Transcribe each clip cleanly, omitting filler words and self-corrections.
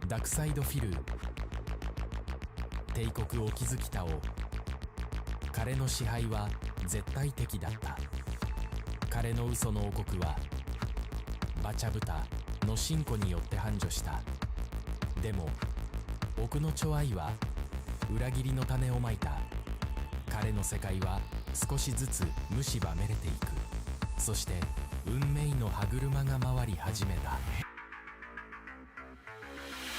ダークサイドフィル帝国を築きたおう。彼の支配は絶対的だった。彼の嘘の王国はバチャブタの進歩によって繁盛した。でも僕のチョアイは裏切りの種をまいた。彼の世界は少しずつ蝕めれていく。そして運命の歯車が回り始めた。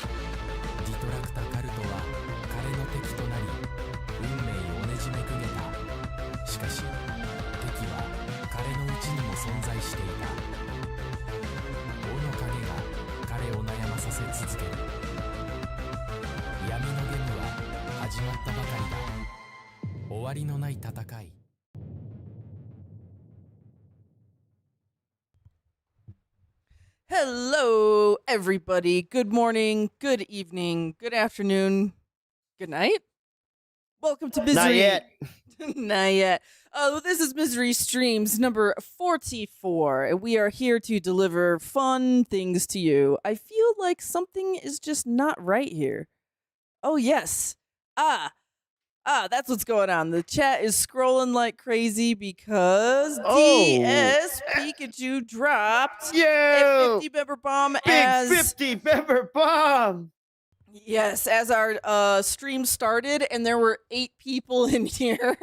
ディトラクタカルトは彼の敵となり運命をねじめくげた。しかし敵は彼の内にも存在していた。王の影が彼を悩まさせ続ける。闇のゲームは始まったばかりだ。終わりのない戦い。Hello, everybody. Good morning, good evening, good afternoon, good night. Welcome to Misery. Not yet. Not yet. This is Misery Streams number 44, and we are here to deliver fun things to you. I feel like something is just not right here. Oh, yes. That's what's going on. The chat is scrolling like crazy because DS Pikachu dropped a 50 member bomb. Big 50 member bomb. Yes, as our stream started, and there were 8 people in here.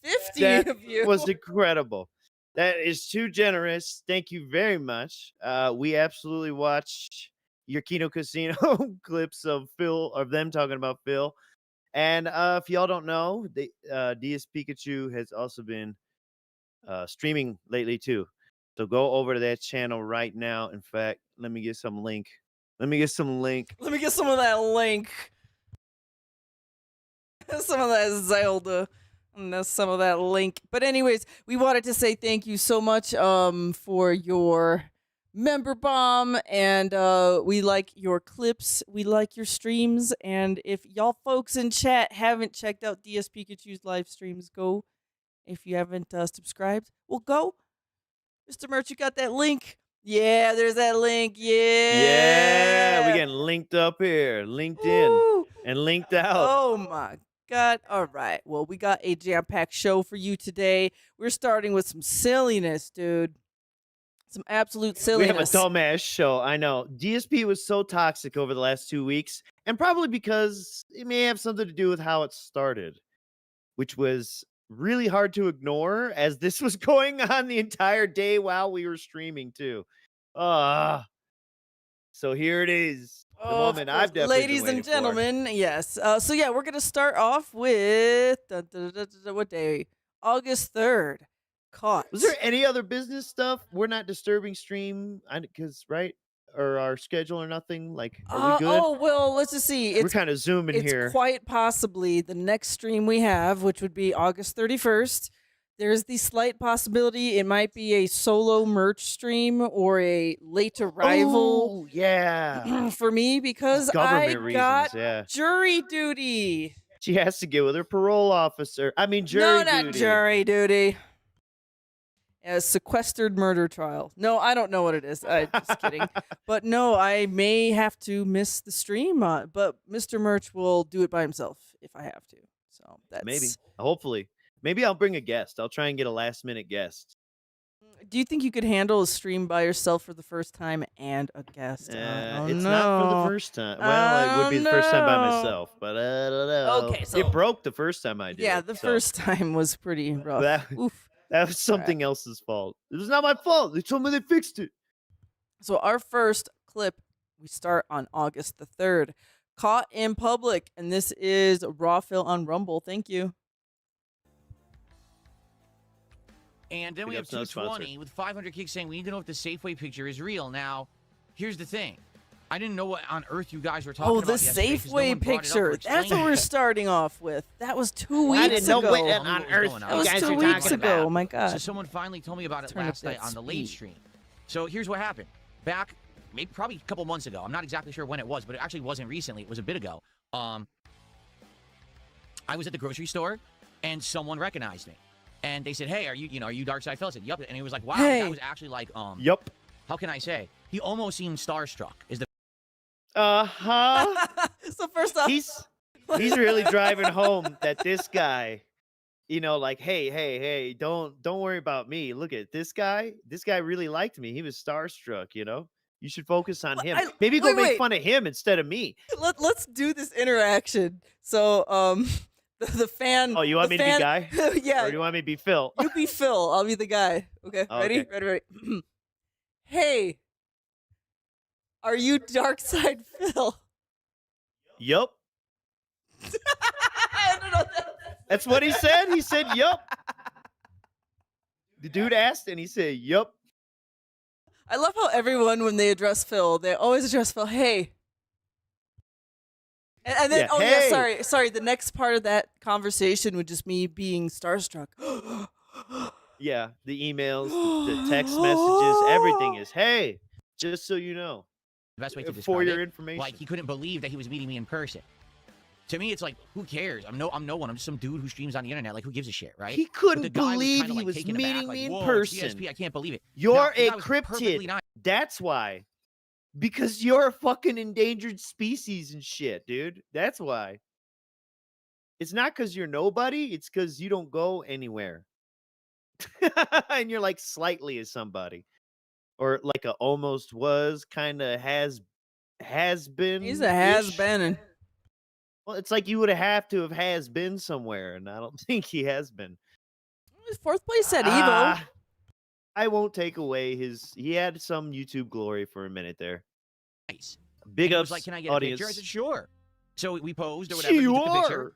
50 of you. That was incredible. That is too generous. Thank you very much. We absolutely watched your Kino Casino clips of them talking about Phil. And if y'all don't know, DS Pikachu has also been streaming lately too. So go over to that channel right now. In fact, let me get some link. Let me get some of that link. Some of that Zelda. And that's some of that link. But anyways, we wanted to say thank you so much for your member bomb, and we like your clips, we like your streams, and if y'all folks in chat haven't checked out DS Pikachu's live streams, go. If you haven't subscribed, well, go. Mr. Merch, you got that link? Yeah, there's that link. Yeah, we getting linked up here, linked in and linked out. Oh my God. All right, well, we got a jam-packed show for you today. We're starting with some silliness, dude. Some absolute silliness. We have a dumbass show. I know. DSP was so toxic over the last 2 weeks, and probably because it may have something to do with how it started, which was really hard to ignore as this was going on the entire day while we were streaming too. So here it is. The moment I've definitely ladies been and gentlemen, yes. So yeah, we're gonna start off with what day? August 3rd. Caught. Was there any other business stuff? We're not disturbing stream because right or our schedule or nothing. Like, are we good? Oh well, let's just see. We're kind of zooming here. It's quite possibly the next stream we have, which would be August 31st. There's the slight possibility it might be a solo merch stream or a late arrival. Oh yeah, for me because I got jury duty. She has to get with her parole officer. I mean jury duty. No, not jury duty. A sequestered murder trial. No, I don't know what it is. Just kidding. But no, I may have to miss the stream. But Mr. Merch will do it by himself if I have to. So that's maybe. Hopefully. Maybe I'll bring a guest. I'll try and get a last minute guest. Do you think you could handle a stream by yourself for the first time and a guest? It's not for the first time. Well, it would be the first time by myself, but I don't know. Okay, so it broke the first time I did. Yeah, the first time was pretty rough. That was something else's fault. It was not my fault. They told me they fixed it. So our first clip, we start on August the 3rd. Caught in public, and this is Raw Phil on Rumble. Thank you. And then we have 220 with 500 kicks saying we need to know if the Safeway picture is real. Now, here's the thing. I didn't know what on earth you guys were talking about. Oh, the Safeway picture. That's what we're starting off with. That was 2 weeks ago. I didn't know what on earth that was 2 weeks ago. Oh, my God. So someone finally told me about it last night on the late stream. So here's what happened. Back, maybe probably a couple months ago. I'm not exactly sure when it was, but it actually wasn't recently. It was a bit ago. I was at the grocery store, and someone recognized me. And they said, hey, are you Darkside Phil? I said, yup. And he was like, wow, that was actually like, yup. How can I say? He almost seemed starstruck. So first off, He's really driving home that this guy, like, hey, don't worry about me. Look at this guy. This guy really liked me. He was starstruck. You should focus on him. Maybe go make fun of him instead of me. Let's do this interaction. So the fan. Oh, you want me to be guy? Yeah. Or do you want me to be Phil? You be Phil. I'll be the guy. Okay. Ready? Okay. Ready. Hey, are you Dark Side Phil? Yup. I don't know. That's what he said. He said, yup. The dude asked and he said, yup. I love how everyone, when they address Phil, they always address Phil, hey. And then, hey. sorry. The next part of that conversation would just me being starstruck. Yeah, the emails, the text messages, everything is, hey, just so you know. The best way to For describe your it, information. like he couldn't believe that he was meeting me in person. To me, it's like, who cares? I'm no one. I'm just some dude who streams on the internet. Like, who gives a shit, right? He But the couldn't guy believe kinda, he like, was taken meeting aback, like, me in "Whoa, person. GSP, I can't believe it." You're Now, the a guy was perfectly cryptid. nice. That's why. Because you're a fucking endangered species and shit, dude. That's why. It's not because you're nobody. It's because you don't go anywhere. And you're like slightly as somebody. Or like a almost was, kind of has been. He's a has-been. Well, it's like you would have to have been somewhere, and I don't think he has been. Fourth place at Evo. I won't take away he had some YouTube glory for a minute there. Nice. Big And he ups, was like, "Can I get audience. a picture?" I said, "Sure." So we posed or whatever. He took the picture, Sure.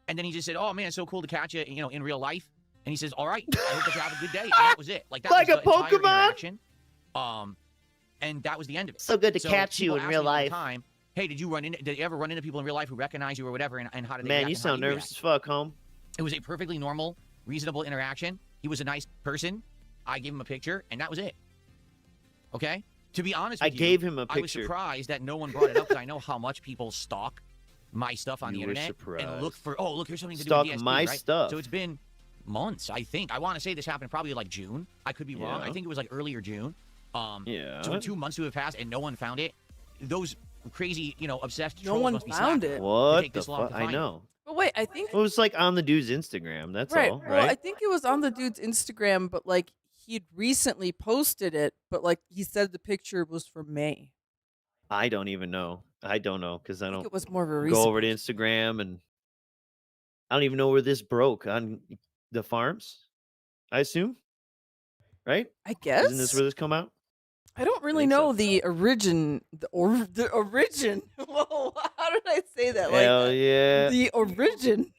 and then he just said, "Oh man, so cool to catch you, in real life." And he says, "All right, I hope that you have a good day." And that was it. Like that Like was a the entire Pokemon? interaction. And that was the end of it. So good to catch you people in ask real me all the life. time, hey, did you ever run into people in real life who recognize you or whatever, and how did they Man, react you and how sound did you nervous react? as fuck, home. It was a perfectly normal, reasonable interaction. He was a nice person. I gave him a picture, and that was it. Okay? To be honest with I you, gave him a I was picture. surprised that no one brought it up because I know how much people stalk my stuff on the You were internet and look surprised. for, look, here's something to Stalk do with DSP, my right? stuff. So it's been months, I think. I want to say this happened probably like June. I could be wrong. I Yeah. think it was like earlier June. Yeah. So in 2 months to have passed and no one found it, those crazy, obsessed No trolls one must be found slacking it. to What take the this long fuck? to I find it. know. But wait, I think It was like on the dude's Instagram. That's all, right? Well, I think it was on the dude's Instagram, but like he'd recently posted it, but like he said the picture was from May. I don't even know. I don't know because I I think don't it was more of a go recent. over to Instagram, and I don't even know where this broke on the farms. I assume, right? I guess. Isn't this where this come out? I don't really think know so. the origin. The origin. Whoa! How did I say that? Like Hell yeah! the origin,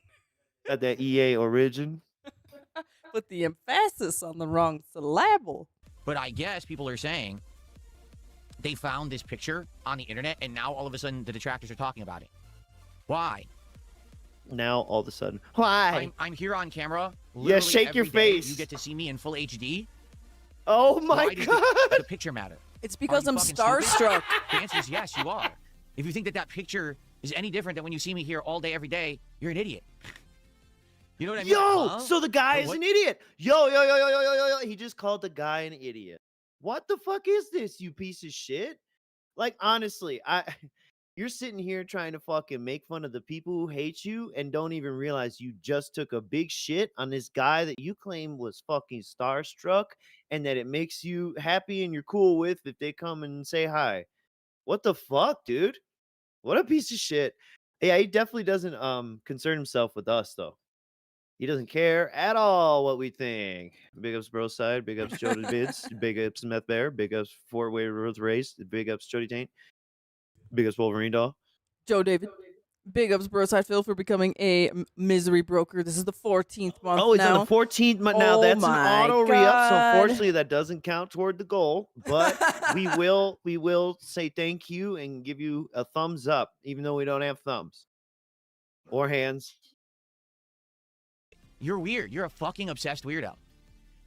Got that EA origin. with the emphasis on the wrong syllable. But I guess people are saying they found this picture on the internet, and now all of a sudden the detractors are talking about it. Why? Now all of a sudden, why? I'm here on camera. Yeah, literally shake your every day. face. You get to see me in full HD. Oh my Why does god! the picture matter? It's because you I'm fucking stupid? starstruck. The answer is yes, you are. If you think that picture is any different than when you see me here all day, every day, you're an idiot. You know what I mean? Yo, Huh? so the guy is What? an idiot. Yo. He just called the guy an idiot. What the fuck is this, you piece of shit? Like, honestly, you're sitting here trying to fucking make fun of the people who hate you and don't even realize you just took a big shit on this guy that you claim was fucking starstruck and that it makes you happy and you're cool with if they come and say hi. What the fuck, dude? What a piece of shit. Yeah, he definitely doesn't concern himself with us though. He doesn't care at all what we think. Big ups Bro Side, big ups Jody Bids, big ups Meth Bear, big ups Four-Way Roads Race, big ups Jody Taint, big ups Wolverine Doll. Joe David. Big ups, Broside Phil, for becoming a misery broker. This is the 14th month Oh, he's now. on the 14th month now. Oh That's an my auto re-up, so God. unfortunately that doesn't count toward the goal. But we will say thank you and give you a thumbs up, even though we don't have thumbs or hands. You're weird. You're a fucking obsessed weirdo.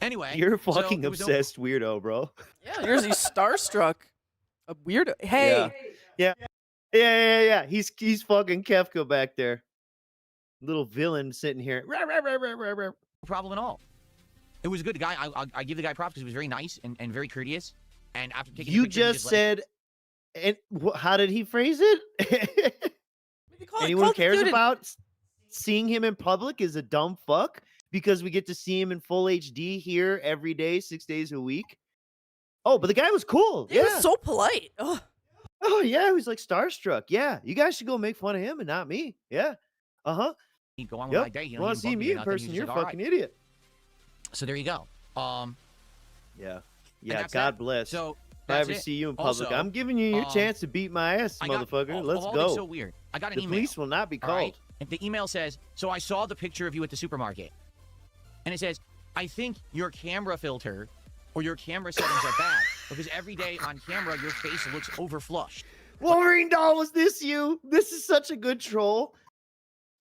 Anyway, You're a so fucking there was no- obsessed weirdo, bro. Yeah, you're starstruck. A weirdo. Hey, Yeah. He's fucking Kefka back there. Little villain sitting here. No problem at all. It was a good guy. I give the guy props because he was very nice and very courteous. And after taking the You picture, he just like, said And how did he phrase it? Anyone who cares about seeing him in public is a dumb fuck because we get to see him in full HD here every day, 6 days a week. Oh, but the guy was cool. He was so polite. Oh. Oh yeah, he was like starstruck. Yeah, you guys should go make fun of him and not me. Yeah. Uh-huh. He'd go on with my day. You want to see me in person, you're a fucking idiot. So there you go. Yeah. Yeah, God bless. So if I ever see you in public, also, I'm giving you your chance to beat my ass, motherfucker. Let's go. So weird. I got an email. The police will not be called. Right? And the email says, so I saw the picture of you at the supermarket. And it says, I think your camera filter or your camera settings are bad because every day on camera, your face looks overflushed. Wolverine doll, was this you? This is such a good troll.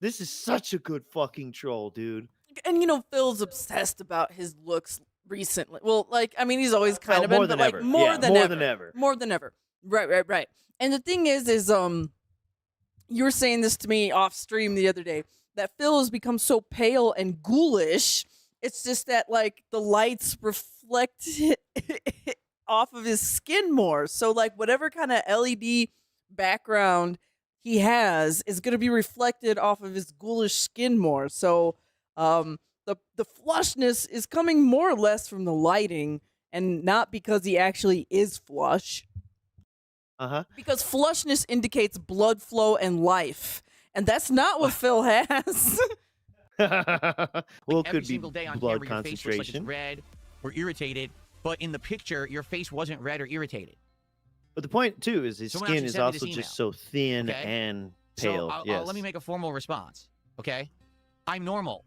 This is such a good fucking troll, dude. And, you know, Phil's obsessed about his looks recently. Well, like, I mean, he's always kind of been, but like more than ever. More than ever. Right. And the thing is you were saying this to me off stream the other day, that Phil has become so pale and ghoulish. It's just that, like, the lights reflect off of his skin more. So, like, whatever kind of LED background he has is going to be reflected off of his ghoulish skin more. So, the flushness is coming more or less from the lighting and not because he actually is flush. Uh-huh. Because flushness indicates blood flow and life. And that's not what Phil has. Well, it every could be single day on blood camera, your face looks like it's red or irritated, but in the picture, your face wasn't red or irritated. But the point, too, is his skin is also just so thin and pale. So let me make a formal response, okay? I'm normal.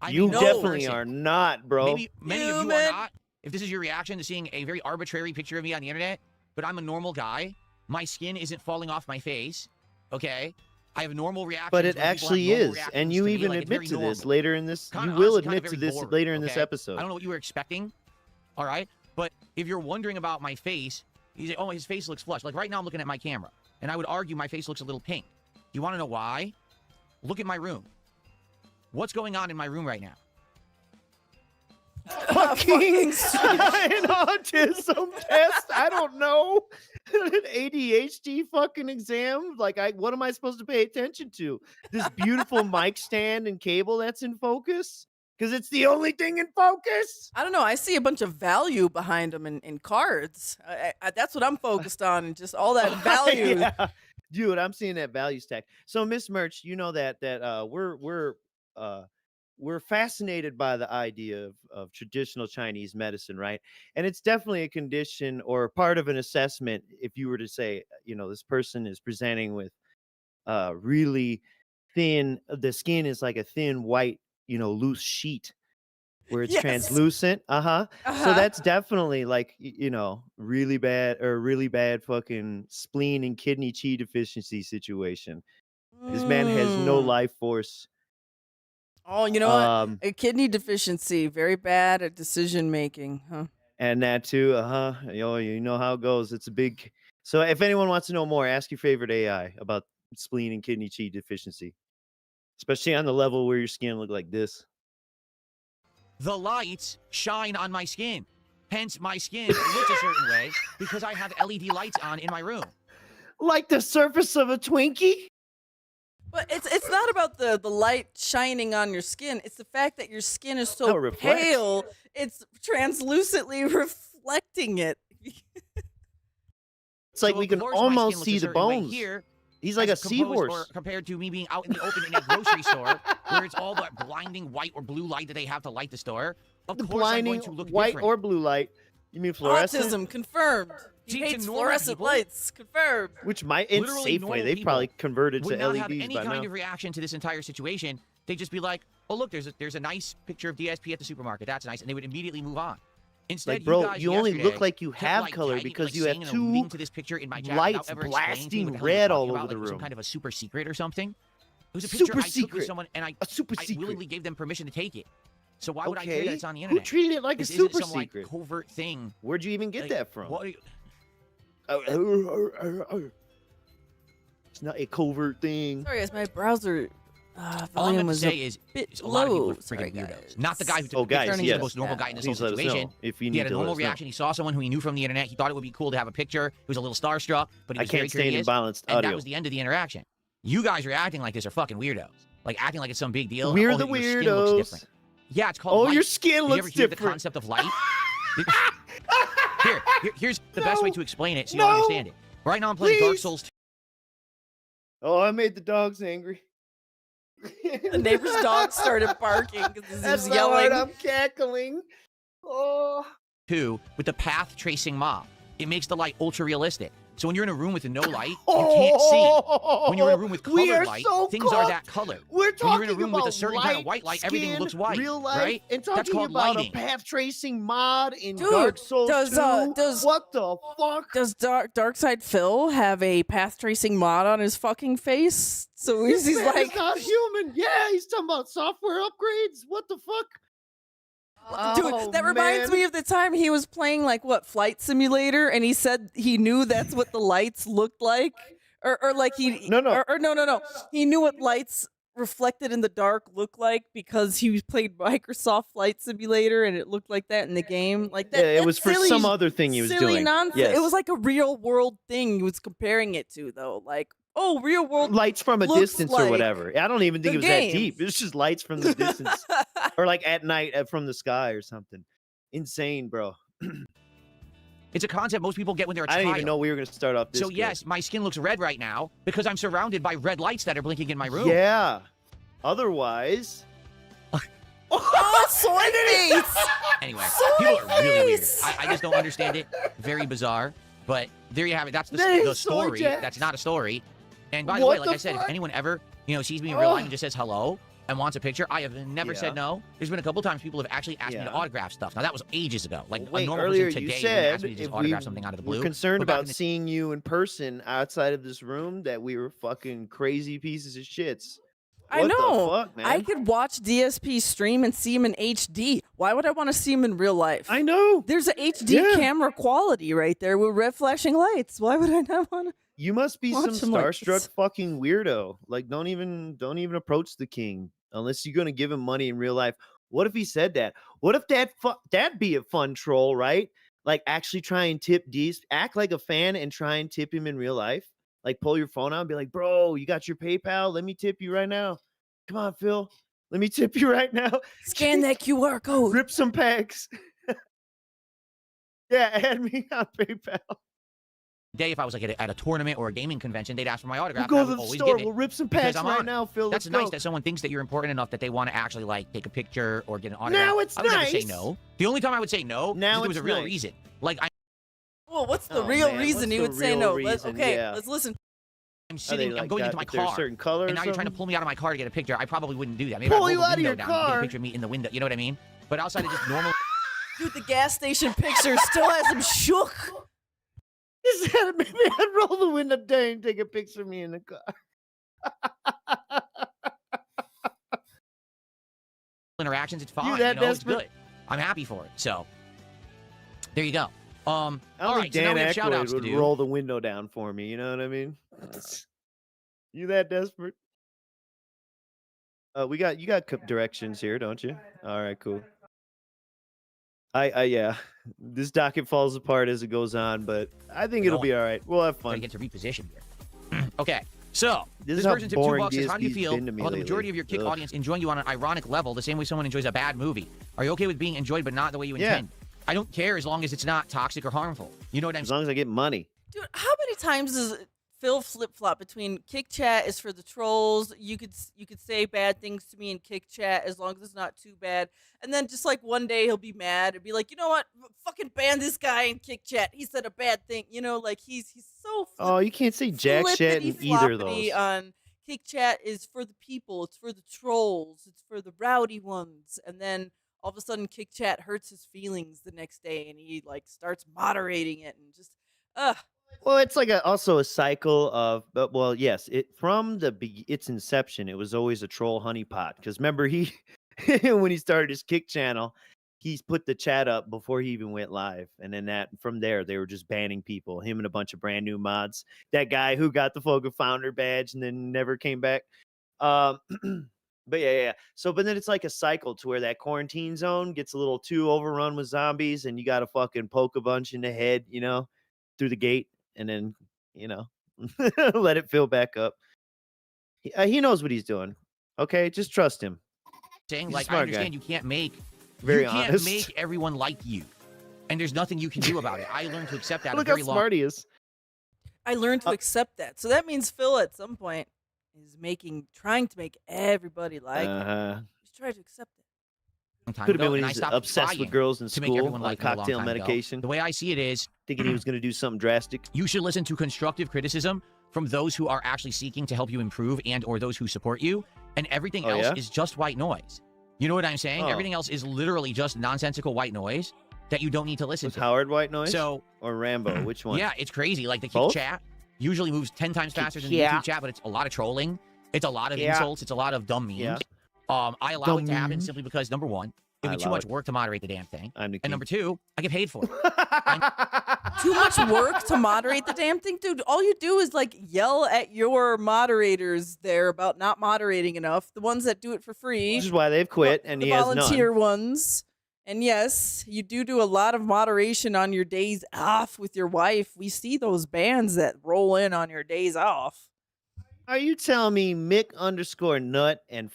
You definitely are not, bro. Maybe many of you are not. If this is your reaction to seeing a very arbitrary picture of me on the internet, but I'm a normal guy. My skin isn't falling off my face, okay? I have normal reactions. But it actually is, and you even admit to this later in this. You will admit to this later in this episode. I don't know what you were expecting, all right? But if you're wondering about my face, you say, oh, his face looks flushed. Like right now I'm looking at my camera, and I would argue my face looks a little pink. You want to know why? Look at my room. What's going on in my room right now? Fucking an autism test. I don't know. An ADHD fucking exam. Like, what am I supposed to pay attention to? This beautiful mic stand and cable that's in focus? Because it's the only thing in focus. I don't know. I see a bunch of value behind them in cards. That's what I'm focused on, and just all that value. Yeah. Dude, I'm seeing that value stack. So, Miss Merch, you know that we're fascinated by the idea of traditional Chinese medicine, right? And it's definitely a condition or part of an assessment. If you were to say, you know, this person is presenting with really thin, the skin is like a thin white, you know, loose sheet where it's translucent. So that's definitely like, you know, really bad fucking spleen and kidney qi deficiency situation. This man has no life force. Oh, you know what? A kidney deficiency, very bad at decision making, huh? And that too, you know how it goes. It's a big. So if anyone wants to know more, ask your favorite AI about spleen and kidney qi deficiency, especially on the level where your skin look like this. The lights shine on my skin. Hence, my skin looks a certain way because I have LED lights on in my room. Like the surface of a Twinkie? But it's not about the light shining on your skin. It's the fact that your skin is so pale, it's translucently reflecting it. It's like we can almost see the bones. Here, he's like a seahorse. Compared to me being out in the open in a grocery store, where it's all the blinding white or blue light that they have to light the store. Of the course blinding I'm going to look white different. or blue light. You mean fluorescent? Autism confirmed. He hates fluorescent lights. Confirmed. Which might, in Safeway, they probably converted to LEDs by now. Would not have any kind of reaction to this entire situation. They'd just be like, "Oh, look, there's a nice picture of DSP at the supermarket. That's nice," and they would immediately move on. Instead, like, bro, you only look like you have color because you have two to this picture in my jacket lights blasting red all over the room. Some kind of a super secret or something. It was a picture I took with someone, and I willingly gave them permission to take it. So why would I care that it's on the internet? Who treated it like a super secret? Like, covert thing. Where'd you even get that from? What are you... It's not a covert thing. Sorry, guys, my browser All I'm volume going to was say is bit a lot of people low. are Sorry, freaking weirdos. guys. Not the guy who took Oh, the picture. guys, He's yes. the most normal guy in this whole Please let us situation. know if you He need had a to let normal us know. reaction. He saw someone who he knew from the internet. He thought it would be cool to have a picture. He was a little starstruck, but he I was very can't stand curious. imbalanced And audio. that was the end of the interaction. You guys are acting like this are fucking weirdos. Like acting like it's some big deal. We're Oh, the your skin looks weirdos. different. Yeah, it's called Oh, light. your skin Did you looks ever hear the different. concept of light? Here's the best way to explain it so you'll No. understand it. Right now I'm playing Dark Please. Souls 2. Oh, I made the dogs angry. The neighbor's dog started barking because he That's was how hard yelling. I'm cackling. Oh. With the path tracing mob. It makes the light ultra realistic. So when you're in a room with no light, you can't see. When you're in a room with We are colored light, so things are that cooked. color. We're When talking you're in a room about with a certain kind of white light, everything skin, looks white, real life, right? and That's talking called about lighting. a path tracing mod in Dude, Dark Souls does, 2. What the fuck? Does Darkside Phil have a path tracing mod on his fucking face? So This he's man like, is not human. Yeah, he's talking about software upgrades. What the fuck? dude, that reminds me of the time he was playing like Flight Simulator, and he said he knew that's what the lights looked like, or like no, he knew what lights reflected in the dark looked like because he played Microsoft Flight Simulator, and it looked like that in the game. Like that, Yeah, it was for silly, some other thing he was silly doing. nonsense. Yes. It was like a real world thing he was comparing it to, though. Like, oh, real world lights from a looks distance or like whatever. I don't even think the it was game. that deep. It was just lights from the distance, or like at night from the sky or something. Insane, bro. It's a concept most people get when they're a I child. didn't even know we were gonna start off this. So good. yes, my skin looks red right now because I'm surrounded by red lights that are blinking in my room. Yeah. Otherwise. Oh, soy face! Anyway, Soy people are really weird. face! I just don't understand it. Very bizarre. But there you have it. That's the That is story. soy jacks. That's not a story. And by the What way, like the I said, fuck? if anyone ever, sees me in real life Ugh. and just says hello and wants a picture, I have never Yeah. said no. There's been a couple times people have actually asked me to Yeah. autograph stuff. Now that was ages ago. Like Wait, a normal earlier person you today wouldn't ask said me to just if we autograph something out of the blue. were concerned But back about in the- seeing you in person outside of this room, that we were fucking crazy pieces of shits. I What know. the fuck, man? I could watch DSP stream and see him in HD. Why would I want to see him in real life? I know. There's an HD Yeah. camera quality right there with red flashing lights. Why would I not want to? You must be Watch some him like starstruck this. fucking weirdo. Like, don't even approach the king unless you're gonna give him money in real life. What if he said that? What if that'd be a fun troll, right? Like, actually try and tip D's, act like a fan and try and tip him in real life. Like, pull your phone out and be like, bro, you got your PayPal? Let me tip you right now. Come on, Phil. Let me tip you right now. Scan that QR code. Rip some packs. Yeah, add me on PayPal. Day, if I was like at a tournament or a gaming convention, they'd ask for my We'll autograph. go and I to would the always store. give it. We'll rip some because packs I'm right on. now, Phil. That's Let's nice go. that someone thinks that you're important enough that they want to actually like take a picture or get an autograph. Now it's I would never say nice. no. The only time I would say no Now is if there was it's a real nice. reason. Like Well, what's the Oh, real man, reason what's he the would say real no? reason? Okay, Yeah. let's listen. I'm Are they, sitting, I'm like, going got into my their car, certain color and or now you're trying to something? pull me out of my car to get a picture. I probably wouldn't do that. Maybe Pull I'd you roll the out of window your down and get car? a picture of me in the window. You know what I mean? But outside of just normal. Dude, the gas station picture still has him shook. He said, maybe I'd roll the window down and take a picture of me in the car. interactions, it's fine. that It's desperate? good. I'm happy for it. So there you go. I All don't right, think so now Dan we have shout outs Aykroyd to would do. roll the window down for me. You know what I mean? You that desperate? You got directions here, don't you? All right, cool. Yeah. This docket falls apart as it goes on, but I think it'll be all right. We'll have Gotta fun. get to reposition here. Okay, so This this is how person tipped boring $2 says, how do you DSP's feel been to me about the lately. majority of your kick Ugh. audience enjoying you on an ironic level, the same way someone enjoys a bad movie? Are you okay with being enjoyed but not the way you Yeah. intend? I don't care as long as it's not toxic or harmful. You know what I'm As saying? long as I get money. Dude, how many times does Phil flip flop between Kick Chat is for the trolls? You could say bad things to me in Kick Chat as long as it's not too bad, and then just like one day he'll be mad and be like, you know what, fucking ban this guy in Kick Chat. He said a bad thing. You know, like he's so. Oh, you can't say jack shit in either of those. flippity-floppity on Kick Chat is for the people. It's for the trolls. It's for the rowdy ones. And then all of a sudden, Kick Chat hurts his feelings the next day, and he like starts moderating it and just Well, it's like also a cycle of, but well, yes, from its inception, it was always a troll honeypot. Because remember, he when he started his Kick channel, he's put the chat up before he even went live, and then from there they were just banning people. Him and a bunch of brand new mods. That guy who got the Foga founder badge and then never came back. Um, but yeah. So, but then it's like a cycle to where that quarantine zone gets a little too overrun with zombies, and you got to fucking poke a bunch in the head, through the gate, and then let it fill back up. He knows what he's doing. Okay, just trust him. saying He's a like I smart understand guy. you can't make Very you can't honest. make everyone like you, and there's nothing you can do about it. I learned to accept that Look a how very long. smart he is. I learned to accept that. So that means Phil at some point is trying to make everybody like him. He's trying to accept it. Time Could have been ago, when and I he's stopped obsessed with trying girls in to make school everyone on like me a long cocktail time ago. medication, The way I see it is, thinking he was going to do something drastic. you should listen to constructive criticism from those who are actually seeking to help you improve and or those who support you, and everything Oh, else yeah? is just white noise. You know what I'm saying? Oh. Everything else is literally just nonsensical white noise that you don't need to listen Was to. Howard white noise So, or Rambo? Which one? yeah, it's crazy. Like the kick Both? chat usually moves 10 times faster than the Yeah. YouTube chat, but it's a lot of trolling. It's a lot of Yeah. insults. It's a lot of dumb memes. Yeah. I allow Dumb it to happen memes. simply because, number one, it'd I be too allow much it. work to moderate the damn thing. I'm the king. And number two, I get paid for it. Too much work to moderate the damn thing, dude. All you do is like yell at your moderators there about not moderating enough. The ones that do it for free, Which is why they've quit, and the he has volunteer none. ones. And yes, you do a lot of moderation on your days off with your wife. We see those bands that roll in on your days off. Are you telling me Mick_Nut and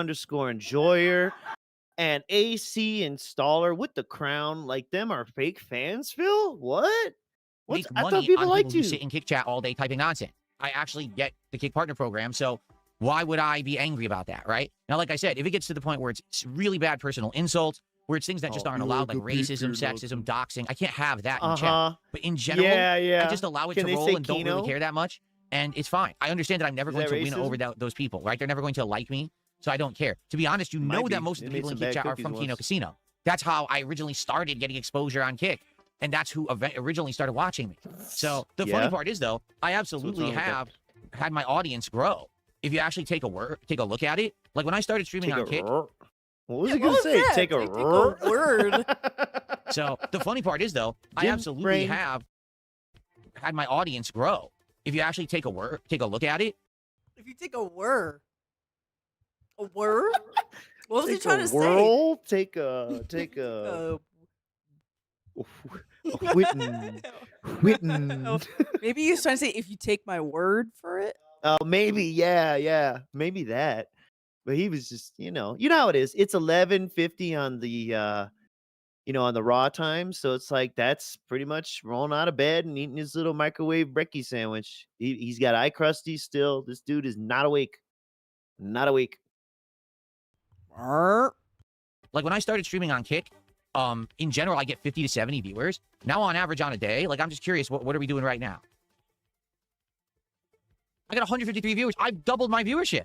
Fresh_Fart_Enjoyer and AC Installer with the crown, like them are fake fans, Phil? What? Make I money thought people on liked people who you. sit in kick chat all day typing nonsense. I actually get the kick partner program, so why would I be angry about that, right? Now, like I said, if it gets to the point where it's really bad personal insults, where it's things that just aren't allowed, like racism, sexism, doxing, I can't have that in chat. But in general, Yeah. I just allow it Can to they roll say and don't really Keno? care that much, and it's fine. I understand that I'm never Is going that to win over racism? those people, right? They're never going to like me, so I don't care. To be honest, you Might know be. that most of They the made people in some kick bad chat are cookies from Keno once. Casino. That's how I originally started getting exposure on kick, and that's who originally started watching me. So the funny Yeah. part is, though, I absolutely wrong with that? have had my audience grow. If you actually take a look at it, like when I started streaming Take on a kick. roar. What was Yeah, he gonna what was say? that? Take a Take a roar? word. So the funny part is, though, I Jim absolutely Brain. have had my audience grow. If you actually take a look at it, If you take a whir. A whir? What was he Take trying a to say? whirl. Take a Whitten. Maybe he was trying to say if you take my word for it. Oh, maybe, yeah, maybe that. But he was just, you know how it is. It's 11:50 on the, on the raw time, so it's like that's pretty much rolling out of bed and eating his little microwave brekkie sandwich. He's got eye crusty still. This dude is not awake. Not awake. like when I started streaming on kick, in general, I get 50 to 70 viewers. Now, on average, on a day, like I'm just curious, what are we doing right now? I got 153 viewers. I've doubled my viewership.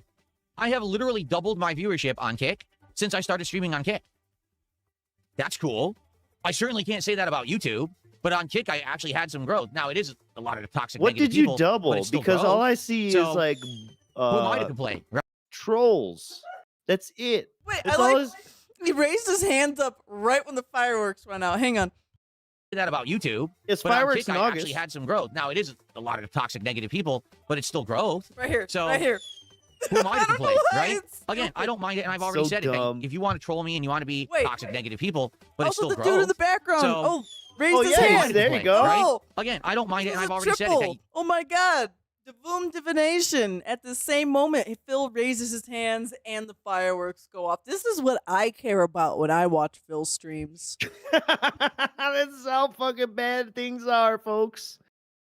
I have literally doubled my viewership on kick since I started streaming on kick. That's cool. I certainly can't say that about YouTube, but on kick, I actually had some growth. Now, it is a lot of the toxic What negative did you people, but double? it's still Because growth. all I see So, is like Who am I to complain? Right? trolls. That's it. Wait, That's I all like is- he raised his hands up right when the fireworks went out. Hang on. That about YouTube. It's But on fireworks kick, in I August. actually had some growth. Now, it is a lot of the toxic negative people, but it's still growth. Right here. So, right here. Who am I to I don't know complain, why right? it's Again, I don't mind it, and I've already So said it. dumb. That if you want to troll me and you want to be Wait. toxic negative people, but it's Also, still the growth. dude in the background. So- Raised Oh, his yeah, hand. there you go. Right? Oh, Again, I don't mind it, this and is I've a already said it. triple. That Oh my god. Boom divination. At the same moment, Phil raises his hands and the fireworks go off. This is what I care about when I watch Phil streams. This is how fucking bad things are, folks.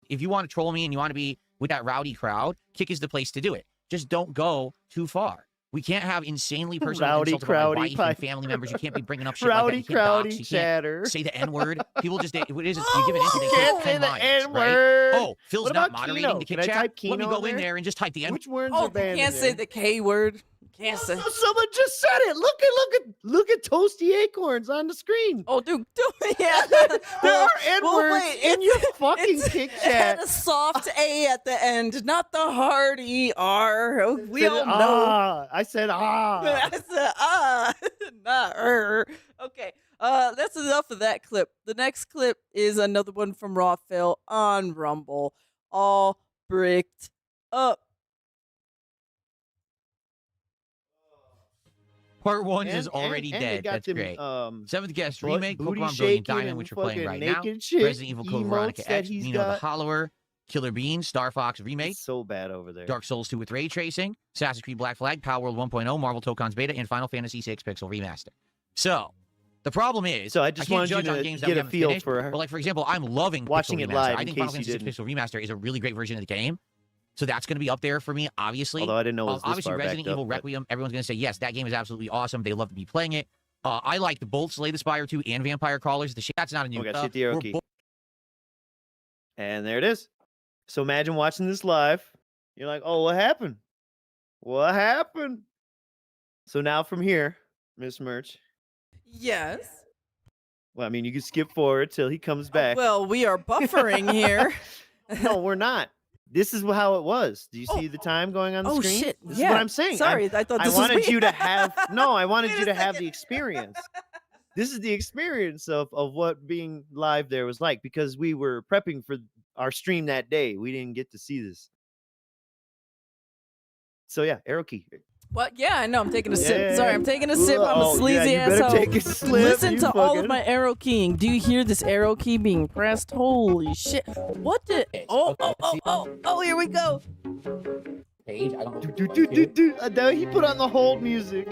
if you want to troll me and you want to be with that rowdy crowd, kick is the place to do it. Just don't go too far. We can't have insanely personal Rowdy, insults about my crowdy, wife pipe. and family members. You can't be bringing up shit like that. Rowdy, You can't dox. crowdy, You can't chatter. say the N-word. People just, what is it? You give an insult, they Can't take say 10 the lines, right? N-word. Oh, Phil's What not about moderating Keno? the kick Can I chat. type Let me Keno go in there? there and just type the N-word. Which words Oh, are you banned? can't in say there? the K word. You can't say. Oh, someone just said it. Look at Toasty Acorns on the screen. Oh, dude, yeah. There are Well, N-words wait, in your it's- fucking it's- kick It had chat. a soft A at the end, not the hard ER. We Said all it, know. Ah, I said I said not Okay. That's enough of that clip. The next clip is another one from Raw Phil on Rumble, all bricked up. Part 1 And- is already and they dead. got That's them, great. 7th guest butt- remake, booty Pokemon Brilliant shaking Diamond, and which we're playing fucking right now. naked shit Resident Evil Code Veronica emotes that X, he's Neo the got. Hollower, Killer Bean, Star Fox remake, It's so bad over there. Dark Souls 2 with ray tracing, Assassin's Creed Black Flag, Power World 1.0, Marvel Tokens Beta, and Final Fantasy 6 Pixel Remaster. So, the problem is, So I just can't wanted you judge on to games that get we a haven't feel finished, for but like, for example, I'm loving watching Pixel it Remaster. live I in think case Final you Fantasy 6 didn't. Pixel Remaster is a really great version of the game. So that's going to be up there for me, obviously. Although I didn't know it was this Obviously, far Resident backed Evil up, but- Requiem, everyone's going to say, yes, that game is absolutely awesome. They love to be playing it. I liked both Slay the Spire 2 and Vampire Crawlers. The shit, that's not a new Oh my gosh, stuff. hit the arrow We're key. both- And there it is. So imagine watching this live. You're like, oh, what happened? What happened? So now from here, Miss Merch. Yes. Well, I mean, you can skip forward till he comes back. Well, we are buffering here. No, we're not. This is how it was. Do you Oh, see the time going on the oh screen? shit! This Yeah. is what I'm saying. Sorry, I thought I this wanted was me. you to have I wanted Wait you a to have second. the experience. This is the experience of what being live there was like, because we were prepping for our stream that day. We didn't get to see this. So yeah, arrow key. What? Yeah, I know. I'm taking a sip. Yeah. Sorry, I'm taking a sip. I'm a Oh, yeah, sleazy you better asshole. take a slip, Listen you to all of fucking- my arrow keying. Do you hear this arrow key being pressed? Holy shit! What did? Oh, oh, oh, oh, oh! Here we go. Page, I don't know. Do. Now he put on the hold music.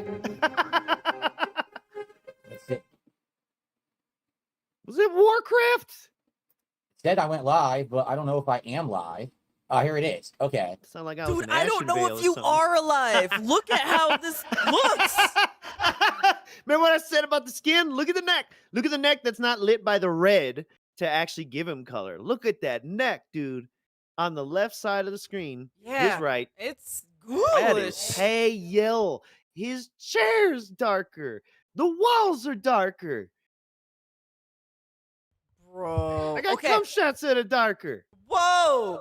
That's it. Was it Warcraft? Said I went live, but I don't know if I am live. Here it is. Okay. Sound like I was Dude, in I don't know Ashenvale if or you something. are alive. Look at how this looks. Remember what I said about the skin? Look at the neck. Look at the neck that's not lit by the red to actually give him color. Look at that neck, dude. On the left side of the screen, Yeah. his right. It's That is ghoulish. pale. His chair's darker. The walls are darker. Bro. I got Okay. cum shots that are darker. Whoa.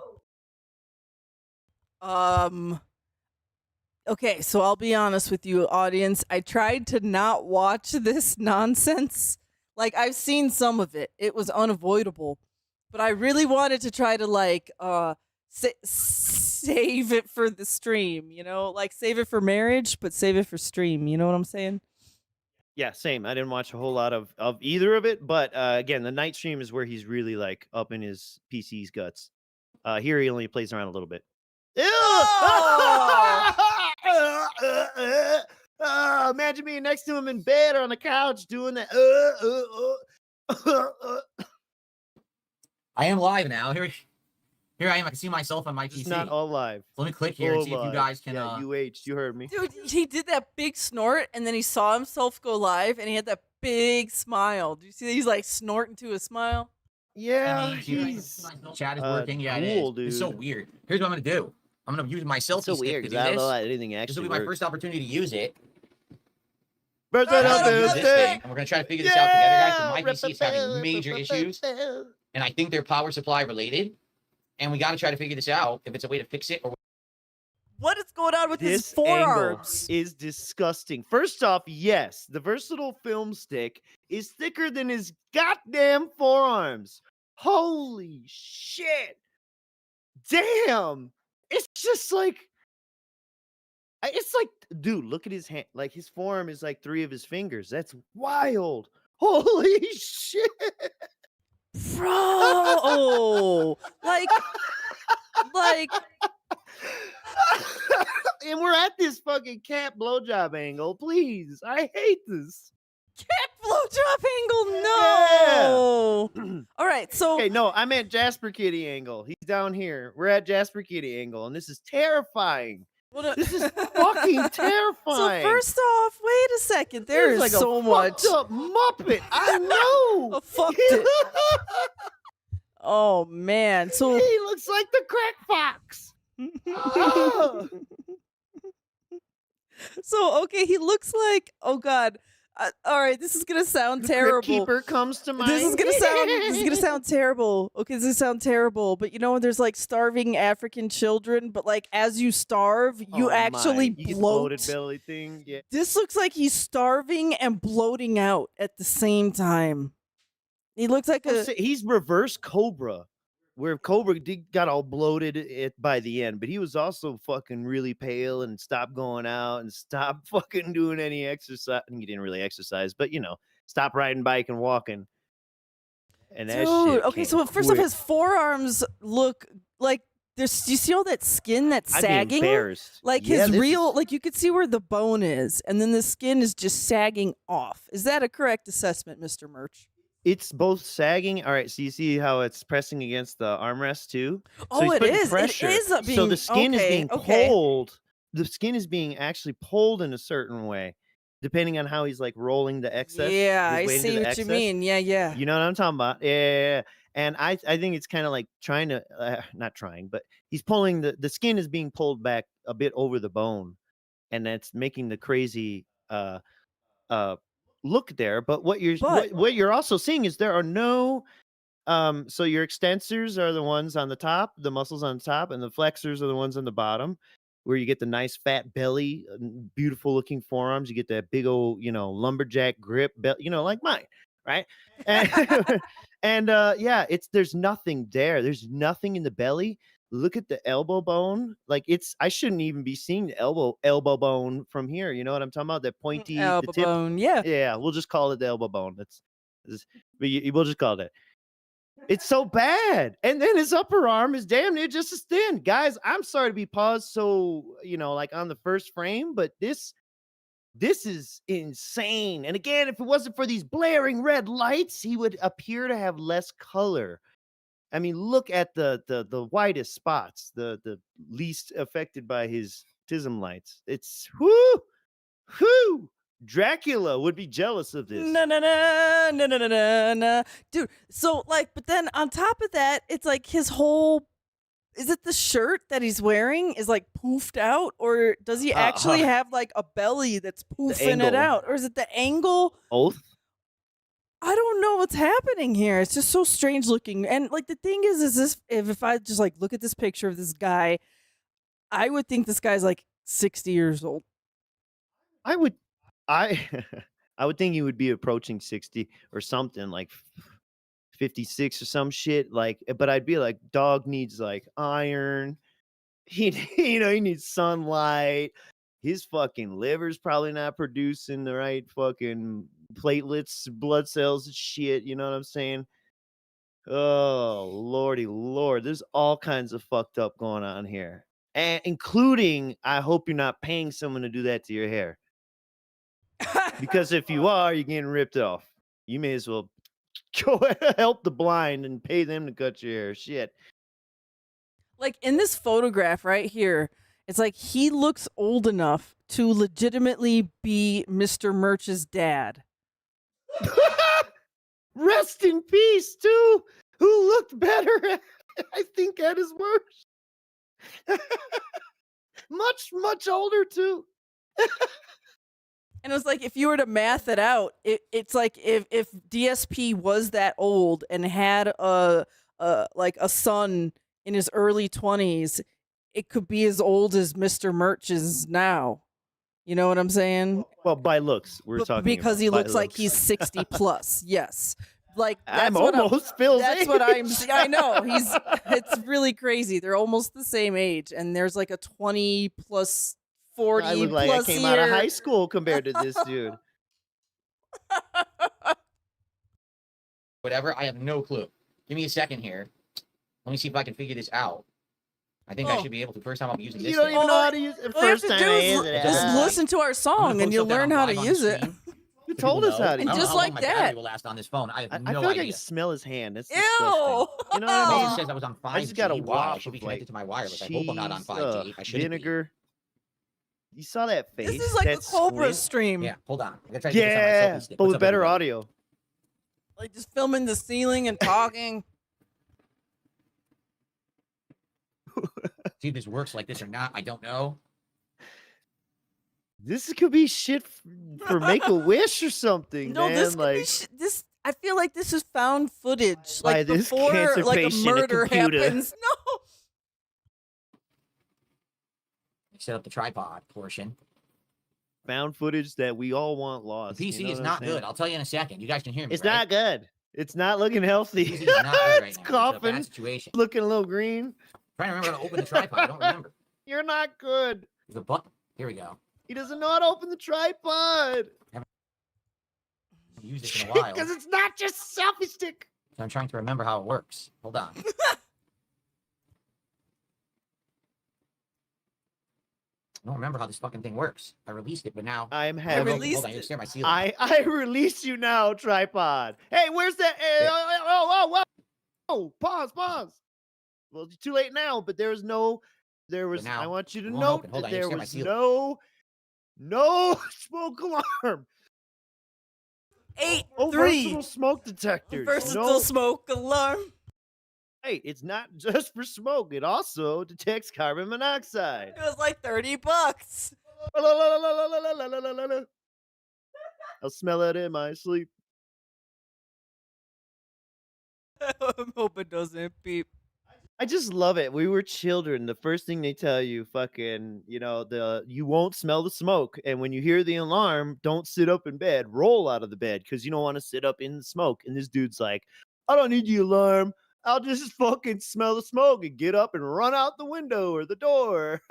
Okay, so I'll be honest with you, audience. I tried to not watch this nonsense. Like, I've seen some of it. It was unavoidable. But I really wanted to try to, like, save it for the stream, you know? Like, save it for marriage, but save it for stream. You know what I'm saying? Yeah, same. I didn't watch a whole lot of either of it, but again, the night stream is where he's really like up in his PC's guts. Here he only plays around a little bit. Ew! Imagine being next to him in bed or on the couch doing that. I am live now. Here I am. I can see myself on my It's PC. not all live. Let me click here and see if you live. guys can. Yeah, UH, you heard me. Dude, he did that big snort, and then he saw himself go live, and he had that big smile. Do you see that? He's like snorting to a smile? Yeah, Here I am. he's Chat is uh, working. Yeah, it cool, is. It's so dude. weird. Here's what I'm gonna do. I'm gonna use my selfie so stick weird to because do I don't know this. that anything This actually will be my works. first opportunity to use it. First I one don't up know is This this thing, and we're gonna try to figure this out together, guys. 'Cause my PC is having major issues, and I think they're power supply related. And we got to try to figure this out if it's a way to fix it or. What is going on with his This angle forearms? is disgusting. First off, yes, the versatile film stick is thicker than his goddamn forearms. Holy shit. Damn. It's just like, it's like, dude, look at his hand. Like his forearm is like 3 of his fingers. That's wild. Holy shit. Bro, like, And we're at this fucking cat blowjob angle. Please. I hate this. cat blowjob angle. No. All right, so Okay, no, I meant Jasper Kitty angle. He's down here. We're at Jasper Kitty angle, and this is terrifying. This is fucking terrifying. So first off, wait a second. There He's is like so a much. fucked up Muppet. I know. A fucked it. Oh man. So He looks like the crack fox. Ah. so okay, he looks like, oh god. All right, this is gonna sound The terrible. Crypt Keeper comes to mind. This is gonna sound terrible. Okay, this is gonna sound terrible. But you know, when there's like starving African children, but like as you starve, you Oh, actually my. You get the bloat. bloated belly thing. Yeah. This looks like he's starving and bloating out at the same time. He looks like a He's reverse Cobra where Cobra got all bloated by the end, but he was also fucking really pale and stopped going out and stopped fucking doing any exercise. He didn't really exercise, but stop riding bike and walking. And that Dude, shit okay, came so first off, quick. his forearms look like there's. Do you see all that skin that's I'd be sagging? embarrassed. Like Yeah, his this real, is- like you could see where the bone is, and then the skin is just sagging off. Is that a correct assessment, Mr. Merch? It's both sagging. All right, so you see how it's pressing against the armrest too? So Oh, he's it putting is. pressure. It is So being. the skin is Okay, being okay. pulled. The skin is being actually pulled in a certain way, depending on how he's like rolling the excess. Yeah, his I weight into see the what you excess. mean. Yeah, yeah. You know what I'm talking about? Yeah. And I think it's kind of like trying to, not trying, but he's pulling the skin is being pulled back a bit over the bone, and that's making the crazy look there. But what you're also seeing is there are no so your extensors are the ones on the top, the muscles on the top, and the flexors are the ones on the bottom, where you get the nice fat belly, beautiful looking forearms. You get that big old, lumberjack grip, like mine, right? And, and yeah, there's nothing there. There's nothing in the belly. Look at the elbow bone. Like I shouldn't even be seeing the elbow bone from here. You know what I'm talking about? That pointy, Elbow the tip. bone. Yeah. Yeah, we'll just call it the elbow bone. But we'll just call it that. It's so bad. And then his upper arm is damn near just as thin. Guys, I'm sorry to be paused so, like on the first frame, but this is insane. And again, if it wasn't for these blaring red lights, he would appear to have less color. I mean, look at the whitest spots, the least affected by his tism lights. It's whoo. Dracula would be jealous of this. No. Dude, so but then on top of that, it's like his whole, is it the shirt that he's wearing is like poofed out, or does he actually have like a belly that's poofing it out, or is it the angle? Both. I don't know what's happening here. It's just so strange looking. And like the thing is this, if I just like look at this picture of this guy, I would think this guy's like 60 years old. I would think he would be approaching 60 or something, like 56 or some shit. But I'd be like, dog needs like iron. He needs sunlight. His fucking liver's probably not producing the right fucking platelets, blood cells, and shit. You know what I'm saying? Oh, lordy lord. There's all kinds of fucked up going on here. And including, I hope you're not paying someone to do that to your hair. Because if you are, you're getting ripped off. You may as well go help the blind and pay them to cut your hair. Shit. Like in this photograph right here, it's like he looks old enough to legitimately be Mr. Merch's dad. Rest in peace, too. Who looked better, I think, at his worst. Much older, too. And it's like, if you were to math it out, it's like if DSP was that old and had a son in his early 20s, it could be as old as Mr. Merch is now. You know what I'm saying? Well, by looks, we're talking because about he looks like looks. he's 60 plus. Yes. Like I'm almost Phil's That's age. what I know. It's really crazy. They're almost the same age, and there's like a 20 plus 40 I look like plus I came year. out of high school compared to this dude. Whatever, I have no clue. Give me a second here. Let me see if I can figure this out. I think I should be able to. First time I'm using this. You don't thing. even know how to use it. All you have First to time do I is use it. just listen to our I'm gonna song, and post you'll up that learn on how to live on use it. stream. You told us how to I use don't And know it. just how long like my that. battery will last on this phone. I have I no feel like I idea. can smell his hand. That's Ew. disgusting. You know what I It mean? just says I was on 5G. I just got a Wow, I waft should be of, connected like, to my wireless. I hope I'm not on cheese, 5G. I shouldn't be. vinegar. You saw that face? This is like that the Cobra squint? stream. Yeah, hold on. I gotta try to get this on my Yeah, selfie stick. but What's with up, better everybody? audio. Like just filming the ceiling and talking. See if this works like this or not. I don't know. This could be shit for Make a Wish or something, No, man. this could like, be this. I feel like this is found footage, By like this before cancer like a patient, a murder computer. happens. No. Set up the tripod portion. found footage that we all want lost. The PC you know is what I'm not saying? good. I'll tell you in a second. You guys can hear me. It's right? not good. It's not looking healthy. PC's not good right It's now. It's a coughing. bad situation. Looking a little green. Trying to remember how to open the tripod. I don't remember. You're not good. There's a button. Here we go. He doesn't know how to open the tripod. Haven't used this in a while. Because it's not just a selfie stick. So I'm trying to remember how it works. Hold on. I don't remember how this fucking thing works. I released it, but now I'm I having. released hold on, you it. stare at my ceiling. I release you now, tripod. Hey, where's that? Oh, pause. Well, it's too late now, but there was. now, I want you to it won't note open. Hold that on, you there stare at my was ceiling. no smoke alarm. 8, Oh, 3. versatile smoke detectors. Versatile No, smoke alarm. hey, it's not just for smoke. It also detects carbon monoxide. It was like $30. I'll smell it in my sleep. I'm hoping it doesn't beep. I just love it. We were children. The first thing they tell you, fucking, you won't smell the smoke. And when you hear the alarm, don't sit up in bed. Roll out of the bed because you don't want to sit up in the smoke. And this dude's like, I don't need the alarm. I'll just fucking smell the smoke and get up and run out the window or the door.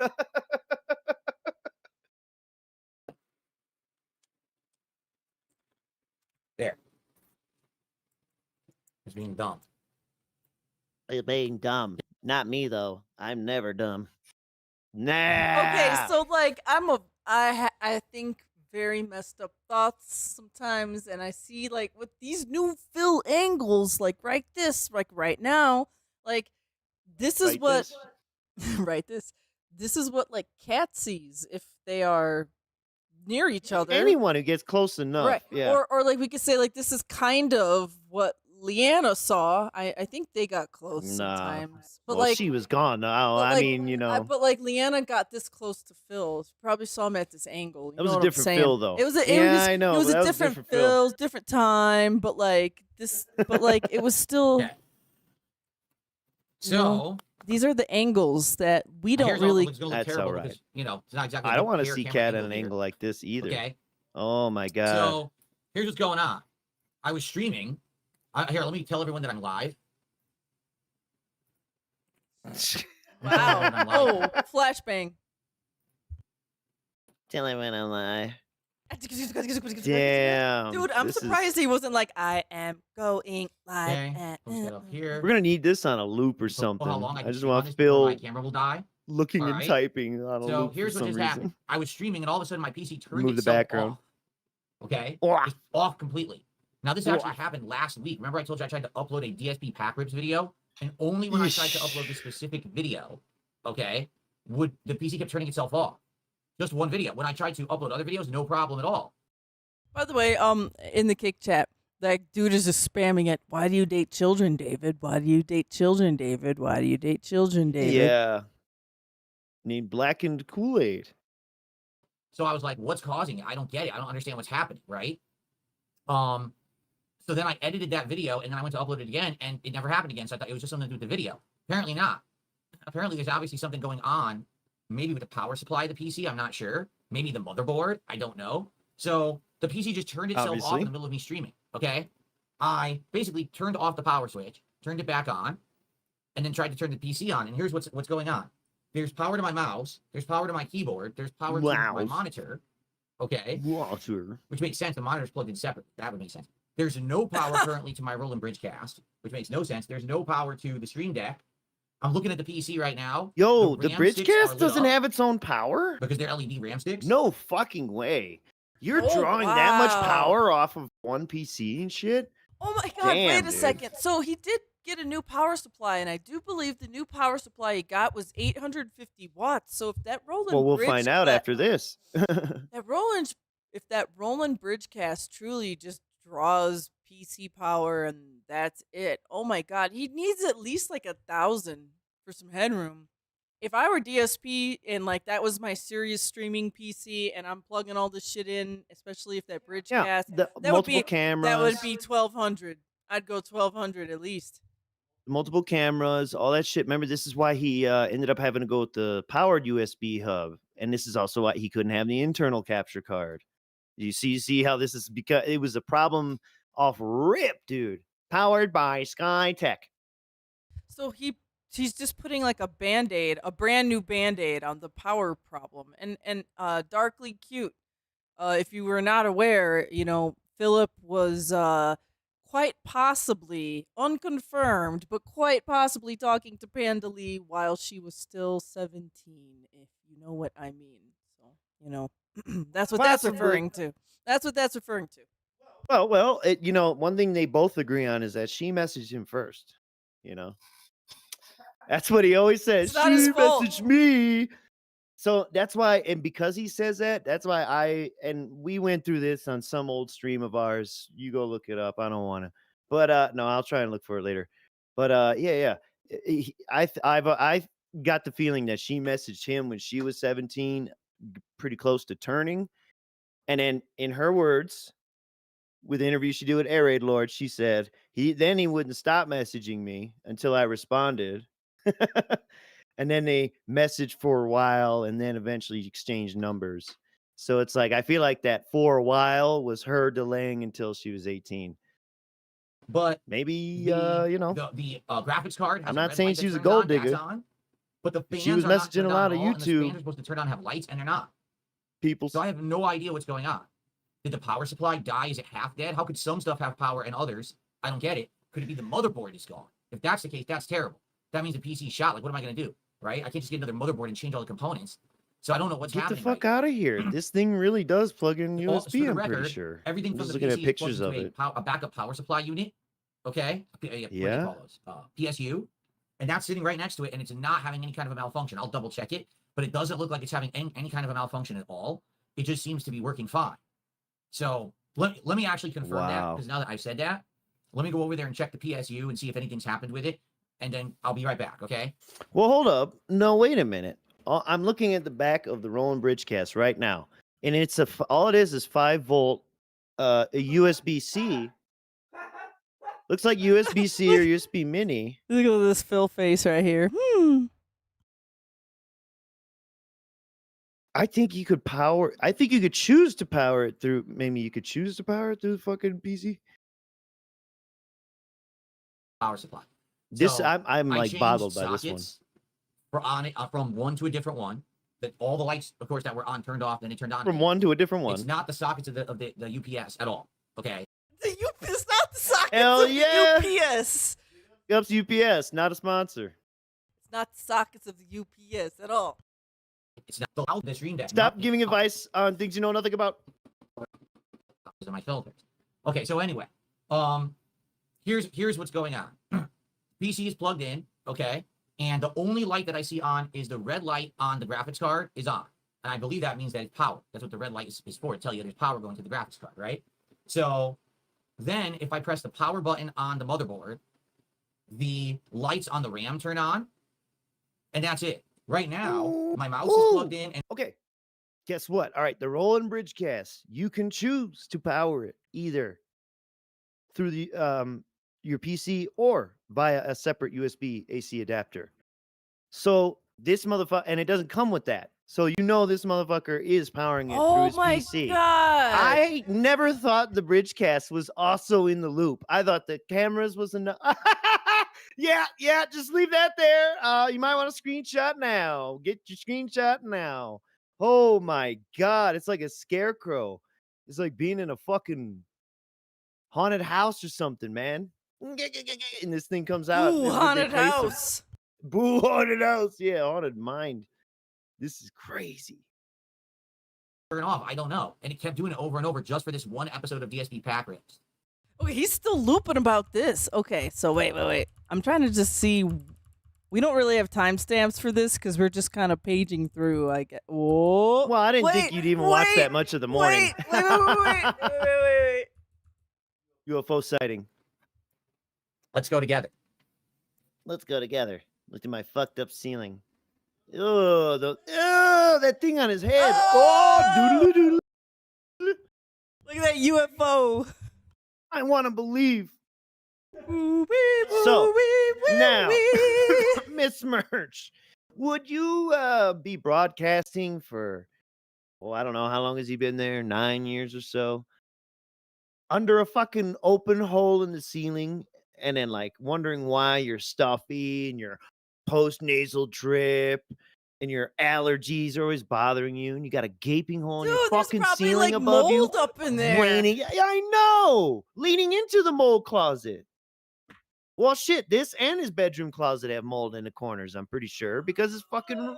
There. It's being dumb. You're being dumb. Not me, though. I'm never dumb. Nah. Okay, so like I think very messed up thoughts sometimes, and I see like with these new fill angles, like right now, like this is Right what this. right this is what like cat sees if they are near each other. Anyone who gets close enough. Right. Yeah. Or like we could say like this is kind of what Leanna saw. I think they got close Nah. sometimes. But Well, like she was gone now. but, I like, mean, but like Leanna got this close to Phil. She probably saw him at this angle. You That was know a what I'm different saying? Phil, though. It was a Yeah, I know, It was but a that was a different different Phil. Phil, it was a different time, but like this but like it was still Yeah. you know, So these are the angles that we don't here's really all, it's gonna look That's terrible alright. because, it's not exactly. I a don't want to clear see camera Cat at an here. angle like this either. Okay. Oh my god. So here's what's going on. I was streaming. Here, let me tell everyone that I'm live. Wow. I'm Oh, live. flashbang. Tell him when I'm live. Dude, Damn. I'm this is- surprised he wasn't like, I am going live. Okay. Post that up here. We're gonna need this on a loop or So, something. how long I I can just stream on want this before my Phil camera will die. looking and Alright. typing on a So loop for here's what some just reason. happened. I was streaming and all of a sudden my PC turned Move the itself background. off. Okay? Wah. Just off completely. Now this actually Wah. happened last week. Remember I told you I tried to upload a DSP pack rips video? And only when I tried to upload this specific video, okay, would the PC kept turning itself off. Just one video. When I tried to upload other videos, no problem at all. By the way, in the kick chat, that dude is just spamming it. Why do you date children, David? Why do you date children, David? Why do you date children, David? Yeah. Need blackened Kool-Aid. So I was like, what's causing it? I don't get it. I don't understand what's happening, right? So then I edited that video and then I went to upload it again and it never happened again. So I thought it was just something to do with the video. Apparently not. Apparently there's obviously something going on, maybe with the power supply of the PC. I'm not sure. Maybe the motherboard. I don't know. So the PC just turned itself off Obviously. in the middle of me streaming. Okay. I basically turned off the power switch, turned it back on, and then tried to turn the PC on. And here's what's going on. There's power to my mouse. There's power to my keyboard. There's power to my Mouse. monitor. Okay. Water. Which makes sense. The monitor's plugged in separately. That would make sense. There's no power currently to my Roland Bridge cast, which makes no sense. There's no power to the Stream Deck. I'm looking at the PC right now. Yo, the RAM bridge sticks are cast lit doesn't up have its own power? because they're LED RAM sticks. No fucking way. You're Oh, drawing that much wow. power off of one PC and shit? Oh my god, Damn, wait a dude. second. So he did get a new power supply, and I do believe the new power supply he got was 850 watts. So if that Roland Well, we'll Bridge find out after this. if that Roland Bridgecast truly just draws PC power and that's it. Oh my god, he needs at least like 1,000 for some headroom. If I were DSP and like that was my serious streaming PC and I'm plugging all this shit in, especially if that Bridgecast, Yeah, the that would multiple be cameras. that would be 1,200. I'd go 1,200 at least. multiple cameras, all that shit. Remember, this is why he ended up having to go with the powered USB hub, and this is also why he couldn't have the internal capture card. You see how this is because it was a problem off rip, dude. powered by SkyTech. So she's just putting like a band-aid, a brand new band-aid on the power problem. And Darkly Cute. If you were not aware, Philip was quite possibly unconfirmed, but quite possibly talking to Panda Lee while she was still 17, if you know what I mean. So, that's what that's Possibly. referring to. That's what that's referring to. Well, one thing they both agree on is that she messaged him first. That's what he always says. It's not his She fault. messaged me. So that's why, and because he says that, that's why we went through this on some old stream of ours. You go look it up. I don't want to, but no, I'll try and look for it later. But yeah. I got the feeling that she messaged him when she was 17, pretty close to turning, and then in her words, with the interview she did with Air Raid Lord, she said he wouldn't stop messaging me until I responded. And then they messaged for a while and then eventually exchanged numbers. So it's like, I feel like that for a while was her delaying until she was 18. But maybe, the graphics card has I'm a not red saying light she that was a turns gold on, that's digger. on, but the fans She was are not messaging turned a on lot at of all, and the YouTube fans are supposed to turn on, have lights, and they're not. people. So I have no idea what's going on. Did the power supply die? Is it half dead? How could some stuff have power and others? I don't get it. Could it be the motherboard is gone? If that's the case, that's terrible. That means the PC shot. Like, what am I going to do? Right? I can't just get another motherboard and change all the components. So I don't know what's Get the happening. fuck out of here. This thing really does plug in USB, I'm pretty sure. Everything I'm from just the looking at PC is pictures plugged of into it. a backup power supply unit. Okay? What do you Yeah. call those? PSU. And that's sitting right next to it, and it's not having any kind of a malfunction. I'll double check it, but it doesn't look like it's having any kind of a malfunction at all. It just seems to be working fine. So let me actually confirm that, because now that I've said that, let me go over there and check the PSU and see if anything's happened with it, and then I'll be right back, okay? Well, hold up. No, wait a minute. I'm looking at the back of the Roland Bridgecast right now, and it's all it is 5-volt a USB-C. Looks like USB-C or USB Mini. Look at this Phil face right here. I think you could choose to power it through. Maybe you could choose to power it through the fucking PC. Power supply. This So, I'm I like changed boggled by this one. sockets from one to a different one. That all the lights, of course, that were on turned off, then they turned on. From one to a different one. It's not the sockets of the UPS at all. Okay. It's not the sockets Hell of yeah. the UPS. Ups UPS, not a sponsor. It's not the sockets of the UPS at all. It's not the stream deck. Stop giving advice on things you know nothing about. My filters. Okay, so anyway, here's what's going on. PC is plugged in, okay, and the only light that I see on is the red light on the graphics card is on, and I believe that means that it's power. That's what the red light is for, to tell you there's power going to the graphics card, right? So then if I press the power button on the motherboard, the lights on the RAM turn on, and that's it. Right now, my mouse is plugged in. And okay, guess what? All right, the Roland Bridgecast, you can choose to power it either through the your PC or via a separate USB AC adapter. So this motherfucker, and it doesn't come with that. So this motherfucker is powering it through his PC. God. I never thought the Bridgecast was also in the loop. I thought the cameras was enough. Yeah, just leave that there. You might want to screenshot now. Get your screenshot now. Oh my God, it's like a scarecrow. It's like being in a fucking haunted house or something, man. And this thing comes out. Ooh, haunted house. Boo, haunted house. Yeah, haunted mind. This is crazy. turn off. I don't know. And it kept doing it over and over just for this one episode of DSP Pack Rips. Okay, he's still looping about this. Okay, so wait. I'm trying to just see. We don't really have timestamps for this because we're just kind of paging through. I get. Whoa. Well, I didn't think you'd even watch that much of the morning. Wait. UFO sighting. Let's go together. Let's go together. Look at my fucked up ceiling. Oh, that thing on his head. Oh, doodle-doodle. Look at that UFO. I want to believe. So, now, Miss Merch, would you be broadcasting for, I don't know, how long has he been there? 9 years or so? Under a fucking open hole in the ceiling and then like wondering why you're stuffy and your post-nasal drip and your allergies are always bothering you, and you got a gaping hole in Dude, your there's fucking probably ceiling like above you. mold up in there. Raining. Yeah, I know. Leading into the mold closet. Well, shit, this and his bedroom closet have mold in the corners, I'm pretty sure, because it's fucking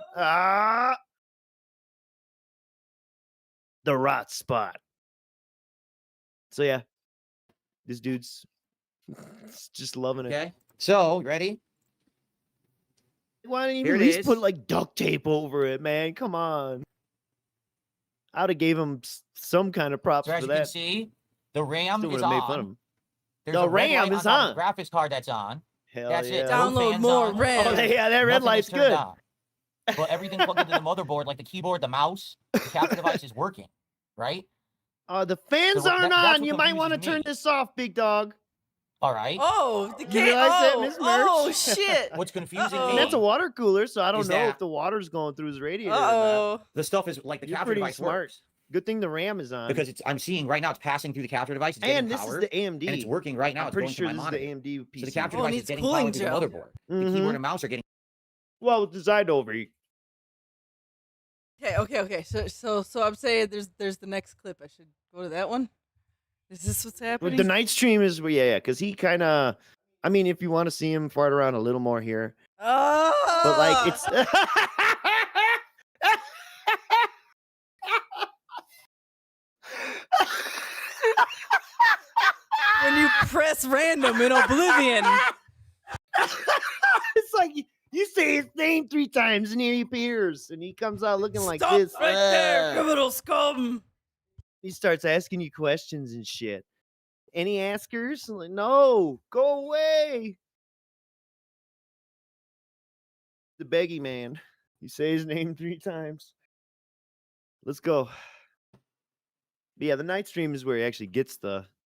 the rot spot. So yeah, this dude's just loving it. Okay. So, ready? Why didn't you Here at it least is. put like duct tape over it, man? Come on. I'd have gave him some kind of props So as for you can that. see, the RAM Still is would have made fun of on. him. There's The a red RAM light is top of on. the graphics card that's on. Hell That's yeah. it. Download fans more on. RAM. Oh, yeah, that red Nothing is light's turned good. on. But everything plugged into the motherboard, like the keyboard, the mouse, the capture device is working, right? The fans So aren't that's on. what You might want to confuses turn me. this off, big dog. All right. Oh, the You game. realize that, Oh, Miss oh Merch? shit. What's confusing Uh-oh. And me? that's a water cooler, so I don't Is know that- if the water's going through his radiator or not. Uh-oh. The stuff is like the You're capture pretty device smart. works Good thing the RAM is on. because I'm seeing right now it's passing through the capture device. It's getting and this power, is the AMD. and it's working right now. I'm It's pretty going sure to this my is the monitor. AMD PC. So the capture Oh, it device is needs getting cooling power through the gel. motherboard. The Mhm. keyboard and mouse are getting. Well, designed over. Okay. So I'm saying there's the next clip. I should go to that one. Is this what's happening? The night stream is because he kind of. I mean, if you want to see him fart around a little more here, but like it's. when you press random in Oblivion. It's like you say his name 3 times and he appears and he comes out looking like Stop this. right there, criminal scum. He starts asking you questions and shit. Any askers? I'm like, no, go away. The beggy man. You say his name 3 times. Let's go. But yeah, the night stream is where he actually gets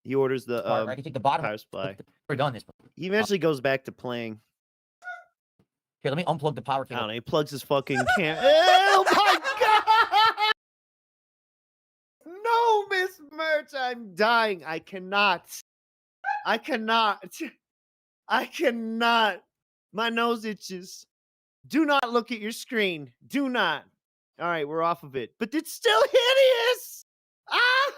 he orders the I can take the bottom. power supply. We're done this. He eventually goes back to playing. Here, let me unplug the power I don't cable. know, he plugs his fucking cam. Oh my god! No, Miss Merch, I'm dying. I cannot. My nose itches. Do not look at your screen. Do not. All right, we're off of it. But it's still hideous. Ah!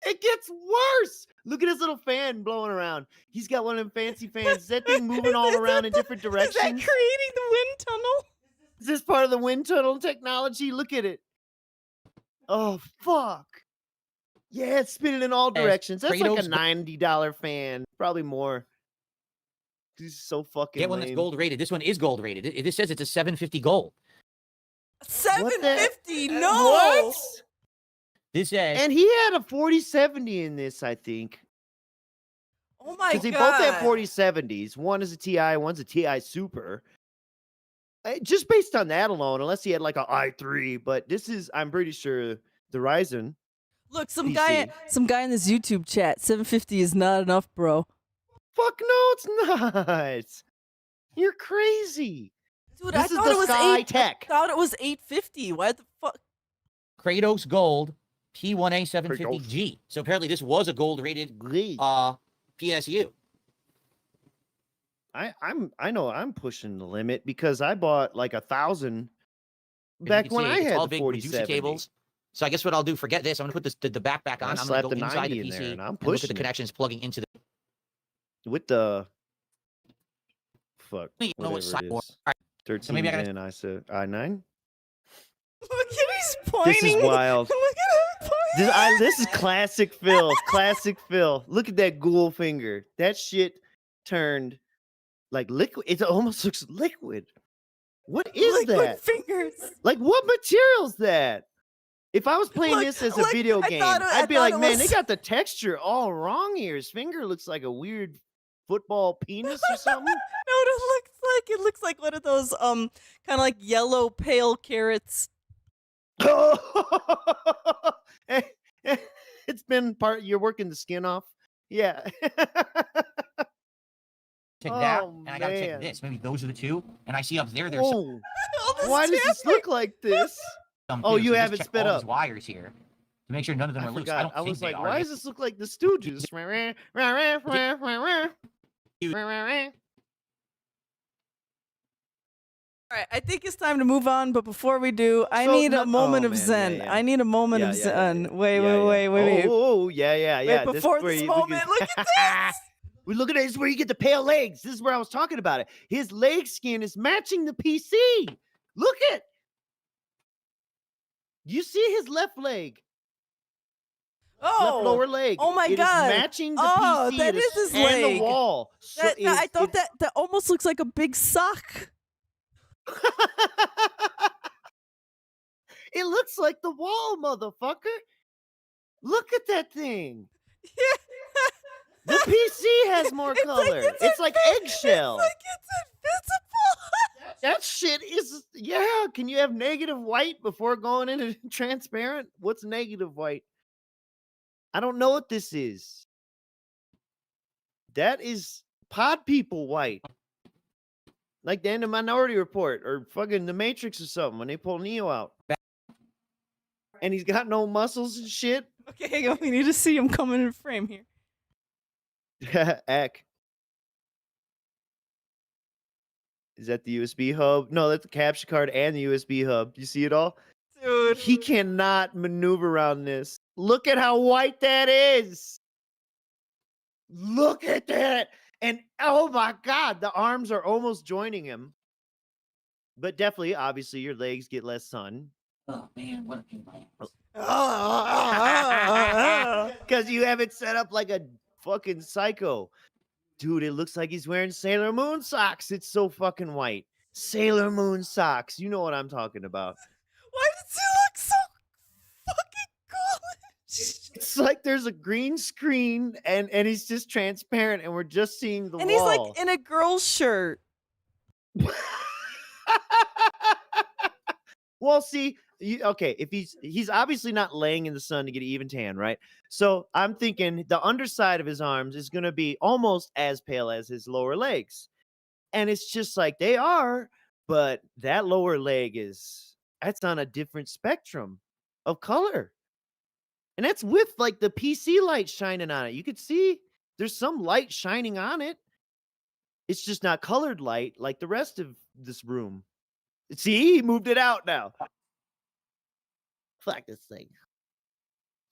It gets worse. Look at his little fan blowing around. He's got one of them fancy fans. Is that thing moving all around in different directions? Is that creating the wind tunnel? Is this part of the wind tunnel technology? Look at it. Oh, fuck. Yeah, it's spinning in all Hey, directions. That's like a Kratos- $90 fan. Probably more. This is so fucking Get one that's lame. gold rated. This one is gold rated. This says it's a 750 gold. 750? No. What? This says And he had a 4070 in this, I think. Oh my god. Because they both have 4070s. One is a TI, one's a TI Super. Just based on that alone, unless he had like a i3, but this is, I'm pretty sure, the Ryzen. Look, some PC. guy in this YouTube chat. 750 is not enough, bro. Fuck no, it's not. You're crazy. Dude, This I is thought the it was Sky 8. Tech. I thought it was 850. Why the fuck? Kratos Gold P1A 750G. So apparently this was a gold rated PSU. I know I'm pushing the limit because I bought like 1,000 As you back can when see, I it's had all the big 4070. Medusa cables. So I guess what I'll do, forget this. I'm gonna put the back back on. I I'm gonna slapped go the inside 90 the in PC there, and I'm look at the pushing it. connections plugging into the. With the fuck, You know what whatever side it more. is. All right, 13 maybe I gotta- in, I said i9. Look at he's pointing. This is wild. Look at him pointing. This is classic Phil. Classic Phil. Look at that ghoul finger. That shit turned like liquid. It almost looks liquid. What is Liquid that? fingers. Like, what material's that? If I was playing Look, this as a look, video I game, thought I I'd be thought like, it man, they was- got the texture all wrong here. His finger looks like a weird football penis or something. No, it looks like one of those kind of like yellow pale carrots. It's been you're working the skin off. Yeah. check that, Oh, and I gotta check man. this. Maybe those are the two. And I see up there. There's Oh, All this why does this tapping. look like this? some. Oh, too, you so have just it check sped all up. these wires here. to make sure none of them I are loose. forgot. I don't I think was they like, are. why does this look like the Stooges? All right, I think it's time to move on, but before we do, I So, need no- a moment oh, of man, yeah, zen. yeah. I need a moment Yeah, of yeah, yeah, zen. yeah. Wait, Yeah, yeah. wait. Oh, yeah, yeah, yeah. Wait, before is where this we moment, can- look at this. We look at it. This is where you get the pale legs. This is where I was talking about it. His leg skin is matching the PC. Look at. You see his left leg, left lower leg. Oh my It God. is matching the Oh, PC. that It is his and leg. the wall. So I thought it's- that almost looks like a big sock. It looks like the wall, motherfucker. Look at that thing. The PC has more It's like color. It's like eggshell. It's like it's invisible. That shit is, yeah. Can you have negative white before going into transparent? What's negative white? I don't know what this is. That is pod people white. Like the end of Minority Report or fucking The Matrix or something when they pull Neo out. And he's got no muscles and shit. Okay, hang on. We need to see him coming in frame here. Eck. Is that the USB hub? No, that's the capture card and the USB hub. You see it all? Dude. He cannot maneuver around this. Look at how white that is. Look at that. And oh my God, the arms are almost joining him. But definitely, obviously, your legs get less sun. Oh man, what a pain in my ass. Because you have it set up like a fucking psycho. Dude, it looks like he's wearing Sailor Moon socks. It's so fucking white. Sailor Moon socks. You know what I'm talking about. Why does he look so fucking cool? It's like there's a green screen and he's just transparent and we're just seeing the And wall. he's like in a girl's shirt. Well, see, okay, if he's obviously not laying in the sun to get an even tan, right? So I'm thinking the underside of his arms is going to be almost as pale as his lower legs. And it's just like they are, but that lower leg that's on a different spectrum of color. And that's with like the PC light shining on it. You could see there's some light shining on it. It's just not colored light like the rest of this room. See, he moved it out now. Fuck this thing.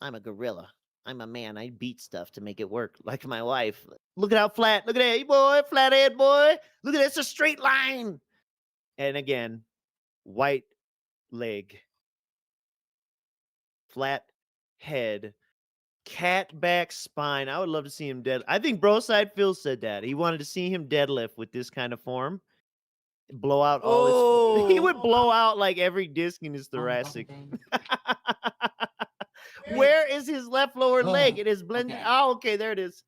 I'm a gorilla. I'm a man. I beat stuff to make it work, like my wife. Look at how flat. Look at that, boy. Flathead, boy. Look at this. A straight line. And again, white leg. Flat head. Cat back spine. I would love to see him dead. I think Broside Phil said that. He wanted to see him deadlift with this kind of form. Blow out all his. He would blow out like every disc in his thoracic. Where is his left lower leg? It is blending. Okay. Oh, okay, there it is.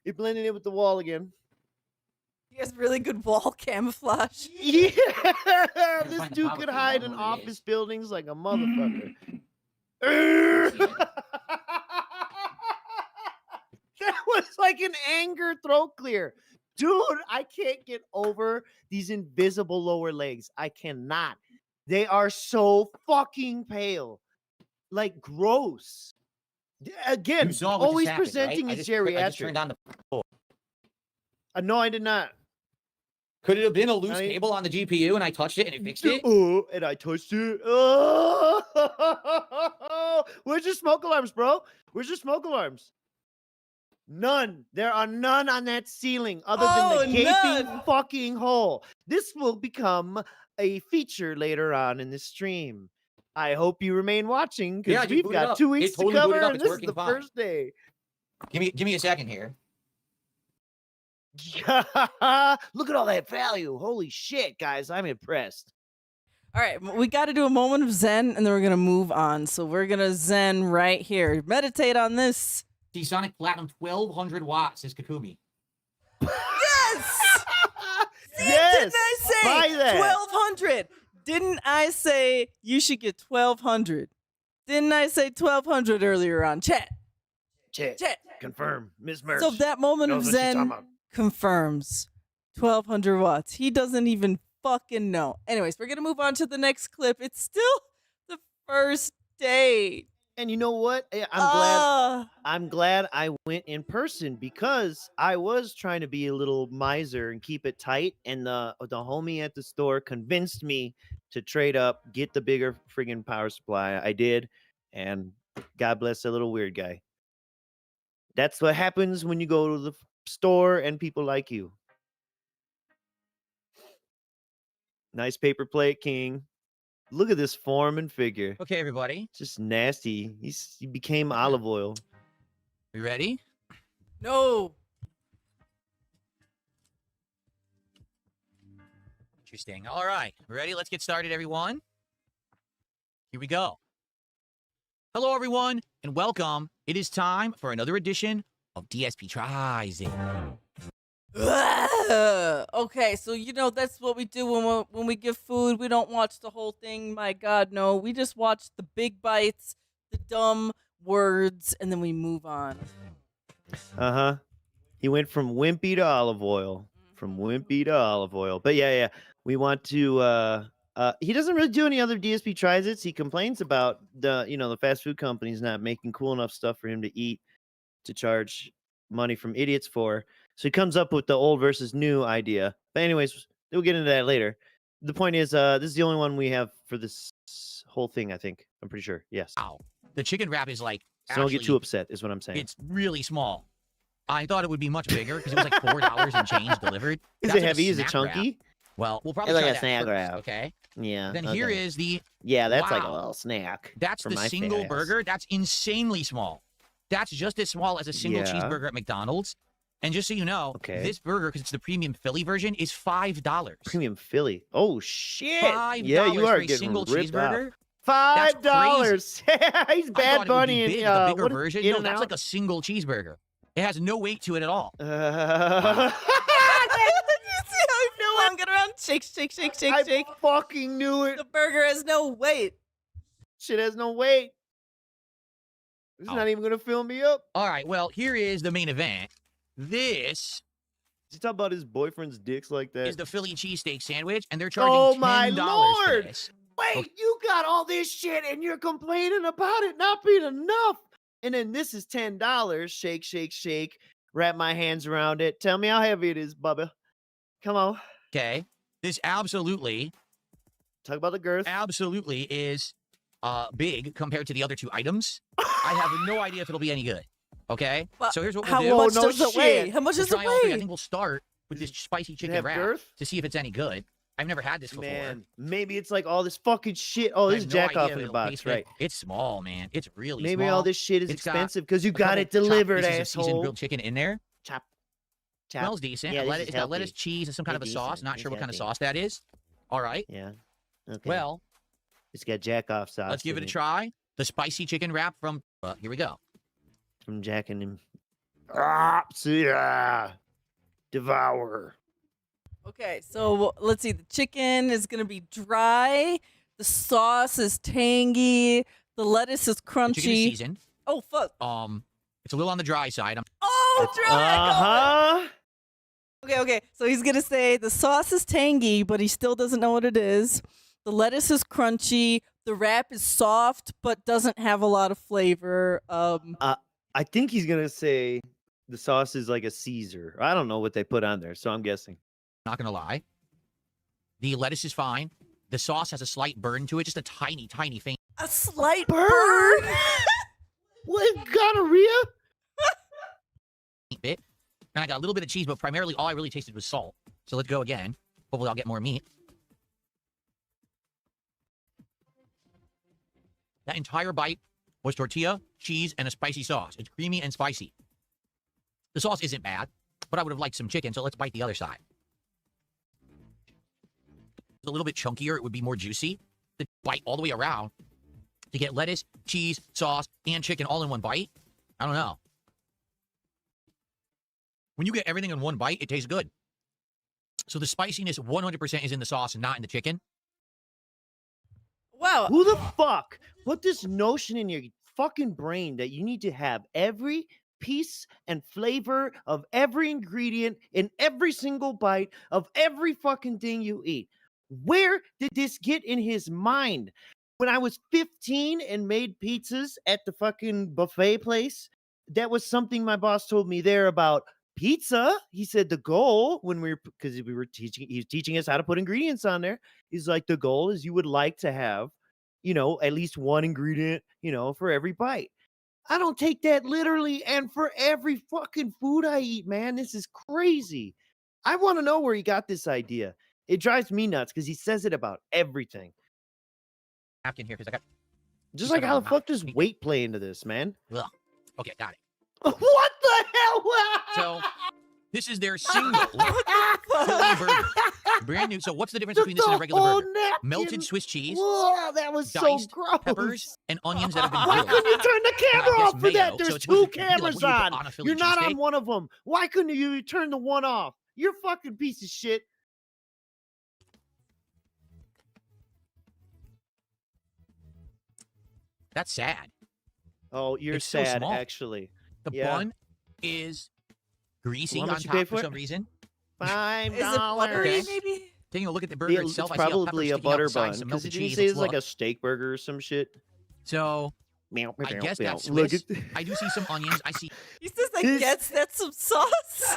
It blended in with the wall again. He has really good wall camouflage. Yeah, Find this the dude power could cable, hide I in don't know what it office is. buildings like a motherfucker. That was like an anger throat clear. Dude, I can't get over these invisible lower legs. I cannot. They are so fucking pale. Like gross. Again, You saw what always just happened, presenting right? as I just geriatric. turned on the. No, I did not. Could it have been a loose I- cable on the GPU and I touched it and it fixed it? Oh, and I touched it. Oh, where's your smoke alarms, bro? Where's your smoke alarms? None. There are none on that ceiling other than the gaping none. fucking hole. This will become a feature later on in the stream. I hope you remain watching because Yeah, I just we've booted got up. 2 It weeks totally to booted cover, up. and It's this is working the fine. first day. Give me a second here. Look at all that value. Holy shit, guys. I'm impressed. All right, we got to do a moment of zen, and then we're gonna move on. So we're gonna zen right here. Meditate on this. Sonic Platinum 1200 watts is Kakumi. Yes. Yes. Didn't I buy say that. 1200? Didn't I say you should get 1200? Didn't I say 1200 earlier on? Chat. Chat. Confirm. Ms. Merch. So that moment of knows what she's talking zen about. confirms 1200 watts. He doesn't even fucking know. Anyways, we're gonna move on to the next clip. It's still the first day. And you know what? I'm glad I went in person because I was trying to be a little miser and keep it tight. And the homie at the store convinced me to trade up, get the bigger friggin' power supply. I did, and God bless that little weird guy. That's what happens when you go to the store and people like you. Nice paper plate, King. Look at this form and figure. Okay, everybody. It's just nasty. He became olive oil. We ready? No. Interesting. All right. Ready? Let's get started, everyone. Here we go. Hello, everyone, and welcome. It is time for another edition of DSP Tries It. Okay, so that's what we do when we give food. We don't watch the whole thing. My God, no. We just watch the big bites, the dumb words, and then we move on. Uh-huh. He went from wimpy to olive oil. From wimpy to olive oil. But yeah. We want to he doesn't really do any other DSP Tries-Its. He complains about the fast food companies not making cool enough stuff for him to eat to charge money from idiots for. So he comes up with the old versus new idea. But anyways, we'll get into that later. The point is, this is the only one we have for this whole thing, I think. I'm pretty sure. Yes. Wow. The chicken wrap is like, so don't get too upset, is what I'm saying. It's really small. I thought it would be much bigger because it was like $4 and change delivered. Is That's it heavy? Is it snack chunky? wrap. Well, we'll probably It's try like a that snack first, wrap. okay? Yeah. Then here is the... Yeah, that's like a Wow. little snack. That's for the my single fat ass. burger. That's insanely small. That's just as small as a single Yeah. cheeseburger at McDonald's. And just so you know, Okay. this burger, because it's the premium Philly version, is $5. Premium Philly. Oh shit! $5 Yeah, you are for a getting single ripped off. cheeseburger. $5. He's I thought Bad it would be Bunny big, in the bigger what is- version. In No, and that's Out? like a single cheeseburger. It has no weight to it at all. You see how he flung around? Shake, shake, shake, shake, I shake. fucking knew it. The burger has no weight. Shit has no weight. It's Oh. not even gonna fill me up. All right, well, here is the main event. This Did you talk about his boyfriend's dicks like that? is the Philly cheesesteak sandwich, and they're charging Oh my $10 for Lord! this. Wait, you got all this shit and you're complaining about it not being enough. And then this is $10. Shake, shake, shake. Wrap my hands around it. Tell me how heavy it is, Bubba. Come on. Okay, this absolutely Talk about the girth. is big compared to the other two items. I have no idea if it'll be any good. Okay, But so here's what we'll How do. Whoa, much no does it weigh? shit. How much We'll does it try all three. I weigh? think we'll start with this spicy Does it chicken have wrap girth? to see if it's any good. I've never had this before. Man, maybe it's like all this fucking shit. Oh, I this is have no jack idea off if in the it'll box, taste good. right? It's small, man. It's really Maybe small. all this shit is It's got expensive because you A got couple it chopped delivered, pieces of seasoned asshole. grilled chicken in there. Chop. Smells decent. Yeah, this lettuce, is it's got lettuce, healthy. cheese, and some kind of a It's sauce. decent. Not It's sure what kind of healthy. sauce that is. All right. Yeah. Okay. Well, it's got jack off sauce. let's give it in a try. The spicy chicken wrap from. Here we go. From Jack and him. Ah, yeah. Devour. Okay, so let's see. The chicken is gonna be dry. The sauce is tangy. The lettuce is The chicken is crunchy. seasoned. Oh fuck! It's a little on the dry side. Oh, dry. Uh-huh. Okay. So he's gonna say the sauce is tangy, but he still doesn't know what it is. The lettuce is crunchy. The wrap is soft, but doesn't have a lot of flavor. I think he's gonna say the sauce is like a Caesar. I don't know what they put on there, so I'm guessing. Not gonna lie. The lettuce is fine. The sauce has a slight burn to it, just a tiny, tiny faint A slight Burn? burn. What gonorrhea? bit. And I got a little bit of cheese, but primarily all I really tasted was salt. So let's go again. Hopefully I'll get more meat. That entire bite was tortilla, cheese, and a spicy sauce. It's creamy and spicy. The sauce isn't bad, but I would have liked some chicken, so let's bite the other side. It's a little bit chunkier. It would be more juicy. The bite all the way around to get lettuce, cheese, sauce, and chicken all in one bite. I don't know. When you get everything in one bite, it tastes good. So the spiciness 100% is in the sauce and not in the chicken. Wow. Who the fuck put this notion in your fucking brain that you need to have every piece and flavor of every ingredient in every single bite of every fucking thing you eat? Where did this get in his mind? when I was 15 and made pizzas at the fucking buffet place, that was something my boss told me there about pizza. He said the goal when because we were teaching, he was teaching us how to put ingredients on there. He's like, the goal is you would like to have, at least one ingredient, for every bite. I don't take that literally, and for every fucking food I eat, man, this is crazy. I want to know where he got this idea. It drives me nuts because he says it about everything. Napkin here because I got. Just like how the fuck does weight play into this, man? Ugh. Okay, got it. What the hell? So this is their single Philly burger, brand new. So what's the difference between this and a regular burger? Napkin. Melted Swiss cheese, Whoa, that was so diced gross. peppers, and onions that have been Why grilled. couldn't you turn the camera off for that? mayo, There's so it's two supposed to be like cameras what you would put on. on a Philly You're not cheesesteak. on one of them. Why couldn't you turn the one off? You're a fucking piece of shit. That's sad. Oh, you're It's so sad, small. actually. The Yeah. bun is greasy How on much you pay top for for it? some reason. $5. Is it buttery, Okay. maybe? Taking a look at the burger It's itself, I probably see a a pepper sticking out butter the side, bun some because melted didn't you cheese. say Let's it's like look. a steak burger or some shit? So I guess that's Look Swiss. at I do see some onions. I see. He says, I This- guess that's some sauce.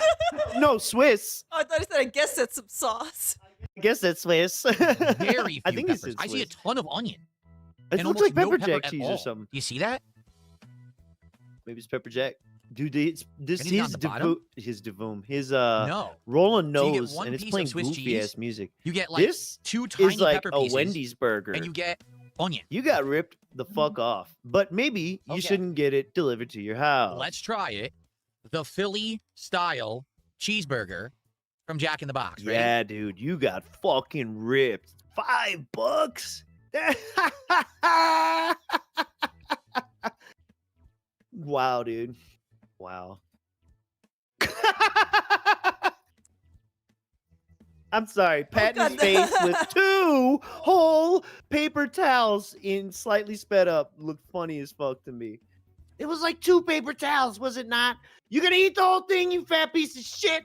no Swiss. Oh, I thought he said, I guess that's some sauce. I guess that's Swiss. Very few I think peppers. this is I see a Swiss. ton of onion. It and looks almost like no pepper pepper jack at cheese all. or something. Do you see that? Maybe it's pepper jack. Dude, this Anything on his the bottom? his No. rolling So you get nose one and it's piece of playing Swiss goofy cheese. ass music. You get like This two tiny is like pepper a pieces, Wendy's burger. and you get onion. You got ripped the fuck off. But maybe you Okay. shouldn't get it delivered to your house. Let's try it. The Philly style cheeseburger from Jack in the Box. Right? Yeah, dude, you got fucking ripped. $5. Wow, dude. Wow. I'm sorry. Patton's God. face with 2 whole paper towels in slightly sped up looked funny as fuck to me. It was like 2 paper towels, was it not? You gonna eat the whole thing, you fat piece of shit?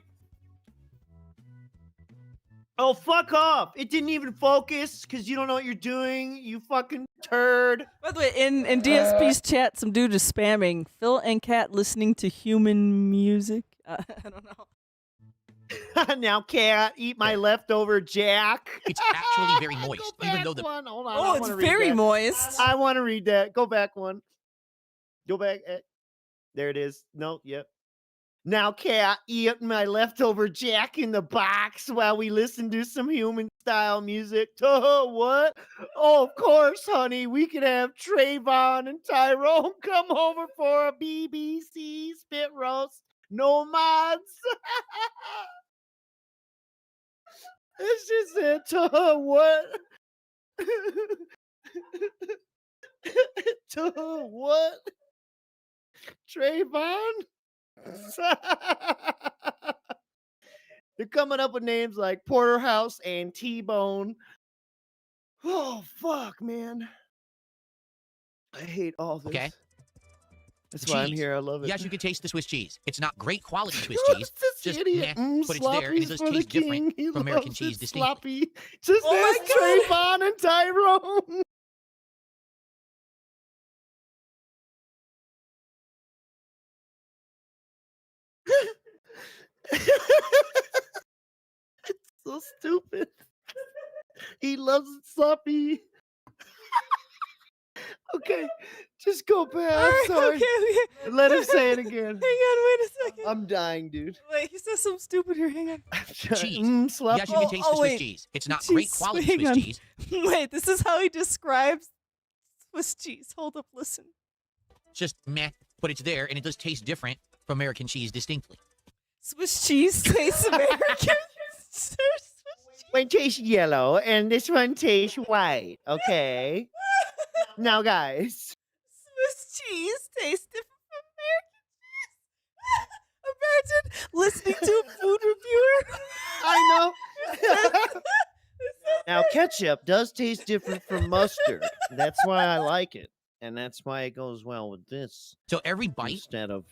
Oh, fuck off. It didn't even focus because you don't know what you're doing, you fucking turd. By the way, in DSP's chat, some dude is spamming Phil and Kat listening to human music. I don't know. Now, cat, eat my leftover Jack. It's actually very moist, Go even back though the one. Hold on, I Oh, it's wanna read very that. moist. I want to read that. Go back one. Go back. There it is. No, yep. Now, cat, eat my leftover Jack in the Box while we listen to some human style music. Oh, what? Oh, of course, honey. We could have Trayvon and Tyrone come over for a BBC spit roast. No mods. It's just it. Oh, what? What? Trayvon? They're coming up with names like Porterhouse and T-Bone. Oh, fuck, man. I hate all this. Okay. That's why I'm Cheese. here. I love it. yes, you can taste the Swiss cheese. It's not great quality Swiss Who's cheese, this just idiot? meh, but it's there, and it Sloppy's does for the taste different king. He from American loves cheese it distinctly. sloppy. Just Oh my ask Trayvon and Tyrone. It's so stupid. He loves it sloppy. Okay, just go back. All I'm right, sorry. okay. Let him say it again. Hang on, wait a second. I'm dying, dude. Wait, he says something stupid here. Hang on. Cheese. Sloppy. Yes, you can Oh, taste oh, the Swiss wait. cheese. It's not Cheese, great quality hang Swiss on. cheese. Wait, this is how he describes Swiss cheese. Hold up, listen. It's just meh, but it's there, and it does taste different from American cheese distinctly. Swiss cheese tastes American. Swiss cheese. One tastes yellow and this one tastes white. Okay. Now, guys. Swiss cheese tastes different from American cheese. Imagine listening to a food reviewer. I know. Now, ketchup does taste different from mustard. That's why I like it. And that's why it goes well with this So every bite instead of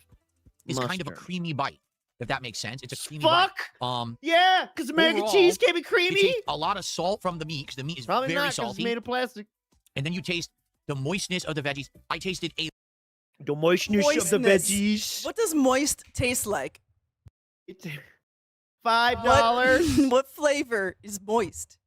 is kind of a mustard. creamy bite, if that makes sense. It's a creamy Fuck! bite. Yeah, because American Overall, cheese can be You creamy. taste a lot of salt from the meat, because the meat is Probably very not, because it's salty. made of plastic. and then you taste the moistness of the veggies. I tasted a The moistness of the Moistness. veggies. What does moist taste like? It's $5. What flavor is moist?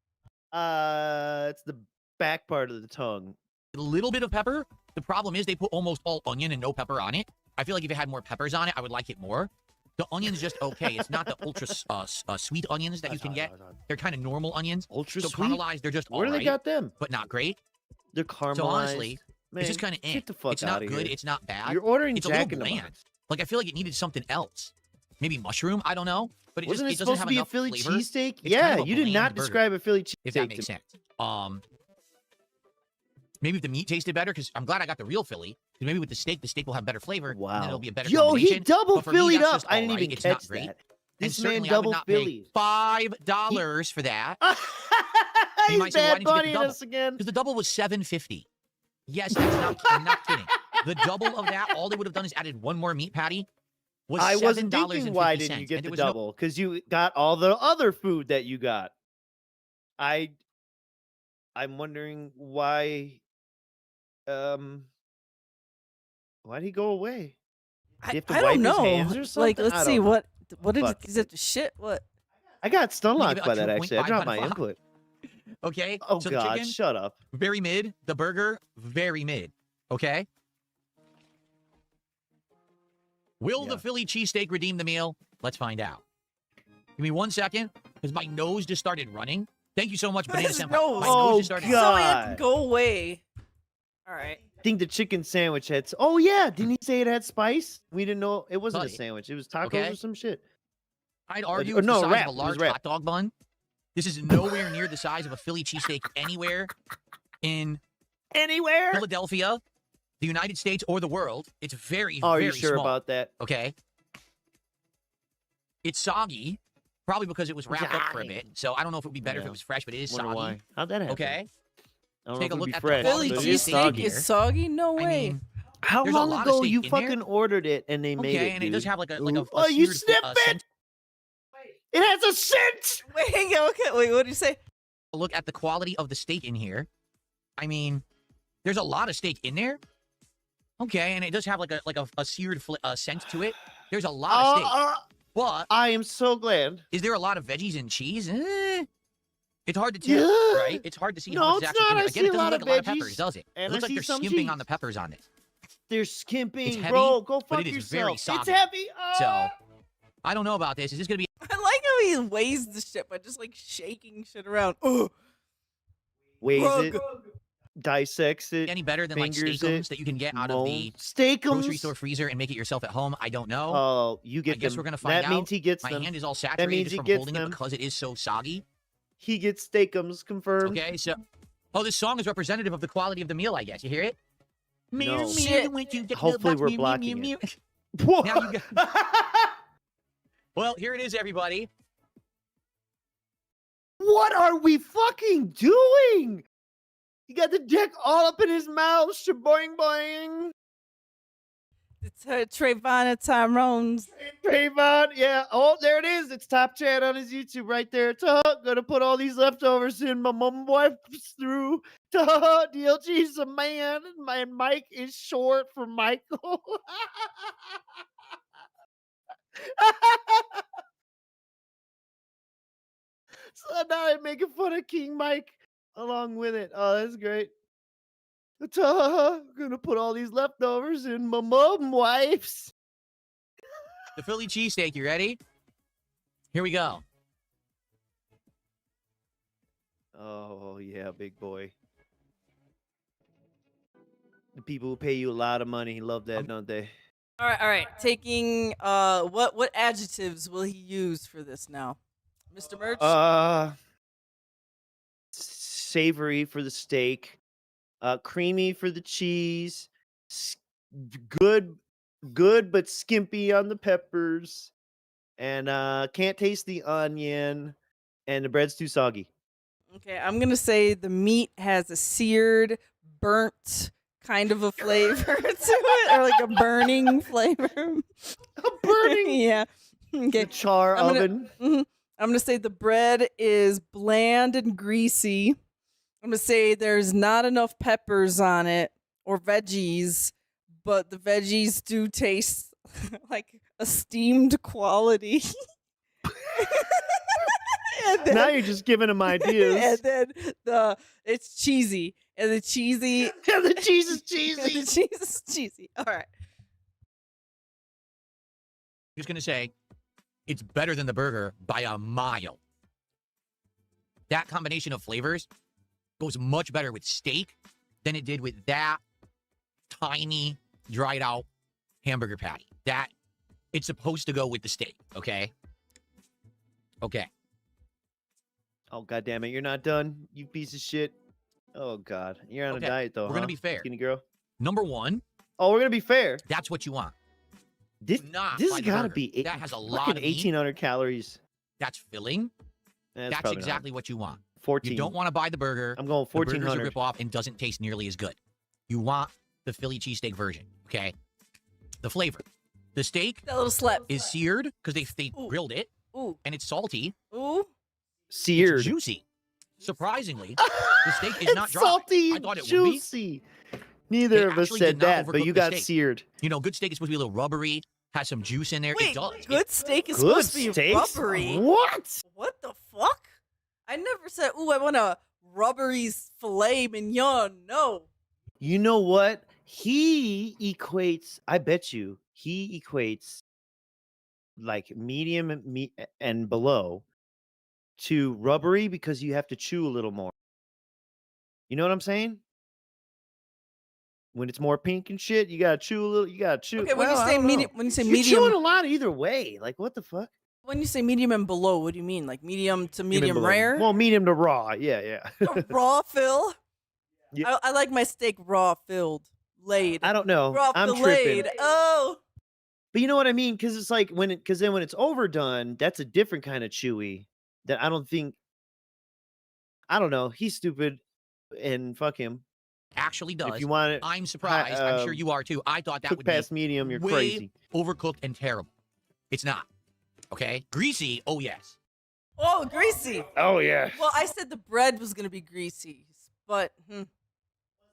It's the back part of the tongue. little bit of pepper. The problem is they put almost all onion and no pepper on it. I feel like if it had more peppers on it, I would like it more. The onion's just okay. It's not the ultra sweet onions that you can get. They're kind of normal onions. Ultra so sweet? caramelized, they're just Where do alright, they got them? but not great. They're caramelized. So honestly, Man, it's just kind of get the fuck It's not outta good. here. It's not bad. You're ordering It's a Jack little in the bland. Box. Like I feel like it needed something else. Maybe mushroom. I don't know. But it Wasn't just it doesn't supposed have to be a enough Philly flavor. cheesesteak? It's Yeah, kind of a you did not bland burger, describe a Philly cheesesteak. if that makes sense. Maybe if the meat tasted better, because I'm glad I got the real Philly. Because maybe with the steak will have better flavor. And then Wow. it'll be a better Yo, he combination. double But for me, Phillied that's up. just I didn't alright. even It's not catch great. that. And This man certainly I would double not pay Phillied. $5 for that. He's might say, why Bad didn't you get the Bunny double? us again. Because the double was $7.50. Yes, that's not. I'm not kidding. The double of that, all they would have done is added one more meat patty. Was I wasn't $7.50. thinking why didn't you get And the there was no- double? Because you got all the other food that you got. I'm wondering why. Why'd he go away? I, you have to I wipe don't his know. hands or Like, something? let's I see don't know. what did Fuck. is it the shit? What? I got stun Give it locked a by that actually. I 2.5 dropped out my of 5. input. Okay. Oh so the God, chicken, shut up. very mid. The burger, very mid. Okay. Will Yeah. the Philly cheesesteak redeem the meal? Let's find out. Give me 1 second, because my nose just started running. Thank you so much, Banana His Senpai. nose. My Oh, nose just started. God. So he had to go away. All right. I think the chicken sandwich had. Oh yeah, didn't he say it had spice? We didn't know it wasn't a Buddy. sandwich. It was tacos Okay. or some shit. I'd argue or it's no, the size wrap. of a It was large wrap. hot dog bun. This is nowhere near the size of a Philly cheesesteak anywhere in Anywhere? Philadelphia, the United States, or the world. It's very, Oh, are very you sure small. about that? Okay. It's soggy, probably because it was wrapped up for a bit. So I don't know if it would be better if Yeah. it was fresh, but it is Wonder soggy. why? How'd that happen? Okay. I don't Take know a if look it'd be at the fresh, Philly but it is cheesesteak soggy. is soggy? No I way. mean, How there's a long lot of ago steak you in fucking there. ordered it and they made okay, it? and it does dude? have like a Ooh. Oh, you seared, sniff it! scent. It has a scent. Wait, okay, wait, what did you say? Look at the quality of the steak in here. I mean, there's a lot of steak in there. Okay, and it does have like a seared scent to it. There's a lot of steak, but I am so glad. is there a lot of veggies and cheese? It's hard to tell, Yeah. right? It's hard to see No, how much is it's actually not. in I there. see Again, a it doesn't lot look of like a lot of veggies, peppers, does it? and It looks I like see they're some skimping cheese. on the peppers on it. They're skimping, heavy, bro. Go but fuck it is yourself. very It's soggy. heavy. So, I don't know about this. Is this gonna be I like how he weighs the shit by just like shaking shit around. Ugh. weighs Rug. it, dissects it, any better than like fingers steakums it, that you can get out of the steakums. grocery store freezer and make it yourself at home? I don't know. Oh, you get I guess them. we're gonna find That out. means he gets My them. hand is all means saturated just he from gets holding them. it because it is so soggy. He gets steakums confirmed. Okay, so this song is representative of the quality of the meal, I guess. You hear it? No. Shit. Hopefully we're blocking it. What? Now you Well, here it is, everybody. What are we fucking doing? He got the dick all up in his mouth. Shaboing boing. It's Trayvon and Tyrone's. Trayvon, yeah. Oh, there it is. It's top chat on his YouTube right there. Gonna put all these leftovers in. My mom wipes through. DLG's a man. My Mike is short for Michael. So now I'm making fun of King Mike along with it. Oh, that's great. Gonna put all these leftovers in my mom wipes. The Philly cheesesteak, you ready? Here we go. Oh yeah, big boy. The people who pay you a lot of money love that, don't they? All right. Taking what adjectives will he use for this now, Mr. Merch? Savory for the steak, creamy for the cheese, good but skimpy on the peppers, and can't taste the onion, and the bread's too soggy. Okay, I'm gonna say the meat has a seared, burnt kind of a flavor to it, or like a burning flavor. A burning Yeah. Okay. the char I'm gonna- oven. I'm gonna say the bread is bland and greasy. I'm gonna say there's not enough peppers on it or veggies, but the veggies do taste like a steamed quality. And Now then, you're just giving him ideas. and then it's cheesy, and the cheesy, And the cheese is and cheesy. the cheese is cheesy. All right. Just gonna say, it's better than the burger by a mile. That combination of flavors goes much better with steak than it did with that tiny, dried out hamburger patty. That it's supposed to go with the steak, okay? Okay. Oh, God damn it. You're not done, you piece of shit. Oh, God. You're on Okay, a diet, though, we're gonna be fair. Skinny girl. Number one, Oh, we're going to be fair. that's what you want. This, Not this by has the got to burger. be That has a lot fucking of meat. 1,800 calories. That's filling. That's probably exactly what you want. not. 14. You don't want to buy the burger. I'm going The burger's a 1,400. rip-off and doesn't taste nearly as good. You want the Philly cheesesteak version, okay? The flavor. The steak That little slap. is seared because they Ooh. grilled it, Ooh, and it's salty. ooh. Seared. It's juicy. Surprisingly, the steak is not It's dry. salty I and thought it would be. juicy. Neither They of us actually said did not that, but overcook you the got steak. seared. You know, good steak is supposed to be a little rubbery, has some juice in there. Wait, it does. good steak is Good supposed to be steaks? rubbery. What? What the fuck? I never said, ooh, I want a rubbery filet mignon. No. You know what? He equates, I bet you, he equates like medium and and below to rubbery because you have to chew a little more. You know what I'm saying? When it's more pink and shit, you gotta chew a little. You gotta chew. Okay, when Well, you I say don't medium, know. when you say You're medium, chewing a lot either way. Like what the fuck? when you say medium and below, what do you mean? Like medium to medium below. rare? Well, medium to raw. Yeah, yeah. Raw fill? Yeah. I like my steak raw filled, laid. I don't know. Raw I'm filleted. tripping. Oh. But you know what I mean? Because it's like because then when it's overdone, that's a different kind of chewy. That I don't think. I don't know. He's stupid, and fuck him. Actually does. If you want it, I'm surprised. I'm sure you are too. I thought that cook would past be medium. You're way crazy. overcooked and terrible. It's not. Okay? Greasy, oh yes. Oh, greasy. Oh yeah. Well, I said the bread was going to be greasy, but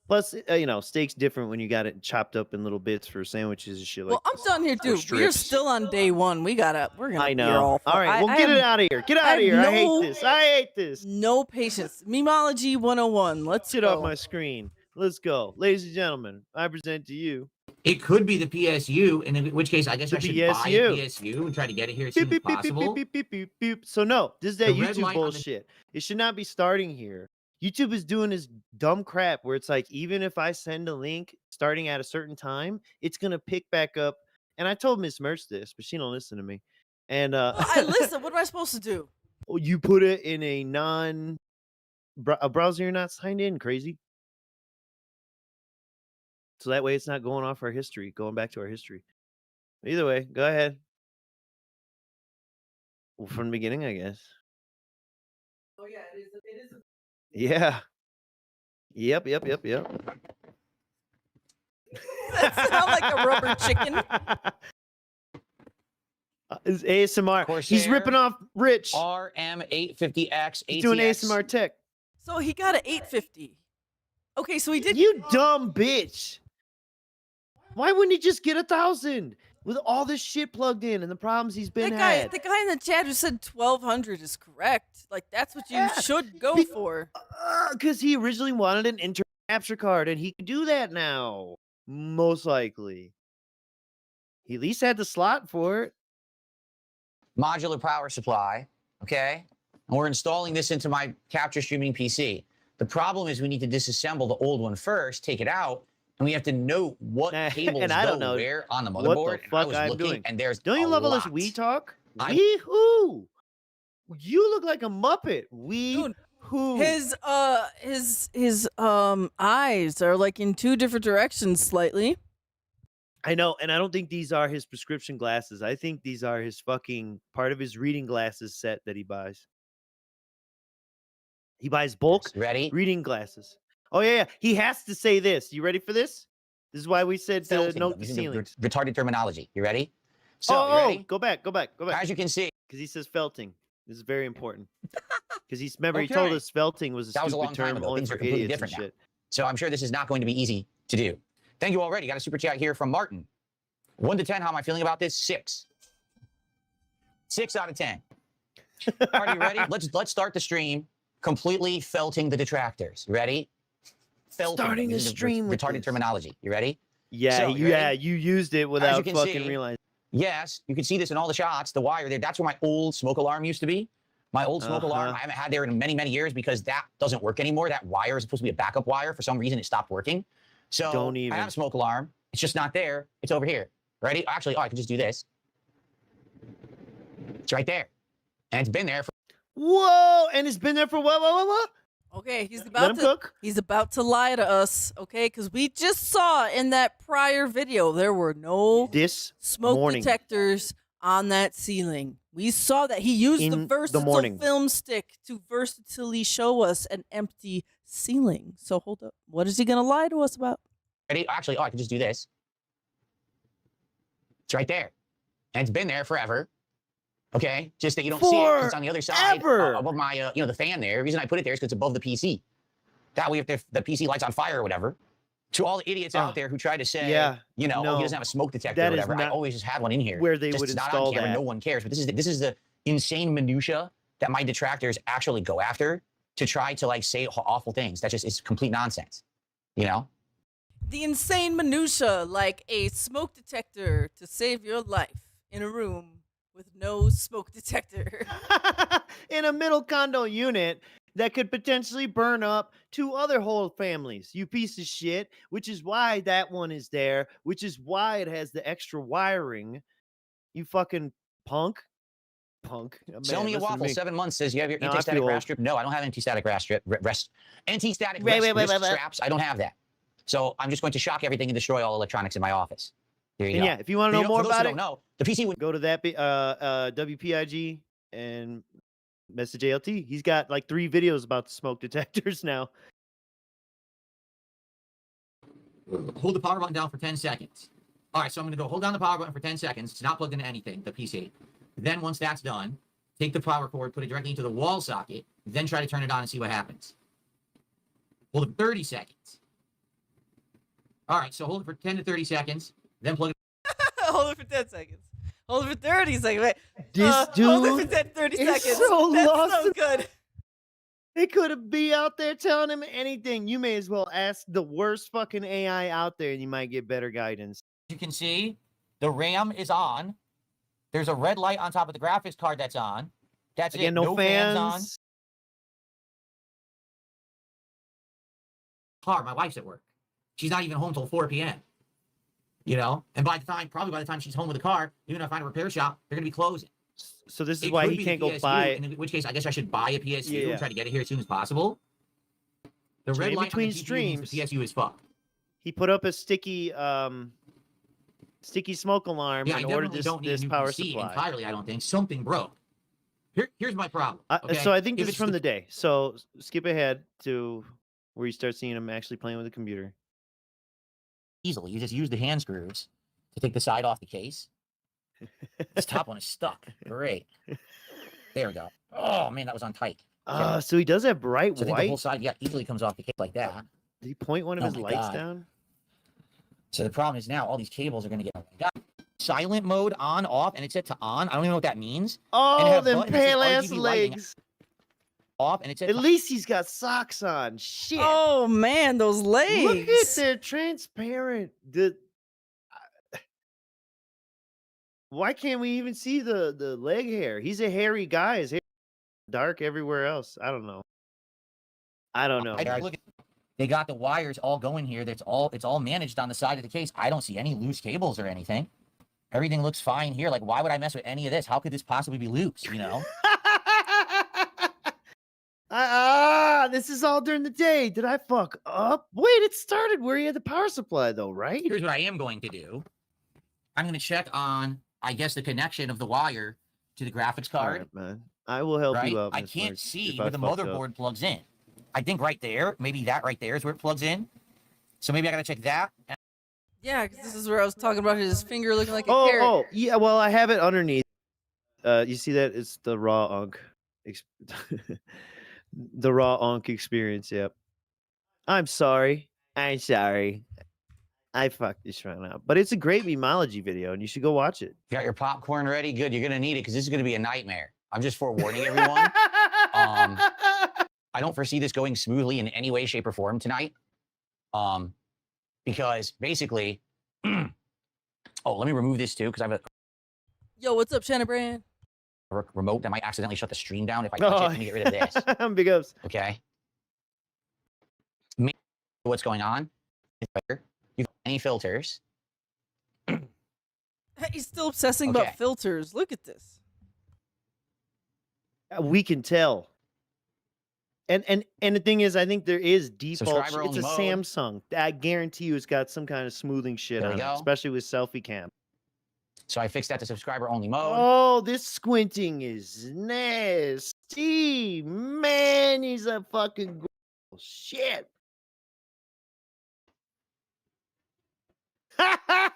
Plus, steak's different when you got it chopped up in little bits for sandwiches and shit like. well, I'm done here, dude. We're strips. still on day one. We're gonna. I be know. All right, I well, get have it out of here. Get out have of here. I hate no- this. I hate this. No patience. Memology 101. Let's Get go. off my screen. Let's go, ladies and gentlemen. I present to you. It could be the PSU, in which case I guess The I should buy a PSU. PSU and try to get it here as Beep, soon as beep, beep, beep, possible. beep, beep, beep, beep. So no, this is that The red YouTube light on the- bullshit. It should not be starting here. YouTube is doing this dumb crap where it's like, even if I send a link starting at a certain time, it's gonna pick back up. And I told Miss Merch this, but she don't listen to me. And Well, I listen. What am I supposed to do? you put it in a a browser you're not signed in, crazy. So that way it's not going off our history, going back to our history. Either way, go ahead. Well, from the beginning, I guess. Oh yeah, it is. Yeah. Yep. That sound like a rubber chicken. It's ASMR. He's Corsair. ripping off Rich. RM850X He's doing ATX. ASMR tech. So he got an 850. Okay, so he did. You dumb bitch. Why wouldn't he just get 1,000 with all this shit plugged in and the problems he's been had? The guy in the chat who said 1,200 is correct. Like that's what you Yeah, should go be- for. Because he originally wanted an internal capture card, and he could do that now. Most likely. He at least had the slot for it. Modular power supply, okay? And we're installing this into my capture streaming PC. The problem is we need to disassemble the old one first, take it out, and we have to note what Nah, cables and I go don't know where on the what the motherboard. And I fuck was I'm looking, doing. and there's Don't you a level us lot. we talk? I'm- We who? You look like a Muppet. We Dude, who? His eyes are like in two different directions slightly. I know, and I don't think these are his prescription glasses. I think these are his fucking part of his reading glasses set that he buys. He buys bulk Ready? reading glasses. Oh yeah. He has to say this. You ready for this? This is why we said to Felting note them, the using ceilings. retarded terminology. You ready? So, you Oh, ready? go back. As you can see, Because he says felting. This is very important. Because because he told us felting was a That was a long stupid time term ago. only Things for are completely idiots and different now. shit. So I'm sure this is not going to be easy to do. Thank you already. Got a super chat here from Martin. 1 to 10, how am I feeling about this? 6. 6 out of 10. All right, you ready? Let's start the stream completely felting the detractors. Ready? Felting. Starting the stream with retarded this. terminology. You ready? Yeah, So, you ready? you used it without can fucking see, realizing. Yes, you can see this in all the shots. The wire there, that's where my old smoke alarm used to be. My old smoke alarm, I haven't had there in many, many years because that doesn't work anymore. That wire is supposed to be a backup wire. For some reason, it stopped working. So Don't even. I have a smoke alarm. It's just not there. It's over here. Ready? Actually, I can just do this. It's right there. And it's been there for... Whoa! And it's been there for what? Okay, he's Let about him to cook. he's about to lie to us, okay? Because we just saw in that prior video there were no This smoke morning. detectors on that ceiling. We saw that he used the In the versatile morning. film stick to versatilely show us an empty ceiling. So hold up, what is he gonna lie to us about? Ready? Actually, I can just do this. It's right there. And it's been there forever. Okay? Just that you don't see it 'cause it's on the other side above my, the fan there. The reason I put it there is because it's above the PC. That way, if the PC lights on fire or whatever, to all the idiots out there who try to say, no, he doesn't have a smoke detector or whatever, I always just had one in here. where they just would it's not install on camera, that. no one cares. But this is the insane minutia that my detractors actually go after to try to say awful things. That just is complete nonsense. You know? The insane minutia, like a smoke detector to save your life in a room with no smoke detector. In a middle condo unit that could potentially burn up 2 other whole families. You piece of shit. Which is why that one is there. Which is why it has the extra wiring. You fucking punk. Sell me a waffle. 7 months says you have your anti-static grass strip. No, I don't have anti-static grass strip. Anti-static wrist straps. I don't have that. So I'm just going to shock everything and destroy all electronics in my office. There you go. Yeah, if you want to know more about it, the PC would go to that WPIG and message ALT. He's got 3 videos about the smoke detectors now. Hold the power button down for 10 seconds. All right, so I'm going to go hold down the power button for 10 seconds. It's not plugged into anything, the PC. Then once that's done, take the power cord, put it directly into the wall socket, then try to turn it on and see what happens. Hold it for 30 seconds. All right, so hold it for 10 to 30 seconds, then plug it. Hold it for 10 seconds. Hold it for 30 seconds. Wait. This dude hold it for 10, 30 is seconds. so That's lost so good. They could be out there telling him anything. You may as well ask the worst fucking AI out there and you might get better guidance. You can see the RAM is on. There's a red light on top of the graphics card that's on. That's Again, it. no fans on. fans. Hard. My wife's at work. She's not even home till 4 p.m. You know? And probably by the time she's home with the car, even if I find a repair shop, they're going to be closing. So this is why he can't go buy it. In which case, I guess I should buy a PSU Yeah. and try to get it here as soon as possible. The red in light between on the GPU means the PSU is fucked. He put up a sticky smoke alarm Yeah, I and ordered definitely don't need a this new power PC supply. entirely, I don't think. Something broke. Here's my problem. Okay? So I think If this is it's from the day. So skip ahead to where you start seeing him actually playing with the computer. easily. You just use the hand screws to take the side off the case. This top one is stuck. Great. There we go. Oh, man, that was on tight. So he does have bright So I think the white. whole side, yeah, easily comes off the case like that. Did he point one of Oh his my lights God. down? So the problem is now all these cables are going to get... Oh my God. Silent mode on, off, and it's set to on. I don't even know what that means. And it Oh, had a them button that says pale ass RGB lighting. legs. Off, and it's set At to... least he's got socks on. Shit. Oh man, those legs. Look at they're transparent. Why can't we even see the leg hair? He's a hairy guy. His hair dark everywhere else. I don't know. Look at, they got the wires all going here. It's all managed on the side of the case. I don't see any loose cables or anything. Everything looks fine here. Like, why would I mess with any of this? How could this possibly be loose, you know? This is all during the day. Did I fuck up? Wait, it started where he had the power supply though, right? Here's what I am going to do. I'm going to check on, I guess, the connection of the wire to the graphics All card. right, man. I will help Right? you out. I Miss can't Mark, see if I where the fucked up. motherboard plugs in. I think right there, maybe that right there is where it plugs in. So maybe I got to check that. Yeah, 'cause this is where I was talking about his finger looking like a carrot. Oh, yeah. Well, I have it underneath. You see that? It's the raw Unc. The raw Unc experience, yep. I'm sorry. I'm sorry. I fucked this one up. But it's a great memology video, and you should go watch it. You got your popcorn ready? Good. You're going to need it because this is going to be a nightmare. I'm just forewarning everyone. I don't foresee this going smoothly in any way, shape, or form tonight. Because basically, oh, let me remove this too because I have a Yo, what's up, Shannon Brand? remote that might accidentally shut the stream down if I touch it. Let me get rid of this. Big ups. Okay. What's going on? You've got any filters. He's still obsessing about filters. Look at this. We can tell. And the thing is, I think there is default. It's a mode. Samsung. I guarantee you, it's got some kind of smoothing shit on it, especially with selfie cam. So I fixed that to subscriber only mode. Oh, this squinting is nasty, man. He's a fucking shit. I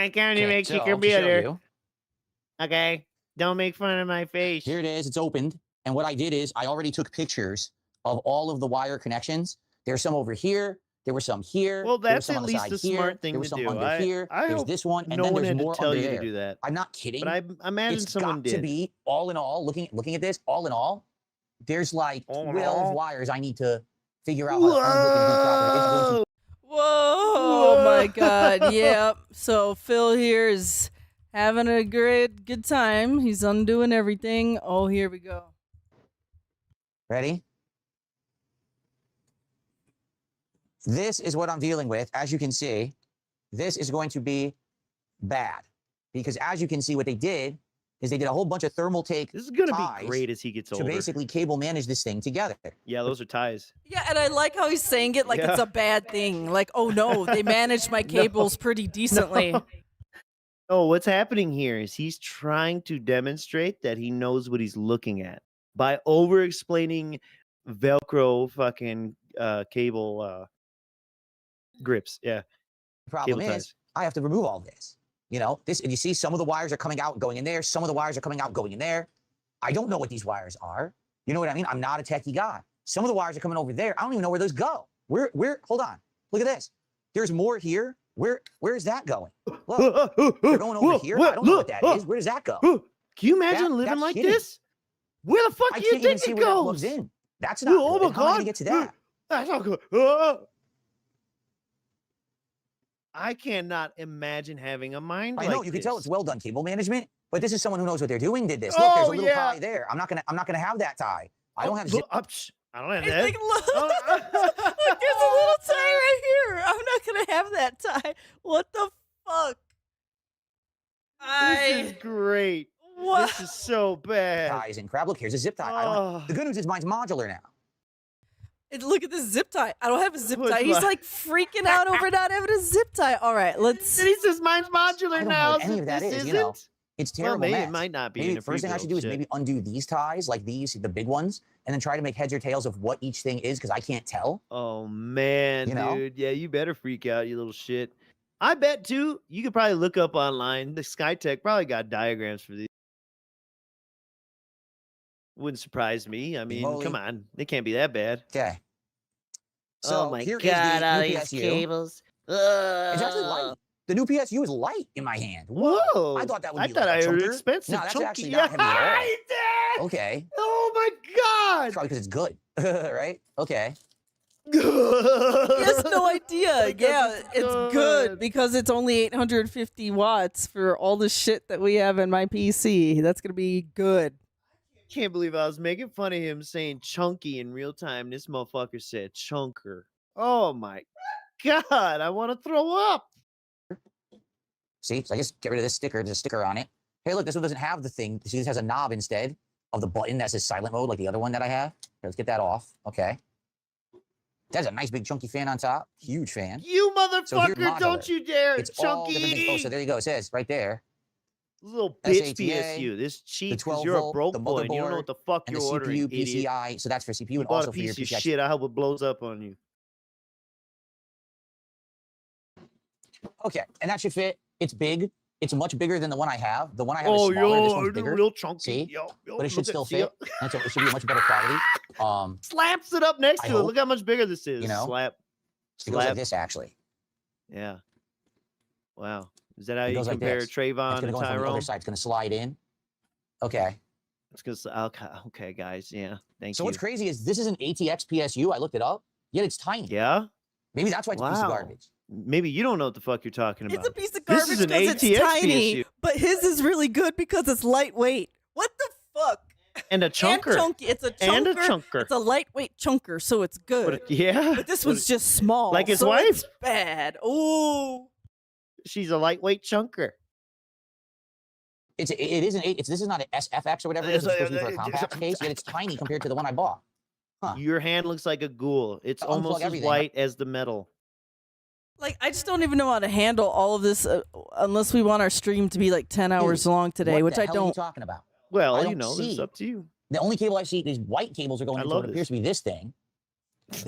can't even make you computer. Okay, don't make fun of my face. Here it is. It's opened. And what I did is I already took pictures of all of the wire connections. There's some over here. There were some here. Well, that's at least a smart thing to do. There was some under here. There's this one, and then there's more under there. Do that. I'm not kidding. But I imagine someone did. It's got to be, all in all, looking at this, all in all, there's like 12 wires I need to figure out how to unhook and Whoa! Oh my God! Yep. So Phil here is having a good time. He's undoing everything. Oh, here we go. Ready? This is what I'm dealing with. As you can see, this is going to be bad because as you can see, what they did is they did a whole bunch of thermal take. This is going to be great as he gets older. To basically cable manage this thing together. Yeah, those are ties. Yeah, and I like how he's saying it like it's a bad thing. Like, oh no, they managed my cables pretty decently. No, what's happening here is he's trying to demonstrate that he knows what he's looking at by over-explaining Velcro fucking cable grips. Yeah. The problem is I have to remove all this. You know, this, and you see some of the wires are coming out and going in there. Some of the wires are coming out, going in there. I don't know what these wires are. You know what I mean? I'm not a techie guy. Some of the wires are coming over there. I don't even know where those go. Where, hold on. Look at this. There's more here. Where is that going? Look, they're going over here. I don't know what that is. Where does that go? Can you imagine living like this? Where the fuck do you think it goes? That's not oh good. My God. How am I gonna get to that? That's not good. I cannot imagine having a mind like I know, you can tell it's well done cable management, but this is someone who knows what they're doing did this. Oh, Look, there's a little tie there. I'm not gonna have that tie. I don't have I don't have that. Like, look, there's a little tie right here. I'm not gonna have that tie. What the fuck? This is great. What? This is so bad. Ties and crab. Look, here's a zip tie. The good news is mine's modular now. And look at this zip tie. I don't have a zip tie. He's like freaking out over not having a zip tie. All right, let's. He says mine's modular now. What any of that is, you know. It's terrible. Well, maybe it might not be. Maybe the first thing I should do is maybe undo these ties, like these, the big ones, and then try to make heads or tails of what each thing is, because I can't tell. Oh man, dude. Yeah, you better freak out, you little shit. I bet too. You could probably look up online. The SkyTech probably got diagrams for these. Wouldn't surprise me. I mean, come on, they can't be that bad. Okay. So oh my here God, all is these the cables. It's actually light. The new PSU is light in my hand. Whoa! I thought that would be like a chunker. expensive. No, that's chunky. actually not heavy at all. Okay. Oh my God! It's probably because it's good, right? Okay. He has no idea. Yeah, it's good because it's only 850 watts for all the shit that we have in my PC. That's gonna be good. Can't believe I was making fun of him saying chunky in real time. This motherfucker said chunker. Oh my God, I want to throw up. See, so I just get rid of this sticker. There's a sticker on it. Hey, look, this one doesn't have the thing. See, this has a knob instead of the button that says silent mode, like the other one that I have. Here, let's get that off. Okay. That's a nice big chunky fan on top. Huge fan. You motherfucker, don't you dare. It's chunky. Oh, so there you go. It says right there. Little bitch PSU. This cheap because you're a broke boy and you don't know what the fuck you're ordering, CPU, PCI. So that's for CPU and also for your PCI. Shit, I hope it blows up on you. Okay, and that should fit. It's big. It's much bigger than the one I have. The one I have is Oh, smaller. This yo, one's bigger. real chunky. See? Yo, But it should look at- still see fit. ya? And it should be much better quality. Slaps it up next I to it. hope, Look how much bigger this is. you know, Slap. It goes like Slap. this, actually. Yeah. Wow. Is that how It you goes like compare this. Trayvon It's and going to go in from the other Tyrone? side. It's going to slide in. Okay. It's gonna. Okay, guys. Yeah. Thank So you. what's crazy is this is an ATX PSU. I looked it up. Yet it's tiny. Yeah. Maybe that's why it's a piece of Wow. garbage. Maybe you don't know what the fuck you're talking about. It's a piece of This garbage is an because it's ATX tiny, PSU. but his is really good because it's lightweight. What the fuck? And a chunker. And chunky. It's a chunker. And a chunker. It's a lightweight chunker, so it's good. Yeah. But this one's just small. Like his so wife? It's bad. Ooh. She's a lightweight chunker. It is an 8. This is not an SFX or whatever it is. It's supposed to be for a compact case, yet it's tiny compared to the one I bought. Huh. Your hand looks like a ghoul. It's Unplug almost as everything. white as the metal. Like, I just don't even know how to handle all of this unless we want our stream to be like 10 hours long today, What which the I hell are you don't. talking about? Well, I you don't know, see. it's up to you. The only cable I see, these white cables are going I into love what appears to be this thing.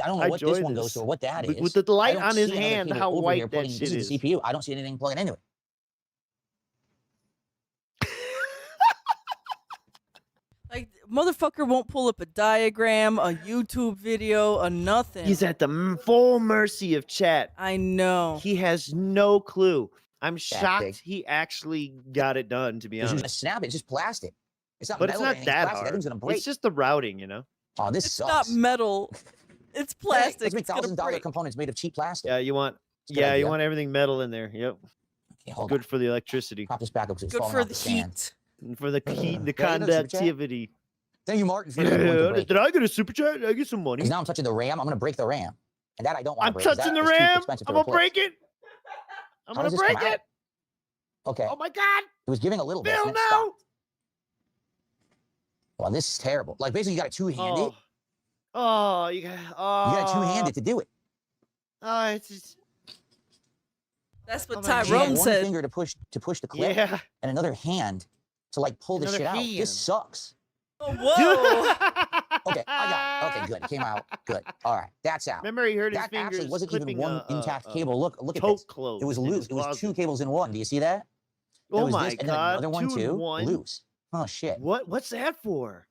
I don't know I what this enjoy one this. goes to or what that is. With the I light don't on his see another hand, cable how over white here that plugging- shit This is. is the CPU. I don't see anything plugging into it. Like, motherfucker won't pull up a diagram, a YouTube video, a nothing. He's at the full mercy of chat. I know. He has no clue. I'm big. shocked he actually got it done, to be Because you honest. snap it, it's just plastic. It's not But it's metal or not anything, that plastic. hard. That thing's gonna break. It's just the routing, you know? Oh, this It's sucks. not metal. It's plastic. Let's make It's gonna $1,000 break. components made of cheap plastic. Yeah, you want It's a good you idea. want everything metal in there. Yep. Okay, hold Good on. for the electricity. Prop this back up because it's Good falling for off the stand. heat. And for the heat, the Yeah, you know, super chat. conductivity. Thank you, Mark. For the Did I get a super chat? Did I get some money? Because now I'm touching the RAM. I'm gonna break the RAM, and that I don't want to I'm break. 'cause touching that the is too RAM. expensive to I'm gonna replace. break it. I'm How gonna does this come break out? it. Okay. Oh my god. It was giving a little bit. Bill, and it stopped. no. Well, this is terrible. Like basically, you got to two-handed. Oh, you got. Oh, You got to two-handed to do it. Oh, it's just. That's what Oh my So you have Tyrone one said. finger to push the clip, Yeah. and another hand to like pull this Another shit out. hand. This sucks. Oh, whoa. Okay, I got it. Okay, good. It came out. Good. All right, that's out. Remember, he hurt his That fingers actually wasn't even clipping one a intact cable. Look at tote this. clothes. It was in his loose. It was closet. two cables in one. Do you see that? There Oh was my this, and then god! another one Two in too. one. Loose. Oh shit. What's that for?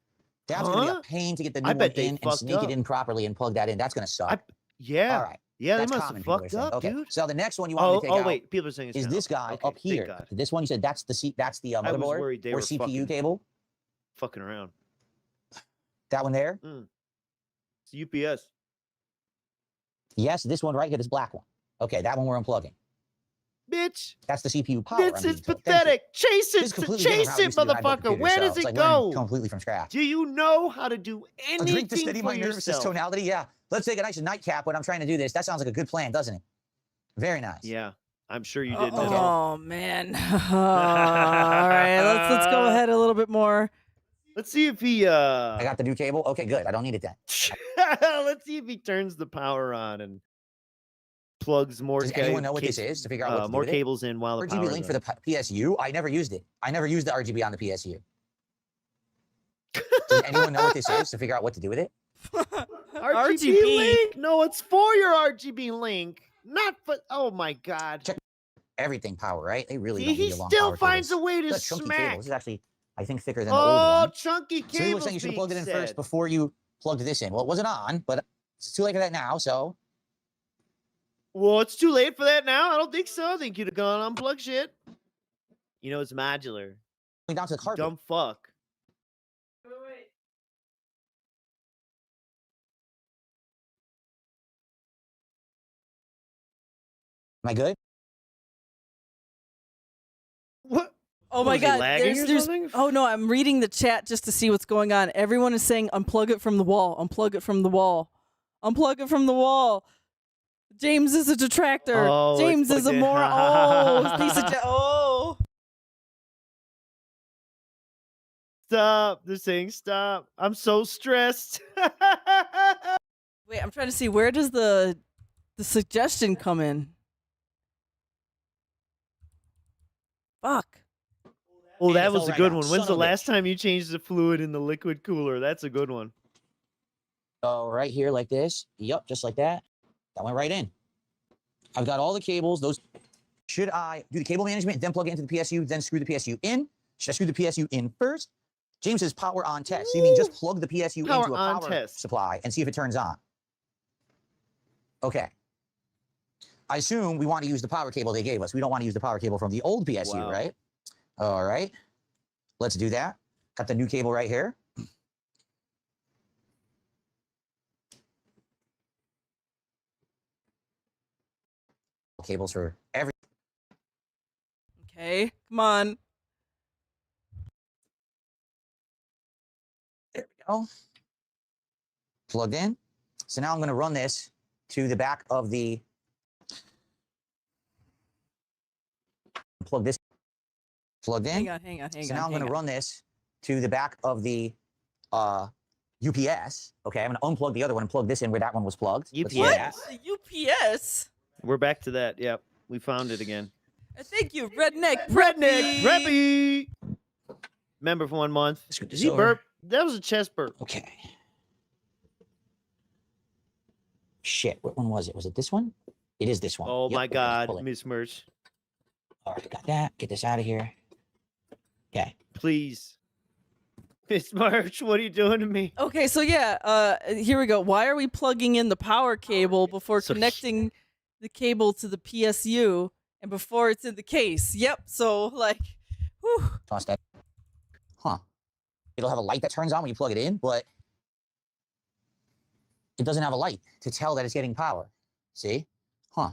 That's gonna be Huh? a pain to get the new I one bet they in and fucked sneak up. it in properly and plug that in. That's gonna suck. Yeah. All right. Yeah, they That's must common. have People are fucked saying. up, Okay. dude. So the next one you want me Oh, to take out wait. People are saying it's is turned this off. guy Okay, up thank here. God. This one you said that's the I was motherboard worried they or were CPU cable. fucking around. That one there. It's UPS. Yes, this one right here, this black one. Okay, that one we're unplugging. Bitch, That's the CPU power. this I'm is being told. Thank you. pathetic. Chase This it, is completely different chase from how I it, used to do it. I built motherfucker. computers, Where so does it's it like learning go? completely from scratch. Do you know how to do A anything drink to steady for my nervous yourself? tonality. Yeah. Let's take a nice nightcap when I'm trying to do this. That sounds like a good plan, doesn't it? Very nice. Yeah, I'm sure you did. Okay. Oh, man. All right. Let's go ahead a little bit more. Let's see if he I got the new cable. Okay, good. I don't need it then. let's see if he turns the power on and plugs more. Does anyone know what this is to figure out what to do more with it? cables in while the RGB power's link for on. the PSU. I never used it. I never used the RGB on the PSU. Does anyone know what this is to figure out what to do with it? RGB link? No, it's for your RGB link, not for. Oh my god! Check Everything power, right? They really See, don't he need a long still power finds cables. a way to This is a chunky cable. smack. This is actually, I think, thicker than the old Oh, one. chunky So he cables. was saying you should have plugged it in being first said. before you plugged this in. Well, it wasn't on, but it's too late for that now. So Well, it's too late for that now. I don't think so. I think you'd have gone unplug shit. You know, it's modular. going down to the carpet. Dumb fuck. Am I good? What? Oh my Was he God! lagging or There's. something? Oh no! I'm reading the chat just to see what's going on. Everyone is saying, "Unplug it from the wall. Unplug it from the wall. Unplug it from the wall." James is a detractor. Oh, it's James is a plugged in. moron. Oh, piece of oh. Stop. They're saying stop. I'm so stressed. Wait, I'm trying to see where does the suggestion come in? Fuck. Well, that It was fell a right good out. one. Son When's of the a last bitch. time you changed the fluid in the liquid cooler? That's a good one. So right here like this. Yep, just like that. That went right in. I've got all the cables. Those Should I do the cable management, then plug it into the PSU, then screw the PSU in? Should I screw the PSU in first? James says power on test. So you mean just plug the PSU into a power supply and see if it turns on? Okay. I assume we want to use the power cable they gave us. We don't want to use the power cable from the old PSU, right? All right. Let's do that. Got the new cable right here. Cables for every. Okay, come on. There we go. Plugged in. So now I'm going to run this to the back of the. Plug this. Plugged in. Hang on. So now I'm going to run this to the back of the UPS. Okay, I'm going to unplug the other one and plug this in where that one was plugged. UPS. What? The UPS? We're back to that. Yep. We found it again. Thank you, Redneck Preppy. Preppy. Member for 1 month. Did he burp? That was a chest burp. Okay. Shit, what one was it? Was it this one? It is this one. Oh Yep, my okay, God, Miss Merch. All right, got that. Get this out of here. Okay. Please. Miss Merch, what are you doing to me? Okay, so yeah, here we go. Why are we plugging in the power cable before connecting the cable to the PSU and before it's in the case? Yep, so like, whew. Toss that. Huh. It'll have a light that turns on when you plug it in, but it doesn't have a light to tell that it's getting power. See? Huh.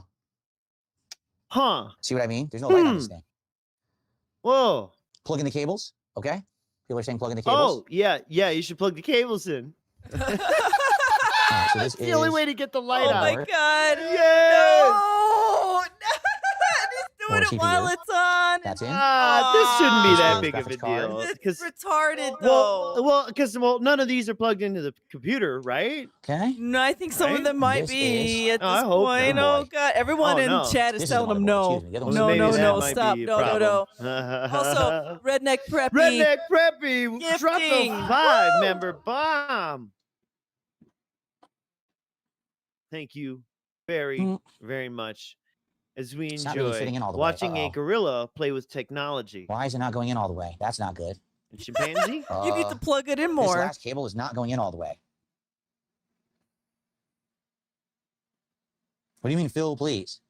Huh. See what I mean? There's no light on this thing. Whoa. Plug in the cables, okay? People are saying plug in the cables. Oh, yeah, you should plug the cables in. Right, so this It's the only way to get the light Oh out. my God. Yes. No. Just doing Or it while CPU. it's on. That's in. This shouldn't be that This big of a graphics card. deal. It's retarded, though. Well, none of these are plugged into the computer, right? Okay. No, I think some of Right? them might This be is- at Oh, this I hope point. not. Oh God! Everyone Oh, in no. chat This is is telling the them motherboard, no. excuse me. The other Well, one's No, maybe no, that no, might stop. be a No, no, no. problem. Also, Redneck Preppy. Redneck Preppy, drop the Gifting. 5-member bomb. Thank you very, very much. As we It's not really enjoy fitting in all the way. watching a Uh-oh. gorilla play with technology. Why is it not going in all the way? That's not good. A chimpanzee? You need to plug it in This more. last cable is not going in all the way. What do you mean, Phil, please?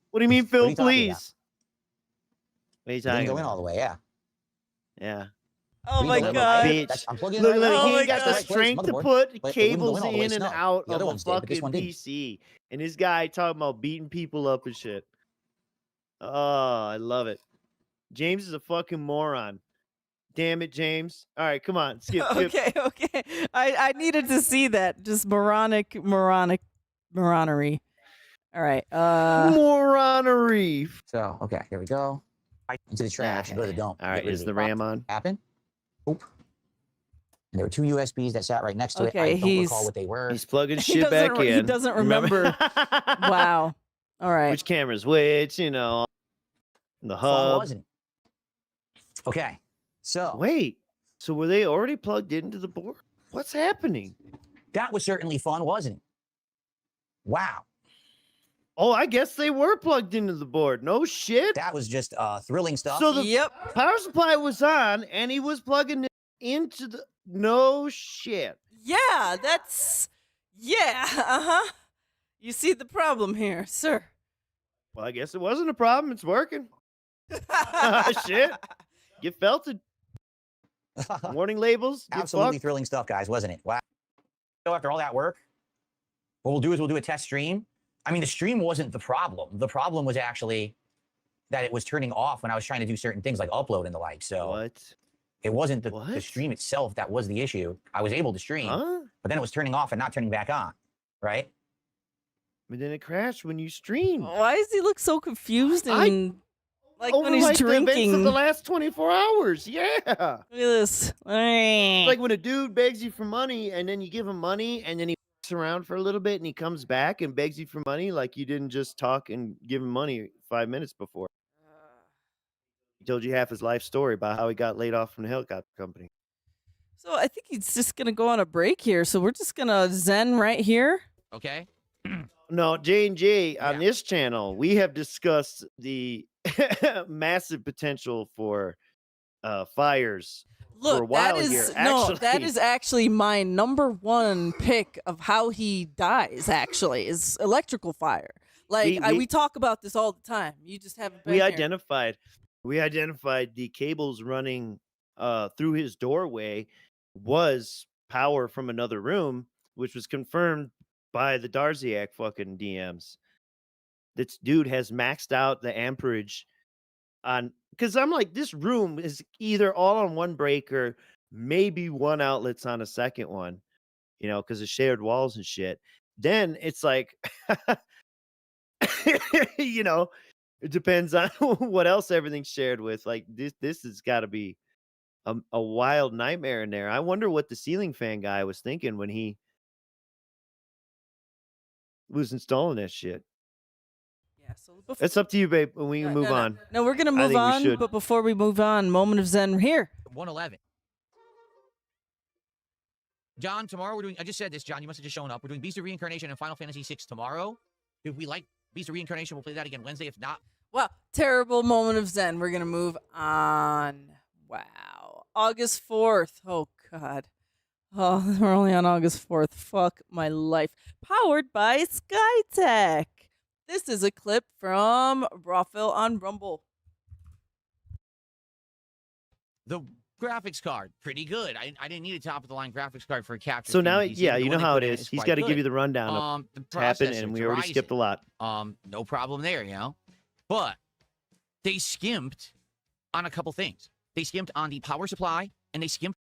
What do you mean, What are Phil, you talking about? please? What are you It didn't talking go in about? all the way, yeah. Yeah. Oh We my go in, God. bitch. That's- I'm plugging in Look, right look, now. Oh he my ain't got the God. strength to Motherboard, put but it wouldn't go cables in all the way, in and no. out The other of a ones did, but this fucking one didn't. PC. And this guy talking about beating people up and shit. Oh, I love it. James is a fucking moron. Damn it, James. All right, come on. Skip. Okay. I needed to see that. Just moronery. All right. Moronery. So, okay, here we go. Into the trash and go to the dump. All right, is the RAM on? Happen? Oop. And there were 2 USBs that sat right next to it. Okay, I don't recall what they were. He's plugging He shit back doesn't- in. he doesn't remember. Wow. All right. Which camera's which, you know. The Fun, hub. wasn't it? Okay, so Wait. So were they already plugged into the board? What's happening? that was certainly fun, wasn't it? Wow, Oh, I guess they were plugged into the board. No shit. that was just thrilling stuff. So the Yep. power supply was on and he was plugging it into the no shit. Yeah. That's. Yeah. You see the problem here, sir. Well, I guess it wasn't a problem. It's working. Shit. Get felted. Warning labels. Get Absolutely fucked. thrilling stuff, guys, wasn't it? Wow. So after all that work, what we'll do is we'll do a test stream. I mean, the stream wasn't the problem. The problem was actually that it was turning off when I was trying to do certain things like upload and the like. So What? it wasn't the What? stream itself that was the issue. I was able to stream, Huh? but then it was turning off and not turning back on, right? But then it crashed when you streamed. Why does he look so confused I- and like Over when he's like the events drinking? of the Look last 24 hours. Yeah. at this. Like when a dude begs you for money and then you give him money and then he walks around for a little bit and he comes back and begs you for money like you didn't just talk and give him money 5 minutes before. He told you half his life story about how he got laid off from the helicopter company. So I think he's just gonna go on a break here. So we're just gonna zen right here. Okay. No, J&J, on Yeah. this channel, we have discussed the massive potential for fires for a Look, while that here. is no, that Actually, is actually my number one pick of how he dies. Actually, is electrical fire. Like we talk about this all the time. You just haven't been we here. identified the cables running through his doorway was power from another room, which was confirmed by the Darziak fucking DMs. This dude has maxed out the amperage on, because I'm like, this room is either all on one breaker, maybe one outlet's on a second one, you know, because of shared walls and shit. Then it's like, you know, it depends on what else everything's shared with. Like this has got to be a wild nightmare in there. I wonder what the ceiling fan guy was thinking when he was installing that shit. Yeah, so before, It's up to you, babe. When we move on. No, we're gonna I move think we on. should. But before we move on, moment of Zen here. 111. John, tomorrow we're doing. I just said this, John. You must have just shown up. We're doing Beast of Reincarnation and Final Fantasy VI tomorrow. If we like Beast of Reincarnation, we'll play that again Wednesday. If not, Well, terrible moment of Zen. We're gonna move on. Wow, August 4th. Oh God. Oh, we're only on August 4th. Fuck my life. Powered by SkyTech. This is a clip from Rawphil on Rumble. the graphics card, pretty good. I didn't need a top of the line graphics card for a capture. So screen now, PC. yeah, The you one know they how put it in is. He's quite got to good. give you the rundown of The what's happened, processor, and we it's already skipped a lot. No problem there, you know. But they skimped on a couple things. They skimped on the power supply, and they skimped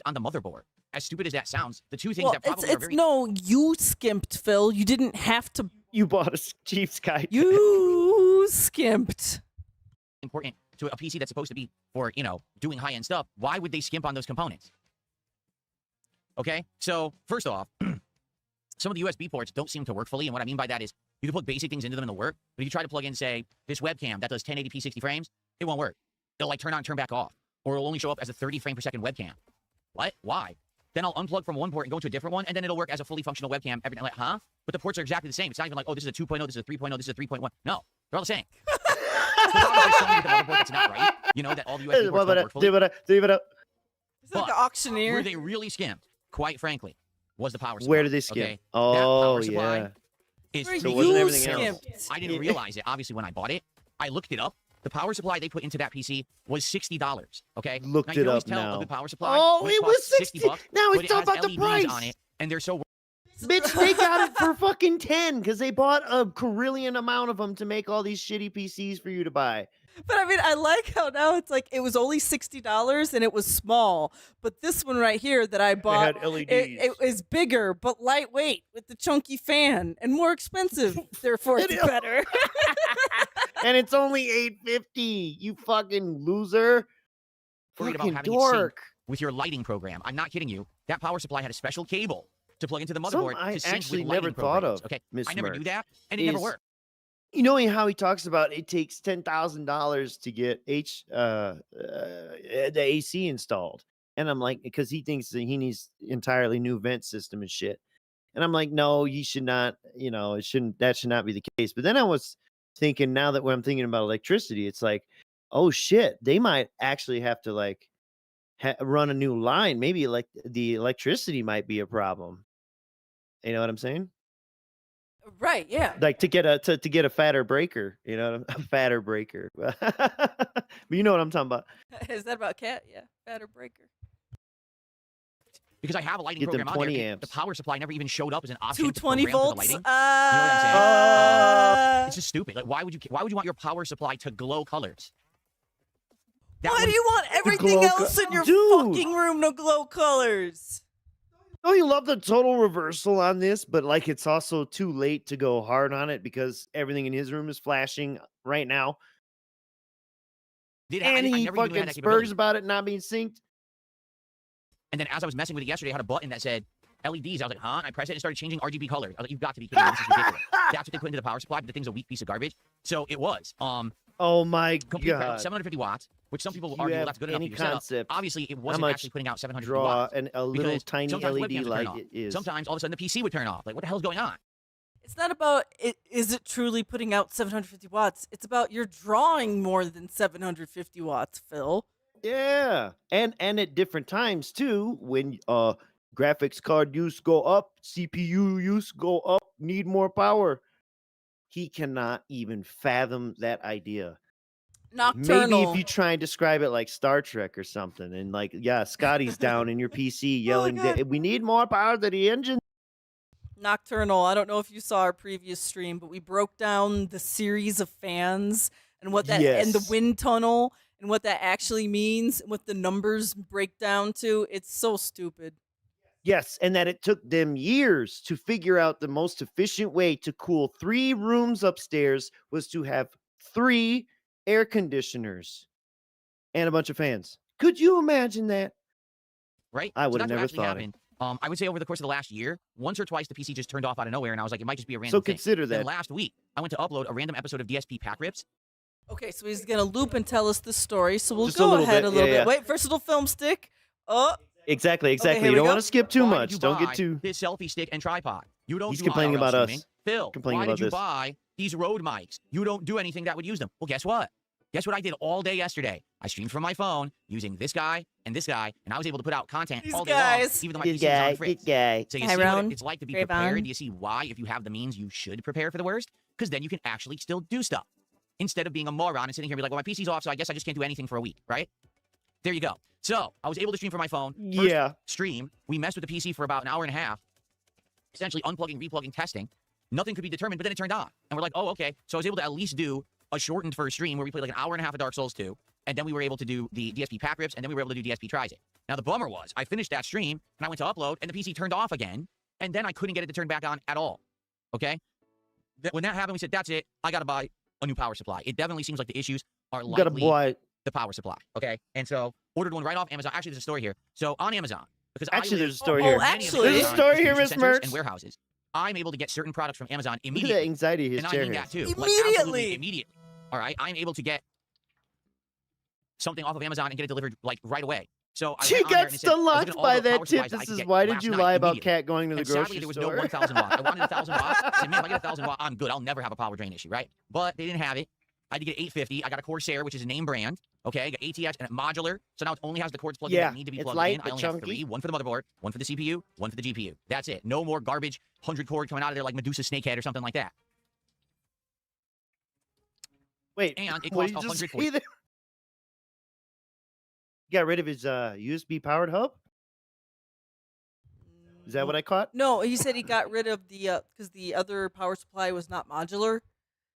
on the motherboard. As stupid as that sounds, the two things Well, that probably it's are very no, you skimped, Phil. You didn't have to. You bought a cheap Sky. You skimped. important to a PC that's supposed to be for, you know, doing high-end stuff, why would they skimp on those components? Okay, so first off, some of the USB ports don't seem to work fully, and what I mean by that is you can plug basic things into them and they'll work, but if you try to plug in, say, this webcam that does 1080p 60 frames, it won't work. It'll like turn on, turn back off, or it'll only show up as a 30 frame per second webcam. What? Why? Then I'll unplug from one port and go into a different one, and then it'll work as a fully functional webcam. Every like, huh? But the ports are exactly the same. It's not even like, oh, this is a 2.0, this is a 3.0, this is a 3.1. No, they're all the same. There's obviously something with the motherboard that's not right. You know, that all the USB ports don't work fully. It's like But an auctioneer. where they really skimped, quite frankly, was the power supply. Where did they skip? Okay? Oh, that power supply yeah. is Where So freaking it wasn't you everything else. skimped. I didn't realize it, obviously, when I bought it. I looked it up. The power supply they put into that PC was $60. Okay, Looked now, you it can always up tell now. a good power supply. Oh, when it costs was 60. $60. Now but it's it all has about the LEDs price. on it, and they're so. Bitch, they got it for fucking 10 because they bought a Carillion amount of them to make all these shitty PCs for you to buy. But I mean, I like how now it's like it was only $60 and it was small. But this one right here that I bought, had LEDs. it is bigger but lightweight with the chunky fan and more expensive. Therefore, it's better. And it's only $850. You fucking loser. Worried about Fucking having it sync dork. with your lighting program. I'm not kidding you. That power supply had a special cable to plug into the Some motherboard I to sync actually with never lighting thought programs. of, Okay, Miss I never Merck, knew that, and it never is- worked. You know how he talks about it takes $10,000 to get the AC installed, and I'm like, because he thinks that he needs entirely new vent system and shit, and I'm like, no, you should not. You know, that should not be the case. But then I was thinking, now that when I'm thinking about electricity, it's like, oh shit, they might actually have to like run a new line. Maybe like the electricity might be a problem. You know what I'm saying? Right, yeah. Like to get a fatter breaker, you know, a fatter breaker. But you know what I'm talking about. Is that about cat? Yeah, fatter breaker. Because I have a lighting Get them program on 20 there. amps. The power supply never even showed up as an option. 220 to program for volts. the lighting. You know what I'm saying? It's just stupid. Like, why would you want your power supply to glow colors? That Why would- do you want everything glow else in your Dude. fucking room to glow colors? Oh, you love the total reversal on this, but like it's also too late to go hard on it because everything in his room is flashing right now. Did And I he never knew it fucking had that capability. spurs about it not being synced. And then as I was messing with it yesterday, I had a button that said LEDs. I was like, huh? And I pressed it and started changing RGB colors. I was like, you've got to be kidding me. This is ridiculous. That's what they put into the power supply, but the thing's a weak piece of garbage. So it was. Oh my Complete credit, god. 750 watts, which some people will Do you argue, well, have that's good enough for any your setup. concept Obviously, it how wasn't much actually putting out 750 Draw watts. a little because tiny sometimes LED webcams would turn light off. it is. Sometimes all of a sudden the PC would turn off. Like, what the hell's going on? It's not about is it truly putting out 750 watts. It's about you're drawing more than 750 watts, Phil. Yeah, and at different times too. When graphics card use go up, CPU use go up, need more power. He cannot even fathom that idea. Nocturnal. Maybe if you try and describe it like Star Trek or something, and like, yeah, Scotty's down in your PC yelling that we need more power to the engine. Nocturnal. I don't know if you saw our previous stream, but we broke down the series of fans and what that and the wind tunnel and what that actually means and what the numbers break down to. It's so stupid. Yes, and that it took them years to figure out the most efficient way to cool 3 rooms upstairs was to have 3 air conditioners and a bunch of fans. Could you imagine that? Right? I would So have that's what never actually thought happened. I would say over the course of the last year, once or twice the PC just turned off out of nowhere, and I was like, it might just be a random So thing. consider Then that. last week, I went to upload a random episode of DSP Pack Rips. Okay, so he's gonna loop and tell us the story. So we'll Just a go little ahead bit, a little yeah, bit. yeah. Wait, first little film stick. Oh, Exactly. here You we don't go. want to skip too Why much. did you Don't buy get too. this selfie stick and tripod. You don't. He's do complaining IRL about us. streaming. Phil, Complaining why about did you this. buy these Rode mics? You don't do anything that would use them. Well, guess what? Guess what I did all day yesterday? I streamed from my phone using this guy, and I was able to put out content These all day guys. long, even though my Good PC was on guy. fritz. Good guy. So you see Tyrone, what it's like to be Trayvon. prepared. You see why, if you have the means, you should prepare for the worst, because then you can actually still do stuff instead of being a moron and sitting here and be like, well, my PC's off, so I guess I just can't do anything for a week, right? There you go. So I was able to stream from my phone. First Yeah. stream, we messed with the PC for about an hour and a half, essentially unplugging, replugging, testing. Nothing could be determined, but then it turned on. And we're like, oh, okay. So I was able to at least do a shortened first stream where we played like an hour and a half of Dark Souls 2, and then we were able to do the DSP Pack Rips, and then we were able to do DSP Tries It. Now, the bummer was, I finished that stream, and I went to upload, and the PC turned off again, and then I couldn't get it to turn back on at all. Okay? When that happened, we said, that's it. I got to buy a new power supply. It definitely seems like the issues are Gotta likely buy. the power supply. Okay? And so, ordered one right off Amazon. Actually, there's a story here. So, on Amazon, because Actually, I there's a story Oh, here. actually- There's a Amazon story here, distribution Miss centers Mertz. and warehouses, I'm able to get certain products from Amazon Look at immediately. that anxiety his And I chair mean has. that too. Like, Immediately. absolutely immediately. All right? I'm able to get something off of Amazon and get it delivered like right away. So I She went on there got and it said, I was looking stunned at all by the that power tip. supplies that I This could is get why did last you night lie about immediately. Cat going to the And grocery sadly, there was no store? 1,000 watts. I wanted 1,000 watts. I said, man, if I get 1,000 watts, I'm good. I'll never have a power drain issue, right? But they didn't have it. I had to get 850. I got a Corsair, which is a name brand. Okay, I got ATX and modular. So now it only has the cords plugged in Yeah, that need to be it's plugged light in. I but only have chunky. 3. One for the motherboard, one for the CPU, one for the GPU. That's it. No more garbage 100 cord coming out of there like Medusa Snakehead or something like that. Wait, And it what costs did you just 140. say there? He got rid of his USB powered hub? Is that what I caught? No, he said he got rid of the because the other power supply was not modular,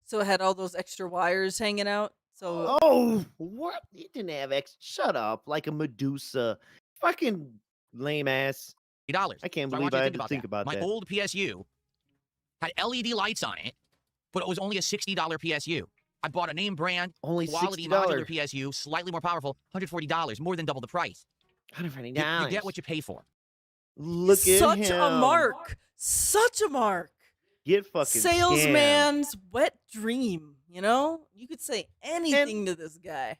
so it had all those extra wires hanging out. So Oh, what? He didn't have X. Shut up. Like a Medusa. Fucking lame ass. $80. I can't So believe want you I had to about think that. about My that. old PSU had LED lights on it, but it was only a $60 PSU. I bought a name brand, Only quality $60. modular PSU, slightly more powerful, $140, more than double the price. $140. You get what you pay for. Look at such him. a mark, such a mark. Get fucking scammed. Salesman's wet dream. You know, you could say anything to this guy.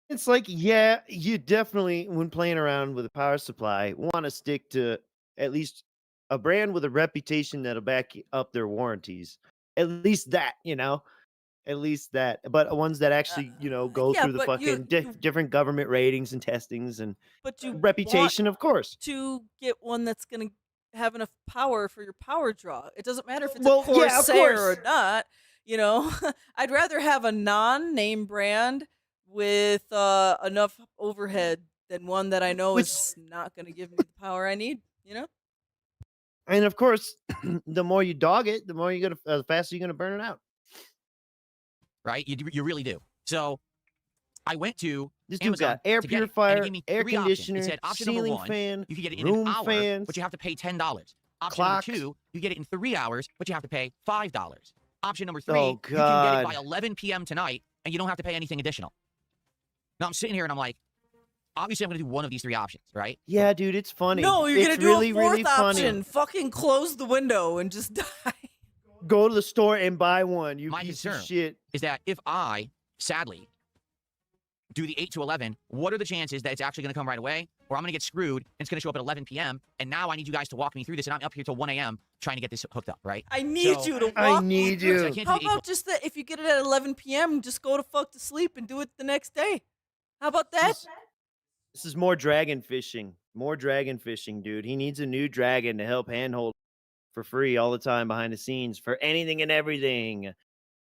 It's like, yeah, you definitely, when playing around with a power supply, want to stick to at least a brand with a reputation that'll back up their warranties. At least that, at least that. But ones that actually, go yeah, through the but fucking you- different government ratings and testings and But you reputation, of course. want to get one that's gonna have enough power for your power draw. It doesn't matter if it's Well, a yeah, of Corsair course. or not. I'd rather have a non-name brand with enough overhead than one that I know is not going to give me the power I need. And of course, the more you dog it, the more the faster you're gonna burn it out. Right? You really do. So I went to This dude's Amazon got air to get it, and it purifier, gave me air 3 options. conditioner, It said option number ceiling 1, fan, you can get it in room an hour, fans, but you have to pay $10. Option clocks. number 2, you get it in 3 hours, but you have to pay $5. Option number 3, Oh, you can get God. it by 11 p.m. tonight, and you don't have to pay anything additional. Now I'm sitting here and I'm like, obviously I'm going to do one of these 3 options, right? Yeah, dude, it's funny. No, you're It's going to do really, a fourth really funny. option. Fucking close the window and just die. Go to the store and buy one. You My piece concern of shit. is that if I, sadly, do the 8 to 11, what are the chances that it's actually going to come right away? or I'm going to get screwed, and it's going to show up at 11 p.m., and now I need you guys to walk me through this, and I'm up here till 1 a.m. trying to get this hooked up, right? I need So- you to walk. I need me through you. it. I can't How do the about just that if you get it at 11 p.m., just go to fuck to sleep and do it the next day? How about that? This is more dragon fishing. More dragon fishing, dude. He needs a new dragon to help handhold for free all the time behind the scenes for anything and everything.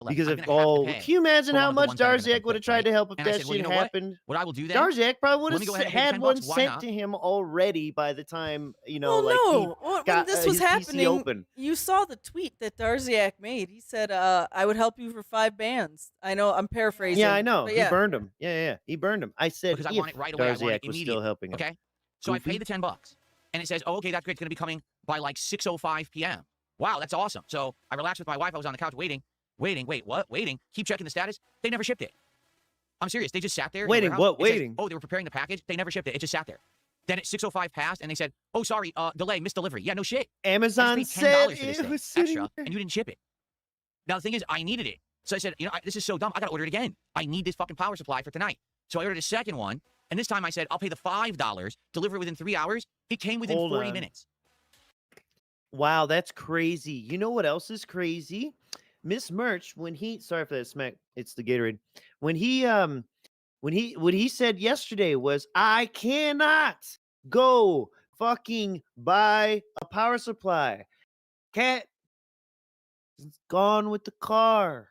Because I'm if gonna have to can pay you imagine for how one of the much ones that are gonna Darziak come would have quick, tried right? to help if And I that said, well, shit you know what? happened? What I will do then? Darziak probably would Let me go ahead have and pay the had 10 one bucks. Why sent not? to him already by the time, you know, Well, like no. he When got this was his PC happening, open. you saw the tweet that Darziak made. He said, "I would help you for 5 bands." I know I'm paraphrasing. Yeah, I know. but He yeah. burned him. Yeah, he burned him. I said Because I if want it right away. I want it Darziak was still immediate. helping him. Okay? So I Goofy. pay the 10 bucks. And it says, oh, okay, that's great. It's going to be coming by like 6:05 p.m. Wow, that's awesome. So I relaxed with my wife. I was on the couch waiting. Wait, what? Waiting. Keep checking the status. They never shipped it. I'm serious. They just sat there. in the Waiting, warehouse. what? It says, Waiting? oh, they were preparing the package. They never shipped it. It just sat there. Then at 6:05 passed, and they said, oh, sorry, delay, missed delivery. Yeah, no shit. I Amazon just paid $10 said for this it thing was sitting extra, there. and you didn't ship it. Now, the thing is, I needed it. So I said, you know, this is so dumb. I got to order it again. I need this fucking power supply for tonight. So I ordered a second one, and this time I said, I'll pay the $5, deliver it within 3 hours. It came within Hold 40 on. minutes. Wow, that's crazy. You know what else is crazy? Miss Merch, when he sorry for that smack, it's the Gatorade. When he said yesterday was I cannot go fucking buy a power supply. Cat is gone with the car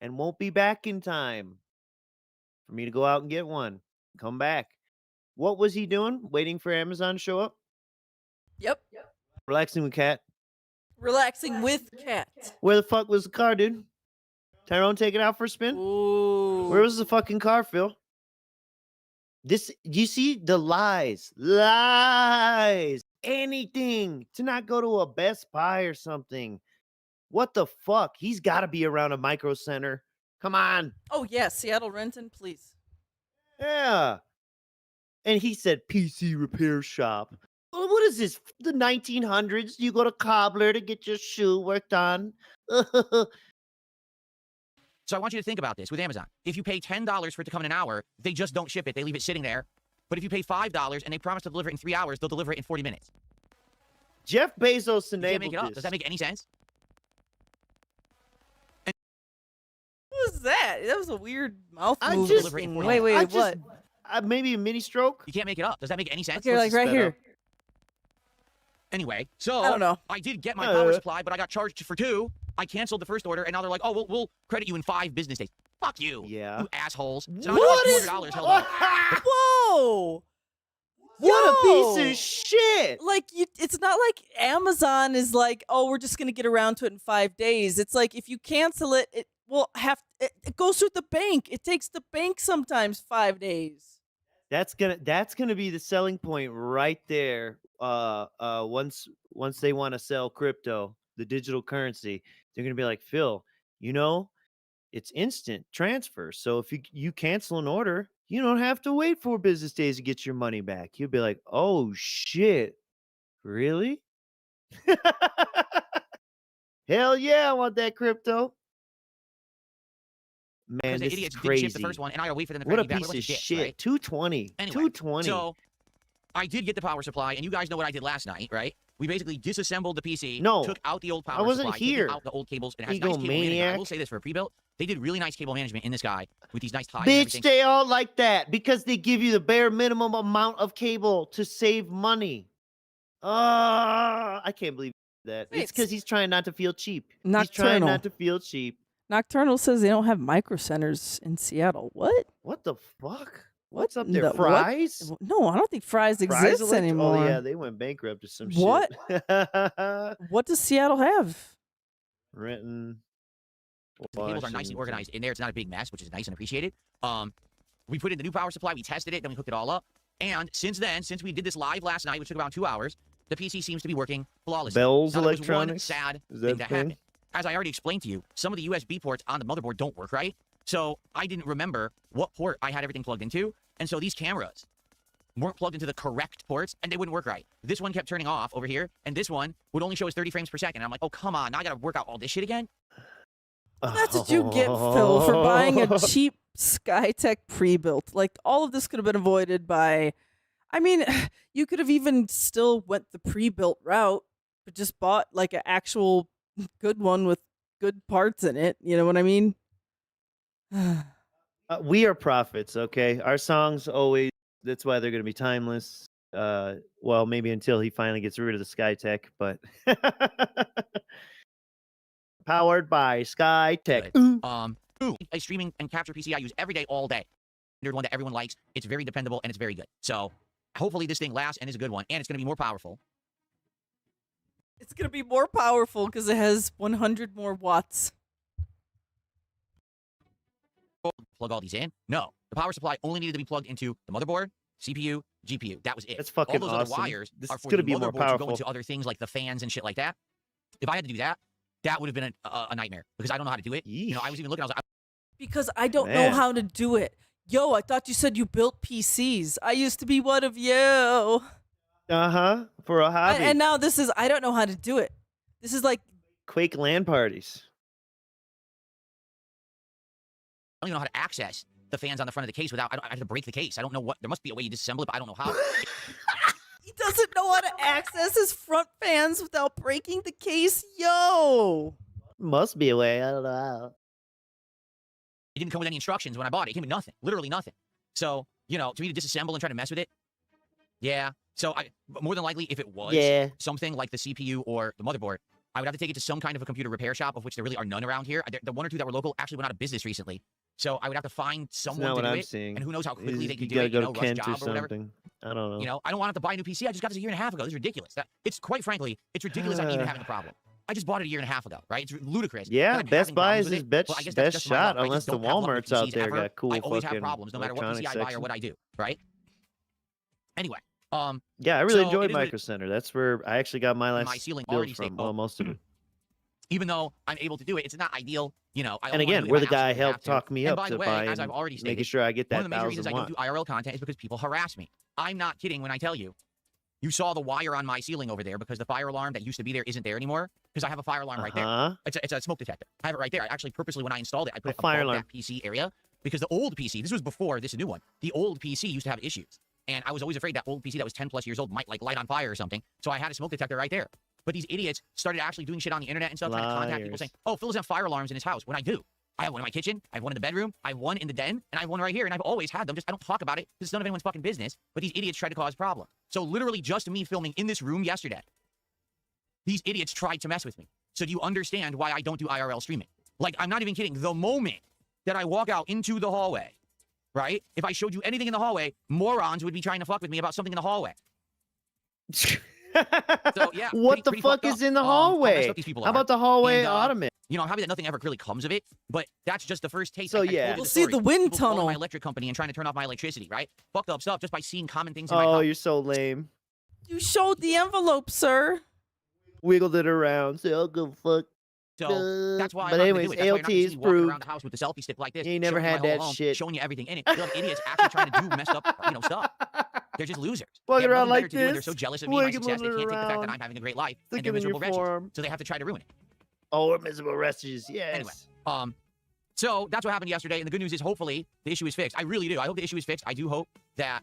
and won't be back in time for me to go out and get one. Come back. What was he doing? Waiting for Amazon to show up? Yep. Relaxing with Cat. Relaxing with Cat. Where the fuck was the car, dude? Tyrone, take it out for a spin. Ooh. Where was the fucking car, Phil? This, you see the lies, anything to not go to a Best Buy or something. What the fuck? He's got to be around a Micro Center. Come on. Oh yeah, Seattle Renton, please. Yeah. And he said PC repair shop. Well, what is this? The 1900s? You go to cobbler to get your shoe worked on? So I want you to think about this with Amazon. If you pay $10 for it to come in an hour, they just don't ship it. They leave it sitting there. But if you pay $5 and they promise to deliver it in 3 hours, they'll deliver it in 40 minutes. Jeff Bezos You can't enabled make it up. this. Does that make any sense? What was that? That was a weird mouth I move. just- thing. I Wait, just- what? Maybe a mini stroke? You can't make it up. Does that make any sense? Okay, like right sped here. up. Anyway, so I don't know. I did get my power Uh. supply, but I got charged for 2. I canceled the first order, and now they're like, oh, we'll credit you in 5 business days. Fuck you. Yeah. You assholes. So now I What got is- $200 held up. Whoa! What a piece Yo! of shit! Like it's not like Amazon is like, oh, we're just gonna get around to it in 5 days. It's like if you cancel it, it will have it goes through the bank. It takes the bank sometimes 5 days. That's gonna be the selling point right there. Once they want to sell crypto, the digital currency, they're gonna be like, Phil, you know, it's instant transfer. So if you cancel an order, you don't have to wait 4 business days to get your money back. You'll be like, oh shit, really? Hell yeah, I want that crypto. Man, Because the this idiots is didn't crazy. ship the first one, and I gotta wait for them to What credit a me back. piece of Dicks, shit. right? 220. Anyway, 220. So I did get the power supply, and you guys know what I did last night, right? We basically disassembled the PC, No, took out the old power I wasn't supply, taking here. out the old cables, and it has nice cable management. I Egomaniac. will say this for a pre-built, they did really nice cable management in this guy with these nice ties and Bitch, everything. they all like that because they give you the bare minimum amount of cable to save money. I can't believe that. Wait, It's because he's trying not to feel cheap. He's Nocturnal. trying not to feel cheap. Nocturnal says they don't have micro centers in Seattle. What? What the fuck? What What's up in there? the- what? Fries? No, I don't think Fry's Fries exists Electric- anymore. Oh yeah, they went bankrupt or some What? shit. What does Seattle have? Renton. The cables are nicely Washington. organized in there. It's not a big mess, which is nice and appreciated. We put in the new power supply, we tested it, then we hooked it all up. And since then, since we did this live last night, which took about 2 hours, the PC seems to be working flawlessly. Bells Now, there was one Electronics? sad Is thing that that the thing? happened. As I already explained to you, some of the USB ports on the motherboard don't work right. So I didn't remember what port I had everything plugged into. And so these cameras weren't plugged into the correct ports, and they wouldn't work right. This one kept turning off over here, and this one would only show us 30 frames per second. And I'm like, oh, come on. Now I got to work out all this shit again? That's what you get, Phil, for buying a cheap SkyTech pre-built. Like all of this could have been avoided by I mean, you could have even still went the pre-built route, but just bought like an actual good one with good parts in it. You know what I mean? We are prophets, okay? Our songs always, that's why they're going to be timeless. Well, maybe until he finally gets rid of the SkyTech, but powered by SkyTech. A streaming and capture PC I use every day, all day. There's one that everyone likes. It's very dependable and it's very good. So hopefully this thing lasts and is a good one, and it's going to be more powerful. It's going to be more powerful because it has 100 more watts. Plug all these in? No. The power supply only needed to be plugged into the motherboard, CPU, GPU. That was it. That's fucking all those awesome. other wires This are is for gonna the be more motherboard to go powerful. into other things like the fans and shit like that. If I had to do that, that would have been a nightmare because I don't know how to do it. You know, I was even looking, I was like, Because I don't know Man. how to do it. Yo, I thought you said you built PCs. I used to be one of you. For a hobby. And now this is, I don't know how to do it. This is like, Quake LAN parties. I don't even know how to access the fans on the front of the case without, I have to break the case. I don't know what, there must be a way you disassemble it, but I don't know how. he doesn't know how to access his front fans without breaking the case. Yo. Must be a way. I don't know how. It didn't come with any instructions when I bought it. It came with nothing, literally nothing. So, you know, to me to disassemble and try to mess with it, yeah. So, but more than likely, if it was something like the CPU or the motherboard, I would have to take it to some kind of a computer repair shop, of which there really are none around here. The one or two that were local actually went out of business recently. So I would have to find someone to do it, and who knows how quickly they could do it, you know, rush job or whatever. I don't know. You know, I don't want to have to buy a new PC. I just got this a year and a half ago. This is ridiculous. It's quite frankly, it's ridiculous I'm even having a problem. I just bought it a year and a half ago, right? It's ludicrous. Yeah, that I'm Best having Buy problems is with his it. best, Well, I guess that's best just my shot, luck. I unless just the don't have luck with Walmarts out PCs there ever. got cool I always have fucking problems no matter what PC electronic I buy or section. what I do, right? Anyway, Yeah, I really so enjoyed it is what Micro Center. That's where I actually got my last my ceiling build already from. stable. Well, most of it. Even though I'm able to do it, it's not ideal. You know, I And only wanna again, do it where if the I guy absolutely have helped to. talk me And up by to the way, buy as I've and already making stated, sure I get one that of the major reasons 1,000 I don't do watt. IRL content is because people harass me. I'm not kidding when I tell you. You saw the wire on my ceiling over there because the fire alarm that used to be there isn't there anymore because I have a fire alarm right there. It's a smoke detector. I have it right there. I actually purposely, when I installed it, I put it fire above alarm. that PC area because the old PC, this was before this new one, the old PC used to have issues. And I was always afraid that old PC that was 10 plus years old might like light on fire or something. So I had a smoke detector right there. But these idiots started actually doing shit on the internet and stuff, trying to contact people saying, oh, Phil doesn't have fire alarms in his house. When I do. I have one in my kitchen, I have one in the bedroom, I have one in the den, and I have one right here, and I've always had them. Just I don't talk about it because it's none of anyone's fucking business. But these idiots tried to cause problems. So literally just me filming in this room yesterday, these idiots tried to mess with me. So do you understand why I don't do IRL streaming? Like, I'm not even kidding. The moment that I walk out into the hallway, right? If I showed you anything in the hallway, morons would be trying to fuck with me about something in the hallway. So yeah, What the pretty fuck fucked is up. in the How messed hallway? up these people How are. about the hallway And, ottoman? You know, I'm happy that nothing ever really comes of it, but that's just the first taste. So, I yeah. told you We'll the see story. the wind People calling tunnel. my electric company and trying to turn off my electricity, right? Fucked up stuff just by seeing common things in my Oh, house. you're so lame. You showed the envelope, sir. Wiggled it around. Say, oh, go fuck. So that's why But I'm anyways, not gonna do it. That's why you're not ALT gonna see is me walking proved. around the house with the selfie stick like this. You ain't never showing you had my whole that home, shit. Showing you everything in it. You have idiots actually trying to do messed up, you know, stuff. They're just losers. Walking They have around nothing better like to do, and they're this, so jealous of me and my success, they wiggling can't take the fact that around, I'm having a great life and sticking they're in your miserable wretches. form. So they have to try to ruin it. Oh, we're miserable vestiges. Yes. Anyway, so that's what happened yesterday, and the good news is hopefully the issue is fixed. I really do. I hope the issue is fixed. I do hope that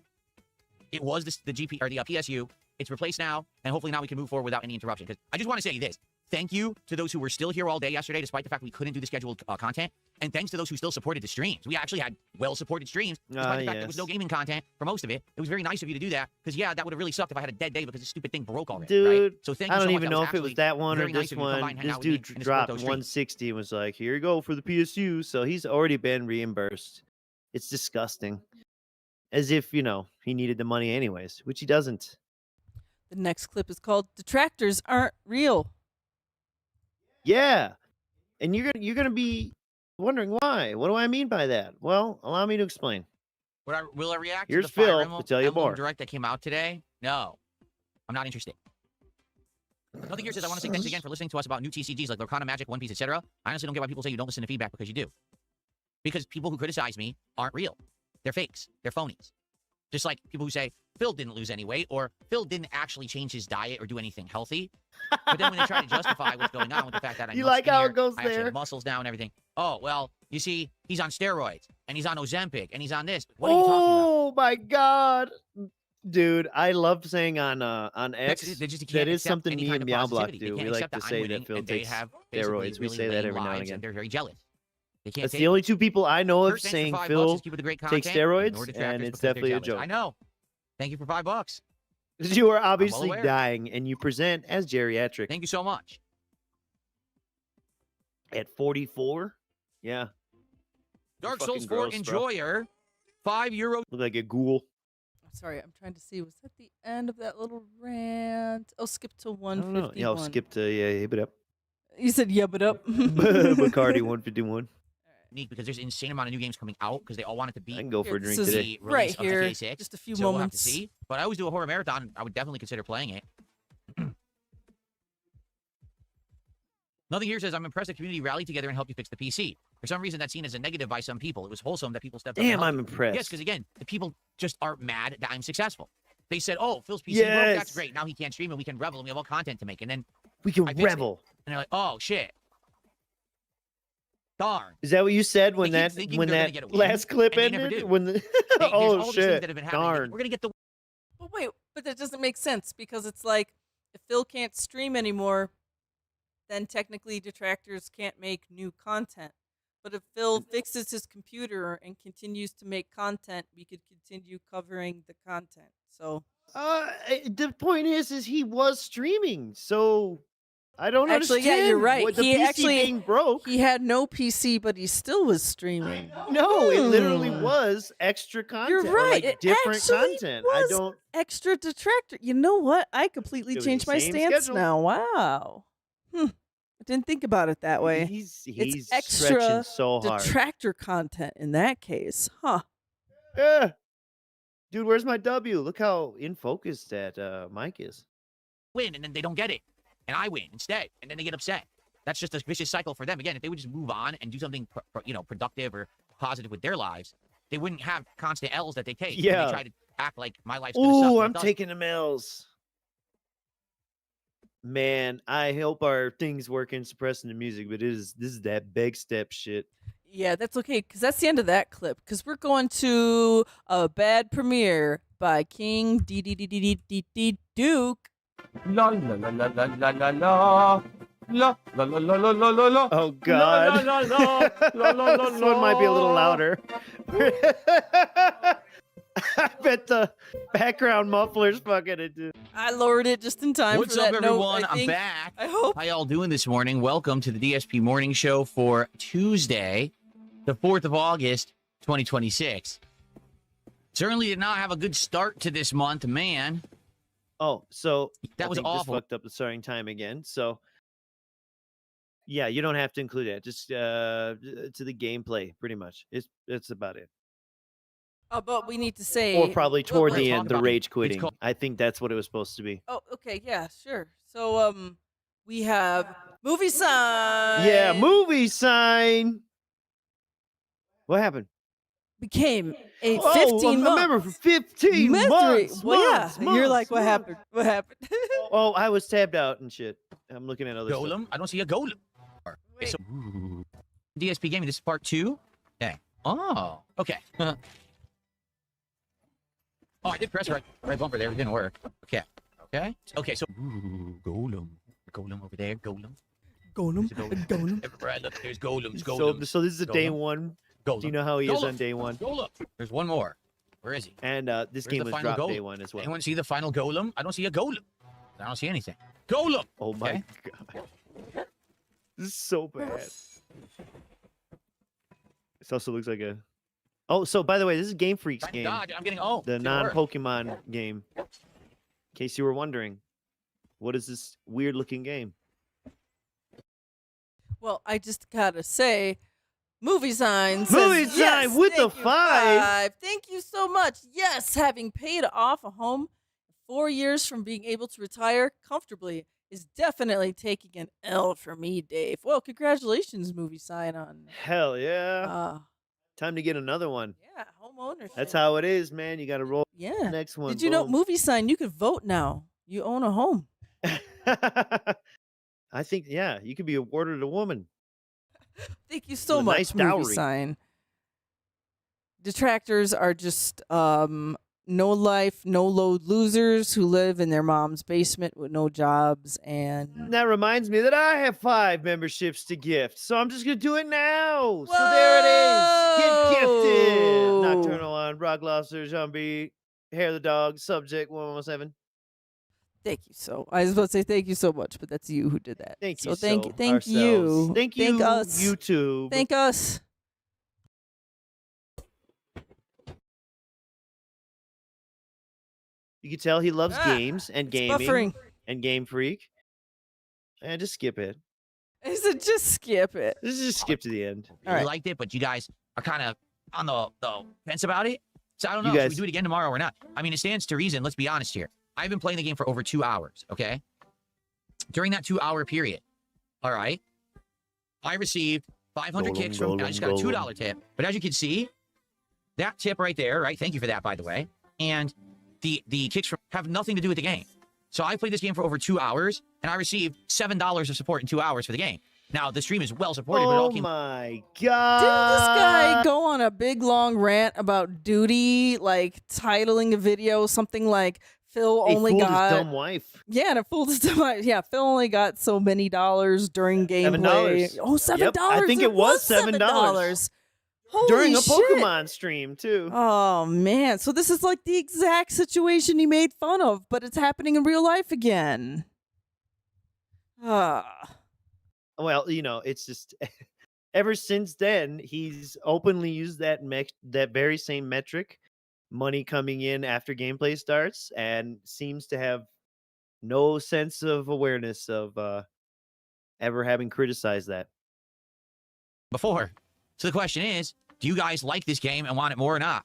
it was the GP or the PSU. It's replaced now, and hopefully now we can move forward without any interruption. Because I just want to say this. Thank you to those who were still here all day yesterday, despite the fact we couldn't do the scheduled content. And thanks to those who still supported the streams. We actually had well-supported streams, despite the fact there was no gaming content for most of it. It was very nice of you to do that, because, yeah, that would have really sucked if I had a dead day because this stupid thing broke already, Dude, right? So thank you I so don't much. even That know was if it was actually that one or very nice this of you to come by one. and hang This out with me dude and support dropped those streams. 160 and was like, here you go for the PSU. So he's already been reimbursed. It's disgusting. As if, you know, he needed the money anyways, which he doesn't. The next clip is called "Detractors Aren't Real." Yeah. And you're gonna be wondering why. What do I mean by that? Well, allow me to explain. Will I react Here's to the Fire Phil Emblem, to tell you Emblem more. Direct that came out today? No. I'm not interested. Nothing here says I want to say thanks again for listening to us about new TCGs like Lorcana Magic, One Piece, etc. I honestly don't get why people say you don't listen to feedback, because you do. Because people who criticize me aren't real. They're fakes. They're phonies. Just like people who say, Phil didn't lose any weight, or Phil didn't actually change his diet or do anything healthy. But then when they try to justify what's going on with the fact that I'm You much like how skinnier, it goes I actually there? have muscles now and everything. Oh, well, you see, he's on steroids, and he's on Ozempic, and he's on this. What are you talking about? Oh my God. Dude, I love saying on X They just that can't is accept something any me kind and of Meow Block positivity. They do. can't We like accept to that I'm say winning, that Phil and they takes have basically steroids. We really say that lame every now and lives, again. and they're very jealous. They can't That's take the only two people I know of Kurt, thanks for saying $5. Phil Just keep with the great takes content, steroids, nor and detractors it's because they're definitely a jealous. joke. I know. Thank you for $5. You are obviously aware. dying, and you present as geriatric Thank you so much. at 44. Yeah, Dark fucking Souls 4 gross, bro. Enjoyer, €5. look like a ghoul. I'm sorry, I'm trying to see. Was that the end of that little rant? Oh, skip to I don't 151. know. Yeah, I'll skip to hip it up. You said yub it up. Bacardi 151. Neat, because there's an insane amount of new games coming out because they all want it to I be can go for Here, a this drink is today. the right release of here. GTA 6. Just a few So we'll have to moments. see. But I always do a horror marathon. I would definitely consider playing it. Nothing here says I'm impressed the community rallied together and helped you fix the PC. For some reason, that's seen as a negative by some people. It was wholesome that people stepped up. Damn, I'm you. impressed. Yes, because again, the people just are mad that I'm successful. They said, "Oh, Phil's PC broke. Yes. That's great. Now he can't stream and we can revel and we have all content to make." And then We can I fixed it. revel. and they're like, "Oh shit, darn." Is that what you said when They keep that thinking when they're gonna that get a win, last clip and they never ended? do. When the There's all oh these things shit, that have been happening. darn. We're gonna get the But wait, but that doesn't make sense because it's like if Phil can't stream anymore, then technically detractors can't make new content. But if Phil fixes his computer and continues to make content, we could continue covering the content. So The point is he was streaming, so I don't actually, understand. yeah, you're right. What, the He PC actually being broke. he had no PC, but he still was streaming. No, it literally Hmm. was extra content. You're or, right. like, It different actually content. was I don't. extra detractor. You know what? I completely It was changed the my same stance schedule. now. Wow. I didn't think about it that way. He's It's stretching extra so hard. detractor content in that case, huh? Yeah. Dude, where's my W? Look how in focus that Mike is. win, and then they don't get it, and I win instead, and then they get upset. That's just a vicious cycle for them. Again, if they would just move on and do something, productive or positive with their lives, they wouldn't have constant L's that they take. And Yeah. they try to act like my life's gonna suck. Ooh, but it I'm doesn't. taking the L's. Man, I hope our thing's working suppressing the music, but this is that big step shit. Yeah, that's okay, because that's the end of that clip. Because we're going to a bad premiere by King D Duke. La la la la la la la la. La la la la la la la la. Oh God. La la la la la la. This one might be a little louder. I bet the background muffler's fucking it. Dude. I lowered it just in time What's for up, that note, everyone? I I'm think. back. I hope. How y'all doing this morning? Welcome to the DSP Morning Show for Tuesday, the 4th of August, 2026. Certainly did not have a good start to this month, man. Oh, so That I was think this awful. fucked up the starting time again. So yeah, you don't have to include that. Just to the gameplay, pretty much. It's about it. Oh, but we need to say. Or probably what toward we're the talking end, the about. rage It's quitting. called- I think that's what it was supposed to be. Oh, okay, yeah, sure. So, we have movie sign. Yeah, movie sign. What happened? Became a Oh, 15 month. remember for 15 mystery. months. Well, months, yeah, you're like, months, what months. happened? What happened? Oh, I was tabbed out and shit. I'm looking at other stuff. Golem? I don't see a golem. Okay, so DSP Gaming, this is part 2. Okay. Oh, okay. Oh, I did press right bumper there. It didn't work. Okay. Okay, so golem. Golem over there. Golem. Golem. There's a golem. Everywhere I look, there's golems. So Golems. this is a day Golem. one. Golem. Do you know how he is Golem. on day one? Golem. There's one more. Where is he? And this Where's game the was final dropped golem? day one as well. Anyone see the final golem? I don't see a golem. I don't see anything. Golem. Oh my Okay. god. This is so bad. This also looks like a. Oh, so by the way, this is Game Freak's Trying to game. dodge. I'm getting The didn't work. non-Pokemon game. In case you were wondering, what is this weird-looking game? Well, I just gotta say, movie sign. Says, Movie sign yes, with the thank you, 5. Thank you so much. Yes, having paid off a home 4 years from being able to retire comfortably is definitely taking an L for me, Dave. Well, congratulations, movie sign on. Hell yeah! Uh, Time to get another one. yeah, home ownership. That's how it is, man. You got to roll the Yeah. next one. Did you know, boom. movie sign? You could vote now. You own a home. I think, yeah, you could be awarded a woman. Thank you so With a much, nice movie dowry. sign. Detractors are just no life, no load losers who live in their mom's basement with no jobs. And That reminds me that I have 5 memberships to gift, so I'm just gonna do it now. So there it is. Get gifted. Whoa! Nocturnal on Brock Lobster, Zombie, Hair the Dog, Subject 117. Thank you I was about to say thank you so much, but that's you who did that. Thank you. So thank ourselves. you. Thank you. Thank us. YouTube. Thank us. You can tell he loves games and It's gaming buffering. and Game Freak. And just skip it. I said just skip it. Just skip to the end. Really right. liked it, but you guys are kind of on the fence about it. So I don't know You if guys- we do it again tomorrow or not. I mean, it stands to reason. Let's be honest here. I've been playing the game for over 2 hours, okay? During that 2-hour period, all right, I received 500 kicks from, I just got a $2 tip. But as you can see, that tip right there, right? Thank you for that, by the way. And the kicks from have nothing to do with the game. So I played this game for over 2 hours, and I received $7 of support in 2 hours for the game. Now, the stream is well supported, but it all Oh came... my Didn't god. this guy go on a big long rant about duty, like titling a video something like Phil He only fooled got his dumb wife. Yeah, and it fooled his dumb wife. Yeah, Phil only got so many dollars during gameplay. $7. Oh, $7. Yep, I think it was $7. Holy During a shit. Pokemon stream, too. Oh man, so this is like the exact situation he made fun of, but it's happening in real life again. Well, you know, it's just ever since then, he's openly used that very same metric, money coming in after gameplay starts, and seems to have no sense of awareness of ever having criticized that. before. So the question is, do you guys like this game and want it more or not?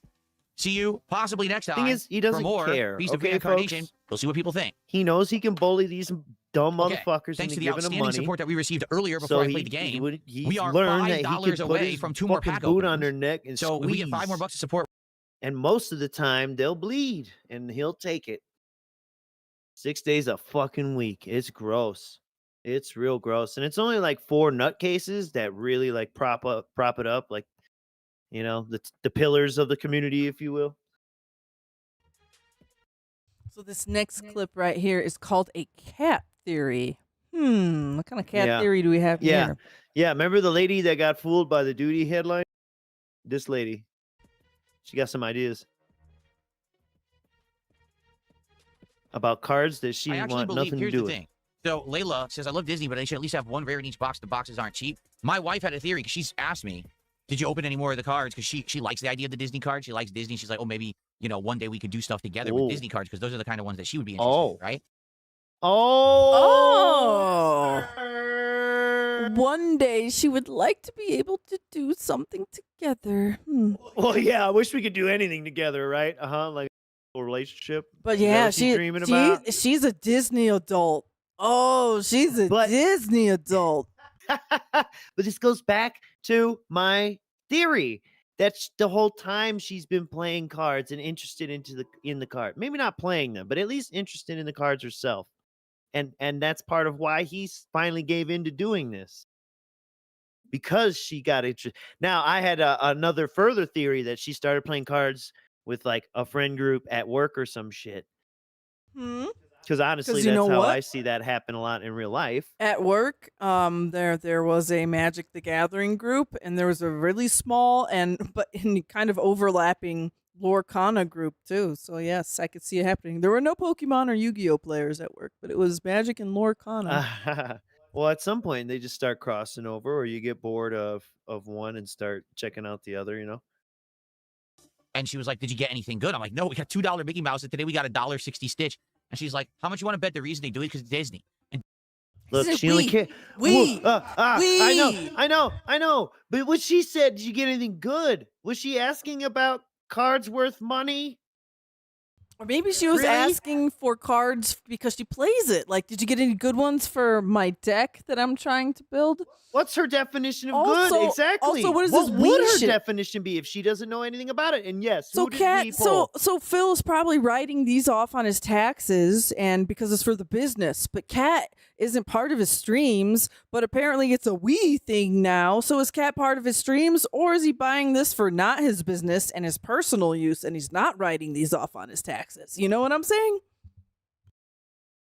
See you possibly next time. Thing is, he for doesn't more care. Beast of Okay, Reincarnation. folks? We'll see what people think. He knows he can bully these dumb Okay, motherfuckers thanks into to the giving him outstanding money. support that we received earlier before So I played the game, he's we are learned that he $5 can put away his from 2 more fucking pack boot on openings. their neck and So if we get 5 more squeeze. bucks of support, And most of the time, they'll bleed, and he'll take it. 6 days a fucking week. It's gross. It's real gross, and it's only like 4 nutcases that really like prop it up, like, you know, the pillars of the community, if you will. So this next clip right here is called a cat theory. What kind of cat theory do we have here? Yeah. Remember the lady that got fooled by the duty headline? This lady. She got some ideas about cards that she I didn't actually want believe, nothing to here's do the with. thing. So Layla says, I love Disney, but they should at least have one rare in each box. The boxes aren't cheap. My wife had a theory because she's asked me, did you open any more of the cards? Because she likes the idea of the Disney cards. She likes Disney. She's like, oh, maybe, you know, one day we could do stuff together with Oh. Disney cards because those are the kind of ones that she would be interested in, right? Oh. One day she would like to be able to do something together. Well, yeah, I wish we could do anything together, right? Like a relationship. But Is that yeah, what she's dreaming about? she's a Disney adult. Oh, she's a Disney adult. But this goes back to my theory. That's the whole time she's been playing cards and interested in the card. Maybe not playing them, but at least interested in the cards herself. And that's part of why he finally gave in to doing this. Because she got interested. Now, I had another further theory that she started playing cards with like a friend group at work or some shit. Because honestly, you that's know how what? I see that happen a lot in real life. At work, there was a Magic the Gathering group, and there was a really small but kind of overlapping Lorcana group too. So yes, I could see it happening. There were no Pokemon or Yu-Gi-Oh players at work, but it was Magic and Lorcana. Well, at some point they just start crossing over, or you get bored of one and start checking out the other. You know. And she was like, did you get anything good? I'm like, no, we got $2 Mickey Mouse, and today we got $1.60 Stitch. And she's like, how much you want to bet the reason they do it because it's Disney? And Look, Said she only we. cares. We. I know. But what she said, did you get anything good? Was she asking about cards worth money? Or maybe she was Really? asking for cards because she plays it. Like, did you get any good ones for my deck that I'm trying to build? What's her definition of Also- good? Exactly. also, what is what this would we her shit? definition be if she doesn't know anything about it? And yes, So who did Cat, we pull? so Phil's probably writing these off on his taxes, and because it's for the business. But Cat isn't part of his streams, but apparently it's a Wii thing now. So is Cat part of his streams, or is he buying this for not his business and his personal use, and he's not writing these off on his taxes? You know what I'm saying?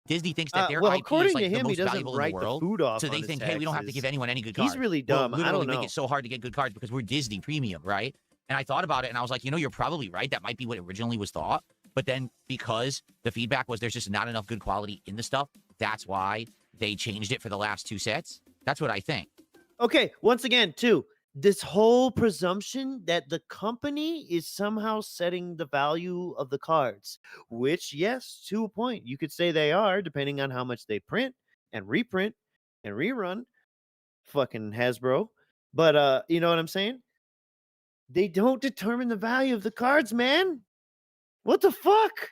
Disney thinks that their well, IP according is like to the him, he most doesn't valuable in write the the world. food off So on they his think, hey, we don't have to taxes. give anyone any good cards. He's really We'll dumb. I literally don't know. make it so hard to get good cards because we're Disney Premium, right? And I thought about it, and I was like, you know, you're probably right. That might be what originally was thought. But then because the feedback was there's just not enough good quality in the stuff, that's why they changed it for the last 2 sets. That's what I think. Okay, once again, too, this whole presumption that the company is somehow setting the value of the cards, which, yes, to a point, you could say they are, depending on how much they print and reprint and rerun. Fucking Hasbro. But you know what I'm saying? They don't determine the value of the cards, man. What the fuck?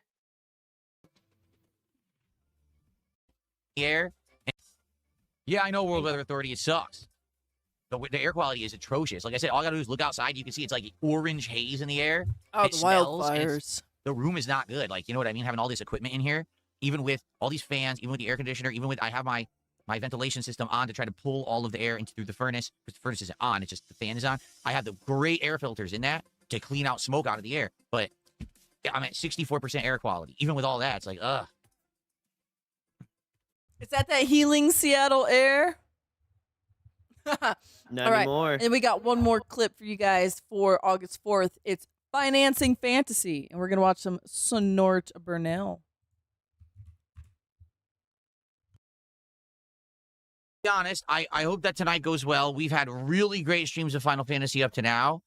Air. Yeah, I know World Weather Authority, it sucks. The air quality is atrocious. Like I said, all I gotta do is look outside. You can see it's like orange haze in the air. Oh, It the smells, and wildfires. the room is not good. Like, you know what I mean? Having all this equipment in here, even with all these fans, even with the air conditioner, even with I have my ventilation system on to try to pull all of the air into through the furnace, because the furnace isn't on, it's just the fan is on. I have the great air filters in that to clean out smoke out of the air. But I'm at 64% air quality. Even with all that, it's like, ugh. Is that healing Seattle air? Not All right. anymore. And we got one more clip for you guys for August 4th. It's Financing Fantasy, and we're going to watch some Sonort Burnell. To be honest, I hope that tonight goes well. We've had really great streams of Final Fantasy up to now.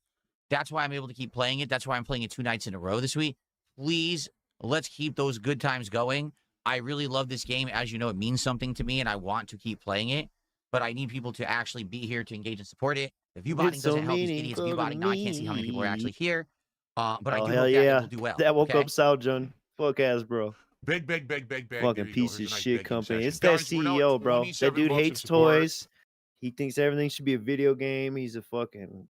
That's why I'm able to keep playing it. That's why I'm playing it 2 nights in a row this week. Please, let's keep those good times going. I really love this game. As you know, it means something to me, and I want to keep playing it. But I need people to actually be here to engage and support it. The view botting It's so doesn't help these idiots view botting. Now I can't see how many people are actually here. But I do hell hope that yeah. it will do well. That woke okay? up Sal John. Fuck ass, bro. Beg. Fucking There you piece go. of Here's a nice shit begging company. session. It's that Guys, we're now at CEO, bro. That 27 dude months of hates support. toys. He thinks everything should be a video game. He's a fucking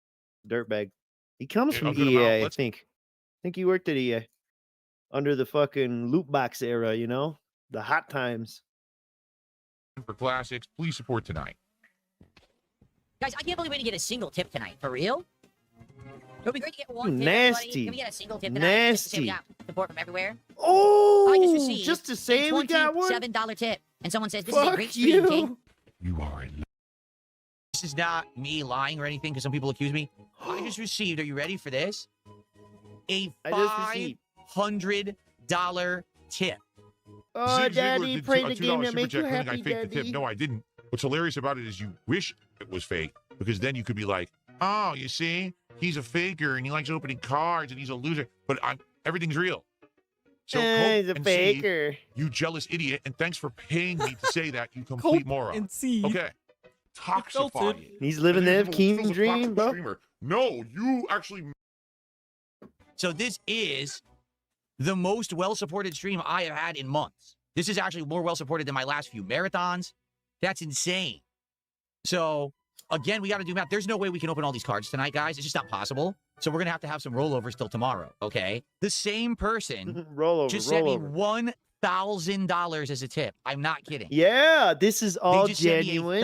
dirtbag. He comes Yeah, from a good amount. EA, I Let's- think. I think he worked at EA under the fucking loot box era, you know? The hot times. For classics, please support tonight. Guys, I can't believe we didn't get a single tip tonight. For real? It would be great to get one tip, Nasty. everybody. Can we get a single tip tonight? Just to say we Nasty. got support from everywhere. Oh, I just received just to say we got one? $27 tip. And someone says, this is a Fuck great stream, you. King. You are in. This is not me lying or anything, because some people accuse me. I just received, are you ready for this? A I just received. $500 tip. Oh, Zig Ziglar Daddy, did play a the $2 game that super makes you chat claiming happy, I faked the tip. Daddy. No, I didn't. What's hilarious about it is you wish it was fake, because then you could be like, oh, you see, he's a faker and he likes opening cards and he's a loser. But everything's real. So he's Cope a and Steve, faker. you jealous idiot, and thanks for paying me to say that, you complete moron. And see. Okay. Toxify it. He's living And then that you will Keen feel the dream, toxic bro. streamer. No, you actually. So this is the most well-supported stream I have had in months. This is actually more well-supported than my last few marathons. That's insane. So, again, we got to do math. There's no way we can open all these cards tonight, guys. It's just not possible. So we're going to have some rollovers till tomorrow, okay? The same person Roll just over, sent roll me over. $1,000 as a tip. I'm not kidding. Yeah, this is all They just sent me a genuine.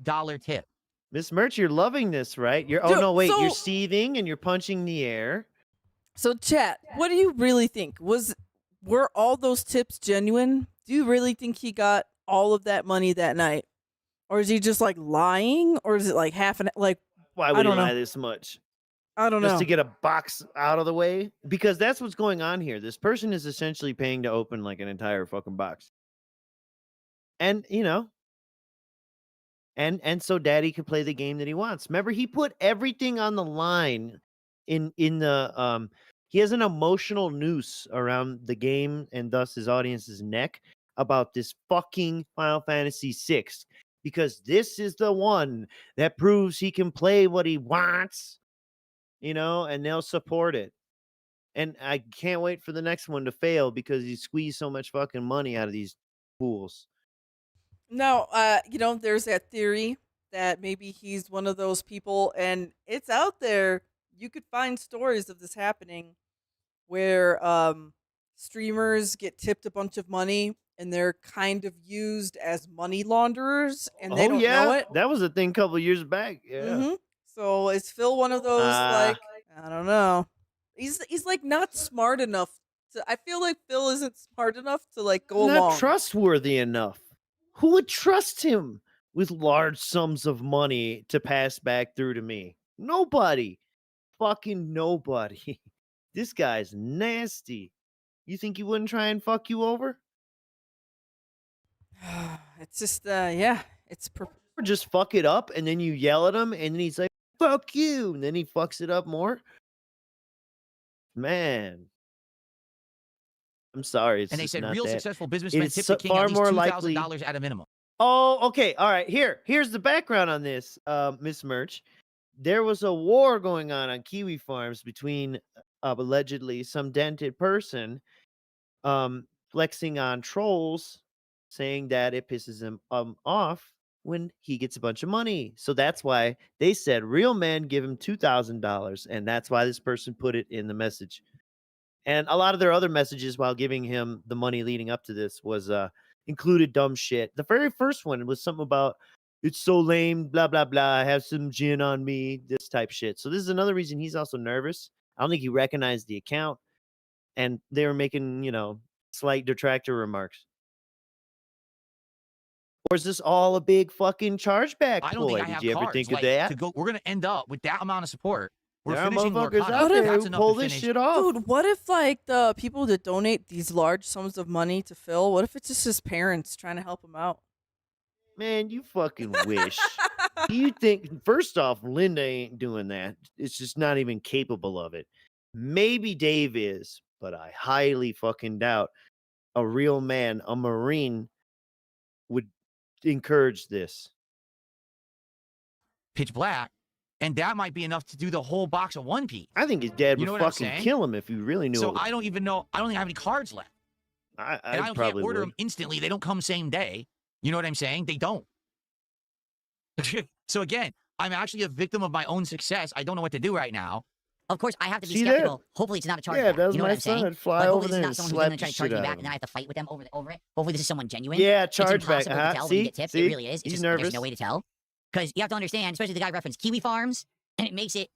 $1,000 tip. Miss Merch, you're loving this, right? You're Dude, no, wait, so- you're seething and you're punching the air. So, chat, what do you really think? Were all those tips genuine? Do you really think he got all of that money that night? Or is he just like lying? Or is it like half an like Why would don't he lie know. this much? I don't Just know. to get a box out of the way? Because that's what's going on here. This person is essentially paying to open like an entire fucking box. And, you know, and so daddy can play the game that he wants. Remember, he put everything on the line in the he has an emotional noose around the game and thus his audience's neck about this fucking Final Fantasy VI, because this is the one that proves he can play what he wants, you know, and they'll support it. And I can't wait for the next one to fail because he squeezed so much fucking money out of these fools. No, there's that theory that maybe he's one of those people, and it's out there. You could find stories of this happening where streamers get tipped a bunch of money and they're kind of used as money launderers and they don't know it. That was a thing a couple years back. Yeah. So is Phil one of those like I don't know. He's like not smart enough to I feel like Phil isn't smart enough to like go not along. trustworthy enough. Who would trust him with large sums of money to pass back through to me? Nobody. Fucking nobody. This guy's nasty. You think he wouldn't try and fuck you over? It's just yeah, it's Or just fuck it up and then you yell at him and then he's like, fuck you. And then he fucks it up more. Man. I'm sorry. And they just said not real that. successful businessmen It's tip the king far at least more $2,000 at a minimum. Oh, okay. All right. Here's the background on this, Miss Merch. There was a war going on kiwi farms between allegedly some dented person flexing on trolls, saying that it pisses him off when he gets a bunch of money. So that's why they said real men give him $2,000, and that's why this person put it in the message. And a lot of their other messages while giving him the money leading up to this was included dumb shit. The very first one was something about it's so lame, blah blah blah. I have some gin on me, this type shit. So this is another reason he's also nervous. I don't think he recognized the account, and they were making slight detractor remarks. Or is this all a big fucking chargeback ploy? I don't think I have Did you ever cards, think of like, that? to go. We're gonna end up with that amount of support. We're There are finishing motherfuckers Lorcana. out there That's who enough pull to this finish. shit off. Dude, what if like the people that donate these large sums of money to Phil, what if it's just his parents trying to help him out? Man, you fucking wish. Do you think, first off, Linda ain't doing that. It's just not even capable of it. Maybe Dave is, but I highly fucking doubt a real man, a Marine, would encourage this. Pitch black, and that might be enough to do the whole box of One Piece. I think his dad You know would what I'm fucking saying? kill him if he really knew So it. I don't even know. I don't think I have any cards left. I And I can't probably order would. them instantly. They don't come same day. You know what I'm saying? They don't. So again, I'm actually a victim of my own success. I don't know what to do right now. Of course, I have to be See that? skeptical. Hopefully, it's not a chargeback. Yeah, that was you know my what I'm son. saying? I'd fly Like, over hopefully, there this and is not someone who's slap going to try the to charge shit me out back, of and then I him. have to fight with them over it. Hopefully, this is someone genuine. Yeah, It's chargeback. impossible to tell when you get tipped. See? It really is. It's He's just, nervous. there's no way to tell. Because you have to understand, especially the guy referenced Kiwi Farms, and it makes it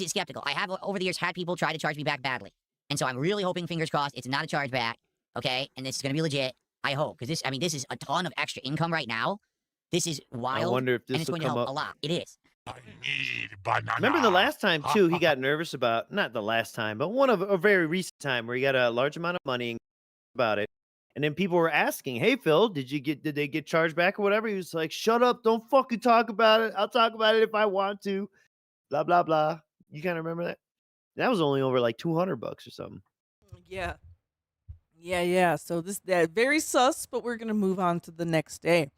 skeptical. I have, over the years, had people try to charge me back badly. And so I'm really hoping, fingers crossed, it's not a chargeback, okay? And this is going to be legit. I hope. Because this is a ton of extra income right now. This is wild. I wonder if and this it's will going to come help up. a lot. It is. I need banana. Remember the last time too? He got nervous about not the last time, but one of a very recent time where he got a large amount of money and about it, and then people were asking, "Hey Phil, did they get charged back or whatever?" He was like, "Shut up! Don't fucking talk about it. I'll talk about it if I want to." Blah blah blah. You kind of remember that? That was only over like $200 or something. Yeah. So that very sus, but we're gonna move on to the next day.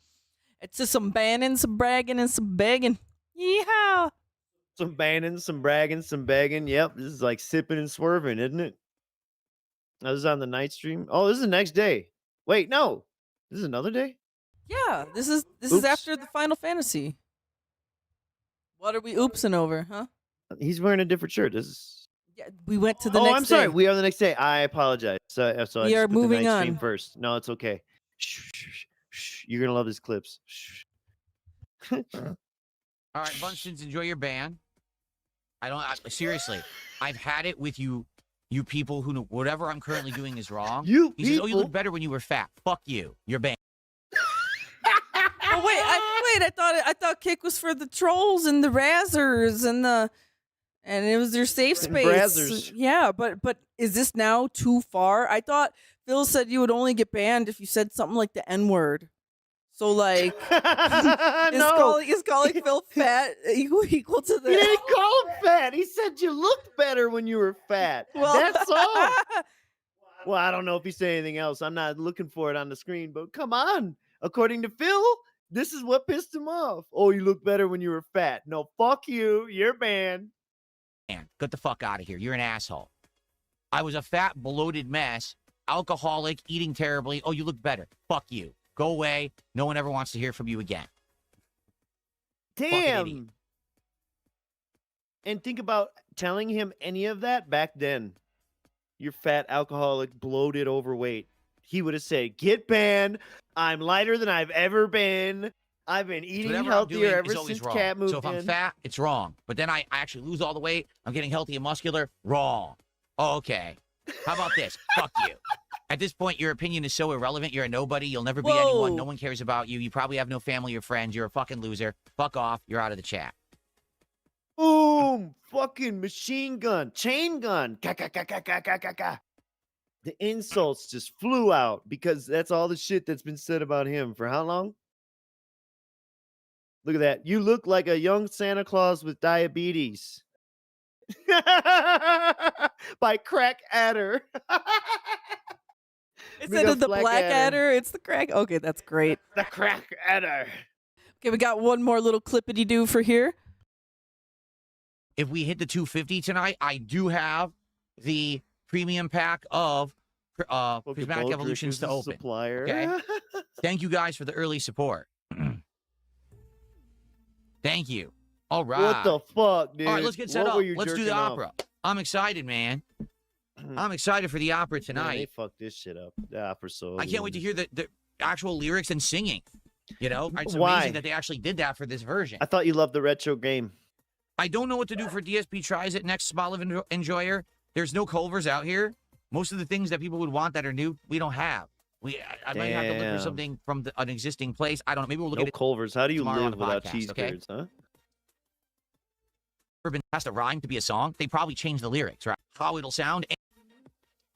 It's just some banning, some bragging, and some begging. Yeehaw! Some banning, some bragging, some begging. Yep, this is like sipping and swerving, isn't it? Oh, this is on the night stream. Oh, this is the next day. Wait, no, this is another day. Yeah, this is Oops. after the Final Fantasy. What are we oopsing over, huh? He's wearing a different shirt. This is. Yeah, we went to the Oh, next I'm sorry. day. We are the next day. I apologize. So I We just are put the moving night stream on. first. No, it's okay. Shh. You're gonna love his clips. Shh. All right, Bunstons, enjoy your ban. Seriously, I've had it with you people who know whatever I'm currently doing is wrong. He says, "Oh, you look better when you were fat." Fuck you. You're banned. Oh wait, I thought Kick was for the trolls and the razzers and it was their safe And space. brazzers. Yeah, but is this now too far? I thought Phil said you would only get banned if you said something like the N-word. So like No, is calling Phil fat equal to the he didn't call him fat. He said you looked better when you were fat. Well, That's all. Well, I don't know if he said anything else. I'm not looking for it on the screen, but come on. According to Phil, this is what pissed him off. Oh, you look better when you were fat. No, fuck you. You're banned. Man, get the fuck out of here. You're an asshole. I was a fat, bloated mess, alcoholic, eating terribly. Oh, you look better. Fuck you. Go away. No one ever wants to hear from you again. Fucking idiot. Damn. And think about telling him any of that back then. you're fat, alcoholic, bloated, overweight, he would have said, "Get banned. I'm lighter than I've ever been. I've been eating Whatever I'm healthier doing ever is always since wrong. Cat moved So if I'm in." fat, it's wrong. But then I actually lose all the weight. I'm getting healthy and muscular. Wrong. Okay. How about this? Fuck you. At this point, your opinion is so irrelevant. You're a nobody. You'll never be anyone. No one cares about you. You probably have no family or friends. You're a fucking loser. Fuck off. You're out of the chat. Boom! Fucking machine gun, chain gun. Ka, ka, ka, ka, ka, ka, ka, ka. The insults just flew out because that's all the shit that's been said about him for how long? Look at that. You look like a young Santa Claus with diabetes. By Crack Adder. Instead of the Blackadder, it's the crack. Okay, that's great. The Crack Adder. Okay, we got one more little clippity do for here. If we hit the 250 tonight, I do have the premium pack of Prismatic Evolutions to open. Supplier. Okay. Thank you guys for the early support. Thank you. All right. What the fuck, dude? All right, let's get set What up. were you Let's do jerking the off? opera. I'm excited, man. I'm excited for the opera Man, tonight. they fucked this shit up. The opera so. I can't wait to hear the actual lyrics and singing. You know, it's Why? amazing that they actually did that for this version. I thought you loved the retro game. I don't know what to do for DSP Tries It next Small of Enjoyer. There's no Culvers out here. Most of the things that people would want that are new, we don't have. I might have to look for Damn. something from an existing place. I don't know. Maybe we'll look No at it. Culvers. How do you tomorrow on live the without podcast, cheese okay? curds, huh? Urban has to rhyme to be a song. They probably changed the lyrics, right? How it'll sound.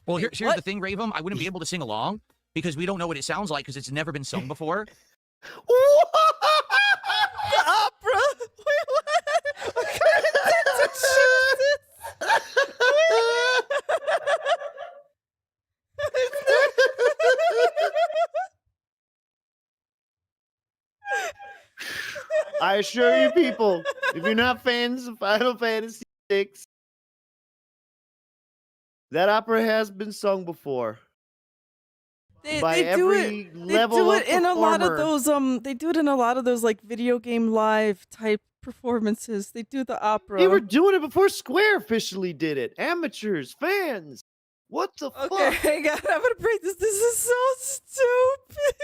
Well, here's the thing, Ravam. I wouldn't be able to sing along because we don't know what it sounds like because it's never been sung before. The opera. Wait, what? What kind of shit is I assure you, people, if you're not fans of Final Fantasy VI, that opera has been sung before. By They do every it. level They do of it in a lot of performer. those. They do it in a lot of those like video game live type performances. They do the opera. They were doing it before Square officially did it. Amateurs, fans. What the Okay, fuck? hang on. I'm gonna break this. This is so stupid.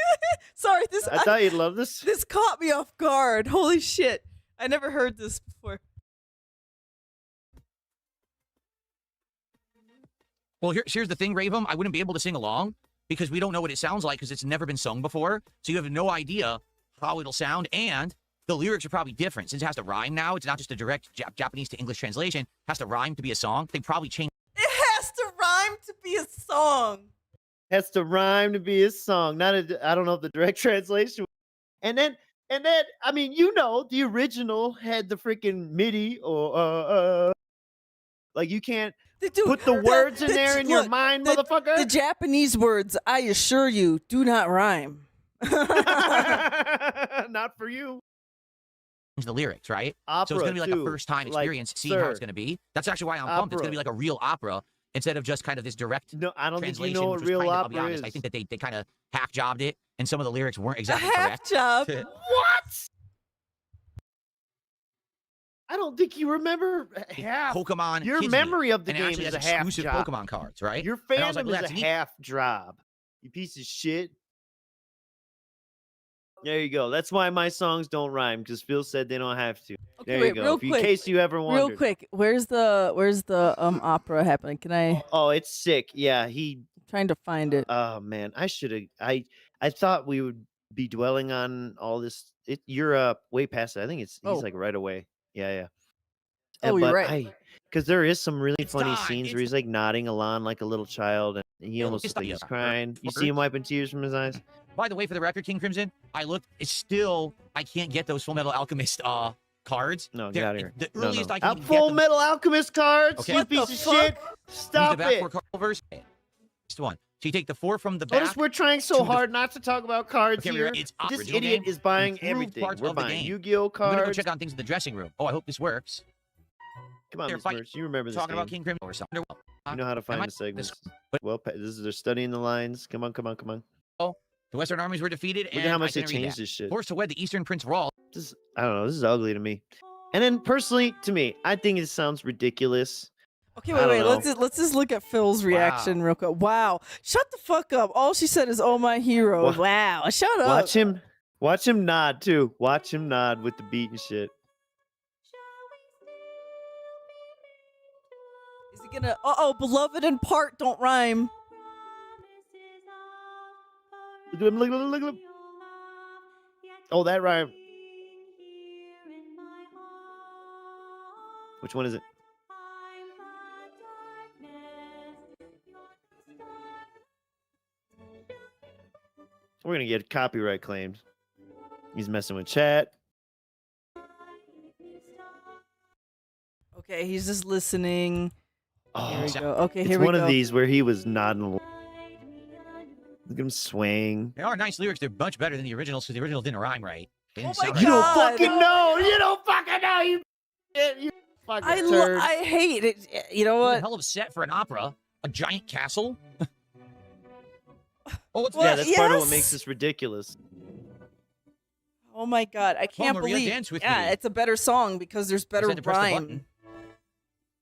Sorry, I thought you'd love this. this caught me off guard. Holy shit! I never heard this before. Well, here's the thing, Ravam. I wouldn't be able to sing along because we don't know what it sounds like because it's never been sung before. So you have no idea how it'll sound, and the lyrics are probably different. Since it has to rhyme now, it's not just a direct Japanese to English translation. It has to rhyme to be a song. They probably changed. It has to rhyme to be a song. Has to rhyme to be a song. Not a, I don't know if the direct translation. And then, I mean, you know, the original had the freaking MIDI or like you can't put the words in there in your mind, motherfucker. The Japanese words, I assure you, do not rhyme. Not for you. The lyrics, right? Opera, so it's gonna be like too. a first time Like, experience, seeing how sir. it's gonna be. That's actually why I'm pumped. It's gonna be Opera. like a real opera instead of just kind of this direct No, I don't think you translation. know which what was real kind of, I'll be opera honest, is. I think that they kind of hack jobbed it, and some of the lyrics weren't exactly Half correct. job. What? I don't think you remember half. Pokemon. Your Kids memory Meet, of the and it game actually is has a half exclusive job. Pokemon cards, right? Your And I was like, fandom well, is that's a neat. half job. You piece of shit. There you go. That's why my songs don't rhyme, because Phil said they don't have to. Okay, There wait, you go. real In quick. case you ever wondered. Real quick, where's the opera happening? Can I Oh, it's sick. Yeah, trying to find it? oh man, I should have I thought we would be dwelling on all this. You're way past it. I think he's Oh. like right away. Yeah. Oh, you're but right. because there is some really It's funny time, scenes where it's- he's like nodding along like a little child, and he Yeah, almost it's looks like not- he's crying. You see him wiping tears from his eyes. By the way, for the record, King Crimson, I looked. It's still I can't get those Full Metal Alchemist cards. No, get They're- out of here. The No, earliest no. I can Out even Full get them. Metal Alchemist cards, Okay. you What the piece of shit. fuck? Use Stop the back it. four Culvers. Next one. So you take the 4 from the back. Notice we're trying so to the- hard not to talk about cards Okay, here. it's This original idiot game, is buying improved everything. parts We're of the buying game. Yu-Gi-Oh I'm gonna go cards. check on things in the dressing room. Oh, I hope this works. Come on, They're Miss fighting- Merch. You remember this Talking game. about King Crimson or something. You know how to find I- the segments. but- Well, this is they're studying the lines. Come on. The Western armies were defeated, Look and at how I much they couldn't read changed that. this shit. Forced to wed the Eastern Prince Rawl. I don't know. This is ugly to me. And then personally, to me, I think it sounds ridiculous. Okay, I don't wait. know. Let's just look at Phil's reaction real quick. Wow, shut the fuck up. All she said is, "Oh my hero." Wa- Wow, shut up. Watch him nod too. Watch him nod with the beat and shit. Is he gonna? Beloved and part don't rhyme. Look at him! Look at him! Oh, that rhyme. Which one is it? We're gonna get copyright claimed. He's messing with chat. Okay, he's just listening. Here we go. Okay, It's here we go. one of these where he was nodding. Look at him swaying. They are nice lyrics. They're much better than the originals because the original didn't rhyme right. They didn't sound my right. You don't God. fucking know. You don't fucking know. You fucking turd. I hate it. You know What a what? hell of a set for an opera. A giant castle. Oh, what's Yeah, this? that's part of what Yes. makes this ridiculous. Oh my God, I can't Maria, believe. dance with Yeah, me. it's a better song because there's better had to press the rhyme. button.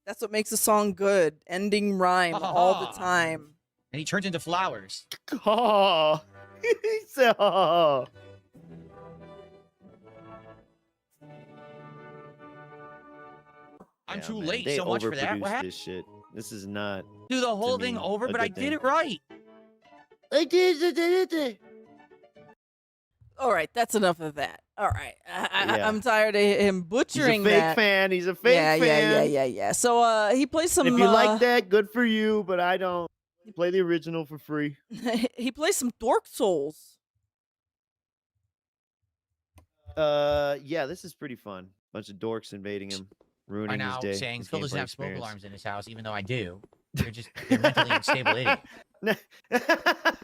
That's what makes a song good. Ending rhyme Ha, ha, all ha. the time. And he turns into flowers. Oh, he said, oh. I'm Yeah, too man, late. They So much for that. overproduced What happened? this shit. This is not. Do the whole to thing me, over, a but I good did thing. it right. I did. All right, that's enough of that. All right, Yeah. I'm tired of him He's a butchering fake that. fan. He's a fake yeah, fan. yeah. So he plays some. And if you like that, good for you. But I don't play the original for free. he plays some Dork Souls. Yeah, this is pretty fun. Bunch of dorks invading him, By ruining now, his day. saying his Phil doesn't gameplay have smoke experience. alarms in his house, even though I do. They're mentally unstable idiots.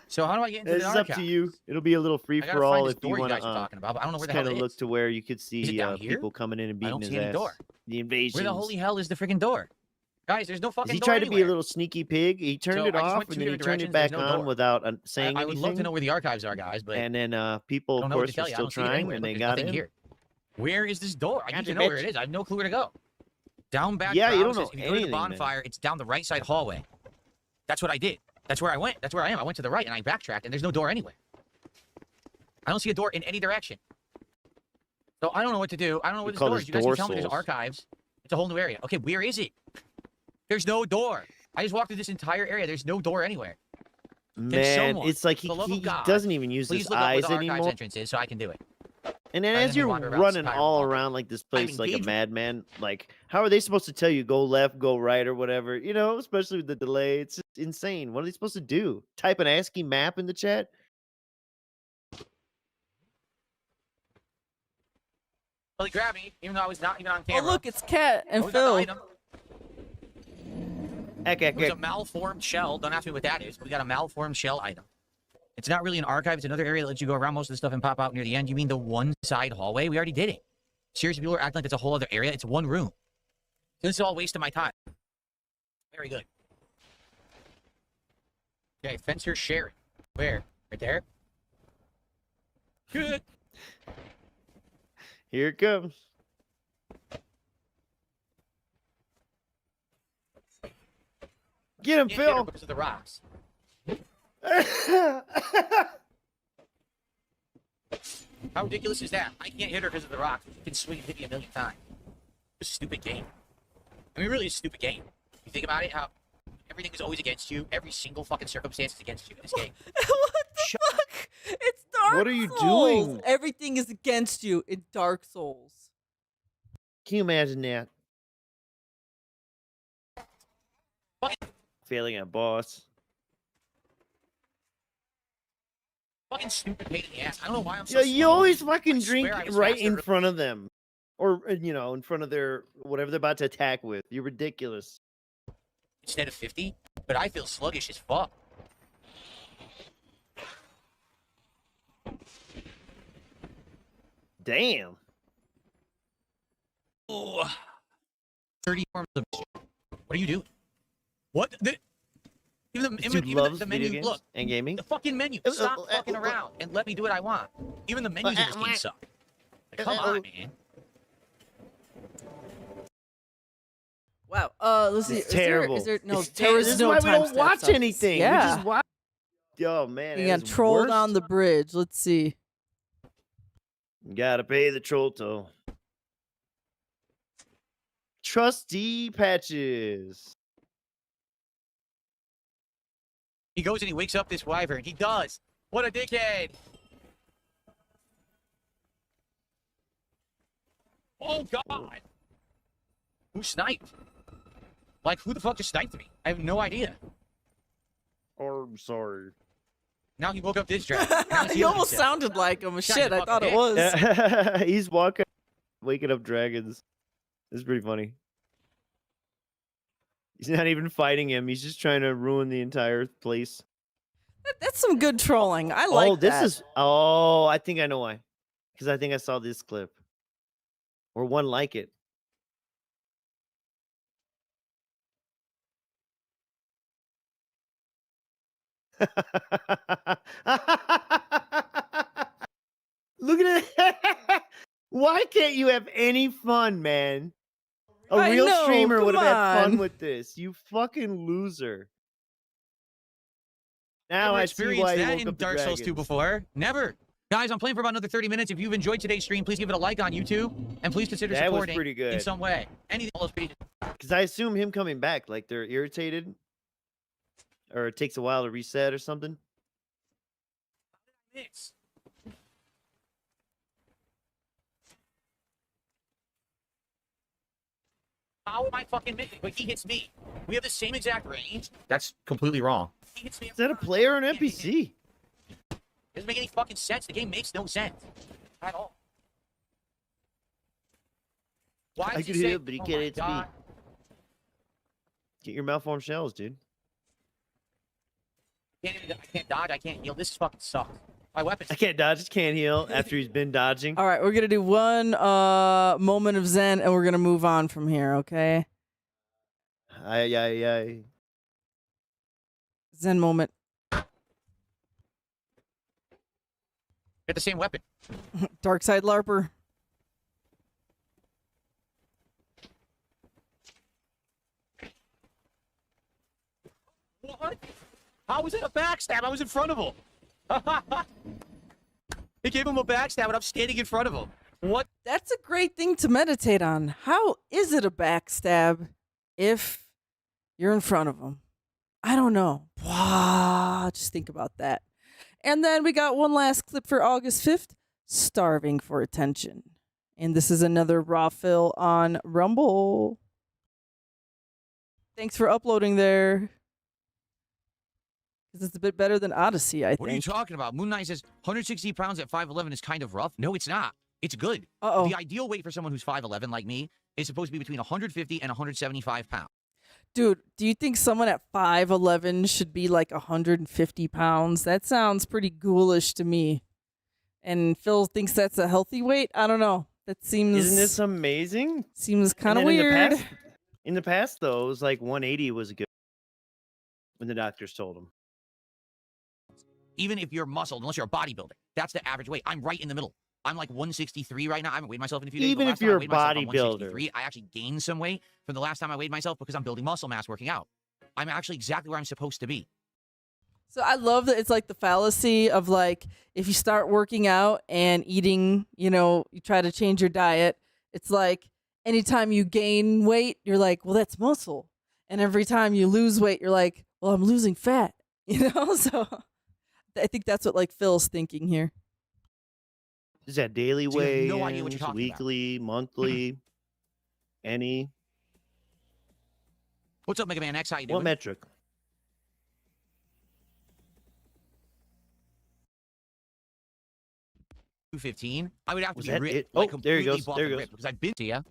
So how do I get into This the is up archive? to you. It'll be a little free I gotta for all find this if you door you want guys are talking about, but I don't know where the kind hell of it look is. to where you could Is see it down here? people coming in and I beating don't his see any ass. door. The invasion. Where the holy hell is the freaking door? Guys, there's no fucking He door tried to be a anywhere. little sneaky pig. He turned So it I just off went two and then he different turned it directions, back there's no on door. without saying I anything. would love to know where the archives are, guys, but And then people, I don't of know what course, to tell were you. I still don't see it trying anywhere. and Look, they there's got nothing in. here. Where is this door? I need to Gotcha, know where bitch. it is. I have no clue where to go. Down back Yeah, you grounds don't says know if you go to the anything, man. bonfire, it's down the right side hallway. That's what I did. That's where I went. That's where I am. I went to the right and I backtracked and there's no door anywhere. I don't see a door in any direction. So I don't know what to do. I don't know where We this call door this is. You guys can tell me door there's souls. archives. It's a whole new area. Okay, where is it? There's no door. I just walked through this entire area. There's no door anywhere. Man, someone, it's like for the love of he God, doesn't even use Please his look up where eyes the archives anymore. entrance is so I can do it. And then rather as than you're wander around running this all entire block. around like this place like a engaging. madman, like how are they supposed to tell you go left, go right, or whatever? You know, especially with the delay. It's just insane. What are they supposed to do? Type an ASCII map in the chat? Well, he grabbed me, even though I was not even on Oh camera. look, it's Cat and Oh, we got the Phil. item. Heck, It was a malformed shell. Don't ask me what that is, but we got a malformed shell item. It's not really an archive. It's another area that lets you go around most of the stuff and pop out near the end. You mean the one side hallway? We already did it. Seriously, people are acting like it's a whole other area. It's one room. This is all wasting my time. Very good. Okay, fencer sharing. Where? Right there? Good. Here it comes. Get him, Can't hit her Phil. because of the rocks. How ridiculous is that? I can't hit her because of the rocks. She can swing and hit me a million times. It's a stupid game. I mean, really, it's a stupid game. You think about it, how everything is always against you. Every single fucking circumstance is against you in this game. What the fuck? It's Dark What are you Souls. doing? Everything is against you in Dark Souls. Can you imagine that? Fucking, Failing at boss. fucking stupid pain in the ass. I don't know why I'm so Yeah, you slow. always I fucking swear drink I was right faster in earlier. front of them. Or, you know, in front of their, whatever they're about to attack with. You're ridiculous. Instead of 50, but I feel sluggish as fuck. Damn. Oh, 30 forms of shit. What are you doing? What? Even This dude loves the video menu, games look, and gaming. the fucking menu. Stop fucking around and let me do what I want. Even the menus in this game suck. Like, come on, man. Wow. let's see. It's Is there- terrible. Is there, no, It's there was this no is why we don't timestamps watch on this. anything. Yeah. We just watch. Oh man, You it got is trolled worst. on the bridge. Let's see. Gotta pay the troll toll. Trusty patches. He goes and he wakes up this wyvern. He does. What a dickhead. Oh, God. Who sniped? Like, who the fuck just sniped me? I have no idea. Oh, I'm sorry. Now he woke up this dragon. Now he's He healing almost himself. sounded like him. Shut Shit, the I fuck thought it up. was. He's waking up dragons. It's pretty funny. He's not even fighting him. He's just trying to ruin the entire place. That's some good trolling. I like this that. is. Oh, I think I know why. Because I think I saw this clip. Or one like it. Look at it. Why can't you have any fun, man? A I real know, streamer would have had come fun on. with this. You fucking loser. Now Never I see experienced why you that woke in up the Dark Souls 2 dragons. before. Never. Guys, I'm playing for about another 30 minutes. If you've enjoyed today's stream, please give it a like on YouTube. And please consider That was supporting pretty in good. some way. Anything else, please. Because I assume him coming back, like they're irritated. Or it takes a while to reset or something. This. How am I fucking missing? But he hits me. We have the same exact range. That's completely wrong. He hits me. Is that a player or an NPC? Doesn't make any fucking sense. The game makes no sense at all. Why I does could it hit say- him, but he oh can't my hit me. God. Get your malformed shells, dude. I can't dodge. I can't heal. This fucking sucks. My weapons. I can't dodge, can't heal after he's been dodging. All right, we're gonna do one moment of zen, and we're gonna move on from here. Okay, Aye. zen moment. Get the same weapon. Dark side larper. What? How was it a backstab? I was in front of him. He gave him a backstab, and I'm standing in front of him. What? That's a great thing to meditate on. How is it a backstab if you're in front of them? I don't know. Wow, just think about that. And then we got one last clip for August 5th, Starving for Attention. And this is another raw fill on Rumble. Thanks for uploading there. Because it's a bit better than Odyssey, I What are you think. talking about? Moon Knight says 160 pounds at 5'11 is kind of rough. No, it's not. It's good. Uh-oh. The ideal weight for someone who's 5'11 like me is supposed to be between 150 and 175 pounds. Dude, do you think someone at 5'11 should be like 150 pounds? That sounds pretty ghoulish to me. And Phil thinks that's a healthy weight? I don't know. That seems Isn't this amazing? seems kind of And then weird. In the past, though, it was like 180 was good. When the doctors told him. Even if you're muscled, unless you're a bodybuilder, that's the average weight. I'm right in the middle. I'm like 163 right now. I haven't weighed myself in a few days. Even but if last time you're I a weighed myself, I'm bodybuilder. 163. I actually gained some weight from the last time I weighed myself because I'm building muscle mass working out. I'm actually exactly where I'm supposed to be. So I love that it's like the fallacy of like if you start working out and eating, you try to change your diet, it's like anytime you gain weight, you're like, well, that's muscle. And every time you lose weight, you're like, well, I'm losing fat. So I think that's what like Phil's thinking here. Is that daily So you have weigh? no idea what you're talking about. Weekly, monthly, any? What's up, Mega Man X? How you doing? What metric? $215. I would have to Was be that ripped. it? Like Oh, there he completely goes, buff there he and goes. ripped, because I've been to you.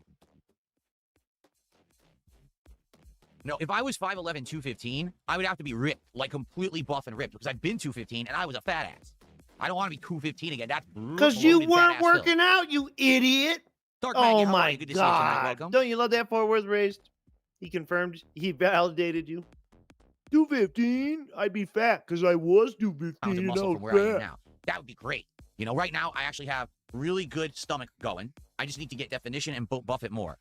No, if I was 5'11", 215, I would have to be ripped, like completely buff and ripped, because I've been 215 and I was a fat ass. I don't want to be 215 again. That's Because you bloated fat weren't ass Phil. working out, you idiot. Dark Maggie, Oh how are my you? Good to see you tonight. god. Welcome. Don't you love that Fort Worth raised? He confirmed, he validated you. 215? I'd be fat because I was 215 Pounds of and I muscle was from where I am fat. now. That would be great. Right now I actually have really good stomach going. I just need to get definition and buff it more.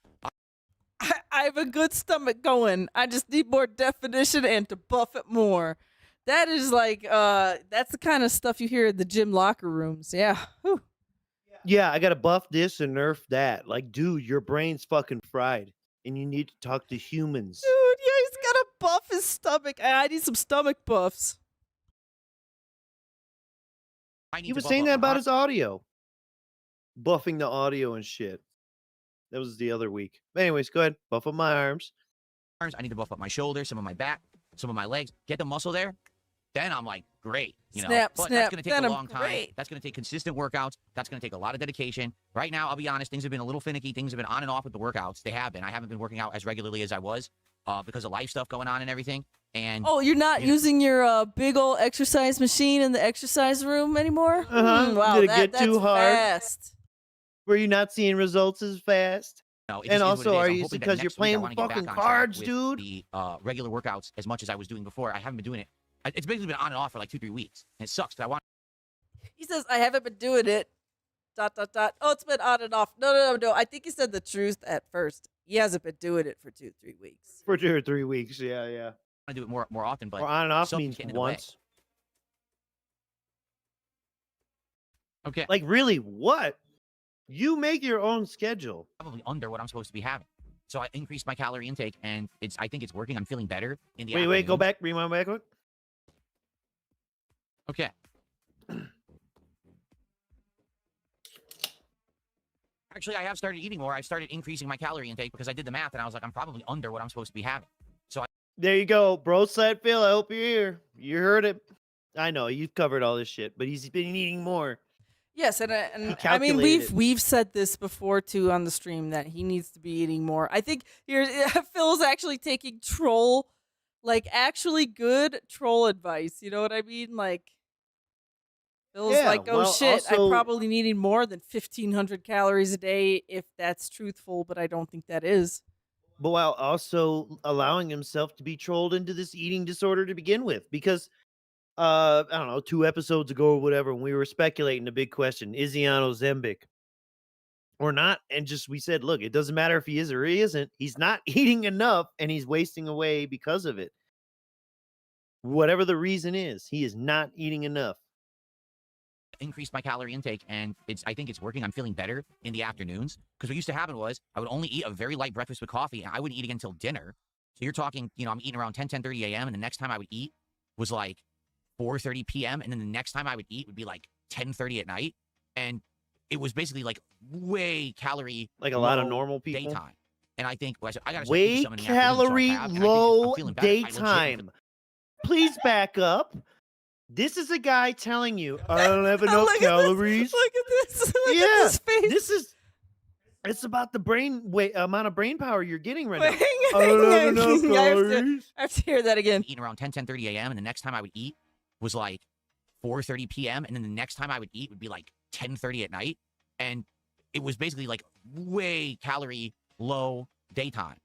I I have a good stomach going. I just need more definition and to buff it more. That is like, that's the kind of stuff you hear in the gym locker rooms. Yeah. Whew. Yeah, I gotta buff this and nerf that. Like, dude, your brain's fucking fried, and you need to talk to humans. Dude, yeah, he's got to buff his stomach. I need some stomach buffs. He was saying that about his audio. Buffing the audio and shit. That was the other week. But anyways, go ahead. Buff up my arms. I need to buff up my shoulders, some of my back, some of my legs. Get the muscle there. Then I'm like, great. You know, Snap, but snap. that's going to take Then a I'm long time. great. That's going to take consistent workouts. That's going to take a lot of dedication. Right now, I'll be honest, things have been a little finicky. Things have been on and off with the workouts. They have been. I haven't been working out as regularly as I was because of life stuff going on and everything. And Oh, you're not using your big old exercise machine in the exercise room anymore? Wow, Did it that's get too hard? fast. Were you not seeing results as fast? no, it And just is what also, it is. are I'm you hoping that because you're next week I playing wanna with get back fucking on track cards, with dude? The regular workouts as much as I was doing before. I haven't been doing it. It's basically been on and off for like 2-3 weeks. And it sucks because I want He says, I haven't been doing it. ... Oh, it's been on and off. No. I think he said the truth at first. He hasn't been doing it for 2-3 weeks. For 2 or 3 weeks, yeah. to do it more often, but Or on and off something's means getting in the way. once. Okay, Like, really, what? You make your own schedule. probably under what I'm supposed to be having. So I increased my calorie intake, and I think it's working. I'm feeling better in the Wait, go afternoon. back. Rewind back quick. Okay. Actually, I have started eating more. I started increasing my calorie intake because I did the math, and I was like, I'm probably under what I'm supposed to be having. There you go. Bro said, Phil, I hope you're here. You heard it. I know, you've covered all this shit, but he's been eating more. Yes, and I mean calculated. we've said this before too on the stream that he needs to be eating more. I think here Phil's actually taking troll, like actually good troll advice. You know what I mean? Like Phil's Yeah, like, oh well, shit, also- I'm probably needing more than 1,500 calories a day if that's truthful, but I don't think that is. But while also allowing himself to be trolled into this eating disorder to begin with. Because, I don't know, 2 episodes ago or whatever, when we were speculating the big question, is he on Ozempic or not? And just we said, look, it doesn't matter if he is or he isn't. He's not eating enough, and he's wasting away because of it. Whatever the reason is, he is not eating enough. Increased my calorie intake, and I think it's working. I'm feeling better in the afternoons because what used to happen was I would only eat a very light breakfast with coffee, and I wouldn't eat again until dinner. So you're talking, I'm eating around 10:30 a.m., and the next time I would eat was like 4:30 p.m., and then the next time I would eat would be like 10:30 at night, and it was basically like way calorie Like a lot of low normal people. daytime. And I think I got to Way calorie low daytime. Please back up. This is a guy telling you, I don't have enough Look at calories. This. Look at this. Look Yeah, at this face. It's about the amount of brain power you're getting right Wait, now. I don't have enough I have to- calories. I have to hear that again. Eating around 10:30 a.m., and the next time I would eat was like 4:30 p.m., and then the next time I would eat would be like 10:30 at night, and it was basically like way calorie low daytime.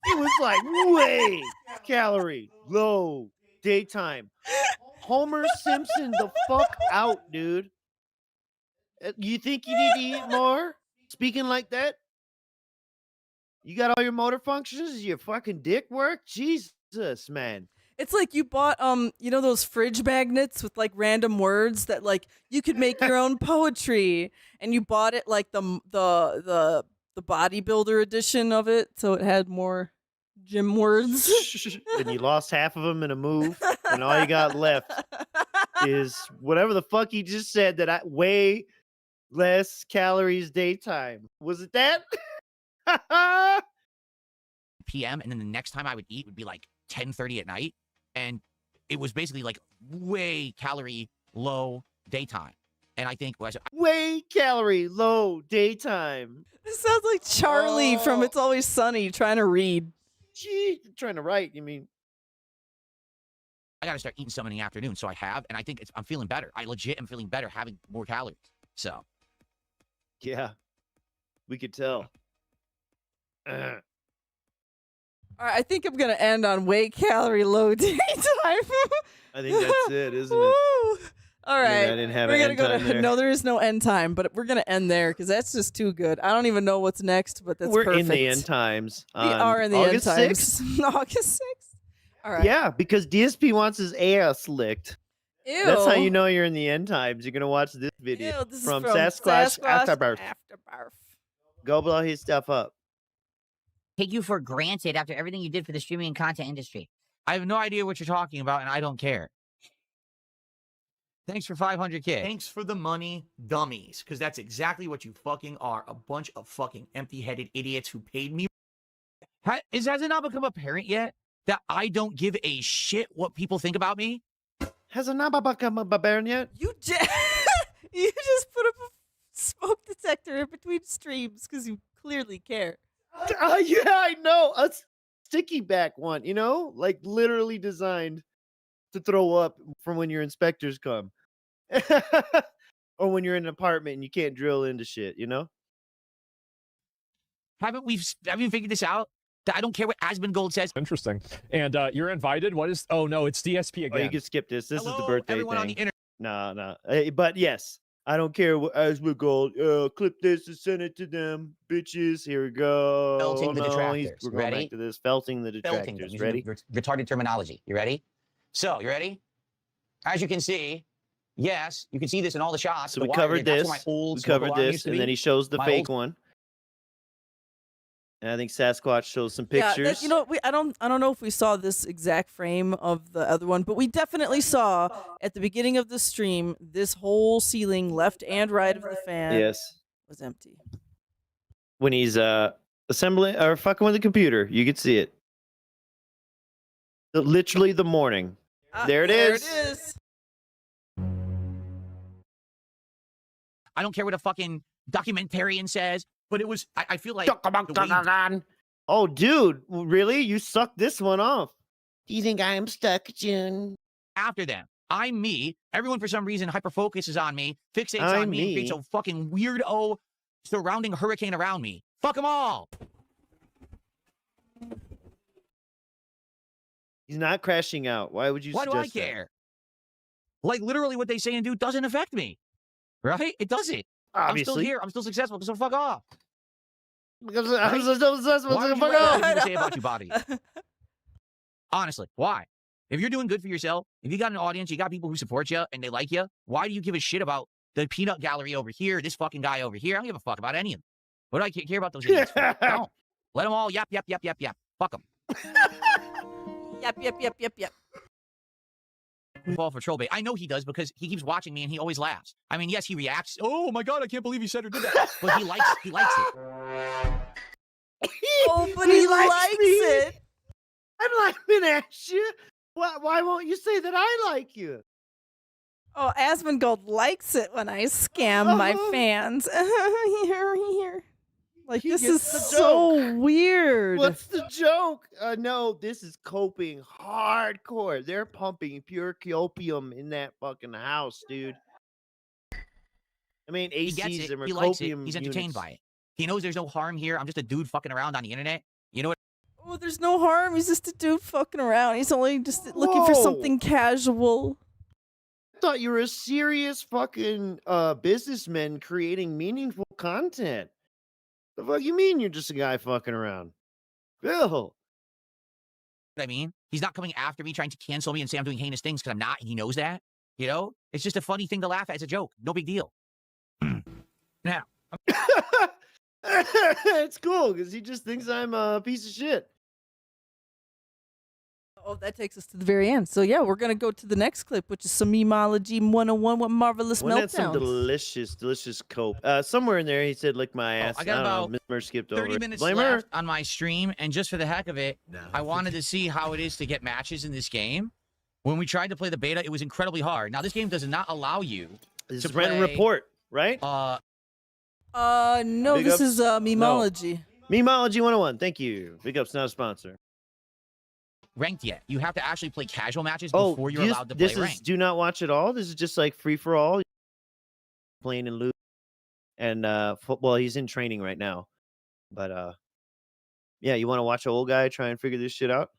It was like way calorie low daytime. Homer Simpson the fuck out, dude. You think you need to eat more? Speaking like that? You got all your motor functions? Does your fucking dick work? Jesus, man. It's like you bought those fridge magnets with like random words that like you could make your own poetry, and you bought it like the bodybuilder edition of it, so it had more gym words. And you lost half of them in a move, and all you got left is whatever the fuck you just said that I way less calories daytime. Was it that? p.m., and then the next time I would eat would be like 10:30 at night, and it was basically like way calorie low daytime. And I think Way calorie low daytime. It sounds like Charlie from Oh. It's Always Sunny trying to read. Gee, trying to write, you mean? I got to start eating some in the afternoon. So I have, and I think I'm feeling better. I legit am feeling better having more calories. So Yeah, we could tell. All right, I think I'm gonna end on way calorie low daytime. I think that's it, isn't it? Woo! All I right. didn't have We're an gonna end go time to there. no. There is no end time, but we're gonna end there because that's just too good. I don't even know what's next, but that's We're perfect. in the end times. We on are in the August end 6th? times. August 6th. All right. Yeah, because DSP wants his ass licked. Ew. That's how you know you're in the end times. You're gonna watch this video Ew, this from is from Sasquatch Afterbarf. Afterbarf. Go blow his stuff up. Take you for granted after everything you did for the streaming and content industry. I have no idea what you're talking about, and I don't care. Thanks for 500K. Thanks for the money, dummies. Because that's exactly what you fucking are. A bunch of fucking empty-headed idiots who paid me. Has it not become apparent yet that I don't give a shit what people think about me? Has a Naba become a barbarian yet? You just you just put up a smoke detector in between streams because you clearly care. Yeah, I know. A sticky back one, you know? Like literally designed to throw up from when your inspectors come. Or when you're in an apartment and you can't drill into shit, you know? Haven't you figured this out? That I don't care what Asmongold says. Interesting. And you're invited. What is? Oh no, it's DSP again. Oh, you can skip this. This is Hello, the birthday everyone thing. on the internet. No. But yes, I don't care what Asmongold. Clip this and send it to them, bitches. Here we go. Felting the We're detractors. going Ready? back to this. Felting the Felting them, detractors. using Ready? retarded terminology. You ready? So, you ready? As you can see, yes, you can see this in all the shots. So The we wire covered did. That's this. where my old We smoke covered alarm used this, to and be. then he shows the My fake old- one. And I think Sasquatch shows some Yeah, pictures. you know, I don't know if we saw this exact frame of the other one, but we definitely saw at the beginning of the stream this whole ceiling, left and right of the fan, Yes. was empty. When he's assembling or fucking with the computer, you could see it. Literally the morning. There it is. There it is. I don't care what a fucking documentarian says, but it was. I feel like. the way you- Oh, dude, really? You sucked this one off. Do you think I'm stuck, June? after them. I'm me. Everyone, for some reason, hyper focuses on me, fixates I'm on me, and creates me. a fucking weirdo surrounding hurricane around me. Fuck them all. He's not crashing out. Why would you Why do I suggest that? care? Like, literally, what they say and do doesn't affect me. Right? It doesn't. Obviously. I'm still here. I'm still successful. So fuck off. Because Right? I'm so successful. Why would you Fuck let off. other people say about you, Bobby? Honestly, why? If you're doing good for yourself, if you got an audience, you got people who support you and they like you, why do you give a shit about the peanut gallery over here, this fucking guy over here? I don't give a fuck about any of them. What do I care about those idiots for? Don't. Let them all yap. Fuck them. Yep. Fall for troll bait. I know he does because he keeps watching me and he always laughs. I mean, yes, he reacts. Oh my god, I can't believe he said or did that. But he likes it. Oh, but he likes me. it. I'm laughing at you. Why won't you say that I like you? Oh, Asmongold likes it when I scam my Oh. fans. Here. Like, He this gets is the so weird. What's the joke? No, this is coping hardcore. They're pumping pure copium in that fucking house, dude. I mean, He gets ACs it. and He likes it. copium He's entertained units. by it. He knows there's no harm here. I'm just a dude fucking around on the internet. You know what? Oh, there's no harm. He's just a dude fucking around. He's only just looking for Whoa. something casual. I thought you were a serious fucking businessman creating meaningful content. The fuck you mean you're just a guy fucking around? Bill. I mean, he's not coming after me, trying to cancel me and say I'm doing heinous things because I'm not. And he knows that. You know, it's just a funny thing to laugh at. It's a joke. No big deal. Now, It's cool because he just thinks I'm a piece of shit. Oh, that takes us to the very end. So, yeah, we're going to go to the next clip, which is some memology 101 with marvelous One had some meltdowns. delicious cope. Somewhere in there, he said, "Lick my ass." I got don't know, about Miss Mer skipped over 30 it. minutes Blame left her. on my stream, and just for the heck of it, I wanted to see how it is to get matches in this game. When we tried to play the beta, it was incredibly hard. Now, this game does not allow you This to is rent and play, report, right? No, Big this ups? is memology. Memology 101. Thank you. Big ups, not a sponsor. ranked yet. You have to actually play casual matches Oh, before you're allowed to play this is ranked. do not watch at all. This is just like free for all, playing and lose. And football. He's in training right now, but yeah, you want to watch an old guy try and figure this shit out?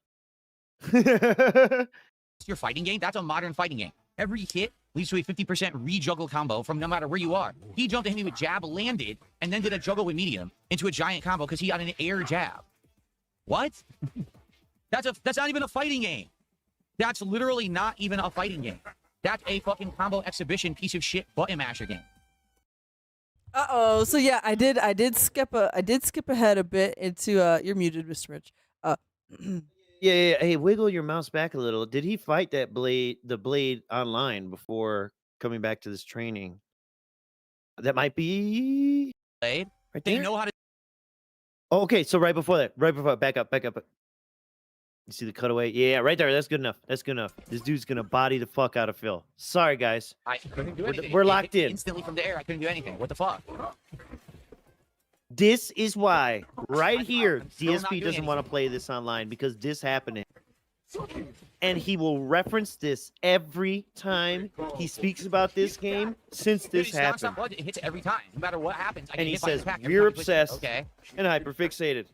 Your fighting game, that's a modern fighting game. Every hit leads to a 50% re-juggle combo from no matter where you are. He jumped to hit me with jab, landed, and then did a juggle with medium into a giant combo because he got an air jab. What? That's not even a fighting game. That's literally not even a fighting game. That's a fucking combo exhibition piece of shit button masher game. Uh-oh. So yeah, I did skip ahead a bit into you're muted, Mr. Rich. Yeah. Hey, wiggle your mouse back a little. Did he fight the blade online before coming back to this training? That might be Blade. right They there. know how to. Oh, okay, so right before that, back up. You see the cutaway? Yeah, right there. That's good enough. This dude's gonna body the fuck out of Phil. Sorry, guys. I couldn't do anything. We're It locked hit me in. Instantly from the air, I couldn't do anything. What the fuck? This is why, right here, I'm still not DSP doing doesn't want to play this online because this happening. And he will reference this every time he speaks about this game since Dude, this it's happened. nonstop budget. It hits every time. No matter what happens, I And get he hit by says, this pack every "We're time I switch it." obsessed Okay. and hyperfixated.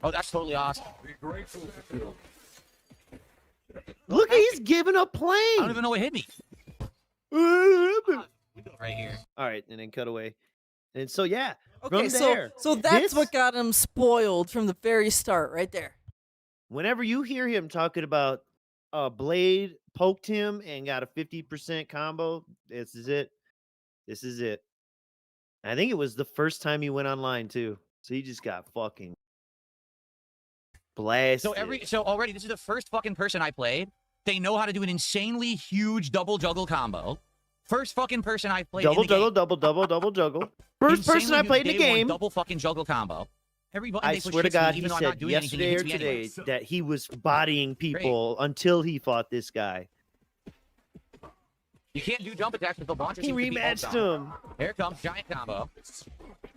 Oh, that's totally awesome. Look, he's giving up I playing. don't even know what hit me. Right here. All right, and then cut away. And so, yeah, Okay, from there, so that's this- what got him spoiled from the very start, right there. whenever you hear him talking about Blade poked him and got a 50% combo, this is it. I think it was the first time he went online too. So he just got fucking blasted. So already this is the first fucking person I played. They know how to do an insanely huge double juggle combo. First fucking person I played. double in the game. double juggle. First person Insanely I played the huge day one game. double fucking juggle combo. Every button I they push swear to hits me, God, he even though I'm not said doing anything, yesterday it or hits me anyway. today that he was bodying people until he fought this guy. You can't do jump attacks with the launcher. He seems to be rematched all-time. him. Here it comes, giant combo.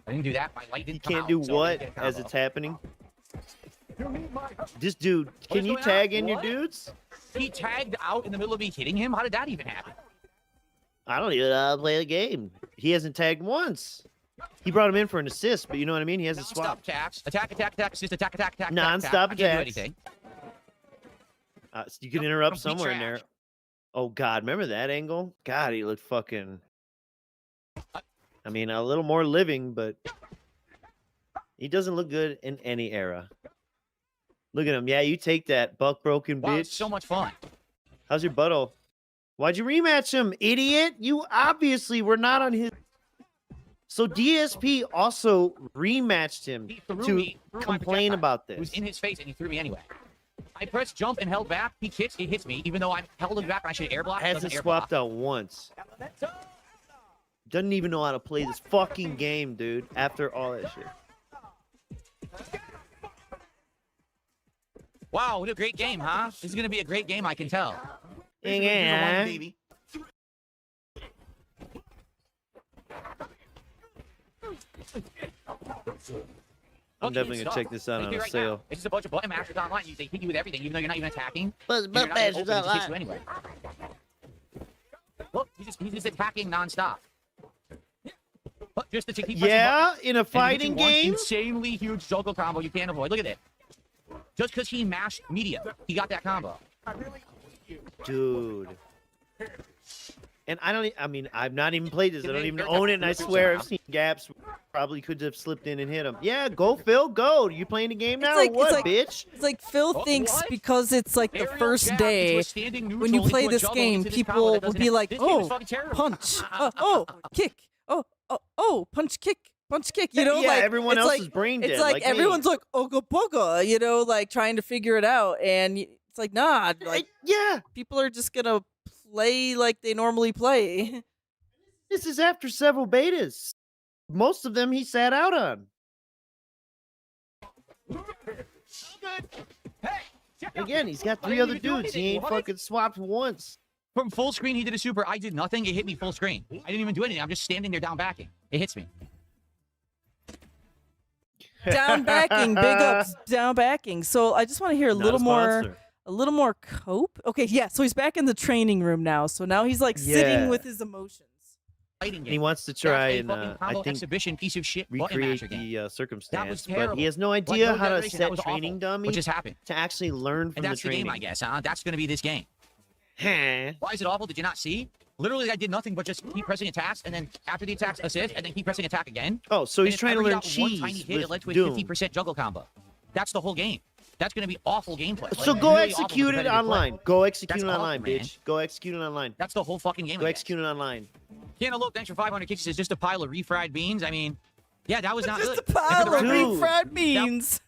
I didn't do that. My light He didn't come can't out, do so I what didn't get a as combo. it's happening. This dude, can is you going tag on? in your What? dudes? He tagged out in the middle of me hitting him. How did that even happen? I don't even know how to play the game. He hasn't tagged once. He brought him in for an assist, but you know what I mean? He hasn't Non-stop swapped. attacks. Attack, assist, attack. Non-stop I can't do attacks. anything. So you can interrupt Complete somewhere in there. trash. Oh, God. Remember that angle? God, he looked fucking... I mean, a little more living, but... He doesn't look good in any era. Look at him. Yeah, you take that, buck broken Wow, bitch. it's so much fun. How's your butthole? Why'd you rematch him, idiot? You obviously were not on his... So DSP also rematched him He threw to me through my complain projectile. about It was this. in his face, and he threw me anyway. I pressed jump and held back. He hits me, even though I held him back and I should air block. He Hasn't doesn't air swapped block. out once. Doesn't even know how to play this fucking game, dude. After all that shit. Wow, what a great game, huh? This is gonna be a great game, I can tell. Yeah. Baby. I'm definitely gonna check this out on a sale. It's just a bunch of button mashers online. They hit you with everything, even though you're not even attacking. But You're not even open, it just hits you anyway. Look, he's just attacking nonstop. Look, just to keep pressing Yeah, buttons. in a And he fighting hits you once, game. insanely huge juggle combo you can't avoid. Look at it. Just because he mashed media, he got that combo. Dude. And I mean, I've not even played this. I don't even They're own it, and I definitely swear around. I've seen gaps. Probably could have slipped in and hit him. Yeah, go, Phil, go. You playing the game now like- or what, it's like- bitch? It's like Phil Oh, thinks what? because it's like the Aerial first jab into day a standing when neutral you play into a this juggle game, into this combo people that will doesn't be have- like, this game is "Oh, fucking terrible." punch, kick, punch, kick." You know, Yeah, like everyone it's else like, is brain It's dead, like like me. everyone's like "Oga boga," you know, like trying to figure it out, and it's like, nah, like Yeah, people are just gonna play like they normally play. this is after several betas. Most of them he sat out on. Again, he's got I three didn't other even do dudes. He anything. ain't What? fucking swapped once. From full screen, he did a super. I did nothing. It hit me full screen. I didn't even do anything. I'm just standing there down backing. It hits me. Down backing, big ups, down backing. So I just want to hear a Not little more. sponsor. A little more cope. Okay, yeah. So he's back in the training room now. So now he's like Yeah. sitting with his emotions. Fighting He game. wants to That's try a and fucking I combo think exhibition piece of shit button recreate masher game. the circumstance, but terrible. he has no Like, idea no how to generation, that set was training awful. dummies What just happened? to actually learn from And that's the the training. game, I guess, huh? That's going to be this game. Huh? Why is it awful? Did you not see? Literally, I did nothing but just keep pressing attacks, and then after the attacks, assist, and then keep pressing attack again. Oh, so he's trying to learn One cheese tiny hit, it led with to a Doom. 50% juggle combo. That's the whole game. That's going to be awful gameplay. So Like, go really awful execute it competitive play. online. Go execute That's it online, awful, man. bitch. Go execute it online. That's the whole fucking game. Go execute it online. Cantaloupe, thanks for 500 kicks. It's just a pile of refried beans. I mean, yeah, that was not Just good. a pile of Dude. refried beans.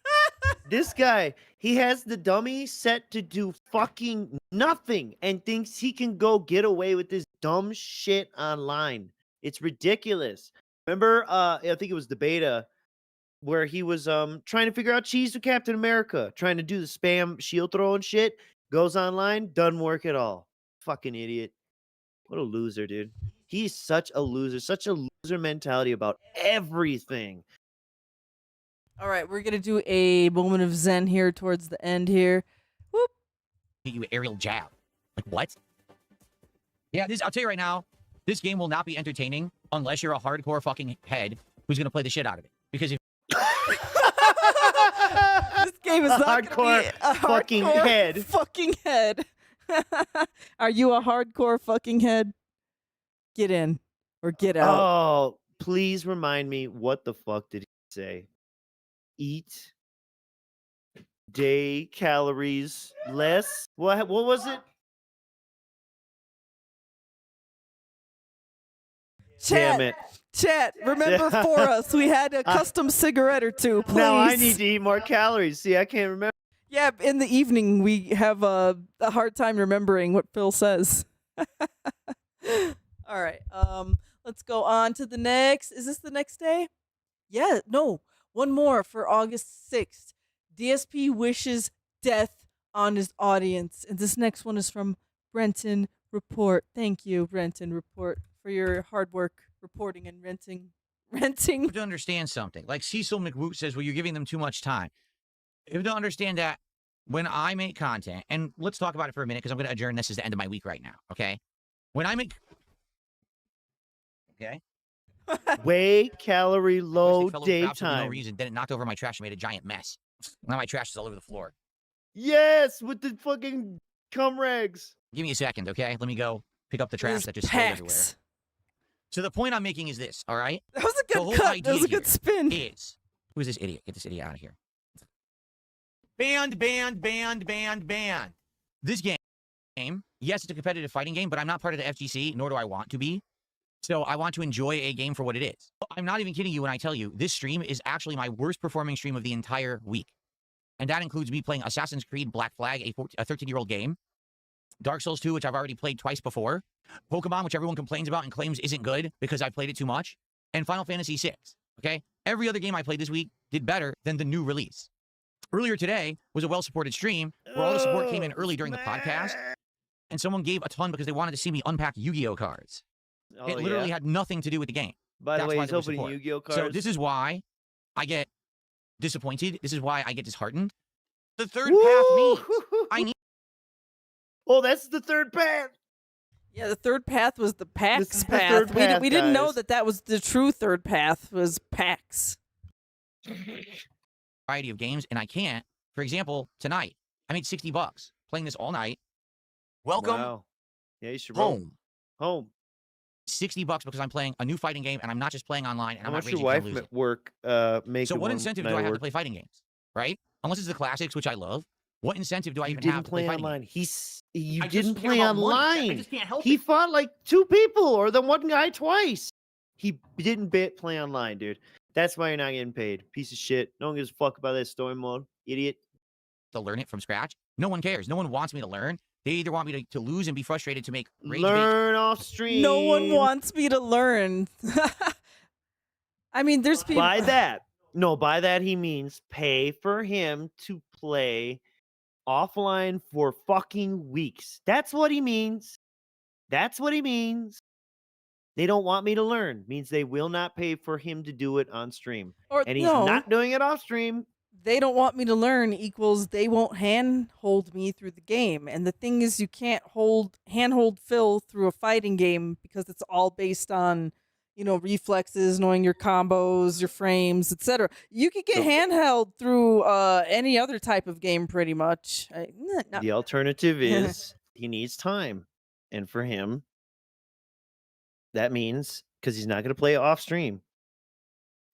This guy, he has the dummy set to do fucking nothing and thinks he can go get away with this dumb shit online. It's ridiculous. Remember, I think it was the beta where he was trying to figure out cheese with Captain America, trying to do the spam shield throw and shit. Goes online, doesn't work at all. Fucking idiot. What a loser, dude. He's such a loser, such a loser mentality about everything. All right, we're gonna do a moment of zen here towards the end here. Whoop. You aerial jab. Like, what? Yeah, I'll tell you right now, this game will not be entertaining unless you're a hardcore fucking head who's going to play the shit out of it. Because if This game is A not gonna be a fucking hardcore head. Fucking head. Are you a hardcore fucking head? Get in or get out. Oh, please remind me, what the fuck did he say? Eat day calories less. What was it? Chat, Damn it. chat. Remember for us, we had a custom cigarette or two. Please. Now I need to eat more calories. See, I can't remember. Yeah, in the evening we have a hard time remembering what Phil says. All right. Let's go on to the next. Is this the next day? Yeah, no. One more for August 6th. DSP wishes death on his audience. And this next one is from Brenton Report. Thank you, Brenton Report, for your hard work reporting and renting. you have to understand something. Like Cecil McWoot says, well, you're giving them too much time. You have to understand that when I make content, and let's talk about it for a minute because I'm going to adjourn this as the end of my week right now, okay? When I make... Okay? Way calorie low Fell over for absolutely daytime. no reason. Then it knocked over my trash and made a giant mess. Now my trash is all over the floor. Yes, with the fucking cum rags. Give me a second, okay? Let me go pick up the trash that just spilled everywhere. Packs. So the point I'm making is this, all right? That was a The good whole cut. idea That was a good here spin. is, who is this idiot? Get this idiot out of here. Banned, banned, banned, banned, banned. This game, yes, it's a competitive fighting game, but I'm not part of the FGC, nor do I want to be. So I want to enjoy a game for what it is. I'm not even kidding you when I tell you this stream is actually my worst performing stream of the entire week. And that includes me playing Assassin's Creed Black Flag, a 13-year-old game. Dark Souls 2, which I've already played twice before. Pokemon, which everyone complains about and claims isn't good because I played it too much. And Final Fantasy VI, okay? Every other game I played this week did better than the new release. Earlier today was a well-supported stream where all the support came in early during the podcast. And someone gave a ton because they wanted to see me unpack Yu-Gi-Oh cards. Oh, It literally had nothing to do with the game. By the That's way, why he's there was opening support. Yu-Gi-Oh cards. So this is why I get disappointed. This is why I get disheartened. The third Woo! path means I need... Oh, that's the third path. Yeah, the third path was the PAX This is the path. third path, We didn't know guys. that was the true third path was PAX. variety of games, and I can't. For example, tonight, I made $60 playing this all night. Welcome Wow. Yeah, you should roll. home. Home. $60 because I'm playing a new fighting game, and I'm not just playing online, and How I'm not much your raging 'cause wife I'm losing. work make? So what incentive do I have to work? play fighting games, right? Unless it's the classics, which I love. What incentive do I You even didn't have to play play fighting online. games? You I just didn't care play about money. I online. just can't help He it. fought like 2 people or the one guy twice. He didn't play online, dude. That's why you're not getting paid. Piece of shit. No one gives a fuck about that story mode. Idiot. To learn it from scratch? No one cares. No one wants me to learn. They either want me to lose and be frustrated to make rage bait. Learn off stream. No one wants me to learn. I mean, there's people. By that. No, by that he means pay for him to play offline for fucking weeks. That's what he means. That's what he means. They don't want me to learn. Means they will not pay for him to do it on stream. Or And he's no, not doing it off stream. they don't want me to learn equals they won't handhold me through the game. And the thing is, you can't handhold Phil through a fighting game because it's all based on, reflexes, knowing your combos, your frames, etc. You could get handheld through any other type of game, pretty much. The alternative is he needs time. And for him, that means because he's not going to play off stream,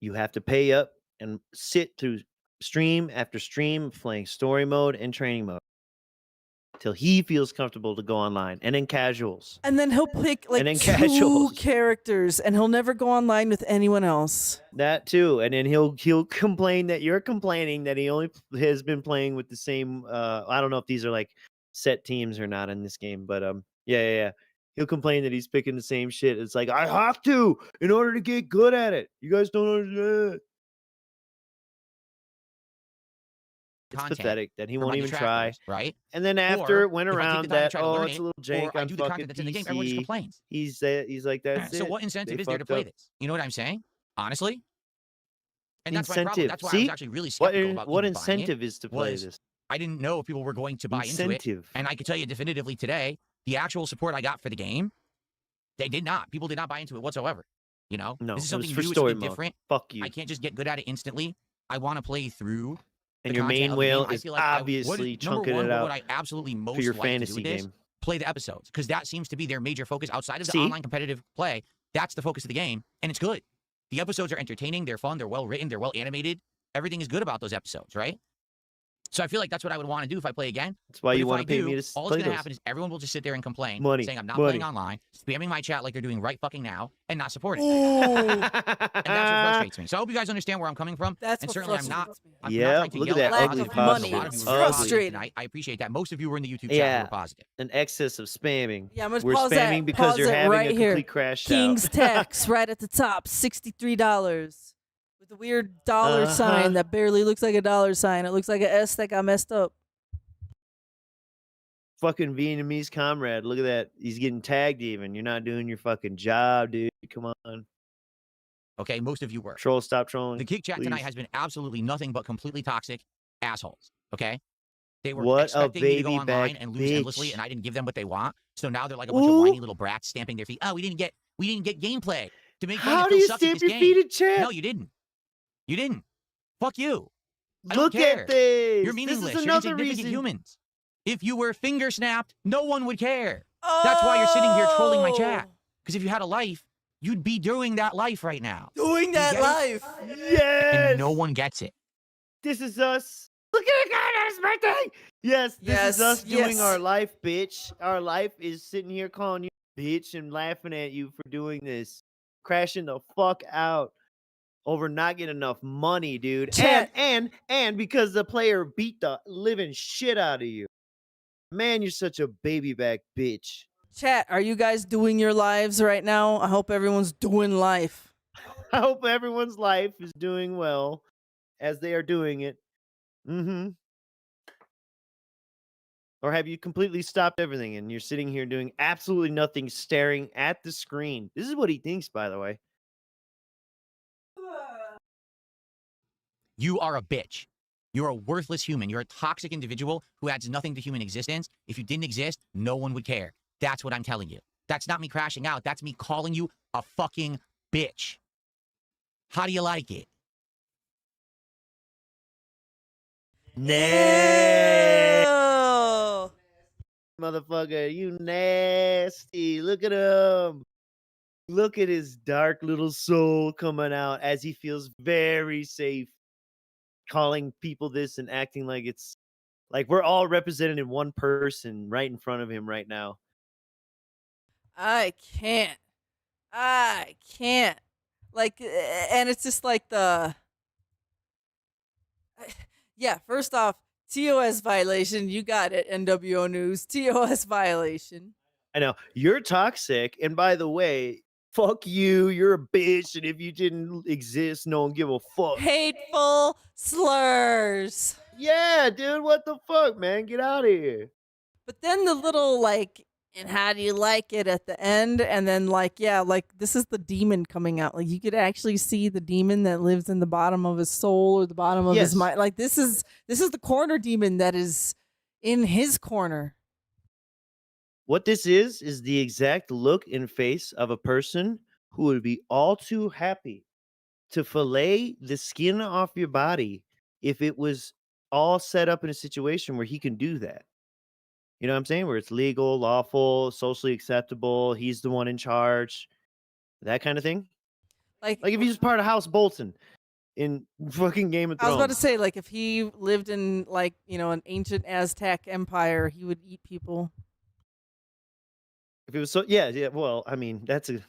you have to pay up and sit through stream after stream playing story mode and training mode till he feels comfortable to go online, and then casuals. And then he'll pick like And then 2 casuals. characters, and he'll never go online with anyone else. That too, and then he'll complain that you're complaining that he only has been playing with the same. I don't know if these are like set teams or not in this game, but yeah. He'll complain that he's picking the same shit. It's like, I have to in order to get good at it. You guys don't understand. It's pathetic that he won't even try. Right? And then after Or it went if I take around the time to that, try to oh, learn it's it, a little jank or I on do the fucking content that's in the game, everyone just PC. complains. He's like, that's So it. what incentive They is there to fucked play up. this? You know what I'm saying? Honestly? And that's my problem. Incentive. That's why I was See? actually really skeptical about What even buying it, incentive is to play was this? I didn't know if people were going to buy into it. Incentive. And I could tell you definitively today, the actual support I got for the game, they did not. People did not buy into it whatsoever. You know? No, This is it was something for new, it's story something mode. different. Fuck you. I can't just get good at it instantly. I want to play through. And the your content main of the whale game. I is feel like obviously chunking number one, it what out would I absolutely most for your like to do fantasy with this? game. Play the episodes, because that seems to be their major focus outside of the See? online competitive play. That's the focus of the game, and it's good. The episodes are entertaining, they're fun, they're well written, they're well animated. Everything is good about those episodes, right? So I feel like that's what I would want to do if I play again. That's why But you if want I to pay do, me to all play that's going to those. happen is everyone will just sit there and complain, Money, saying I'm not money. playing online, spamming my chat like they're doing right fucking now, and not supporting. Ooh, And that's what frustrates me. So I hope you guys understand where I'm coming from. that's And what certainly I'm not. frustrates me. I'm Yeah, not trying to look at yell that Lack ugly of positive. I know money. a lot of It's you were very frustrating. positive tonight. I appreciate that. Most of you were in the YouTube chat Yeah. who were positive. An excess of spamming. Yeah, I'm gonna We're pause spamming that. because Pause you're it having right a here. complete crash King's out. Tax right at the top, $63 with a weird dollar Uh-huh. sign that barely looks like a dollar sign. It looks like an S that got messed up. Fucking Vietnamese comrade. Look at that. He's getting tagged even. You're not doing your fucking job, dude. Come on. Okay, most of you were. Troll, stop trolling. The kick chat tonight please. has been absolutely nothing but completely toxic assholes. Okay? They were What a expecting me to go baby online back and lose endlessly, bitch. and I didn't give them what they want. So now they're like a bunch of Ooh. whiny little brats stamping their feet. Oh, we didn't get gameplay to make fun How of do Phil you sucks at stamp this your game. feet in chat? No, you didn't. You didn't. Fuck you. I don't Look care. at this. You're meaningless. This is You're another insignificant reason. humans. If you were finger snapped, no one would care. That's why you're sitting here trolling my chat. Because if you had a life, you'd be doing that life right now. Doing that get it? life. Yes. And no one gets it. This is us. Look at it, guys. It's birthday. Yes, this Yes, is us doing yes. our life, bitch. Our life is sitting here calling you bitch and laughing at you for doing this. Crashing the fuck out over not getting enough money, dude. Chat. And because the player beat the living shit out of you. Man, you're such a baby back bitch. Chat, are you guys doing your lives right now? I hope everyone's doing life. I hope everyone's life is doing well as they are doing it. Mm-hmm. Or have you completely stopped everything and you're sitting here doing absolutely nothing, staring at the screen? This is what he thinks, by the way. You are a bitch. You're a worthless human. You're a toxic individual who adds nothing to human existence. If you didn't exist, no one would care. That's what I'm telling you. That's not me crashing out. That's me calling you a fucking bitch. How do you like it? Nasty. Motherfucker, you nasty. Look at him. Look at his dark little soul coming out as he feels very safe calling people this and acting like it's like we're all represented in one person right in front of him right now. I can't. Like, and it's just like the. Yeah, first off, TOS violation. You got it, NWO News. TOS violation. I know. You're toxic. And by the way, fuck you. You're a bitch. And if you didn't exist, no one give a fuck. Hateful slurs. Yeah, dude. What the fuck, man? Get out of here. But then the little, like, and how do you like it at the end? And then, like, yeah, like, this is the demon coming out. Like, you could actually see the demon that lives in the bottom of his soul or the bottom of his Yes. mind. Like, this is the corner demon that is in his corner. What this is the exact look and face of a person who would be all too happy to fillet the skin off your body if it was all set up in a situation where he can do that. You know what I'm saying? Where it's legal, lawful, socially acceptable. He's the one in charge. That kind of thing. Like Like if he's part of House Bolton in fucking Game of I was Thrones. about to say, like, if he lived in, like, you know, an ancient Aztec empire, he would eat people. If it was so, yeah. Well, I mean, that's a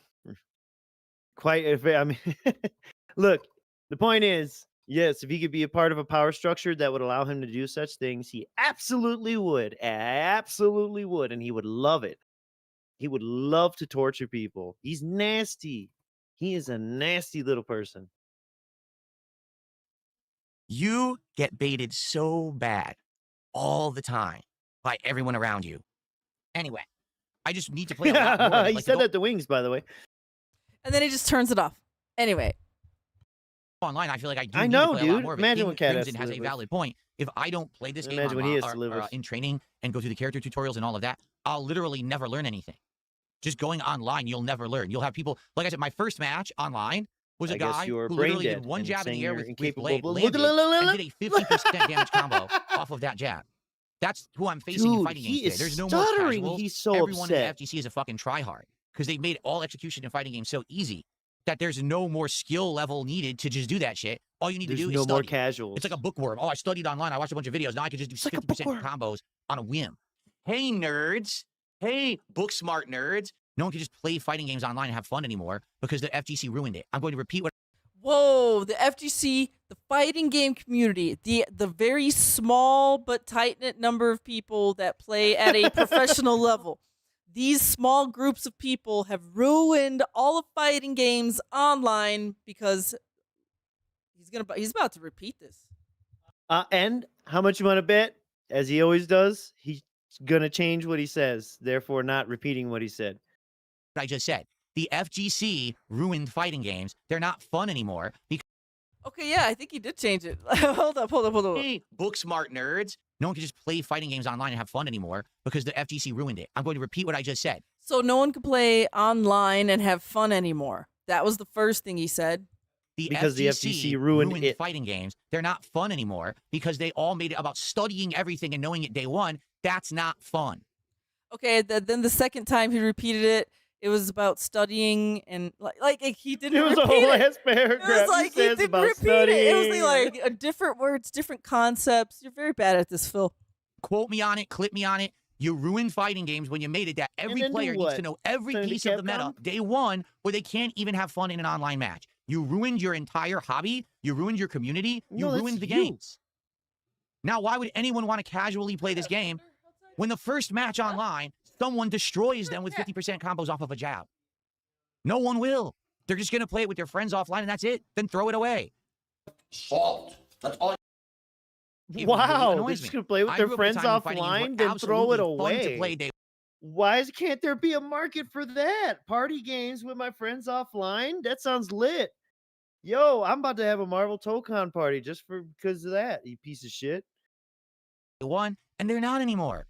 quite. I mean, look. The point is, yes, if he could be a part of a power structure that would allow him to do such things, he absolutely would, and he would love it. He would love to torture people. He's nasty. He is a nasty little person. You get baited so bad all the time by everyone around you. Anyway, I just need to play a lot more. of it, He like, said go that to Wings, by the way. And then he just turns it off. Anyway. online. I feel like I do I need know, to play a lot dude. more of it. Imagine King what Cat has Crimson to has a live with. valid point. If I don't play this game Imagine what he has to live with. in training and go through the character tutorials and all of that, I'll literally never learn anything. Just going online, you'll never learn. You'll have people, like I said, my first match online was a I guess guy you who are brain literally dead did one and jab in saying the air you're with incapable blade, of- landed, and did a 50% damage combo off of that jab. That's who I'm facing in Dude, fighting he games is today. There's no more stuttering. casuals. He's so Everyone upset. in FGC is a fucking tryhard because they've made all execution in fighting games so easy that there's no more skill level needed to just do that shit. All you need There's to do no is more study. casuals. It's like a bookworm. Oh, I studied online. I watched a bunch of videos. Now I can just do It's like a 50% bookworm. combos on a whim. Hey, nerds. Hey, book smart nerds. No one can just play fighting games online and have fun anymore because the FGC ruined it. I'm going to repeat what Whoa, the FGC, the fighting game community, the very small but tight-knit number of people that play at a professional level. These small groups of people have ruined all of fighting games online because he's about to repeat this. And how much you want to bet? As he always does, he's gonna change what he says, therefore not repeating what he said. I just said. The FGC ruined fighting games. They're not fun anymore because Okay, yeah, I think he did change it. Hold up. hey, book smart nerds. No one can just play fighting games online and have fun anymore because the FGC ruined it. I'm going to repeat what I just said. So no one could play online and have fun anymore. That was the first thing he said. Because the FGC ruined it. Fighting games. They're not fun anymore because they all made it about studying everything and knowing it day one. That's not fun. Okay, then the second time he repeated it, it was about studying and like he didn't. It was a repeat whole it. ass paragraph. It was like he says didn't about repeat it. It was studying. like a different words, different concepts. You're very bad at this, Phil. Quote me on it, clip me on it. You ruined fighting games when you made it that every then do player needs what? to know every Turn to piece of the meta Capcom? day one, or they can't even have fun in an online match. You ruined your entire hobby. You ruined your community. You No, that's ruined the you. games. Now, why would anyone want to casually play this game when the first match online, someone destroys them with 50% combos off of a jab? No one will. They're just going to play it with their friends offline, and that's it. Then throw it away. Salt. That's all. It really Wow, they're annoys just me. gonna play with I their grew up friends at a time when fighting games offline, were then throw it absolutely fun to away. play day Can't there be a market for that? Party games with my friends offline? That sounds lit. Yo, I'm about to have a Marvel Tokon party just because of that, you piece of shit. one, and they're not anymore.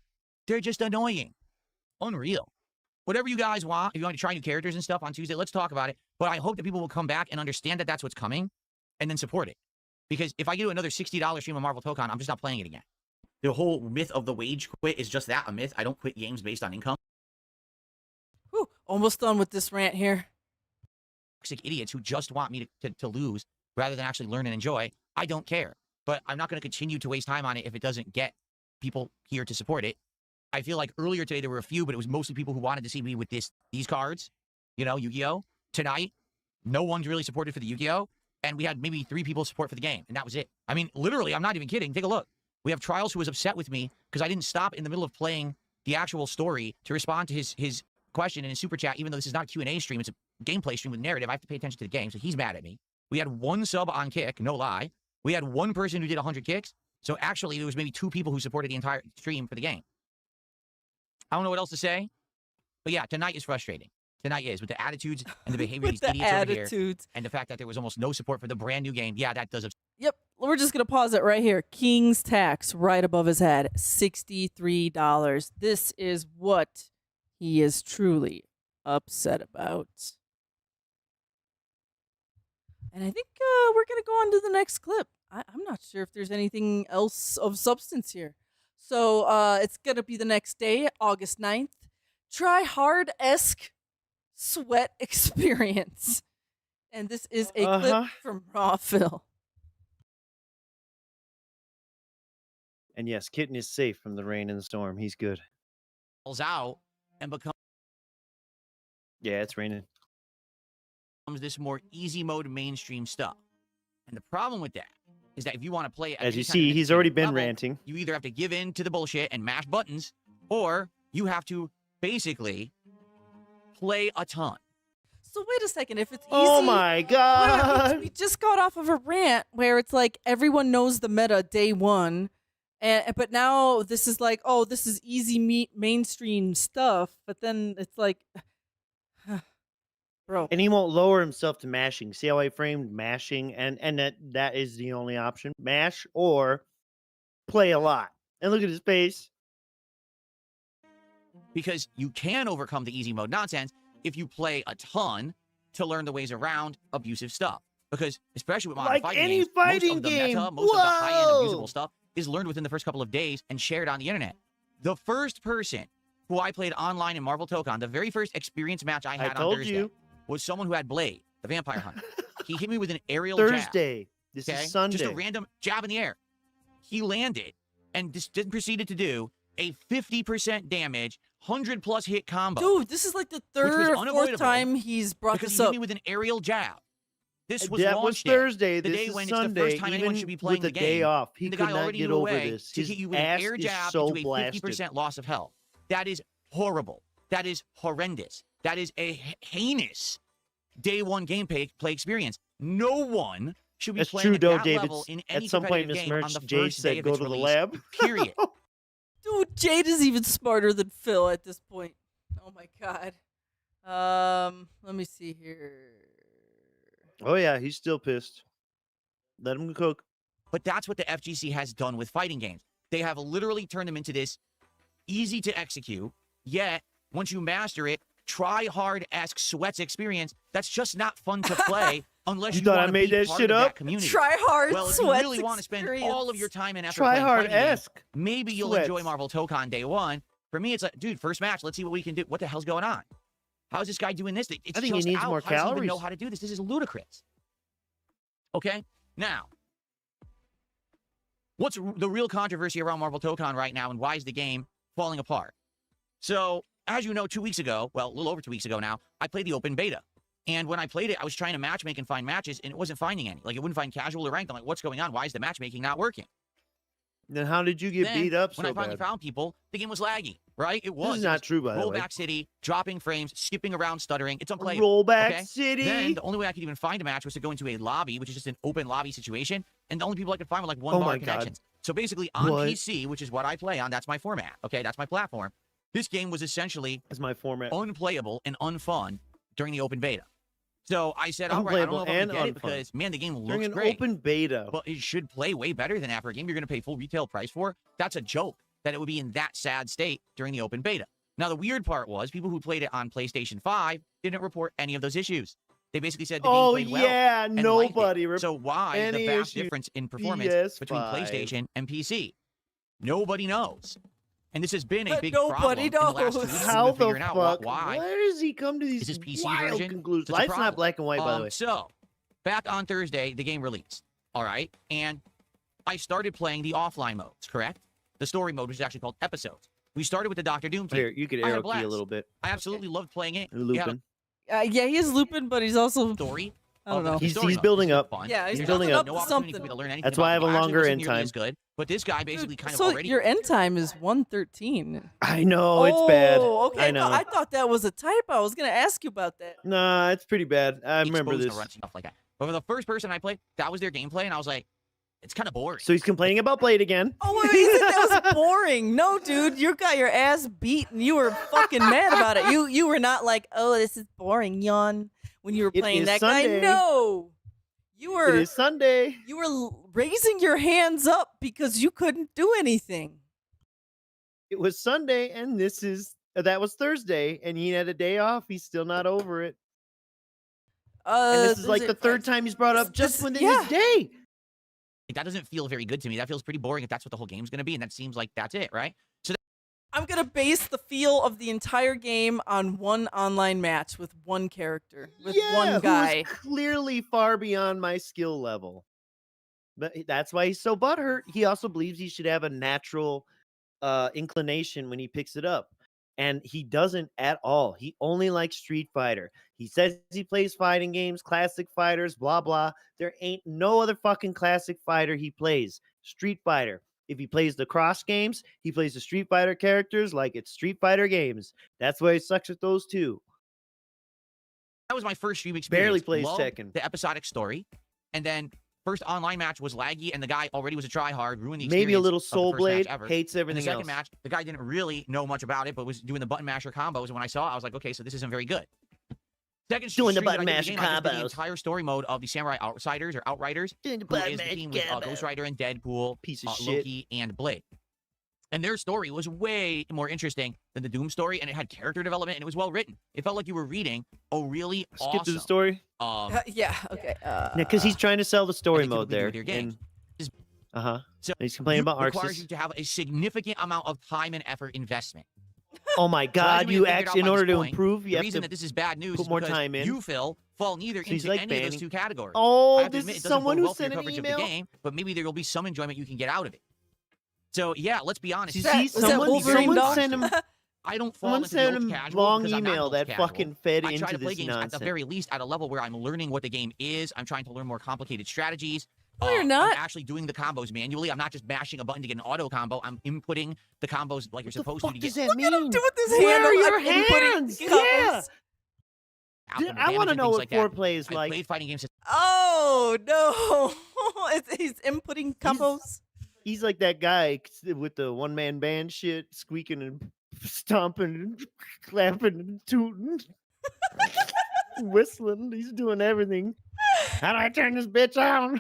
They're just annoying. Unreal. Whatever you guys want, if you want to try new characters and stuff on Tuesday, let's talk about it. But I hope that people will come back and understand that that's what's coming and then support it. Because if I do another $60 stream of Marvel Tokon, I'm just not playing it again. The whole myth of the wage quit is just that, a myth. I don't quit games based on income. Whew, almost done with this rant here. Toxic idiots who just want me to lose rather than actually learn and enjoy. I don't care. But I'm not going to continue to waste time on it if it doesn't get people here to support it. I feel like earlier today there were a few, but it was mostly people who wanted to see me with these cards. You know, Yu-Gi-Oh! Tonight, no one's really supported for the Yu-Gi-Oh! And we had maybe 3 people support for the game, and that was it. I mean, literally, I'm not even kidding. Take a look. We have Trials who was upset with me because I didn't stop in the middle of playing the actual story to respond to his question in his super chat, even though this is not a Q&A stream. It's a gameplay stream with narrative. I have to pay attention to the game, so he's mad at me. We had 1 sub on Kick, no lie. We had 1 person who did 100 kicks. So actually, there was maybe 2 people who supported the entire stream for the game. I don't know what else to say. But yeah, tonight is frustrating. Tonight is with the attitudes and the behavior of With these the idiots over here. attitudes. And the fact that there was almost no support for the brand new game. Yeah, that does upset. Yep, we're just gonna pause it right here. King's tax right above his head, $63. This is what he is truly upset about. And I think we're gonna go on to the next clip. I'm not sure if there's anything else of substance here. So it's going to be the next day, August 9th. Try hard-esque sweat experience. And this is a clip from Raw Phil. And yes, Kitten is safe from the rain and the storm. He's good. Out and becomes Yeah, it's raining. this more easy mode mainstream stuff. And the problem with that is that if you want to play at As you any kind of see, he's already been level, ranting. you either have to give in to the bullshit and mash buttons, or you have to basically play a ton. So wait a second, if it's easy... Oh my god! We just got off of a rant where it's like everyone knows the meta day one, but now this is like, oh, this is easy mainstream stuff, but then it's like... Bro. And he won't lower himself to mashing. See how I framed mashing? And that is the only option. Mash or play a lot. And look at his face. Because you can overcome the easy mode nonsense if you play a ton to learn the ways around abusive stuff. Because especially with modern Like any games, fighting most of the game. meta, most of the high-end abusable stuff is learned within the first couple of days and shared on the internet. The first person who I played online in Marvel Tokon, the very first experience match I had on Thursday, was someone who had Blade, the vampire hunter. He hit me with an aerial Thursday. jab. This is Sunday. Just a random jab in the air. He landed and just proceeded to do a 50% damage, 100+ hit combo. Dude, this is like the third or fourth time he's brought this he hit up. me with an aerial jab. This was that launch was Thursday. day, the This day is when Sunday. it's the first time anyone should be playing with the the day game. off, he the could guy not already get knew a over way this. to His hit you with an ass air is jab so into a blasted. 50% loss of health. That is horrible. That is horrendous. That is a heinous day one gameplay experience. No one should be That's playing true, at though, that David. level in any At some point, competitive Miss game on the Merch, Jay first day said of go its to the release, lab. period. Dude, Jade is even smarter than Phil at this point. Oh my god. Let me see here. Oh yeah, he's still pissed. Let him cook. But that's what the FGC has done with fighting games. They have literally turned them into this easy to execute, yet once you master it, try hard-esque sweats experience that's just not fun to play unless you thought I want to made be that part shit of up? that community. Try hard Well, if you sweats really want to spend all of your time and effort Try playing fighting games, hard-esque maybe you'll sweats. enjoy Marvel Tokon day one. For me, it's like, dude, first match, let's see what we can do. What the hell's going on? How is this guy doing this? It's I think he just needs out. more How does he even calories. know how to do this? This is ludicrous. Okay? Now, what's the real controversy around Marvel Tokon right now, and why is the game falling apart? So, as you know, 2 weeks ago, well, a little over 2 weeks ago now, I played the open beta. And when I played it, I was trying to matchmake and find matches, and it wasn't finding any. Like, it wouldn't find casual or ranked. I'm like, what's going on? Why is the matchmaking not working? Then how did you get Then, beat up when so I finally bad? found people, the game was laggy, right? It was. This is not true, by the way. Rollback City, dropping frames, skipping around, stuttering. It's unplayable. Rollback okay? City. Then the only way I could even find a match was to go into a lobby, which is just an open lobby situation, and the only people I could find were like one Oh bar my God. connections. So basically, on What? PC, which is what I play on, that's my format. Okay, that's my platform. This game was essentially That's my format. unplayable and unfun during the open beta. So I said, all right, I don't know if Unplayable I'm gonna and get it unfun. because, man, the game looks During an great. open beta. But it should play way better than after a game you're going to pay full retail price for. That's a joke that it would be in that sad state during the open beta. Now, the weird part was people who played it on PlayStation 5 didn't report any of those issues. They basically said the game Oh played well. yeah, and liked it. nobody. So why the any vast issue. difference in performance between PS5. PlayStation and PC? Nobody knows. And this has been a But big nobody problem in the last 2 knows. weeks. How We've been the figuring out fuck? why. Where does he come to these Is this PC wild version? conclusions? Such a Life's not problem. black and white, by the way. So, back on Thursday, the game released. All right. And I started playing the offline modes, correct? The story mode, which is actually called episodes. We started with the Doctor Doom team. Here, you could I had a arrow key a blast. little bit. I absolutely loved playing it. You're We had a looping. Yeah, he is looping, but he's also... story. I don't know. He's story mode. building It's up. fun. Yeah, he's He's building building up up. No to opportunity for something. me to learn anything That's why I about have a it. Actually, longer wasn't end nearly time. as good, but this guy basically kind of So already... your end time is 1:13. I know it's bad. Okay, I know. I thought that was a typo. I was gonna ask you about that. Nah, it's pretty bad. I remember exposed to this. run stuff like that. But for the first person I played, that was their gameplay, and I was like, it's kind of boring. So he's complaining about Blade again. Oh wait, you said that was boring. No, dude, you got your ass beat, and you were fucking mad about it. You were not like, oh, this is boring, yawn, when you were It playing is that Sunday. guy. No, you It were is Sunday. you were raising your hands up because you couldn't do anything. It was Sunday, and that was Thursday, and he had a day off. He's still not over it. And this is like the third time he's brought up just within his day. Like, that doesn't feel very good to me. That feels pretty boring if that's what the whole game's going to be, and that seems like that's it, right? So I'm going to base the feel of the entire game on one online match with one character, with one guy. Who's clearly far beyond my skill level. But that's why he's so butthurt. He also believes he should have a natural inclination when he picks it up. And he doesn't at all. He only likes Street Fighter. He says he plays fighting games, classic fighters, blah, blah. There ain't no other fucking classic fighter he plays. Street Fighter. If he plays the cross games, he plays the Street Fighter characters like it's Street Fighter games. That's why he sucks at those two. that was my first stream experience. Barely plays Loved Tekken. the episodic story. And then first online match was laggy, and the guy already was a tryhard, ruined the experience. Maybe a little of the Soul first Blade, match ever. hates And the everything second else. match, the guy didn't really know much about it, but was doing the button masher combos. And when I saw it, I was like, okay, so this isn't very good. Second Doing the stream that button I did masher the game, I just did the combos. entire story mode of the Samurai Outsiders or Outriders, Doing the who button is the masher team with combos. Ghost Rider and Deadpool, Piece of shit. Loki, and Blade. And their story was way more interesting than the Doom story, and it had character development, and it was well written. It felt like you were reading a really Skip awesome... to the story. Yeah, okay. Because he's trying to sell the story I think mode typically do there. with your games. So He's complaining about arc requires you to have a significant amount of time and effort investment. Oh my So as God! we You have figured out actually, in by order this to point, improve, you the have reason to that this is bad news put is more because time in. you, Phil, fall neither So he's into like any of banning. those two categories. I Oh, have to this admit, is it doesn't someone bode who well for your sent an coverage of the email. game, but maybe there will be some enjoyment you can get out of it. So yeah, let's be honest. You that- see, was that someone Wolverine dog? sent him. I don't fall Someone into the sent ultra him casual long because I'm not email ultra that casual. fucking fed I try into to play this games nonsense. at the very least at a level where I'm learning what the game is. I'm trying to learn more complicated strategies. No, you're not. I'm actually doing the combos manually. I'm not just mashing a button to get an auto combo. I'm inputting the combos like you're supposed to does get. that Look at him mean? do with his Where hand. are your I'm inputting hands? combos. Yeah. optimal I want damage to and know things what like that. foreplay is I like. played fighting games. Oh, no. He's inputting combos. He's like that guy with the one man band shit, squeaking and stomping and clapping and tooting, whistling. He's doing everything. How do I turn this bitch on?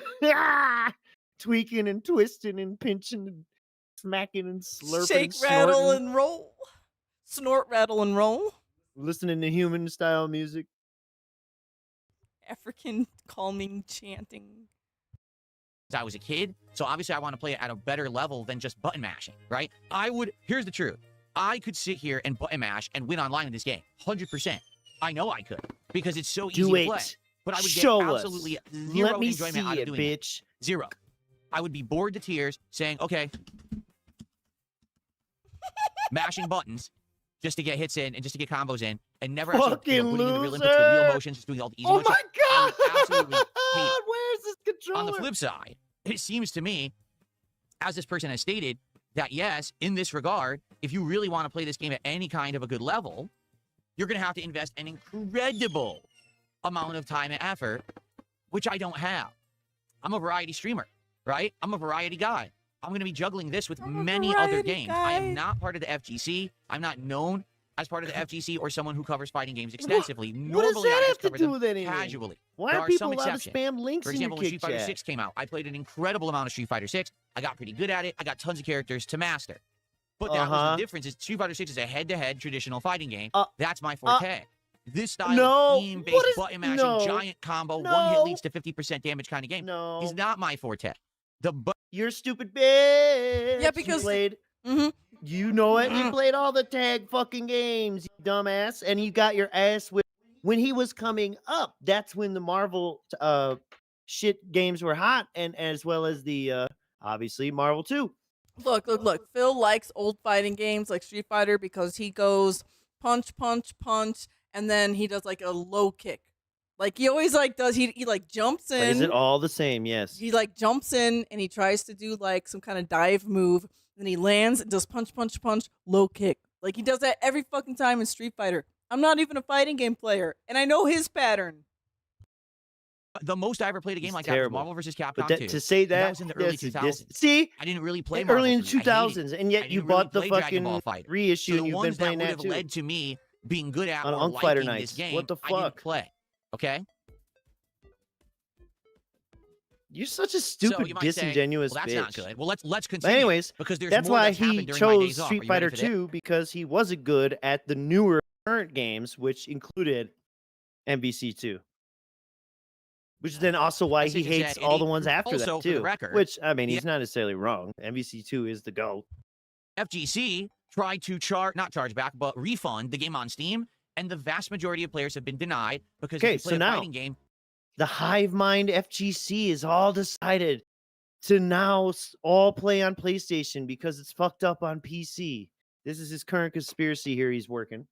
Tweaking and twisting and pinching and smacking and slurping. Shake, and rattle, snorting, and roll. Snort, rattle, and roll. listening to human style music. African calming chanting. I was a kid, so obviously I want to play it at a better level than just button mashing, right? Here's the truth. I could sit here and button mash and win online in this game, 100%. I know I could, because it's so easy Do to play. it. But I would get Show us. absolutely zero Let me enjoyment see out of it, doing bitch. it. Zero. I would be bored to tears saying, okay, mashing buttons just to get hits in and just to get combos in, and never actually Fucking putting in the real inputs, the real loser. motions, just doing all the easy Oh motions. my I would God! absolutely hate it. Where's this controller? On the flip side, it seems to me, as this person has stated, that yes, in this regard, if you really want to play this game at any kind of a good level, you're going to have to invest an incredible amount of time and effort, which I don't have. I'm a variety streamer, right? I'm a variety guy. I'm going to be juggling this with many other games. I am not part of the FGC. I'm not known as part of the FGC or someone who covers fighting games extensively. What does Normally, that I have just to cover do them with anything? casually. Why There are are people some allowed to exceptions. spam links For in your example, when kick Street Fighter chat? 6 came out, I played an incredible amount of Street Fighter 6. I got pretty good at it. I got tons of characters to master. But that was the difference. Is Street Fighter 6 is a head-to-head traditional fighting game. That's my forte. This style no, of team-based what is- button mashing, no, giant combo, one hit no. leads to 50% damage kind of game No. is not my forte. You're a stupid bitch. Yeah, You because- played. Mm-hmm. You know it. You played all the tag fucking games, you dumbass, and you got your ass whipped when he was coming up. That's when the Marvel shit games were hot, and as well as the obviously Marvel 2. Look. Phil likes old fighting games like Street Fighter because he goes punch, punch, punch, and then he does like a low kick. Like he always like does he like jumps in. Is it all the same? Yes. He like jumps in and he tries to do like some kind of dive move. Then he lands and does punch, punch, punch, low kick. Like he does that every fucking time in Street Fighter. I'm not even a fighting game player, and I know his pattern. The most I ever played a game It's like that was terrible. Marvel vs. Capcom But that, 2. to say And that, was in the early that's a 2000s. see, I didn't really play early Marvel in 3. I hated 2000s, it. and I yet didn't you really bought the play Dragon Ball fucking Fighter. reissue, So and the you've been ones that playing would that have too. led to me being good at On or Unc Fighter liking nights. this game, What the I didn't fuck? play. Okay? You're such a So stupid, you might say, disingenuous well, that's bitch. not good. Well, let's But continue. anyways, because there's that's more why that's happened he during my chose days off. Are Street you ready Fighter for this? 2 because he wasn't good at the newer current games, which included MVC2. Which is then also why he Message is hates that all it the ones after also, that for the too. record, Which I mean, the he's not necessarily wrong. MVC2 is the GOAT. FGC tried to not charge back, but refund the game on Steam, and the vast majority of players have been denied because if Okay, you play so a now fighting game, the Hive Mind FGC is all decided to now all play on PlayStation because it's fucked up on PC. This is his current conspiracy here he's working.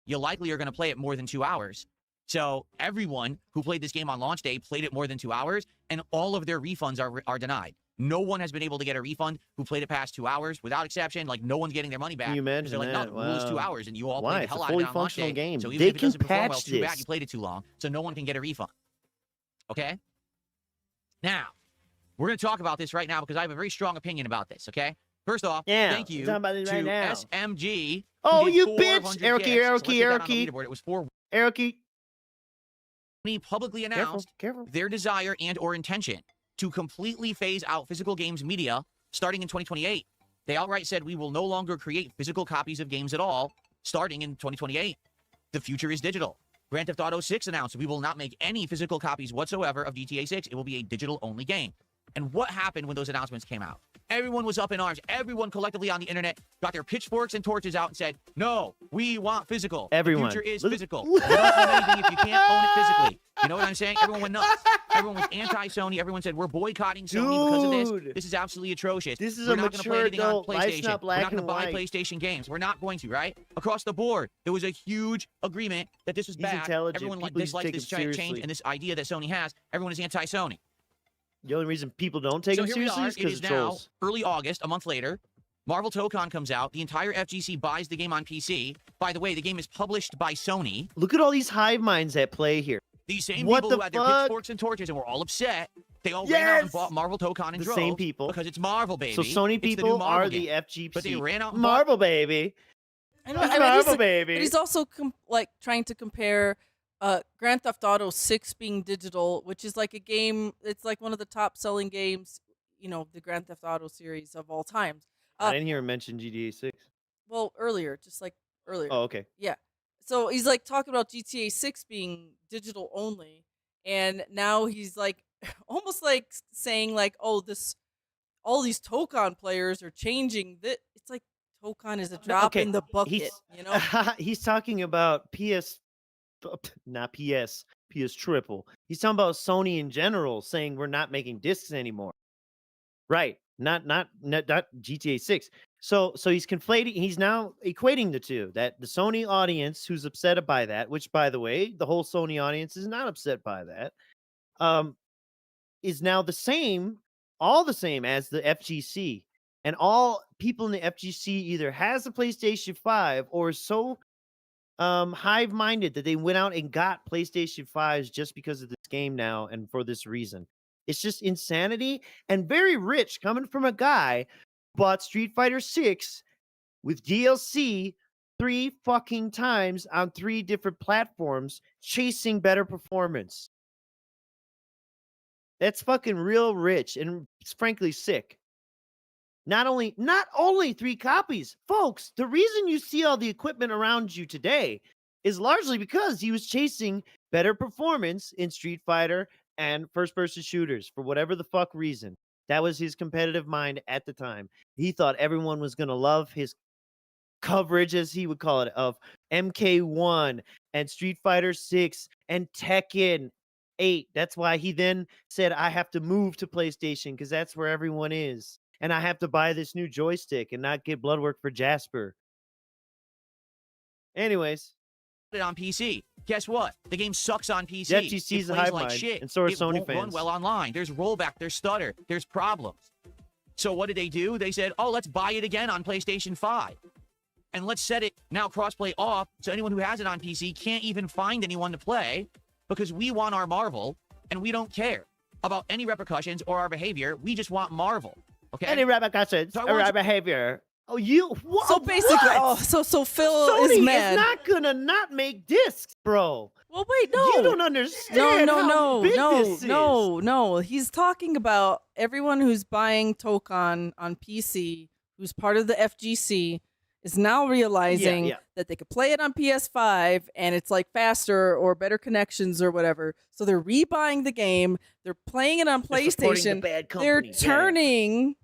you likely are going to play it more than 2 hours. So everyone who played this game on launch day played it more than 2 hours, and all of their refunds are denied. No one has been able to get a refund who played it past 2 hours, without exception. Like, no one's getting their money back. Can you Because imagine they're like, that? no, the rule is 2 Wow. hours, and you all Why? played the It's a hell out of fully it on launch functional day. game. So even They if it can doesn't perform well, patch too bad this. you played it too long, so no one can get a refund. Okay? Now, we're going to talk about this right now because I have a very strong opinion about this, okay? First off, Yeah, thank you we're talking about it to right now. SMG. Oh, who did you bitch! 400 Aroki, kicks. So let's Aroki, get that on the Aroki. leaderboard. It was 4 Aroki. publicly Careful, announced careful. their desire and or intention to completely phase out physical games media starting in 2028. They outright said we will no longer create physical copies of games at all starting in 2028. The future is digital. Grand Theft Auto 6 announced we will not make any physical copies whatsoever of GTA 6. It will be a digital-only game. And what happened when those announcements came out? Everyone was up in arms. Everyone collectively on the internet got their pitchforks and torches out and said, no, we want physical. Everyone. The future is physical. You don't own anything if you can't own it physically. You know what I'm saying? Everyone went nuts. Everyone was anti-Sony. Everyone said, we're boycotting Sony because of this. Dude. This is absolutely atrocious. This is we're a not going to play mature anything on adult. Life's PlayStation. not We're black not going to and buy white. PlayStation games. We're not going to, right? Across the board, there was a huge agreement that this was He's bad. intelligent. Everyone People disliked take this him giant change seriously. and this idea that Sony has. Everyone is anti-Sony. The only reason people don't take So him here we seriously are. is It because is of now trolls. early August, a month later. Marvel Tokon comes out. The entire FGC buys the game on PC. By the way, the game is published by Sony. Look at all these hive minds at play here. These same What people the who had their fuck? pitchforks and torches and were all upset, they all ran out and Yes! bought Marvel Tokon and The droves same people. because it's Marvel, baby. So Sony It's the new people Marvel are game. the FGC. But they ran out and bought Marvel baby. I know, It's I mean, Marvel but baby. he's also like trying to compare Grand Theft Auto 6 being digital, which is like a game. It's like one of the top selling games, you know, the Grand Theft Auto series of all times. I didn't hear him mention GTA 6. Well, earlier, just like earlier. Oh, okay. Yeah. So he's like talking about GTA 6 being digital only, and now he's like almost like saying like, oh, all these Tokon players are changing. It's like Tokon is a drop Okay, in the bucket, he's- you know? He's talking about not PS triple. He's talking about Sony in general, saying we're not making discs anymore. Right. Not GTA 6. So he's conflating. He's now equating the two. That the Sony audience who's upset by that, which by the way, the whole Sony audience is not upset by that, is now the same, all the same as the FGC. And all people in the FGC either has a PlayStation 5 or is so hive-minded that they went out and got PlayStation 5s just because of this game now and for this reason. It's just insanity and very rich coming from a guy who bought Street Fighter 6 with DLC 3 fucking times on 3 different platforms, chasing better performance. That's fucking real rich and it's frankly sick. Not only 3 copies, folks. The reason you see all the equipment around you today is largely because he was chasing better performance in Street Fighter and first-person shooters for whatever the fuck reason. That was his competitive mind at the time. He thought everyone was going to love his coverage, as he would call it, of MK1 and Street Fighter 6 and Tekken 8. That's why he then said, I have to move to PlayStation because that's where everyone is. And I have to buy this new joystick and not get blood work for Jasper. Anyways. it on PC. Guess what? The game sucks on PC. The FGC is it a plays hive like mind, shit. and so are it Sony won't run fans. well online. There's rollback, there's stutter, there's problems. So what did they do? They said, oh, let's buy it again on PlayStation 5. And let's set it now crossplay off so anyone who has it on PC can't even find anyone to play because we want our Marvel and we don't care about any repercussions or our behavior. We just want Marvel. Okay? Any repercussions So I or want you- behavior. Oh, you what? So basically, what? so Phil Sony is mad. not gonna not make discs, bro. Well, wait, no. You don't understand how big this is. No. He's talking about everyone who's buying Tokon on PC, who's part of the FGC, is now realizing yeah. that they could play it on PS5 and it's like faster or better connections or whatever. So they're rebuying the game. They're playing it on They're supporting the PlayStation. bad They're company. turning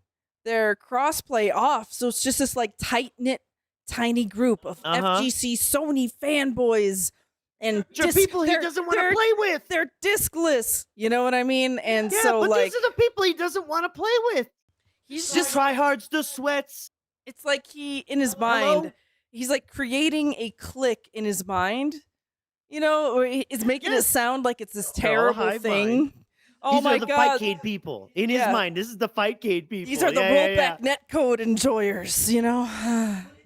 their crossplay off. So it's just this like tight-knit, tiny group of FGC Sony fanboys and people he doesn't want to play with. They're discless. You know what I mean? And Yeah, so but like these are the people he doesn't want to play with. he's The just tryhards, the sweats. it's like he in his mind he's like creating a clique in his mind, you know, or it's making it sound like it's this terrible hive thing. mind. Oh These my are the god, Fightcade people. In his mind, this is the Fightcade people. these are the rollback netcode enjoyers, you know.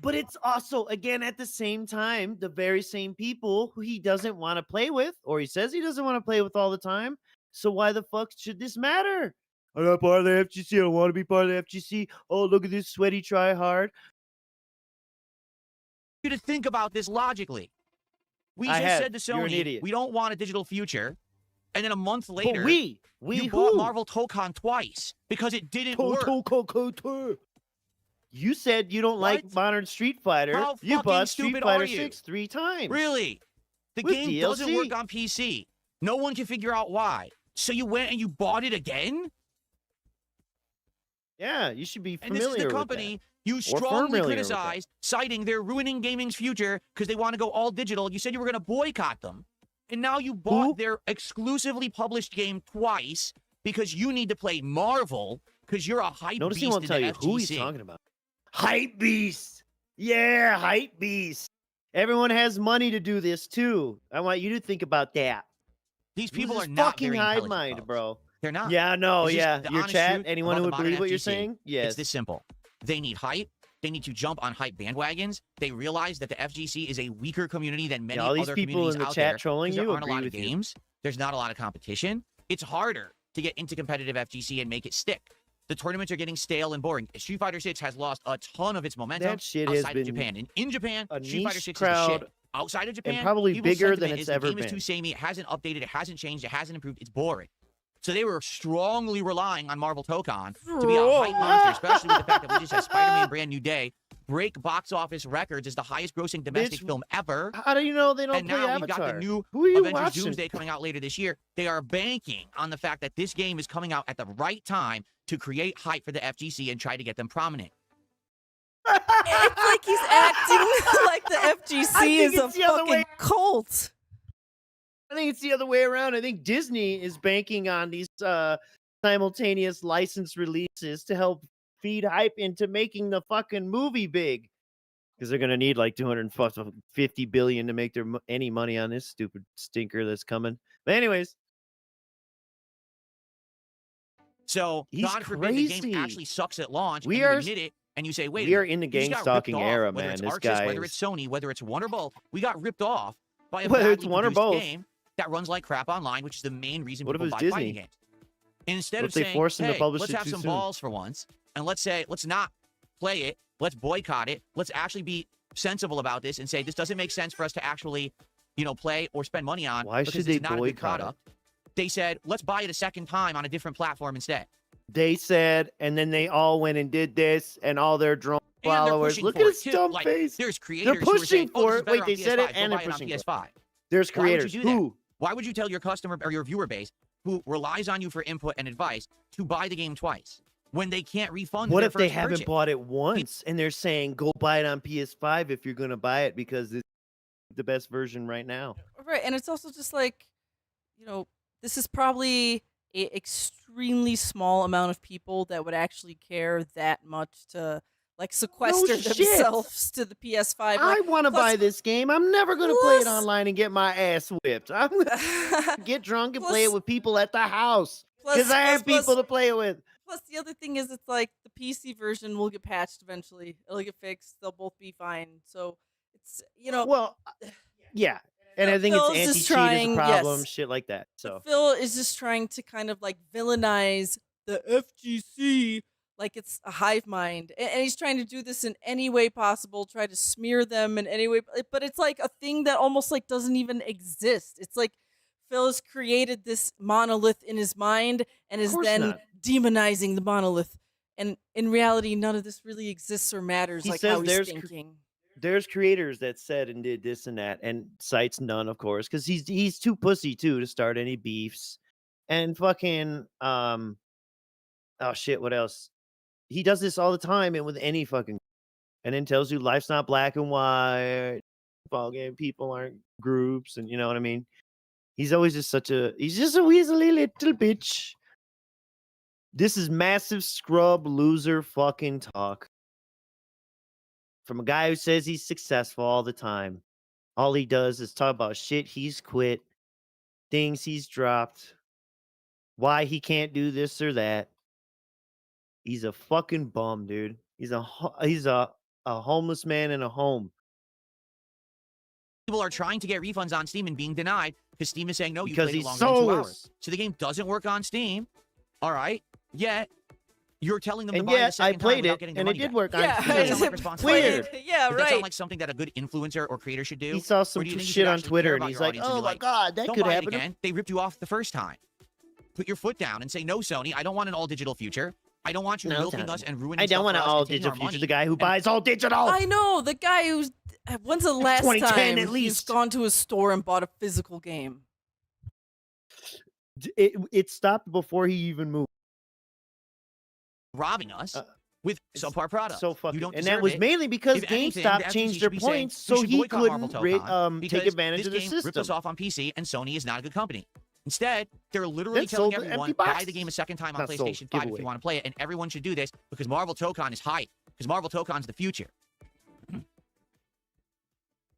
But it's also, again, at the same time, the very same people who he doesn't want to play with, or he says he doesn't want to play with all the time. So why the fuck should this matter? I'm not part of the FGC. I don't want to be part of the FGC. Oh, look at this sweaty try hard. You to think about this logically. We I just have. said to You're an Sony, idiot. we don't want a digital future. And then a month later, But we you who? bought Marvel Tokon twice because it didn't work. You said you don't like modern Street Fighter. How You fucking bought Street stupid Fighter are you? 6 3 times. Really? The With game doesn't DLC. work on PC. No one can figure out why. So you went and you bought it again? Yeah, you should be And familiar this is the with company you Or strongly familiar with that. criticized, citing they're ruining gaming's future because they want to go all digital. You said you were going to boycott them. And now you bought their exclusively published game twice because you need to play Marvel because you're a hype Notice beast he won't in tell the you who he's FGC. talking about. Hype beast. Yeah, hype beast. Everyone has money to do this too. I want you to think about that. These people Who's are this not fucking very hive intelligent, mind, folks. bro. They're not. Yeah, no, It's just yeah. the Your honest chat, truth anyone about who the would modern believe what you're FGC. saying? Yes. It's this simple. They need hype. They need to jump on hype bandwagons. They realize that the FGC is a weaker community than many all these other people communities in the out chat there, trolling 'cause there you aren't a agree lot of with you. games. There's not a lot of competition. It's harder to get into competitive FGC and make it stick. The tournaments are getting stale and boring. Street Fighter 6 has lost a ton of its momentum That shit has outside of been Japan. And in Japan, a Street Fighter niche 6 is the shit. crowd Outside of Japan, and probably people's bigger than sentiment it's is ever the game is been. too samey. It hasn't updated. It hasn't changed. It hasn't improved. It's boring. So they were strongly relying on Marvel Tokon to be a hype monster, especially with the fact that we just had Spider-Man Brand New Day break box office records as the highest grossing domestic film ever. How do you know they don't And play now Avatar? we've got the new Who are you Avengers watching? Doomsday coming out later this year. They are banking on the fact that this game is coming out at the right time to create hype for the FGC and try to get them prominent. It's like he's acting like the FGC is a fucking cult. I think it's the other way around. I think Disney is banking on these simultaneous license releases to help feed hype into making the fucking movie big. Because they're gonna need like 250 billion to make their any money on this stupid stinker that's coming. But anyways, So He's God forbid the game crazy. actually sucks at launch. We and you are- admit it, and you say, "Wait, we a are minute, in the we just gang got stalking ripped off, era, whether man. It's This Arxis, guy whether is- it's Sony, whether it's one or both, we got ripped off by a Whether it's badly one or produced both. game that runs like crap online, which is the main reason What if people it's buy fighting Disney? games. Instead What of if they saying, force them to "Hey, publish let's it have too some soon?" balls for once, and let's not play it, let's boycott it, let's actually be sensible about this and say this doesn't make sense for us to actually, play or spend money on. Why because should they it's not a good boycott it? product." They said, "Let's buy it a second time on a different platform instead." they said, and then they all went and did this, and all their drone And they're followers. pushing Look for at it, his too. dumb Like, face. There's They're creators who are pushing saying, "Oh, for this is it. better Wait, on they said it, PS5. Go and they're buy it on pushing for it. PS5. There's Why would you creators. do that? Who? Why would you tell your customer or your viewer base who relies on you for input and advice to buy the game twice when they can't refund What their if they first haven't purchase? bought it once and they're saying go buy it on PS5 if you're going to buy it because it's the best version right now? Right, and it's also just like, this is probably a extremely small amount of people that would actually care that much to like sequester shit. themselves to the PS5. I Like, want to plus- buy this game. I'm never going to play it plus- online and get my ass whipped. I'm going to get drunk and play it Plus- with people at the house plus- because I have plus- people to play it with. Plus, the other thing is, it's like the PC version will get patched eventually. It'll get fixed. They'll both be fine. So it's Well, yeah. And I think Phil's it's just anti-cheat trying- is a problem, yes. shit like that. So Phil is just trying to kind of like villainize the FGC like it's a hive mind. And he's trying to do this in any way possible, try to smear them in any way. But it's like a thing that almost like doesn't even exist. It's like Phil has created this monolith in his mind and is course then not. demonizing the monolith. And in reality, none of this really exists or matters He like says how he's there's thinking. there's creators that said and did this and that, and cites none, of course, because he's too pussy too to start any beefs. And fucking oh shit, what else? He does this all the time and with any fucking, and then tells you life's not black and white. Ball game people aren't groups, and you know what I mean. He's always just he's just a weaselly little bitch. This is massive scrub loser fucking talk from a guy who says he's successful all the time. All he does is talk about shit he's quit, things he's dropped, why he can't do this or that. He's a fucking bum, dude. He's a homeless man in a home. People are trying to get refunds on Steam and being denied because Steam is saying, no, you Because played it he's longer than 2 hours. soulless. So the game doesn't work on Steam. All right. Yet, you're telling them to And buy it a yet, I second time played without it, getting their and it money did back. work on Yeah, Steam. Does that sound like it's responsible? weird. Yeah, Does that sound right. like something that a good influencer or creator should do? He saw Or some do you think you shit should on actually Twitter, care and about he's your like, audience and "Oh be my like, god, that don't could buy it happen." again. They ripped you off the first time. Put your foot down and say, no, Sony, I don't want an all-digital future. I don't want you No, milking Tony. us and ruining I stuff don't want for an us and all taking digital our future. money. The guy who And buys all digital. I know the guy who's. When's the last 2010 time at he's least. gone to a store and bought a physical game? It stopped before he even moved. robbing us with It's subpar products. So fucking, You don't and deserve that was it. mainly because If anything, GameStop the FTC changed should their be saying, points, we so should he boycott Marvel couldn't Tokon take because advantage this of the game system. ripped us off on PC, and Sony is not a good company. Instead, they're literally Then telling sold the everyone, empty buy boxes. the game a second time on Not sold, PlayStation 5 if giveaway. you want to play it, and everyone should do this because Marvel Tokon is hype, because Marvel Tokon's the future.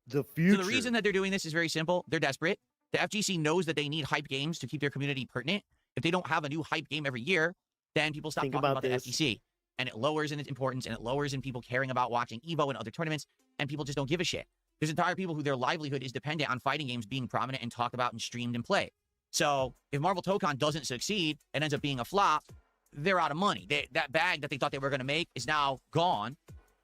The future. So the reason that they're doing this is very simple. They're desperate. The FGC knows that they need hype games to keep their community pertinent. If they don't have a new hype game every year, then people stop Think talking about about this. the FGC. And it lowers in its importance, and it lowers in people caring about watching EVO and other tournaments, and people just don't give a shit. There's entire people who their livelihood is dependent on fighting games being prominent and talked about and streamed and played. So if Marvel Tokon doesn't succeed and ends up being a flop, they're out of money. That bag that they thought they were going to make is now gone.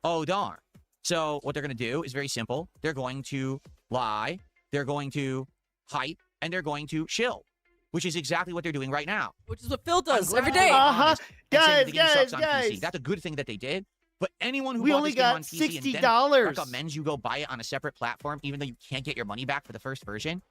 Oh, darn. So what they're going to do is very simple. They're going to lie, they're going to hype, and they're going to shill, which is exactly what they're doing right now. Which is what Phil does I'm every glad day. they're honest and saying that the game Guys, sucks on guys. PC. That's a good thing that they did. But anyone who We bought only this game on got PC and then $60. recommends you go buy it on a separate platform, even though you can't get your money back for the first version,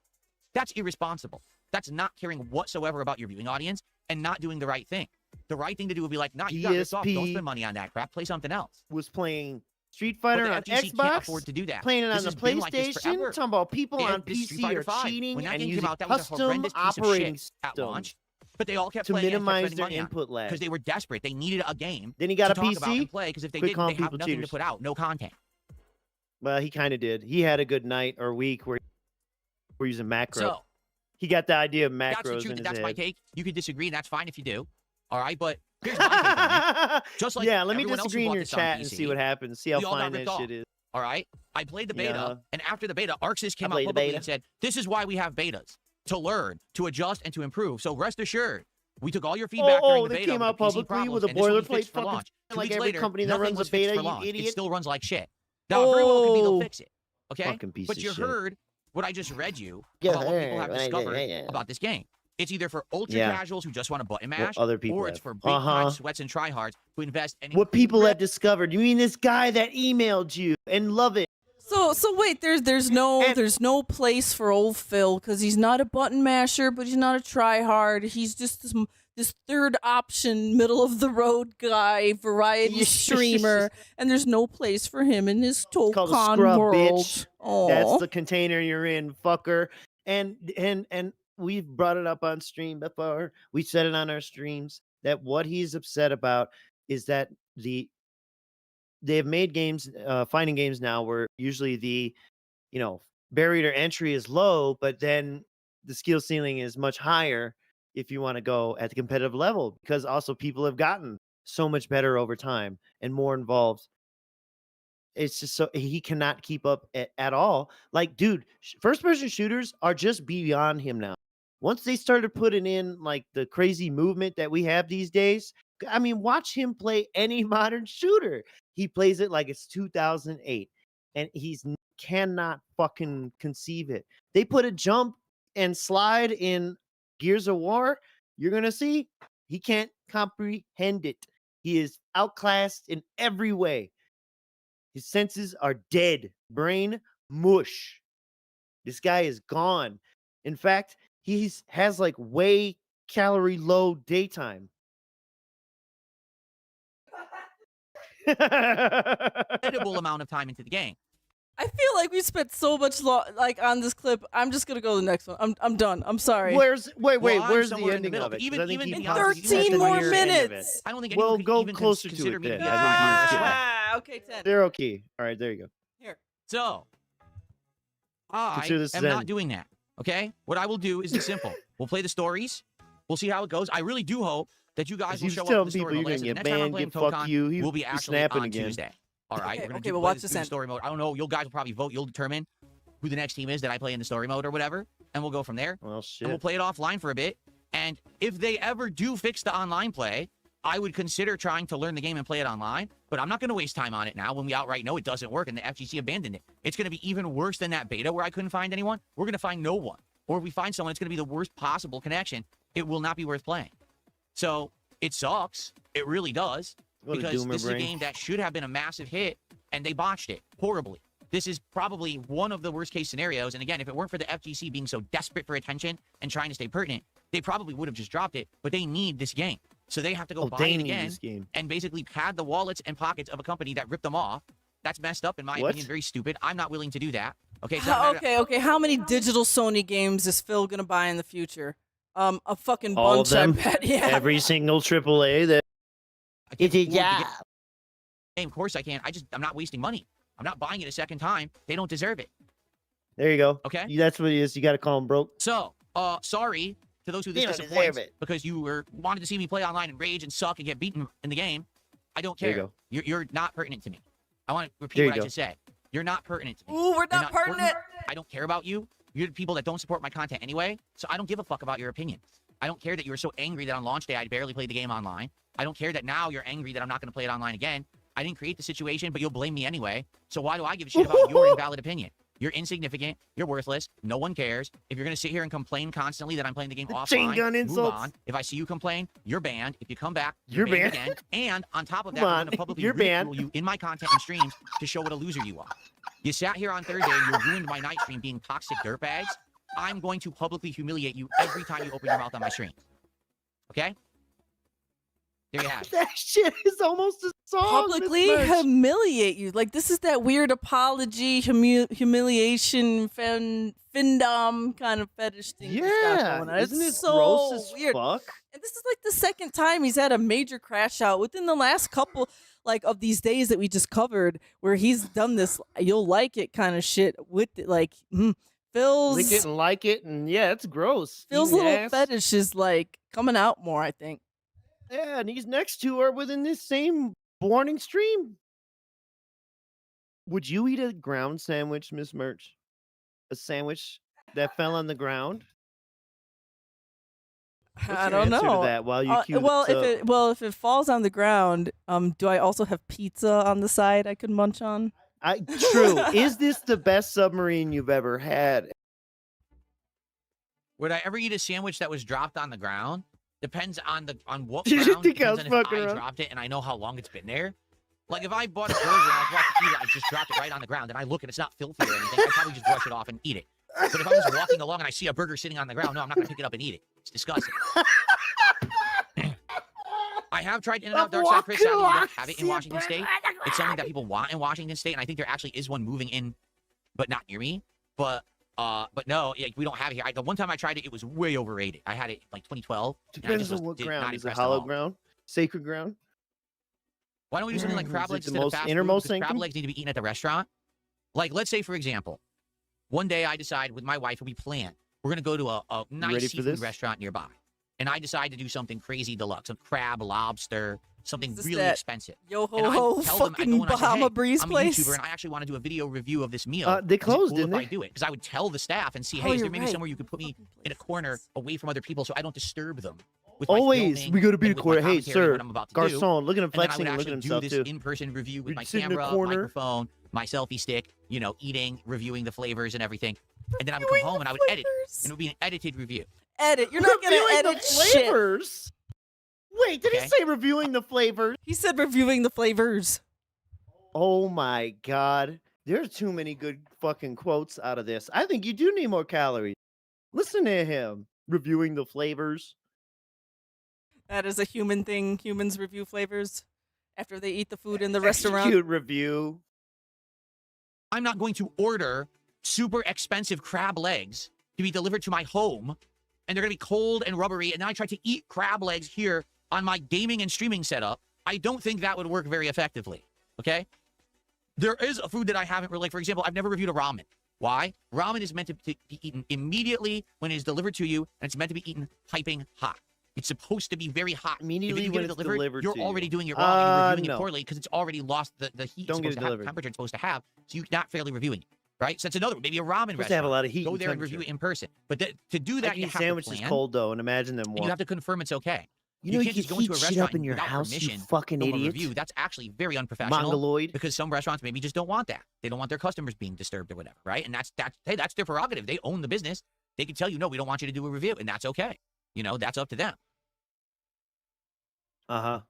that's irresponsible. That's not caring whatsoever about your viewing audience and not doing the right thing. The right thing to do would be like, nah, you got ripped off. Don't DSP spend money on that crap. Play something else. Was playing Street But Fighter the on FGC can't Xbox, afford to do that. playing it This on the has been like this PlayStation, forever. talking about people They on had this Street PC Fighter are 5. cheating When that and game came using out, that was a custom horrendous piece of operating shit at systems launch. But they all kept to playing it and kept minimize spending their money on it input lag. because they were desperate. They needed a game Then he got to a talk about PC. and play because if they Quit didn't, calling they have people nothing cheaters. to put out. No content. Well, he kind of did. He had a good night or week where we're using macro. So He got the idea of that's the macros truth. in And his that's my head. take. You could disagree, and that's fine if you do. All right, but here's my take on it. Just like yeah, let me everyone else who disagree in bought your this on chat and PC, see what happens. See how we all got fine that ripped off. shit is. All right, I played the beta, Yeah. and after the beta, Arxis came out played the publicly beta. and said, "This is why we have betas to learn, to adjust, and to improve." So rest assured, we took all your feedback during the they beta came of out the PC publicly problems, with a and this will be boilerplate fixed for fucking launch. 2 like weeks every later, company that nothing runs was a fixed beta, for you launch. It idiot. still runs like shit. Now, it very well could be they'll fix it. Okay, Fucking piece but of you shit. heard what I just read you Yeah, about what people have yeah, discovered yeah. about this game. It's either for ultra Yeah. casuals who just want to button What mash, other people or it's have. for big time Uh-huh. sweats and tryhards who invest in What people have discovered. You mean this guy that emailed you and love it? So wait, there's no place for old Phil because he's not a button masher, but he's not a tryhard. He's just this third option, middle of the road guy, variety streamer, and there's no place for him in this called a Tokon scrub, world. bitch. Aw. That's the container you're in, fucker. And we've brought it up on stream before. We said it on our streams that what he's upset about is that they've made games, fighting games now where usually the barrier to entry is low, but then the skill ceiling is much higher if you want to go at the competitive level, because also people have gotten so much better over time and more involved. It's just so he cannot keep up at all. Like, dude, first person shooters are just beyond him now. Once they started putting in like the crazy movement that we have these days, I mean, watch him play any modern shooter. He plays it like it's 2008, and cannot fucking conceive it. They put a jump and slide in Gears of War. You're gonna see he can't comprehend it. He is outclassed in every way. His senses are dead. Brain mush. This guy is gone. In fact, has like way calorie low daytime. Incredible amount of time into the game. I feel like we spent so much like on this clip. I'm just gonna go to the next one. I'm done. I'm sorry. Where's I'm where's the somewhere in the ending middle. of it? 'Cause Even- I think even he to be possibly honest with you, has 13 the more near end of it. minutes. I don't think Well, anyone could go even closer to consider it me to then. be a I think you tryhard just sweat. Okay, 10. They're okay. All right, there you go. Here. So, I Consider this am as not end. doing that. Okay? What I will do is it's simple. We'll play the stories. We'll see how it goes. I really do hope that you guys will He's show up telling to the people story you're mode. gonna Like I said, get the next time I'm banned, playing get fuck Tokon you. He will be be actually snapping on again. Tuesday. All right? Okay, We're gonna okay, do well, play watch the- this do the end. story mode. I don't know. You guys will probably vote. You'll determine who the next team is that I play in the story mode or whatever, and we'll go from there. Well, And shit. we'll play it offline for a bit. And if they ever do fix the online play, I would consider trying to learn the game and play it online. But I'm not going to waste time on it now when we outright know it doesn't work and the FGC abandoned it. It's going to be even worse than that beta where I couldn't find anyone. We're going to find no one. Or if we find someone, it's going to be the worst possible connection. It will not be worth playing. So it sucks. It really does. What a Because doomer this is a brain. game that should have been a massive hit, and they botched it horribly. This is probably one of the worst case scenarios. And again, if it weren't for the FGC being so desperate for attention and trying to stay pertinent, they probably would have just dropped it. But they need this game. So they have to go buy they it need again this game. and basically pad the wallets and pockets of a company that ripped them off. That's messed up, in my What? opinion. Very stupid. I'm not willing to do that. Okay. it's not a matter- Okay. How many digital Sony games is Phil gonna buy in the future? A fucking All of bunch, I them? bet. Yeah. Every single AAA that I can't afford to yeah. get- Of course I can't. I'm not wasting money. I'm not buying it a second time. They don't deserve it. There you go. Okay. That's what it is. You got to call him broke. So, sorry to those who They this don't disappoints deserve it. because you wanted to see me play online and rage and suck and get beaten in the game. I don't There you care. go. You're not pertinent to me. I want to repeat There what you I go. just said. You're not pertinent to me. Ooh, we're You're not important. pertinent. I don't care about you. You're the people that don't support my content anyway, so I don't give a fuck about your opinion. I don't care that you were so angry that on launch day I barely played the game online. I don't care that now you're angry that I'm not going to play it online again. I didn't create the situation, but you'll blame me anyway. So why do I give a shit about your invalid opinion? You're insignificant. You're worthless. No one cares. If you're going to sit here and complain constantly that I'm playing the game offline, chain gun move insults. on. If I see you complain, you're banned. If you come back, You're you're banned banned. again. And on top of that, Come I'm on, going to publicly you're banned. ridicule you in my content and streams to show what a loser you are. You sat here on Thursday and you ruined my night stream being toxic dirtbags. I'm going to publicly humiliate you every time you open your mouth on my stream. Okay? There you have it. That shit is almost a song. Publicly Miss Merch. humiliate you. Like, this is that weird apology, humiliation, findom kind of fetish thing. he's got Yeah. going on. Isn't it It's so gross as weird. fuck? And this is like the second time he's had a major crash out within the last couple of these days that we just covered, where he's done this you'll like it kind of shit with it. Like Phil's Lick it and like it, and yeah, it's gross. Phil's Eating little ass. fetish is like coming out more, I think. Yeah, and these next two are within this same warning stream. Would you eat a ground sandwich, Miss Merch? A sandwich that fell on the ground? What's I your don't answer know. To that while you cue well, this up? if it falls on the ground, do I also have pizza on the side I could munch on? True. Is this the best submarine you've ever had? Would I ever eat a sandwich that was dropped on the ground? Depends on what Did you ground. think I was Depends on if fucking I around? dropped it and I know how long it's been there. Like if I bought a burger and I was about to eat it, I just dropped it right on the ground and I look and it's not filthy or anything. I'd probably just brush it off and eat it. But if I'm just walking along and I see a burger sitting on the ground, no, I'm not gonna pick it up and eat it. It's disgusting. I have tried In-N-Out Dark Side Chris. Sadly, we don't have it in Washington State. It's something that people want in Washington State, and I think there actually is one moving in, but not near me. But no, we don't have it here. The one time I tried it, it was way overrated. I had it in like 2012. and I Depends just on was what not ground. Is it impressed at hollow all. ground? Sacred ground? Why don't we do something like crab Is it legs the instead of most fast food? innermost Because crab sanctum? legs need to be eaten at the restaurant. Like, let's say, for example, one day I decide with my wife, we plan, we're going to go to a ready nice for seafood this? restaurant nearby. And I decide to do something crazy deluxe, some crab, lobster, something Is this really that expensive. Yo And ho I ho tell them, I fucking go and I say, Bahama hey, Breeze I'm a place. YouTuber and I actually want to do a video review of this meal. They Is it closed, cool didn't if they? I do it? Because I would tell the staff and see, Oh, hey, is you're there maybe right. somewhere you could put me Fucking in a places. corner away from other people so I don't disturb them? With my Always, filming we gotta be and the with my corner. Hey, commentary and sir, what I'm about to do. Garcon, look at him And then I flexing would and looking at actually do himself this too. in-person review with We'd my sit in the camera, corner. microphone, my selfie stick, eating, reviewing the flavors and everything. And then I would come home and I would edit, and it would be an edited review. Edit. You're not gonna Reviewing edit the shit. flavors. Wait, did Okay. he say reviewing the flavors? He said reviewing the flavors. Oh my God. There's too many good fucking quotes out of this. I think you do need more calories. Listen to him reviewing the flavors. That is a human thing. Humans review flavors after they eat the food in the restaurant. Execute review. I'm not going to order super expensive crab legs to be delivered to my home, and they're going to be cold and rubbery, and then I try to eat crab legs here on my gaming and streaming setup. I don't think that would work very effectively, okay? There is a food that I haven't really, for example, I've never reviewed a ramen. Why? Ramen is meant to be eaten immediately when it is delivered to you, and it's meant to be eaten piping hot. It's supposed to be very hot. Immediately if you when get it's it delivered you're to already you. doing it wrong, and you're reviewing No. it poorly because it's already lost the heat Don't get it's supposed it to have, delivered. temperature it's supposed to have, so you're not fairly reviewing it, right? So that's another one. Maybe a ramen Supposed restaurant. to have a lot of heat Go and there and review it temperature. in person. But to do I that, can you eat have to sandwiches plan, cold though, and imagine them and warm. you have to confirm it's okay. You know you can't can just go into a heat shit restaurant up in your without house, you permission, fucking film a idiot. review. That's actually very unprofessional. Mongoloid. Because some restaurants maybe just don't want that. They don't want their customers being disturbed or whatever, right? And that's hey, that's their prerogative. They own the business. They can tell you, no, we don't want you to do a review, and that's okay. You know, that's up to them. Uh-huh.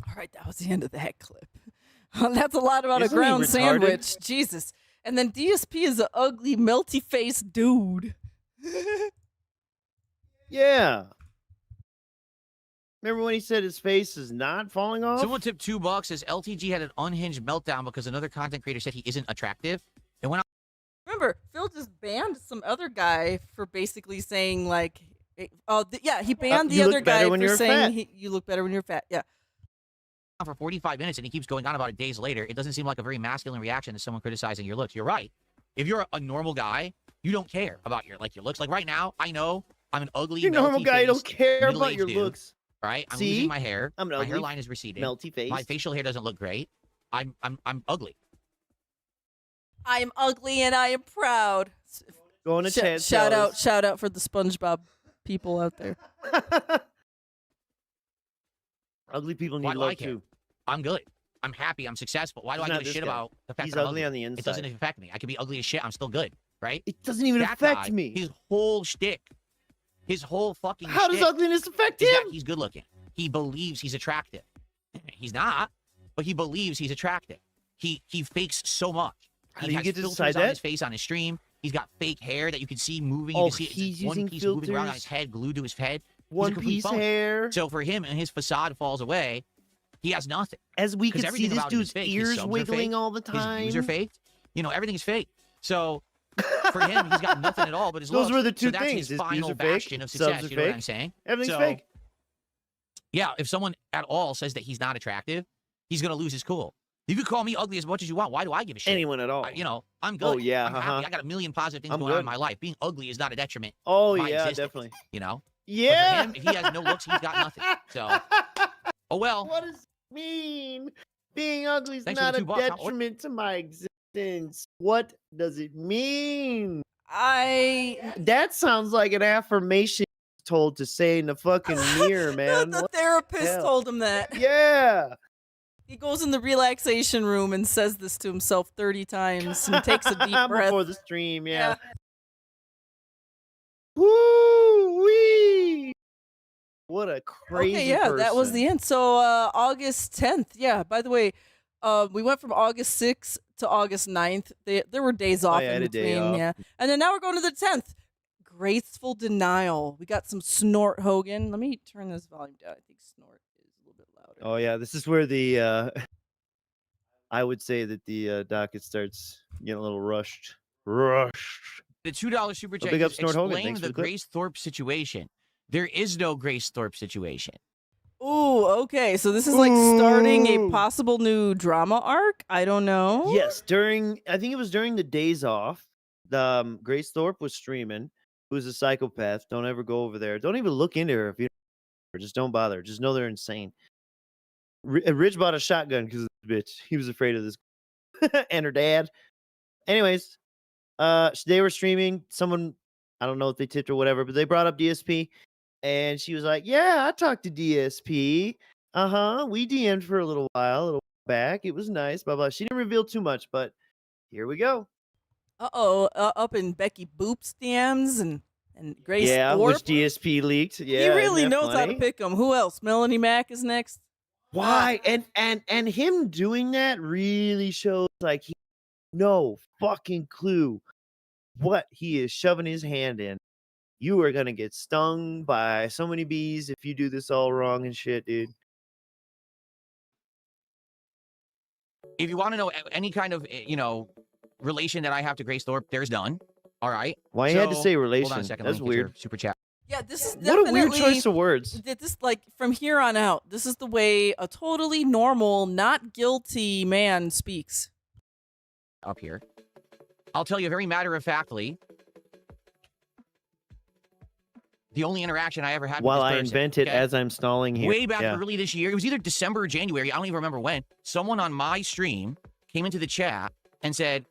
All right, that was the end of that clip. That's a lot about Isn't a he ground retarded? sandwich. Jesus. And then DSP is an ugly, melty-faced dude. Yeah. Remember when he said his face is not falling off? Someone tipped $2 says LTG had an unhinged meltdown because another content creator said he isn't attractive. And when Remember, Phil just banned some other guy for basically saying, like, he banned the you other look better guy when for you're saying fat. you look better when you're fat. Yeah. for 45 minutes and he keeps going on about it days later, it doesn't seem like a very masculine reaction to someone criticizing your looks. You're right. If you're a normal guy, you don't care about your looks. Like right now, I know I'm an ugly, You're a normal guy, you don't care about your dude, looks. right? I'm See? losing my hair. I'm an my ugly, hairline is receding. melty face. My facial hair doesn't look great. I'm ugly. I am ugly and I am proud. Going to chat. Shout out for the SpongeBob people out there. Ugly people Why need do love I care? too. I'm good. I'm happy. I'm successful. Why do He's I not give a this shit guy. about the fact He's that I'm ugly on the It inside. doesn't affect me. I could be ugly as shit. I'm still good, right? It doesn't even That affect guy, me. His whole shtick, his whole fucking How does shtick ugliness affect is that him? he's good looking. He believes he's attractive. He's not, but he believes he's attractive. He fakes so much. How He do you has get to filters decide on that? his face on his stream. He's got fake hair that you can see moving. You Oh, can see he's it's one using piece moving around on filters? his head, glued to his head. He's a One complete piece phony. hair. So for him, and his facade falls away, he has nothing. As we 'Cause can see, everything this about him is dude's fake. His ears subs are wiggling fake. all the His time. views are faked. You know, everything's fake. So for him, he's got nothing at all but his Those looks. were the two so that's things. His His views final are fake, bastion of subs success. are You know what fake. I'm saying? Everything's So, fake. Yeah, if someone at all says that he's not attractive, he's gonna lose his cool. You could call me ugly as much as you want. Why do I give a shit? Anyone at all. You know, I'm good. Oh, yeah, I'm happy. I got a million positive things I'm going on in good. my life. Being ugly is not a detriment. Oh, to my yeah, existence, definitely. You know. Yeah. But for him, if he has no looks, he's got nothing. So, oh well. What does it mean? Being ugly is Thanks for not the a $2. What- detriment to my existence. What does it mean? I That sounds like an affirmation told to say in the fucking mirror, man. the What therapist hell? told him that. Yeah. He goes in the relaxation room and says this to himself 30 times and takes a deep breath. Before the stream, yeah. Woo wee! What a crazy Okay, yeah, that was person. the end. So August 10th. Yeah, by the way, we went from August 6th to August 9th. There were days off yeah, I in had a day between. off. Yeah. And then now we're going to the 10th. Graceful Denial. We got some Snort Hogan. Let me turn this volume down. I think Snort is a little bit louder. Oh yeah, this is where the I would say that the docket starts getting a little rushed. Rushed. The $2 super chat big up is Snort Hogan. explain Thanks for the the clip. Grace Thorpe situation. There is no Grace Thorpe situation. Ooh, okay. So this is like starting a Ooh. possible new drama arc? I don't know. Yes, I think it was during the days off. The Grace Thorpe was streaming. Who's a psychopath? Don't ever go over there. Don't even look into her if you. Or just don't bother. Just know they're insane. Rich bought a shotgun because of this bitch. He was afraid of this and her dad. Anyways, they were streaming. Someone, I don't know if they tipped or whatever, but they brought up DSP, and she was like, "Yeah, I talked to DSP. We DM'd for a little while back. It was nice. Blah blah." She didn't reveal too much, but here we go. Up in Becky Boop's DMs and Grace Yeah, Thorpe. which DSP leaked. Yeah, He really isn't that knows how to funny? pick them. Who else? Melanie Mack is next. Why? And him doing that really shows like he no fucking clue what he is shoving his hand in. You are gonna get stung by so many bees if you do this all wrong and shit, dude. If you want to know any kind of, relation that I have to Grace Thorpe, there's none. All right. Why you had to say Hold on relation? a second. That's let me get your weird. Super chat. Yeah, this is What a weird definitely choice of words. this like from here on out. This is the way a totally normal, not guilty man speaks. Up here. I'll tell you very matter-of-factly, the only interaction I ever had While with I this person, invent it okay? as I'm stalling here. Way back Yeah. early this year, it was either December or January, I don't even remember when, someone on my stream came into the chat and said,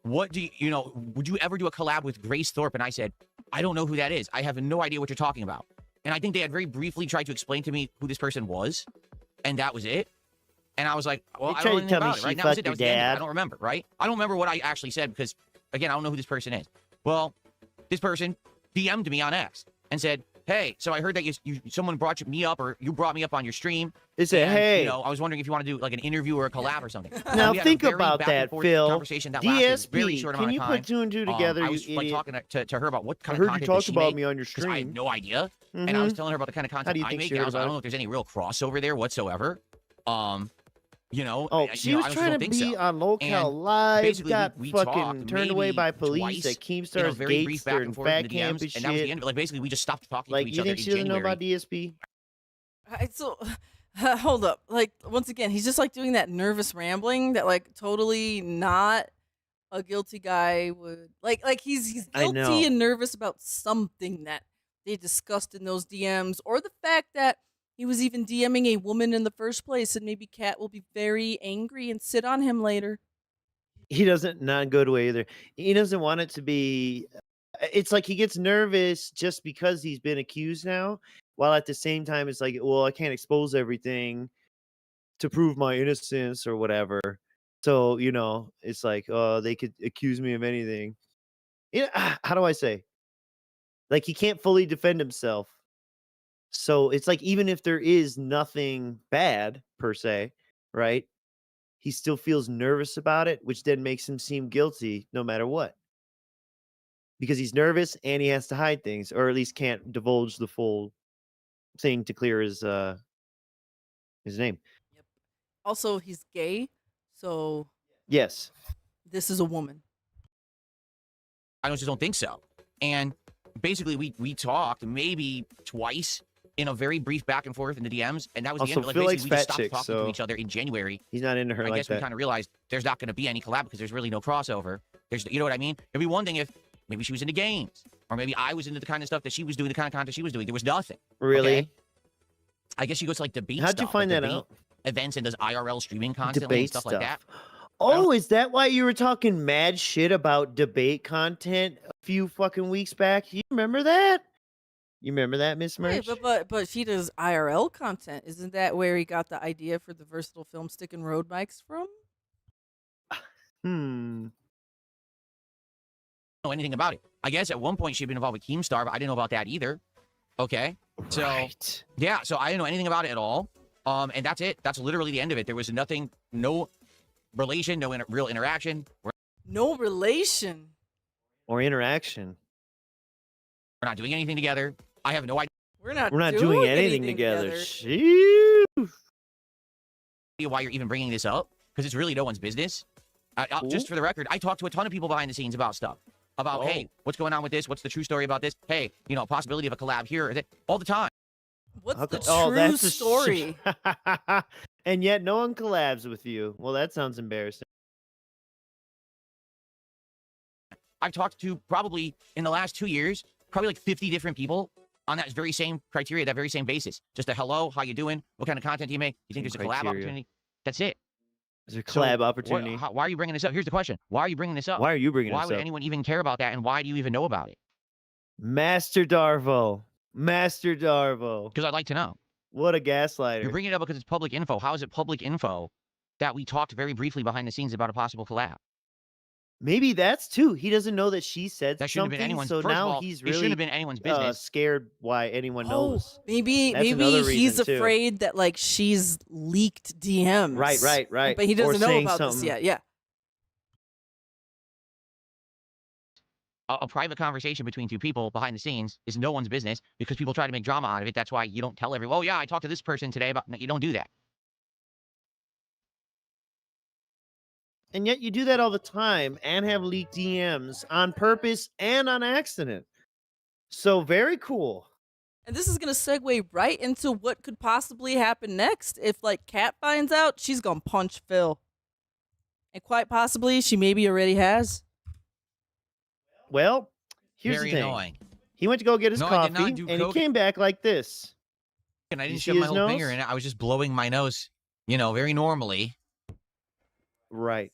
what do you, would you ever do a collab with Grace Thorpe? And I said, I don't know who that is. I have no idea what you're talking about. And I think they had very briefly tried to explain to me who this person was, and that was it. And I was like, well, They I tried don't to know tell me anything about it, she right? That was fucked it. That your was the end of it. dad. I don't remember, right? I don't remember what I actually said because, again, I don't know who this person is. Well, this person DM'd me on X and said, hey, so I heard that someone brought me up or you brought me up on your stream. They said, and, hey. I was wondering if you want to do like an interview or a collab or something. Now we had a think very about back and that, forth Phil. Conversation that lasted a very short DSP, amount can you of time. put two and two together, I was you like idiot? talking to her about what I kind heard of you content does talked she about make, me on your 'cause I had stream. no idea. And I was telling her about the kind of How do content you I think make. she And I heard was like, I about don't know if there's any real crossover there whatsoever. Oh, I she was just trying don't to think be so. on Local And Live, basically, got we fucking talked turned away maybe by police twice at in a Keemstar's very brief Gatester back and and forth in Fat the Camp DMs, and and that was the shit. end of it. Like, basically, we just stopped talking Like, to each you other think in she doesn't know January. about DSP? So hold up. Like once again, he's just like doing that nervous rambling that like totally not a guilty guy would like he's I know. guilty and nervous about something that they discussed in those DMs or the fact that he was even DMing a woman in the first place and maybe Kat will be very angry and sit on him later. He doesn't not go to either. He doesn't want it to be. It's like he gets nervous just because he's been accused now, while at the same time it's like, well, I can't expose everything to prove my innocence or whatever. So it's like, oh, they could accuse me of anything. How do I say? Like he can't fully defend himself. So it's like even if there is nothing bad per se, right? He still feels nervous about it, which then makes him seem guilty no matter what. Because he's nervous and he has to hide things, or at least can't divulge the full thing to clear his name. Yep. Also, he's gay, so Yes. this is a woman. I just don't think so. And basically, we talked maybe twice in a very brief back and forth in the DMs, and that was the Also, end. Like, Phil likes basically, we just fat stopped chicks, talking so to each other in January. he's not into her I like guess we that. kind of realized there's not going to be any collab because there's really no crossover. You know what I mean? It'd be one thing if maybe she was into games, or maybe I was into the kind of stuff that she was doing, the kind of content she was doing. There was nothing. Really? Okay? I guess she goes to like debate How'd stuff, you find like that debate out? events and does IRL streaming constantly and Debate stuff stuff. like that. Oh, is that why you were talking mad shit about debate content a few fucking weeks back? You remember that? You remember that, Miss Hey, Merch? but she does IRL content. Isn't that where he got the idea for the versatile film stick and road mics from? Know anything about it? I guess at one point she'd been involved with Keemstar, but I didn't know about that either. Okay, so Right. yeah, so I didn't know anything about it at all. And that's it. That's literally the end of it. There was nothing, no relation, no real interaction. No relation. Or interaction. We're not doing anything together. I have no idea We're not doing anything together. together. Sheesh. why you're even bringing this up because it's really no one's business. Just for the record, I talked to a ton of people behind the scenes about stuff. About, hey, what's going on with this? What's the true story about this? Hey, possibility of a collab here or that, all the time. What's the Oh, true that's a story? And yet no one collabs with you. Well, that sounds embarrassing. I've talked to probably in the last 2 years, probably like 50 different people on that very same criteria, that very same basis. Just a hello, how you doing? What kind of content do you make? You think there's a collab Criteria. opportunity? That's it. There's a collab opportunity. Why are you bringing this up? Here's the question. Why are you bringing this up? Why are you bringing Why this would up? anyone even care about that? And why do you even know about it? Master Darvo. Master Darvo. Because I'd like to know. What a gaslighter. You're bringing it up because it's public info. How is it public info that we talked very briefly behind the scenes about a possible collab? Maybe that's too. He doesn't know that she said That shouldn't have something, been anyone's. so First of now all, he's it shouldn't really have been anyone's business. scared why anyone Oh, knows. maybe That's maybe another he's reason, too. afraid that like she's leaked DMs. Right. But he Or doesn't know saying about this something. yet. Yeah. A private conversation between two people behind the scenes is no one's business because people try to make drama out of it. That's why you don't tell everyone, oh, yeah, I talked to this person today about. No, you don't do that. And yet you do that all the time and have leaked DMs on purpose and on accident. So very cool. And this is gonna segue right into what could possibly happen next. If like Kat finds out, she's gonna punch Phil. And quite possibly she maybe already has. Well, here's Very the thing. annoying. He went to go get his No, I did coffee, not do and he coke. came back like this. And I You didn't see shove my his whole finger nose? in it. I was just blowing my nose, very normally. Right.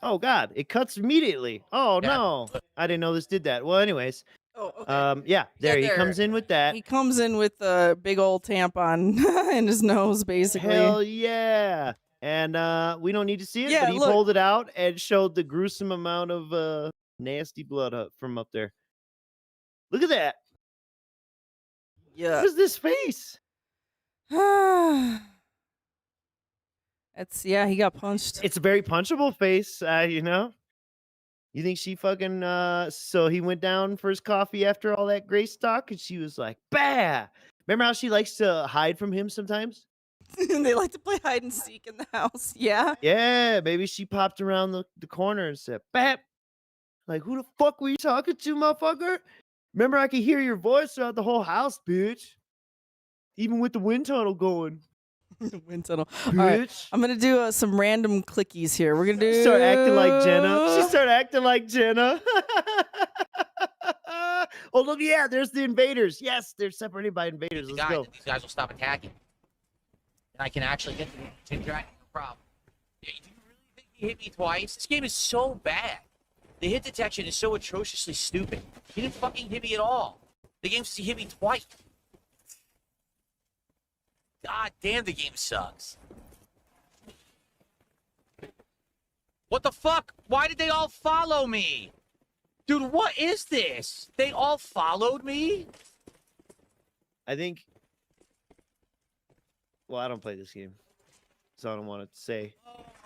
Oh, God. It cuts immediately. Oh, Yeah. no. I didn't know this did that. Well, anyways. Oh, okay. Yeah, there he there. comes in with that. He comes in with a big old tampon in his nose, basically. Hell yeah. And we don't need to see it, Yeah, but he look. pulled it out and showed the gruesome amount of nasty blood from up there. Look at that. Yeah. What is this face? He got punched. It's a very punchable face, You think she fucking so he went down for his coffee after all that Grace talk and she was like, bah! Remember how she likes to hide from him sometimes? They like to play hide and seek in the house. Yeah. Yeah, maybe she popped around the corner and said, "Bap!" Like, who the fuck were you talking to, motherfucker? Remember, I could hear your voice throughout the whole house, bitch. Even with the wind tunnel going. Wind tunnel. Bitch. All right, I'm gonna do some random clickies here. We're gonna do. Start acting like Jenna. She started acting like Jenna. Oh, look, yeah, there's the invaders. Yes, they're separated by invaders. Let's go. These guys will stop attacking. And I can actually get to interact, no problem. Yeah, do you really think he hit me twice? This game is so bad. The hit detection is so atrociously stupid. He didn't fucking hit me at all. The game says he hit me twice. God damn, the game sucks. What the fuck? Why did they all follow me? Dude, what is this? They all followed me? I think. Well, I don't play this game, so I don't want to say.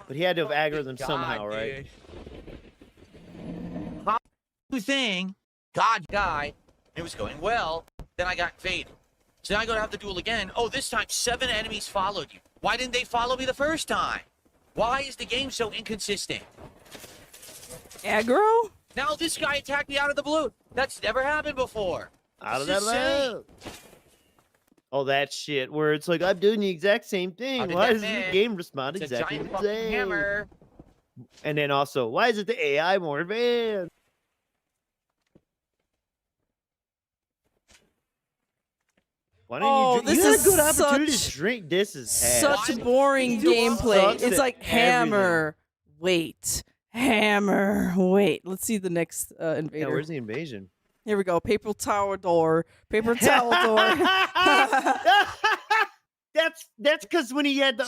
But he had to have aggroed them somehow, right? Thing, God died. It was going well. Then I got invaded. So now I gotta have the duel again. Oh, this time 7 enemies followed you. Why didn't they follow me the first time? Why is the game so inconsistent? Aggro? Now this guy attacked me out of the blue. That's never happened before. Out of This that is insane. loud. Oh, that shit where it's like, I'm doing the exact same How thing. did Why that does the man? game respond It's a exactly giant the fucking same? hammer. And then also, why is it the AI more advanced? Why didn't Oh, you drink? this You had a is good opportunity such- to drink. This is Such ass. boring Dude gameplay. sucks It's at like hammer. Wait. Hammer. Wait. Let's see the next Yeah, invader. where's the invasion? Here we go. Paper towel door. Paper towel door. That's because when he had the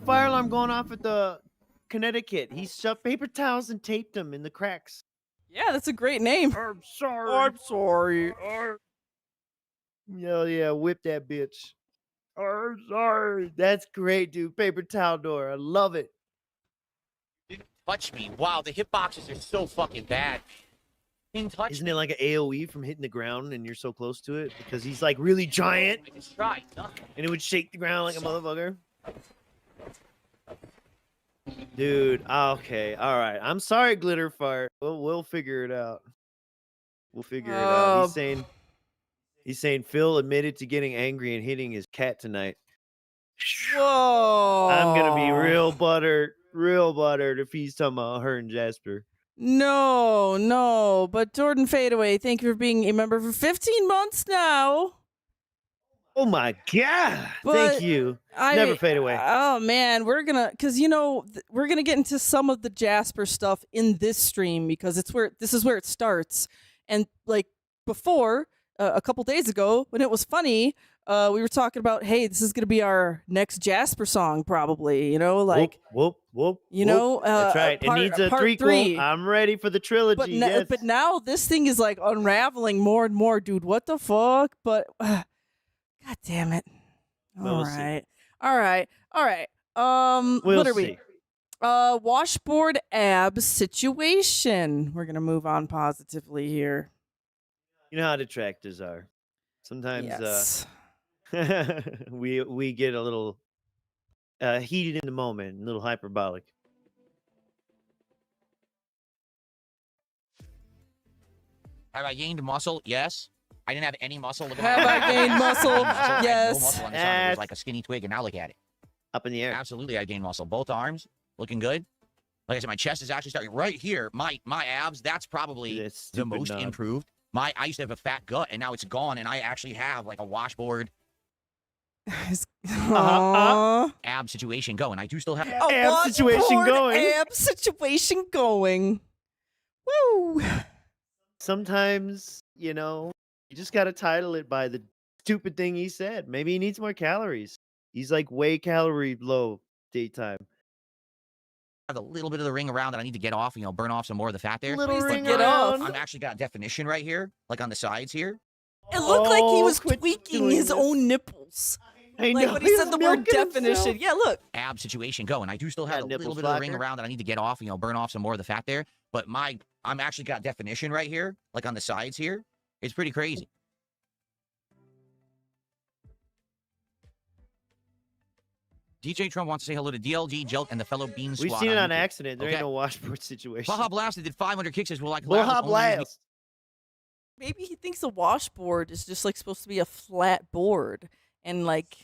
fire alarm going off at the Connecticut, he shoved paper towels and taped them in the cracks. Yeah, that's a great name. I'm sorry. I'm sorry. Hell yeah, whip that bitch. I'm sorry. That's great, dude. Paper towel door. I love it. Didn't touch me. Wow, the hitboxes are so fucking bad. Didn't touch Isn't me. it like an AoE from hitting the ground and you're so close to it? Because he's like really giant I just tried. Nothing. and it would shake the ground like a motherfucker. Dude, okay, all right. I'm sorry, Glitter Fart. We'll figure it out. We'll figure it out. He's saying Phil admitted to getting angry and hitting his cat tonight. Whoa. I'm gonna be real buttered if he's talking about her and Jasper. No. But Jordan Fadeaway, thank you for being a member for 15 months now. Oh my god! But Thank you. Never fade away. Oh man, we're gonna we're gonna get into some of the Jasper stuff in this stream because this is where it starts. And like before, a couple days ago, when it was funny, we were talking about, hey, this is gonna be our next Jasper song, probably. You know, like whoop, whoop, you whoop. know, That's right. part, it needs a part threequel. 3. I'm ready for the trilogy. But yes. but now this thing is like unraveling more and more, dude. What the fuck? But God damn it! Well, we'll see. All right. We'll what are see. we? Washboard abs situation. We're gonna move on positively here. You know how detractors are. Sometimes Yes. we get a little heated in the moment, a little hyperbolic. Have I gained muscle? Yes. I didn't have any muscle. Look at Have my I gained muscle? I had Yes. no muscle on this arm. It was like a skinny twig, and now look at it. Up in the air. Absolutely, I gained muscle. Both arms looking good. Like I said, my chest is actually starting right here. My abs, that's probably the most improved. I used to have a fat gut, and now it's gone, and I actually have like a washboard ab situation going. I do still have ab situation going. Ab situation going. Woo! Sometimes, you know, you just got to title it by the stupid thing he said. Maybe he needs more calories. He's like way calorie low daytime. I have a little bit of the ring around that I need to get off, you know, burn off some more of the fat there. Little ring get around. I'm actually got definition right here, like on the sides here. It looked like he was quit tweaking doing his this. own nipples. I Like know, when he he's said the word milking definition. himself. Yeah, look. Ab situation going. I do still have Got a nipple little bit of the ring slacker. around that I need to get off, you know, burn off some more of the fat there. But I'm actually got definition right here, like on the sides here. It's pretty crazy. DJ Trump wants to say hello to DLG, Jelk, and the fellow Bean Squad. We've seen it on YouTube. accident. There ain't Okay. no washboard situation. Baja Blasted did 500 kicks. Says, well, like Baja Blast. Maybe he thinks a washboard is just like supposed to be a flat board and like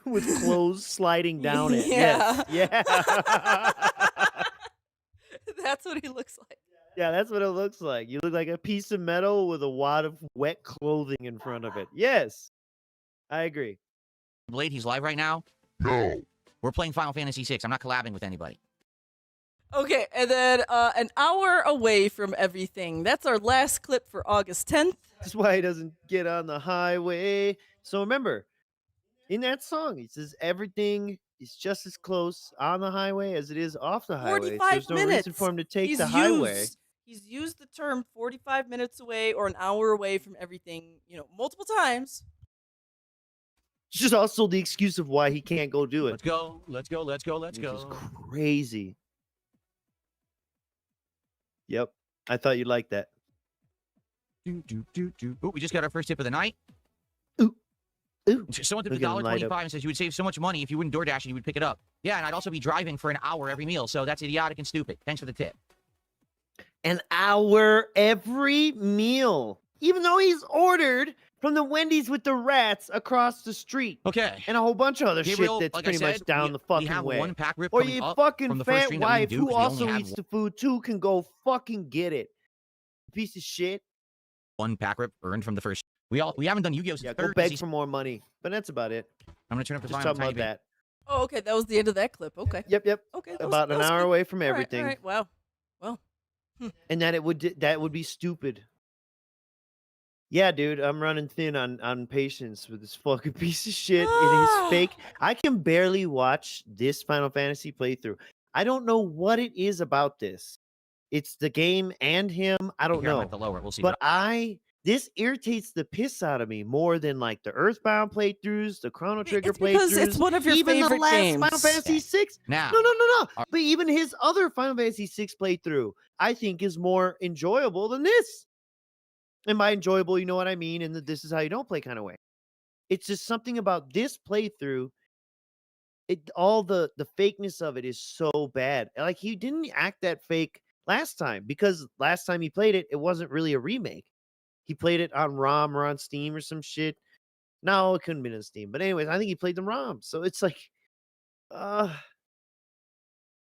With clothes sliding down it. Yeah. Yes. Yeah. that's what he looks like. Yeah, that's what it looks like. You look like a piece of metal with a wad of wet clothing in front of it. Yes. I agree. Blade, he's live right now. No. We're playing Final Fantasy VI. I'm not collabing with anybody. Okay, and then an hour away from everything. That's our last clip for August 10th. That's why he doesn't get on the highway. So remember, in that song, he says everything is just as close on the highway as it is off the highway. 45 There's no minutes. reason for him to take He's the highway. He's used the term 45 minutes away or an hour away from everything, you know, multiple times. It's just also the excuse of why he can't go do it. Let's go. Let's go. Let's go. Let's Which go. is crazy. Yep. I thought you'd like that. Ooh, we just got our first tip of the night. Ooh. Someone tipped Look at him light up. $1.25 and says you would save so much money if you wouldn't DoorDash and you would pick it up. Yeah, and I'd also be driving for an hour every meal, so that's idiotic and stupid. Thanks for the tip. An hour every meal. Even though he's ordered from the Wendy's with the rats across the street. Okay. And a whole bunch of other Gabriel, shit that's like I pretty much said, down the fucking we have way. one pack rip Or coming your up fucking from the first fat stream that we wife do, who 'cause we only also have eats the food too can go fucking get it. Piece of shit. one pack rip earned from the first. We haven't done Yu-Gi-Oh! Since Yeah, third go beg season. for more money. But that's about it. I'm gonna turn up the Just volume talking a tiny about bit. that. Oh, okay, that was the end of that clip. Okay. Yep. Okay. About an hour away from everything. All right. Wow. And that would be stupid. Yeah, dude, I'm running thin on patience with this fucking piece of shit. It is fake. I can barely watch this Final Fantasy playthrough. I don't know what it is about this. It's the game and him. I don't Here, I'm know. at the lower. We'll see. But this irritates the piss out of me more than like the Earthbound playthroughs, the Chrono Trigger It's because playthroughs. it's one of your even favorite the last games. Final Fantasy VI. Now, No. But even his other Final Fantasy VI playthrough, I think, is more enjoyable than this. And by enjoyable, you know what I mean, and this is how you don't play kind of way. It's just something about this playthrough. All the fakeness of it is so bad. Like he didn't act that fake last time because last time he played it, it wasn't really a remake. He played it on ROM or on Steam or some shit. No, it couldn't have been on Steam. But anyways, I think he played the ROM. So it's like, all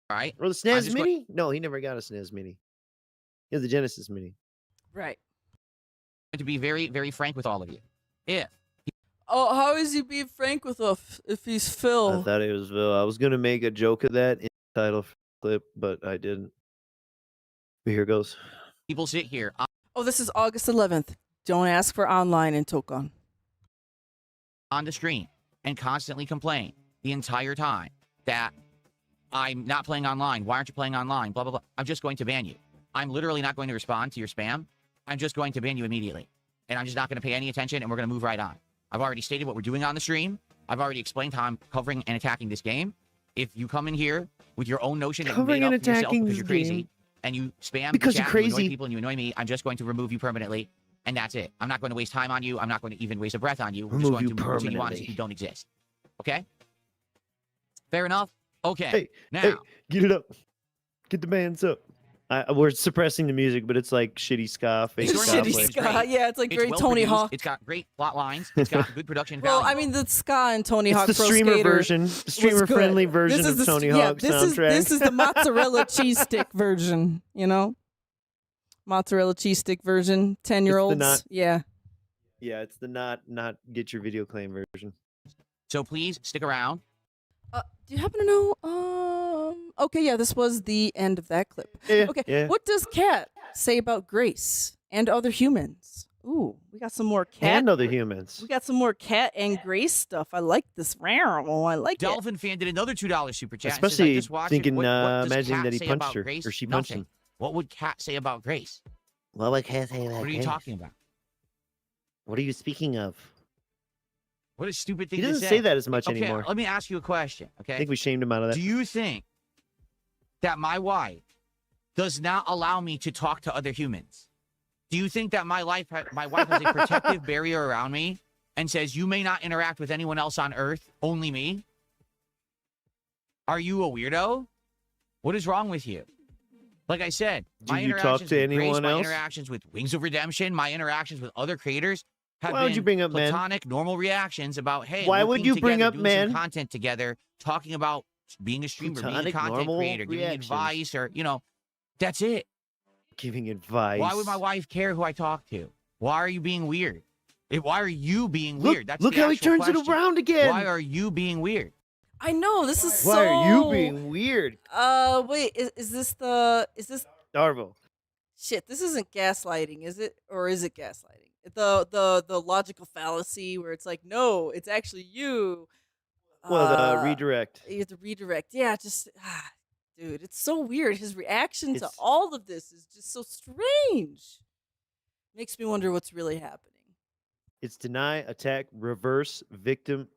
right. or the SNES Mini? No, he never got a SNES Mini. He had the Genesis Mini. Right. To be very, very frank with all of you. Yeah. Oh, how is he being frank with us if he's Phil? I thought it was Phil. I was going to make a joke of that in the title clip, but I didn't. But here goes. People sit here. Oh, this is August 11th. Don't ask for online in Tokon. on the stream and constantly complain the entire time that I'm not playing online, why aren't you playing online, blah, blah, blah, I'm just going to ban you. I'm literally not going to respond to your spam. I'm just going to ban you immediately. And I'm just not going to pay any attention, and we're going to move right on. I've already stated what we're doing on the stream. I've already explained how I'm covering and attacking this game. If you come in here with your own notion that you made up for yourself because you're crazy, and you spam because the you're chat, you crazy, annoy people and you annoy me, I'm just going to remove you permanently, and that's it. I'm not going to waste time on you. I'm not going to even waste a breath on you. We're just going to continue on as if you don't exist. Okay? Fair enough? Okay. Hey, now, hey, get it up. Get the bands up. We're suppressing the music, but it's like shitty ska, fake It's ska. Shitty play. ska. Yeah, it's like very well Tony produced, Hawk. It's got great plot lines. It's got good production Well, value. I mean, the ska and Tony It's Hawk the Pro streamer Skater version, the was streamer-friendly good. version This is of the Tony yeah, Hawk this soundtrack. this is the mozzarella cheese stick version, you know? Mozzarella cheese stick version, 10-year-olds. not- Yeah. Yeah, it's the not get your video claim version. So please stick around. Do you happen to know? Okay, yeah, this was the end of that clip. Yeah, Okay, yeah. what does Cat say about Grace and other humans? Ooh, we got some more Cat. And other humans. We got some more Cat and Grace stuff. I like this. I like it. Dolphin fan did another $2 super chat. Especially says, I just watched thinking, it. What does imagining Kat that he say punched about her, Grace? or she punched Nothing. him. What would Kat say about Grace? What would Cat say about What are you talking about? What are you speaking of? What a stupid thing He to doesn't say. say that as much Okay, anymore. let me ask you a question, I okay? think we shamed him out of that. Do you think that my wife does not allow me to talk to other humans? Do you think that my wife has a protective barrier around me and says, you may not interact with anyone else on Earth, only me? Are you a weirdo? What is wrong with you? Like I said, Do my you talk interactions to with Grace, anyone my else? interactions with Wings of Redemption, my interactions with other creators have Why would been you bring up men? platonic, normal reactions about, hey, Why would working you bring together, up doing men? some content together, talking about being a streamer, being a Platonic, content normal creator, giving reactions. advice, or, that's it. Giving advice. Why would my wife care who I talk to? Why are you being weird? Why are you being Look, weird? That's look the how he actual turns it question. around again. Why are you being weird? I know this is Why so. are you being weird, Wait, is this Darvo? shit? This isn't gaslighting, is it? Or is it gaslighting? The logical fallacy where it's like, no, it's actually you. Well, the redirect. You have to redirect. Yeah, just dude, it's so weird. His reaction to It's- all of this is just so strange. Makes me wonder what's really happening. It's deny, attack, reverse victim,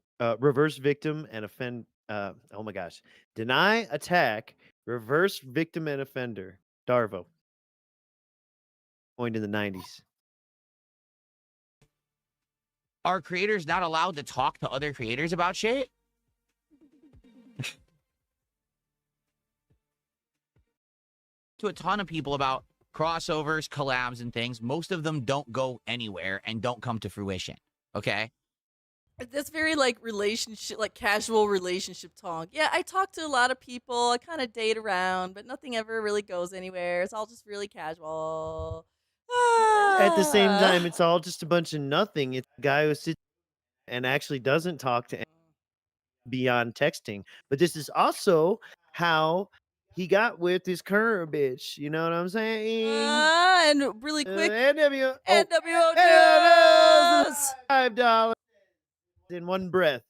and offend. Oh my gosh, deny, attack, reverse victim and offender. Darvo. Coined in the 90s. Are creators not allowed to talk to other creators about shit? To a ton of people about crossovers, collabs, and things. Most of them don't go anywhere and don't come to fruition. Okay? That's very like relationship, like casual relationship talk. Yeah, I talk to a lot of people. I kind of date around, but nothing ever really goes anywhere. It's all just really casual. At the same Ah. time, it's all just a bunch of nothing. It's a guy who sits and actually doesn't talk to anyone beyond texting. But this is also how he got with his current bitch. You know what I'm saying? And really quick, NWO NWO news. $5 in one breath.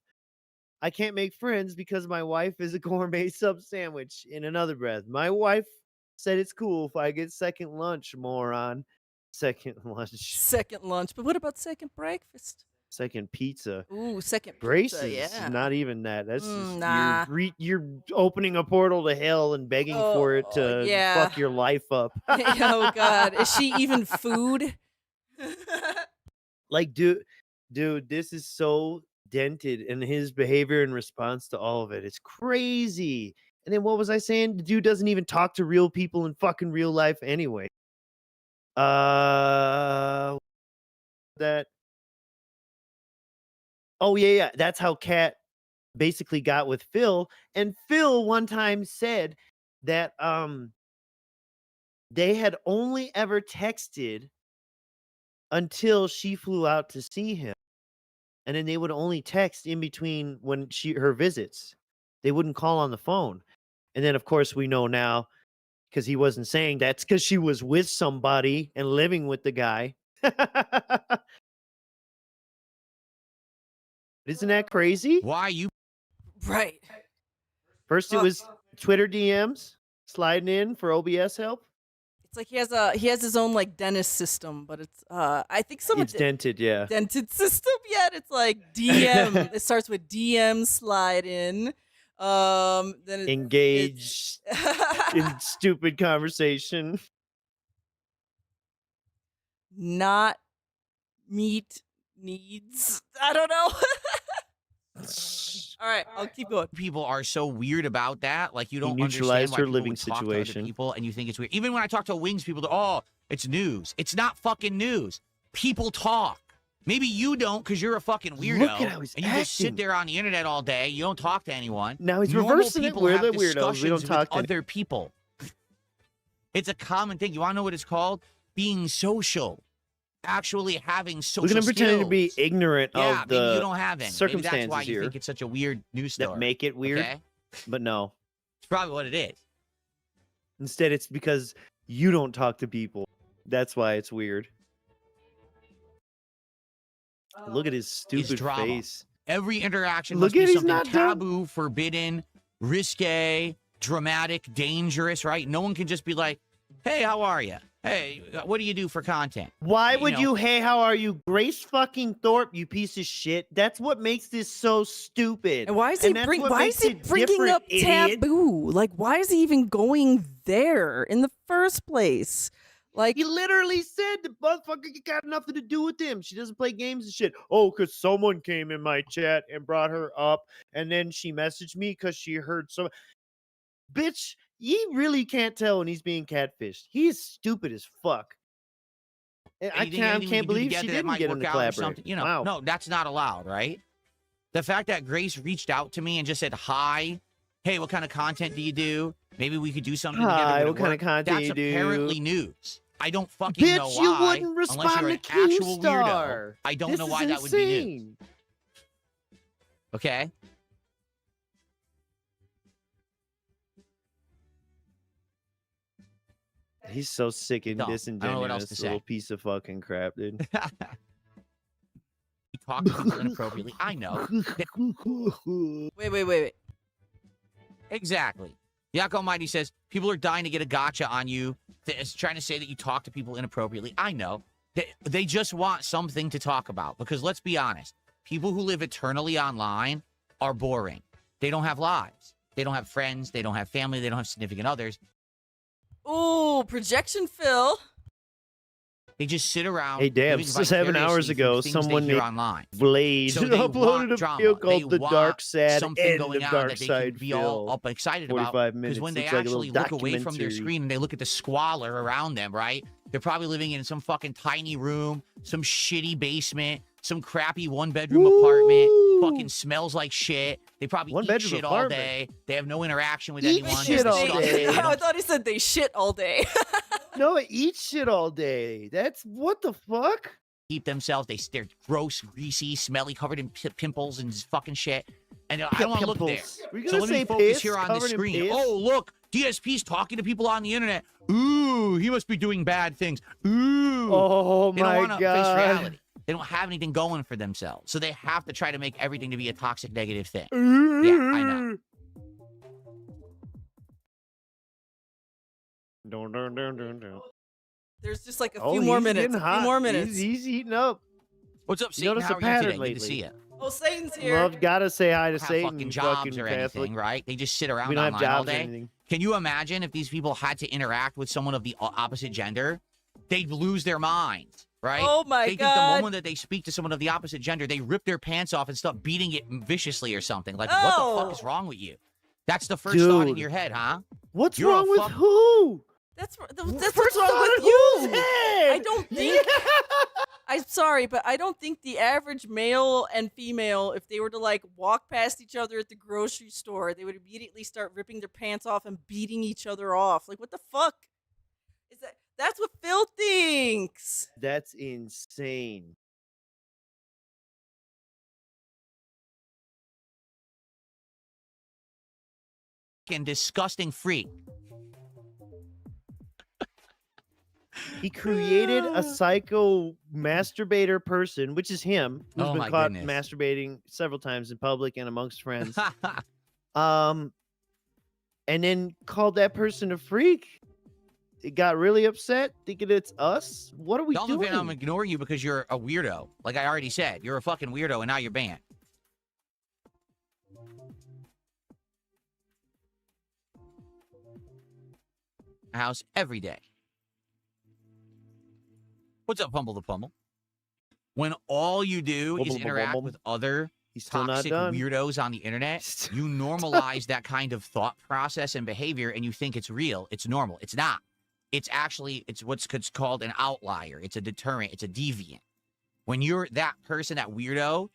I can't make friends because my wife is a gourmet sub sandwich. In another breath, my wife said it's cool if I get second lunch, moron. Second lunch. Second lunch, but what about second breakfast? Second pizza. Ooh, second Braces. pizza, yeah. Not even that. That's just nah. you're opening a portal to hell and begging for it to yeah. fuck your life up. Oh God, is she even food? Like, dude, this is so dented in his behavior in response to all of it. It's crazy. And then what was I saying? The dude doesn't even talk to real people in fucking real life anyway. That. Oh yeah. That's how Kat basically got with Phil. And Phil one time said that they had only ever texted until she flew out to see him. And then they would only text in between when her visits. They wouldn't call on the phone. And then of course we know now, because he wasn't saying that's because she was with somebody and living with the guy. Isn't that crazy? Why you? Right. First, it was Twitter DMs sliding in for OBS help. It's like he has his own like dentist system, but it's I think someone It's dented, yeah. dented system yet. It's like DM. It starts with DM slide in. Then Engage in stupid conversation. Not meet needs. I don't know. All right, I'll keep going. People are so weird about that. Like, you don't neutralized understand why her people living would talk to situation. other people, and you think it's weird. Even when I talk to Wings people, oh, it's news. It's not fucking news. People talk. Maybe you don't because you're a fucking weirdo. Look at how he's and you just sit acting. there on the internet all day. You don't talk to anyone. Now he's Normal reversing it. people We're have the weirdos. We discussions don't talk with to other people. It's a common thing. You want to know what it's called? Being social. Actually having social Look at him pretending to be skills. ignorant Yeah, of maybe the you don't have any. Maybe circumstances that's why you here think it's such a weird news story. that make it weird. Okay? But no. It's probably what it is. Instead, it's because you don't talk to people. That's why it's weird. Look at his stupid drama. face. Every interaction Look must be at he's something not done. taboo, forbidden, risque, dramatic, dangerous, right? No one can just be like, hey, how are you? Hey, what do you do for content? Why You would know. you, hey, how are you? Grace fucking Thorpe, you piece of shit. That's what makes this so stupid. And why is he And that's what why makes is he it bringing different, up idiot. taboo? Like, why is he even going there in the first place? Like, He literally said the motherfucker got nothing to do with him. She doesn't play games and shit. Oh, because someone came in my chat and brought her up, and then she messaged me because she heard some. Bitch, he really can't tell when he's being catfished. He's stupid as fuck. And I Anything we can't can do believe together she that didn't might get him work to out or collaborate. something. You know, Wow. no, that's not allowed, right? The fact that Grace reached out to me and just said, hi, hey, what kind of content do you do? Maybe we could do something together. Hi, Would it what kind of work? content That's you do? apparently news. I don't fucking know Bitch, why. you wouldn't unless respond you're to an actual weirdo. Keemstar. I don't This know is why that would be news. insane. Okay? He's so sick and Dumb. I don't know what else disingenuous, to little say. piece of fucking crap, dude. You talk to people inappropriately. I know. wait. Exactly. Yak Almighty says, people are dying to get a gotcha on you. It's trying to say that you talk to people inappropriately. I know. They just want something to talk about. Because let's be honest, people who live eternally online are boring. They don't have lives. They don't have friends. They don't have family. They don't have significant others. ooh, projection Phil. They just sit around. Hey, damn, living 7 hours vicariously ago, through things they someone hear made online. Blade So they want uploaded a drama. video They called The want Dark Sad something End going of on Dark that they can Side be all Phil. up excited about. 45 minutes. Because when they Looks like a little actually look away from their documentary. screen and they look at the squalor around them, right? They're probably living in some fucking tiny room, some shitty basement, some crappy one-bedroom apartment. Fucking smells like shit. They probably eat One-bedroom shit all apartment. day. They have no interaction with Eat anyone. shit They're all disgusting. day. They I don't thought he said they shit all day. No, it eats shit all day. That's what the fuck? keep themselves. They're gross, greasy, smelly, covered in pimples and fucking shit. And I don't want to look there. Were you So gonna let me say focus piss? here on the Covered in screen. piss? Oh, look, DSP's talking to people on the internet. Ooh, he must be doing bad things. Ooh. Oh They don't my want to face god. reality. They don't have anything going for themselves. So they have to try to make everything to be a toxic, negative thing. Yeah, I know. Dun. There's just like a Oh, few more he's minutes. getting A few hot. more minutes. He's heating up. What's up, You Satan? notice How a are you pattern today? Good lately. to see you. Oh, Satan's here. Well, gotta say hi to Have Satan. fucking jobs fucking or Catholic. anything, right? They just sit around We don't have online all jobs or day. anything. Can you imagine if these people had to interact with someone of the opposite gender? They'd lose their minds, right? Oh my They think the God. moment that they speak to someone of the opposite gender, they rip their pants off and start beating it viciously or something. Like, what the Oh. fuck is wrong with you? That's the first thought in Dude. your head, huh? What's You're a wrong with fuck- who? That's First what's wrong thought with in you. whose head? I don't think. I'm sorry, but I don't think the average male and female, if they were to like walk past each other at the grocery store, they would immediately start ripping their pants off and beating each other off. Like, what the fuck? Is that? That's what Phil thinks. That's insane. Fucking disgusting freak. He created a psycho masturbator person, which is him, who's Oh been my caught goodness. masturbating several times in public and amongst friends. And then called that person a freak. It got really upset, thinking it's us. What are we Donovan, doing? I'm ignoring you because you're a weirdo. Like I already said, you're a fucking weirdo, and now you're banned. House every day. What's up, Humble the Pummel? When all you do is interact with other He's still not toxic done. weirdos on the internet, you normalize that kind of thought process and behavior, and you think it's real, it's normal. It's not. It's actually, it's what's called an outlier. It's a deterrent. It's a deviant. When you're that person, that weirdo,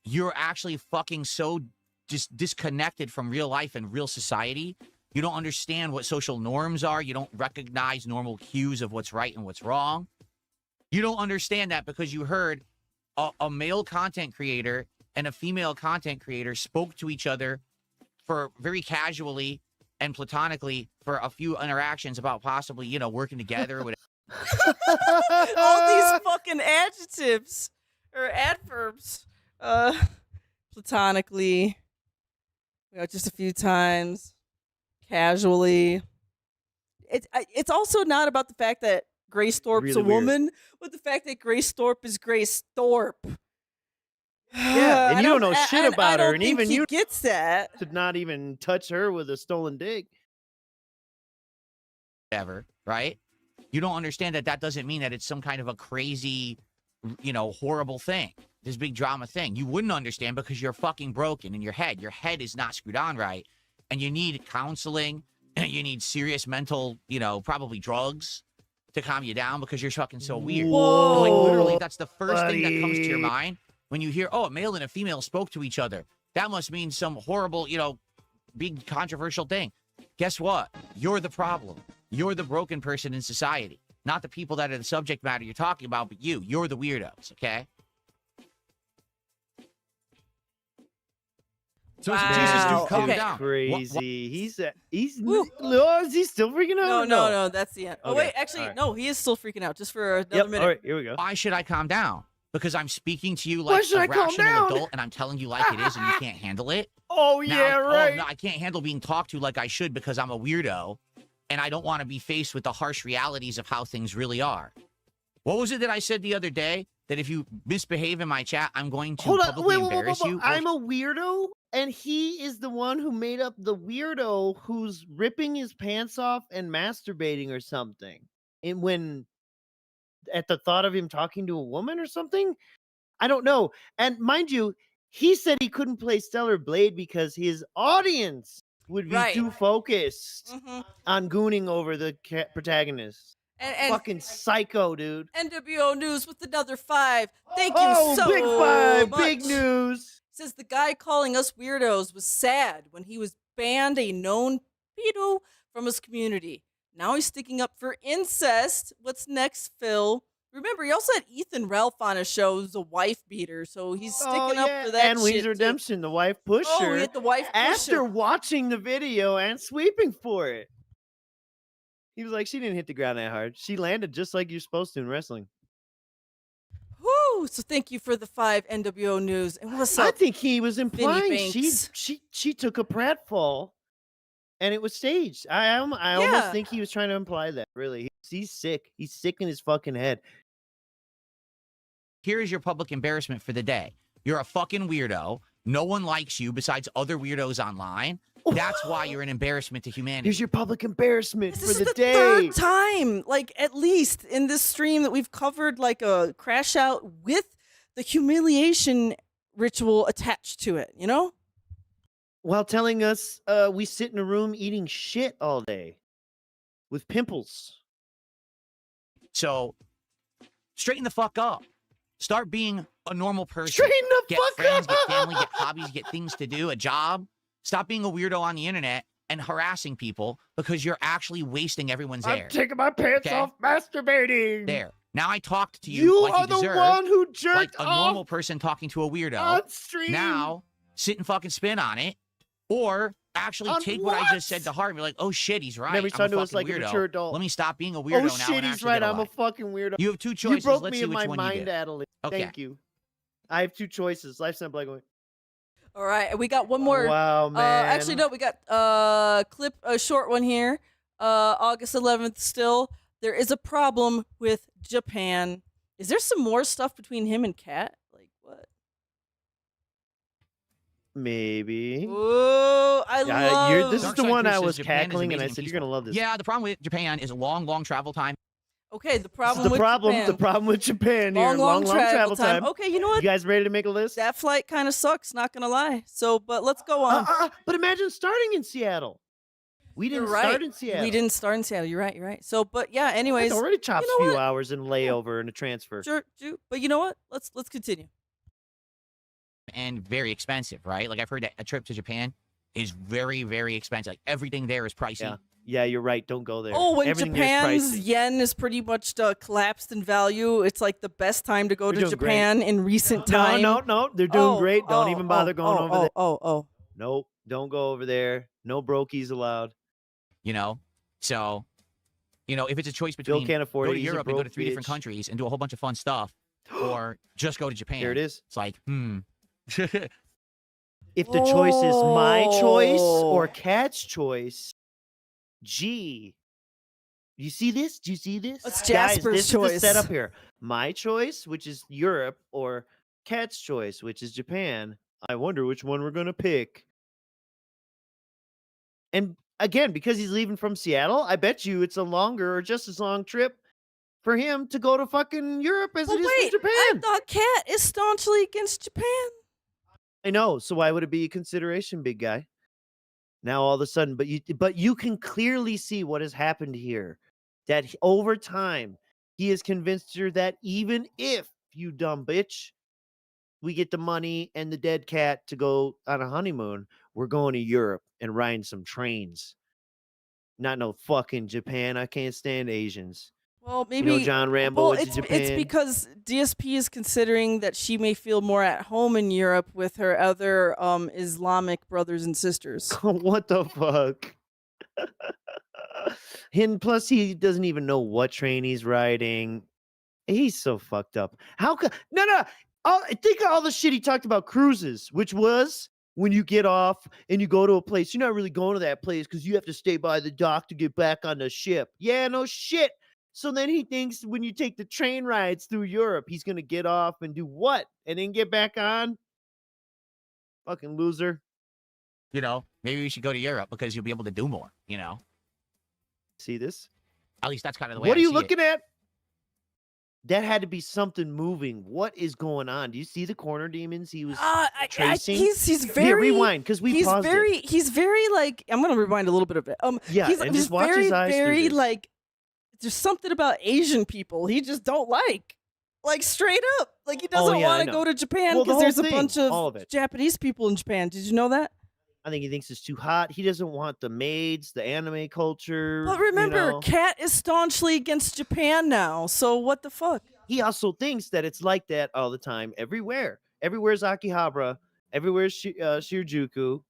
you're actually fucking so just disconnected from real life and real society. You don't understand what social norms are. You don't recognize normal cues of what's right and what's wrong. You don't understand that because you heard a male content creator and a female content creator spoke to each other for very casually and platonically for a few interactions about possibly, you know, working together or whatever. All these fucking adjectives or adverbs. Platonically. Just a few times. Casually. It's also not about the fact that Grace Thorpe's Really a woman, but the fact that Grace Thorpe is Grace Thorpe. Yeah, and you don't know shit about her, and think even he you gets that. to not even touch her with a stolen dick. Whatever, right? You don't understand that that doesn't mean that it's some kind of a crazy, you know, horrible thing. This big drama thing. You wouldn't understand because you're fucking broken in your head. Your head is not screwed on right. And you need counseling. And you need serious mental, you know, probably drugs to calm you down because you're fucking so weird. Whoa. Like, literally, that's the first thing that comes to your buddy. mind when you hear, oh, a male and a female spoke to each other. That must mean some horrible, you know, big controversial thing. Guess what? You're the problem. You're the broken person in society. Not the people that are the subject matter you're talking about, but you. You're the weirdos, okay? Wow. Jesus, dude, calm Okay. down. Crazy. He's Woo. oh, is he still freaking out? No, that's the end. Oh, Okay, wait, actually, alright. no, he is still freaking out. Just for another Yep. minute. All right, here we go. Why should I calm down? Because I'm speaking to you Why like should a I calm rational down? adult, and I'm telling you like it is, and you can't handle it. Oh Now, yeah, right. Oh, no, I can't handle being talked to like I should because I'm a weirdo, and I don't want to be faced with the harsh realities of how things really are. What was it that I said the other day? That if you misbehave in my chat, I'm going to Hold on, publicly wait. embarrass you? I'm a weirdo, and he is the one who made up the weirdo who's ripping his pants off and masturbating or something. And when at the thought of him talking to a woman or something, I don't know. And mind you, he said he couldn't play Stellar Blade because his audience would be Right. too focused Mhm. on gooning over the protagonist. And Fucking psycho, dude. NWO News with another 5. Thank you Oh, so big 5, much. big news. Says the guy calling us weirdos was sad when he was banned a known pedo from his community. Now he's sticking up for incest. What's next, Phil? Remember, he also had Ethan Ralph on his show who's a wife beater, so he's sticking up for that and Wings shit, too. Redemption, the wife pusher. Oh, he had the wife after pusher. watching the video and sweeping for it. He was like, she didn't hit the ground that hard. She landed just like you're supposed to in wrestling. Woo! So thank you for the 5 NWO News. And what's I up? think he was implying Banks? she took a pratfall and it was staged. I Yeah. almost think he was trying to imply that, really. He's sick. He's sick in his fucking head. Here is your public embarrassment for the day. You're a fucking weirdo. No one likes you besides other weirdos online. That's why you're an embarrassment to humanity. Here's your public embarrassment This for is the the day. third time, like at least in this stream that we've covered like a crash out with the humiliation ritual attached to it, you know? While telling us we sit in a room eating shit all day with pimples. So, straighten the fuck up. Start being a normal person. Straighten the Get fuck friends, up. get family, get hobbies, get things to do, a job. Stop being a weirdo on the internet and harassing people because you're actually wasting everyone's air. I'm taking my pants Okay? off masturbating. There. Now I talked to you, You like are you the deserve, one who like jerked a off normal person talking to a weirdo. on stream. Now, sit and fucking spin on it, or actually On take what I what? just said to heart and be like, oh shit, he's right. Remember, he's I'm a talking to us fucking like a weirdo. mature adult. Let me stop being a weirdo Oh now shit, and he's actually right. get a I'm a life. fucking weirdo. You have two You choices. broke Let's me see in which my one you mind, do. Adeline. Okay. Thank you. I have two choices. Life's not black and white. All right, we got one more. Wow, man. Actually, no, we got clip a short one here. August 11th. Still, there is a problem with Japan. Is there some more stuff between him and Kat? Like what? Maybe. Oh, I love. This is Dark the Side one Chris I says was Japan is cackling, and I amazing said, and you're going to love this. Yeah, the problem with Japan is a long travel time. Okay, the This is problem the with problem. Japan. The problem with Japan here. Long travel time. Okay, you know what? You guys ready to make a list? That flight kind of sucks. Not gonna lie. So, but let's go on. But imagine starting in Seattle. We You're didn't right. start in Seattle. We didn't start in Seattle. You're right. You're right. So, but yeah. Anyways, It already chops you know a few what? hours in layover and a transfer. Sure. But you know what? Let's continue. And very expensive, right? Like I've heard that a trip to Japan is very, very expensive. Like everything there is pricey. Yeah, you're right. Don't go there. Oh, when Everything there is Japan's pricey. yen is pretty much collapsed in value, it's like the best time to go They're to doing Japan in recent time. No. They're doing great. Don't even bother going over there. Oh. Nope. Don't go over there. No brokies allowed. You know? So, you know, if it's a choice between can't afford go it. to He's a Europe and go to broke 3 different bitch. countries and do a whole bunch of fun stuff, or just go to Japan. There it is. It's like, If the choice is my choice or Oh. Cat's choice, gee. You see this? Do you see this? It's Guys, Jasper's this choice. is the setup here. My choice, which is Europe, or Cat's choice, which is Japan. I wonder which one we're going to pick. And again, because he's leaving from Seattle, I bet you it's a longer or just as long trip for him to go to fucking Europe as But it is wait, for Japan. I thought Cat is staunchly against Japan. I know. So why would it be a consideration, big guy? Now all of a sudden, but you can clearly see what has happened here. That over time, he has convinced her that even if, you dumb bitch, we get the money and the dead cat to go on a honeymoon, we're going to Europe and riding some trains. Not no fucking Japan. I can't stand Asians. Well, maybe John Rambo well, went to it's Japan. because DSP is considering that she may feel more at home in Europe with her other Islamic brothers and sisters. What the fuck? And plus, he doesn't even know what train he's riding. He's so fucked up. How could no? Think of all the shit he talked about cruises, which was when you get off and you go to a place. You're not really going to that place because you have to stay by the dock to get back on the ship. Yeah, no shit. So then he thinks when you take the train rides through Europe, he's gonna get off and do what, and then get back on. Fucking loser. you know, maybe we should go to Europe because you'll be able to do more, you know? See this? At least that's kind of the way What I are you see it. looking at? That had to be something moving. What is going on? Do you see the corner demons he was tracing? He's very Here, rewind because we paused it. He's very like I'm gonna rewind a little bit of it. Yeah, he's and just just watch very his eyes through very this. like there's something about Asian people he just don't like straight up like he doesn't yeah, I want to know. go to Japan Well, the because there's whole a thing, bunch all of of it. Japanese people in Japan. Did you know that? I think he thinks it's too hot. He doesn't want the maids, the anime culture. But remember, you know. Kat is staunchly against Japan now. So what the fuck? He also thinks that it's like that all the time, everywhere. Everywhere's Akihabara. Everywhere's Shinjuku.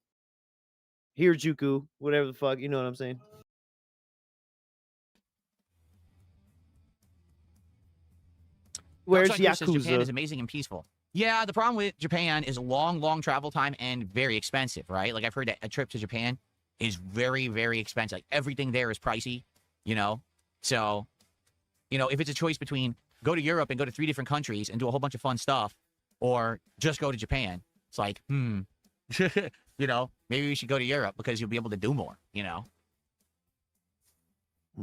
Hirajuku, whatever the fuck. You know what I'm saying? Where's Dark Side Chris says Japan is Yakuza? amazing and peaceful. Yeah, the problem with Japan is long travel time and very expensive, right? Like I've heard that a trip to Japan is very, very expensive. Like everything there is pricey, you know? So, you know, if it's a choice between go to Europe and go to 3 different countries and do a whole bunch of fun stuff, or just go to Japan, it's like, you know, maybe we should go to Europe because you'll be able to do more, you know?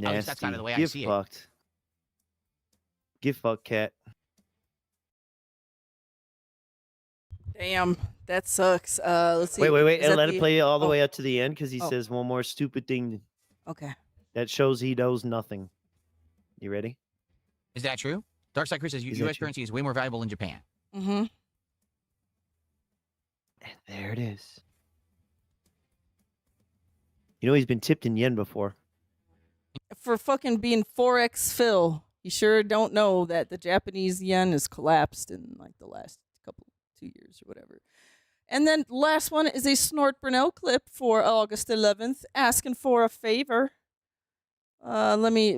At least that's kind of the way I Get see it. fucked. Get fucked, cat. Damn, that sucks. Let's see. Wait. Is And that let it play all the oh, way up to the end because he Oh. says one more stupid thing Okay. that shows he knows nothing. You ready? Is that true? Dark Side Chris says Is that U.S. true? currency is way more valuable in Japan. Mm-hmm. And there it is. You know he's been tipped in yen before. For fucking being Forex Phil, you sure don't know that the Japanese yen has collapsed in like the last 2 years or whatever. And then last one is a Snort Brunel clip for August 11th, asking for a favor. Let me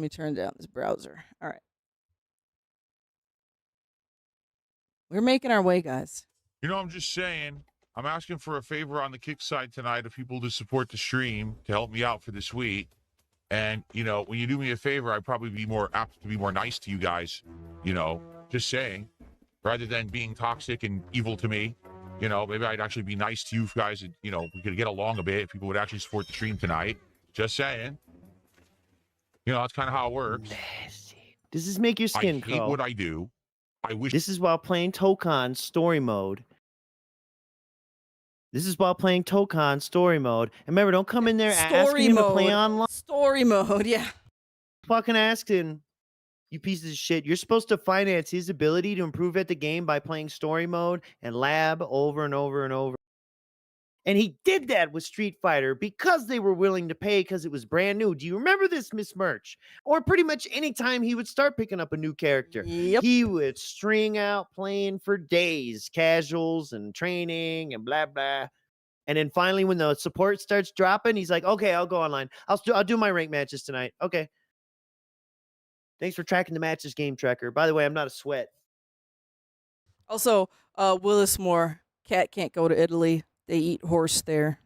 turn down this browser. All right. We're making our way, guys. You know, I'm just saying, I'm asking for a favor on the kick side tonight of people to support the stream to help me out for this week. And, you know, when you do me a favor, I'd probably be more apt to be more nice to you guys, you know, just saying, rather than being toxic and evil to me. You know, maybe I'd actually be nice to you guys and, you know, we could get along a bit if people would actually support the stream tonight. Just saying. You know, that's kind of how it works. Nasty. Does this make your skin I hate crawl? what I do. I wish. This is while playing Tokon story mode. This is while playing Tokon story mode. And remember, don't come in there asking him to play online. Story mode, yeah. Fucking asking, you pieces of shit. You're supposed to finance his ability to improve at the game by playing story mode and lab over and over and over. And he did that with Street Fighter because they were willing to pay because it was brand new. Do you remember this, Miss Merch? Or pretty much any time he would start picking up a new character, he would string out playing for days, casuals and training and blah, blah. And then finally, when the support starts dropping, he's like, okay, I'll go online. I'll do my rank matches tonight. Okay. Thanks for tracking the matches, Game Tracker. By the way, I'm not a sweat. Also, Willis Moore, cat can't go to Italy. They eat horse there.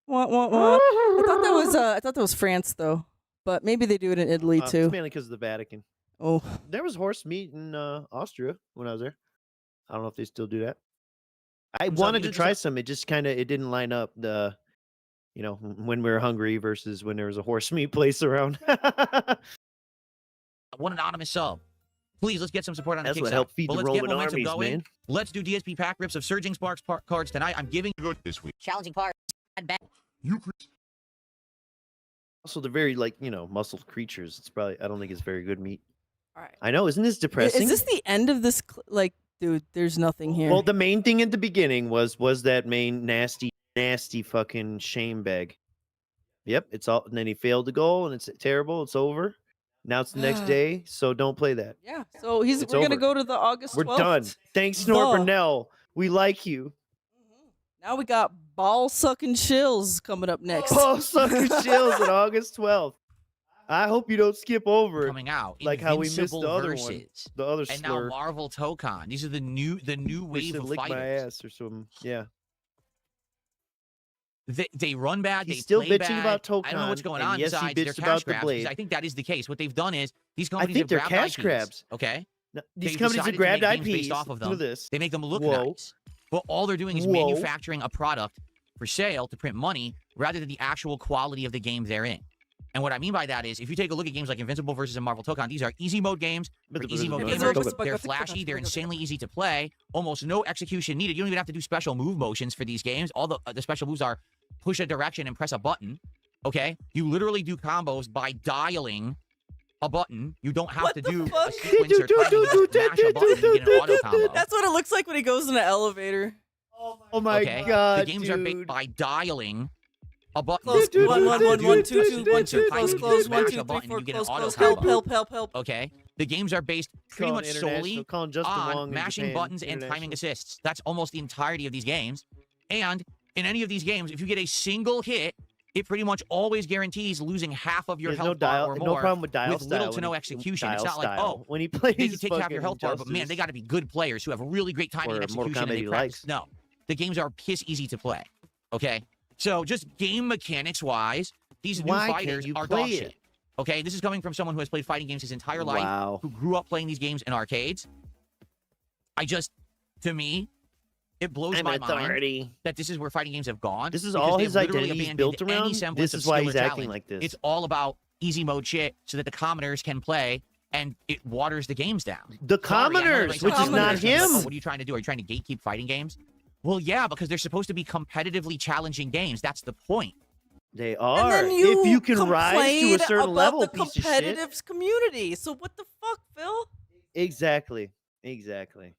What? I thought that was France though, but maybe they do it in Italy too. It's mainly because of the Vatican. Oh, there was horse meat in Austria when I was there. I don't know if they still do that. I wanted to try some. It just it didn't line up the, you know, when we were hungry versus when there was a horse meat place around. One anonymous sub. Please, let's get some support on the That's kick what side. helped feed But the let's get Roman momentum armies, going. man. Let's do DSP pack rips of Surging Sparks cards tonight. I'm giving you this week. Challenging part. Also, they're very, like, you know, muscled creatures. It's probably, I don't think it's very good meat. all right. I know, isn't this depressing? Is this the end of this? Like, dude, there's nothing here. Well, the main thing at the beginning was that main nasty fucking shame bag. Yep, it's all, and then he failed the goal, and it's terrible. It's over. Now it's the next day, so don't play that. Yeah. So we're It's gonna over. go to the August 12th. We're done. Thanks, Snort Burnell. We like you. Now we got ball sucking chills coming up next. Ball sucking chills on August 12th. I hope you don't skip over it. coming out. Like how we missed Invincible the other Versus. one. The other And slur. now Marvel Tokon. These are the new Wish wave they'd of lick my fighters. ass or something. Yeah. They run bad. He's they still play bitching bad. about I don't know what's Tokon, going and on yes, he besides their bitched cash about the grabs. blade. Because I think that is the case. What they've done is these I companies think have they're grabbed cash IPs, grabs. Okay, No, these They've companies have decided to grabbed make games IPs. based off of Look them. at this. they make them look Whoa. nice, but all they're doing is Whoa. manufacturing a product for sale to print money rather than the actual quality of the game they're in. And what I mean by that is, if you take a look at games like Invincible versus and Marvel Tokon, these are easy mode games for easy mode gamers. They're flashy, they're insanely easy to play, almost no execution needed. You don't even have to do special move motions for these games. All the special moves are push a direction and press a button. Okay, you literally do combos by dialing a button. You don't have to do a sequence or timing. You just mash a button and you get an auto combo. That's what it looks like when he goes in the elevator. Oh my Okay? god, The games are dude. made by dialing a button. Close. You don't 1, have 1, to 1, 1, do 2, 2, sequence 1, or 2, timing. close, You close, just 1, mash 2, a 3, button 4, and you get close, an auto close, help, combo. help, help. Okay, the games are based pretty Calling much international, solely calling Justin Wong on in mashing Japan buttons and timing international. assists. That's almost the entirety of these games. And in any of these games, if you get a single hit, it pretty much always guarantees losing half of your There's health no bar dial, or no more problem with dial with little style to when no he- execution. dial It's not like, style. oh, when he plays they can take half your fucking health bar, but man, Justice they got to be good players who have really great timing and or Mortal execution and Kombat they he practice. likes. No, the games are piss easy to play. Okay, so just game mechanics wise, these new Why can't fighters you are play dog it? shit. Okay, this is coming from someone who has played fighting games his entire life, Wow. who grew up playing these games in arcades. To me, it blows I'm my an mind authority. that this is where fighting games have gone. This is because all they've his literally identity is abandoned built any around. semblance This of is why skill or he's acting talent. like this. It's all about easy mode shit so that the commoners can play and it waters the games down. The Sorry, I know commoners, everybody which sounds is like not they're like, him. "Oh, what are you trying to do? Are you trying to gatekeep fighting games?" Well, yeah, because they're supposed to be competitively challenging games. That's the point. They And are. then you If you can rise to a complain certain about level, the piece of shit. competitive community. So what the fuck, Phil? Exactly. Exactly.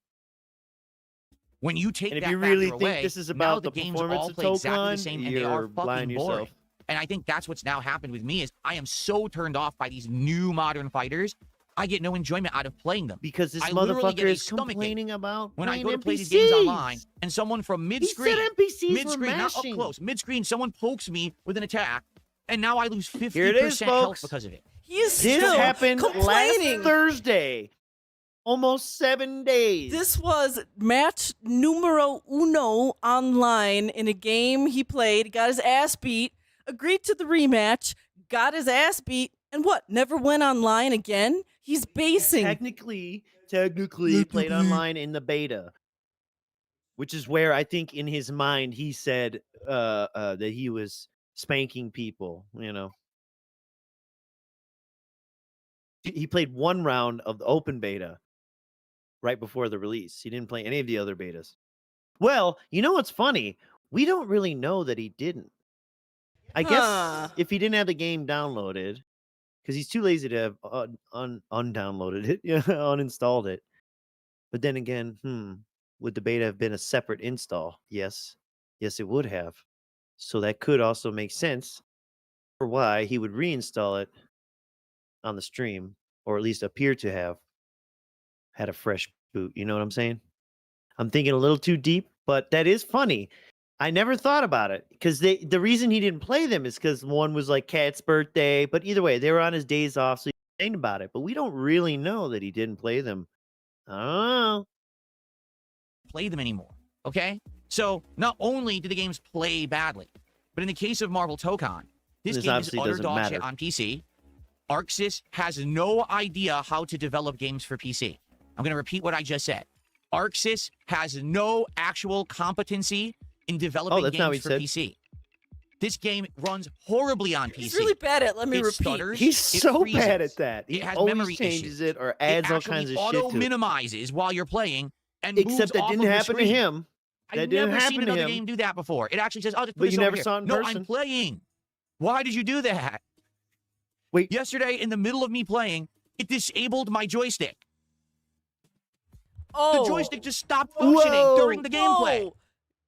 When you take And if that you really factor think away, this is now about the the games performance all of play exactly the Tokon, same, and they are you're fucking lying to boring. yourself. And I think that's what's now happened with me is I am so turned off by these new modern fighters I get no enjoyment out of playing them. Because this I literally motherfucker get a is stomachache complaining about when I playing go to NPCs. play these games online, and someone from mid-screen, He said NPCs were mid-screen, not up mashing. close, mid-screen, someone pokes me with an attack, and now I lose 50% Here it is, health folks. because of it. He is This still happened complaining. last Thursday. Almost 7 days. This was match numero uno online in a game he played, got his ass beat, agreed to the rematch, got his ass beat, and what? Never went online again? He's basing. Technically played online in the beta. Which is where I think in his mind he said that he was spanking people, you know. He played one round of the open beta right before the release. He didn't play any of the other betas. Well, you know what's funny? We don't really know that he didn't. I guess if he didn't have the game downloaded, because he's too lazy to have undownloaded it, uninstalled it. But then again, would the beta have been a separate install? Yes. Yes, it would have. So that could also make sense for why he would reinstall it on the stream, or at least appear to have had a fresh boot. You know what I'm saying? I'm thinking a little too deep, but that is funny. I never thought about it because the reason he didn't play them is because one was like Cat's birthday. But either way, they were on his days off, so he complained about it. But we don't really know that he didn't play them. I don't know. Play them anymore, okay? So not only do the games play badly, but in the case of Marvel Tokon, this game is utter dog shit on PC. ArcSys has no idea how to develop games for PC. I'm going to repeat what I just said. ArcSys has no actual competency in developing games for PC. This game runs horribly on PC. He's really bad at, let me repeat. Stutters, He's so bad at that. He it has always memory changes issues. it or adds all kinds of shit to it. Auto-minimizes while you're playing and Except that didn't happen to him. I've never seen another game do that before. It actually says, "Oh, just put But this you over never here." saw it in No, person. I'm playing. Why did you do that? Wait. Yesterday, in the middle of me playing, it disabled my joystick. Oh. The joystick just stopped functioning during the gameplay. Whoa.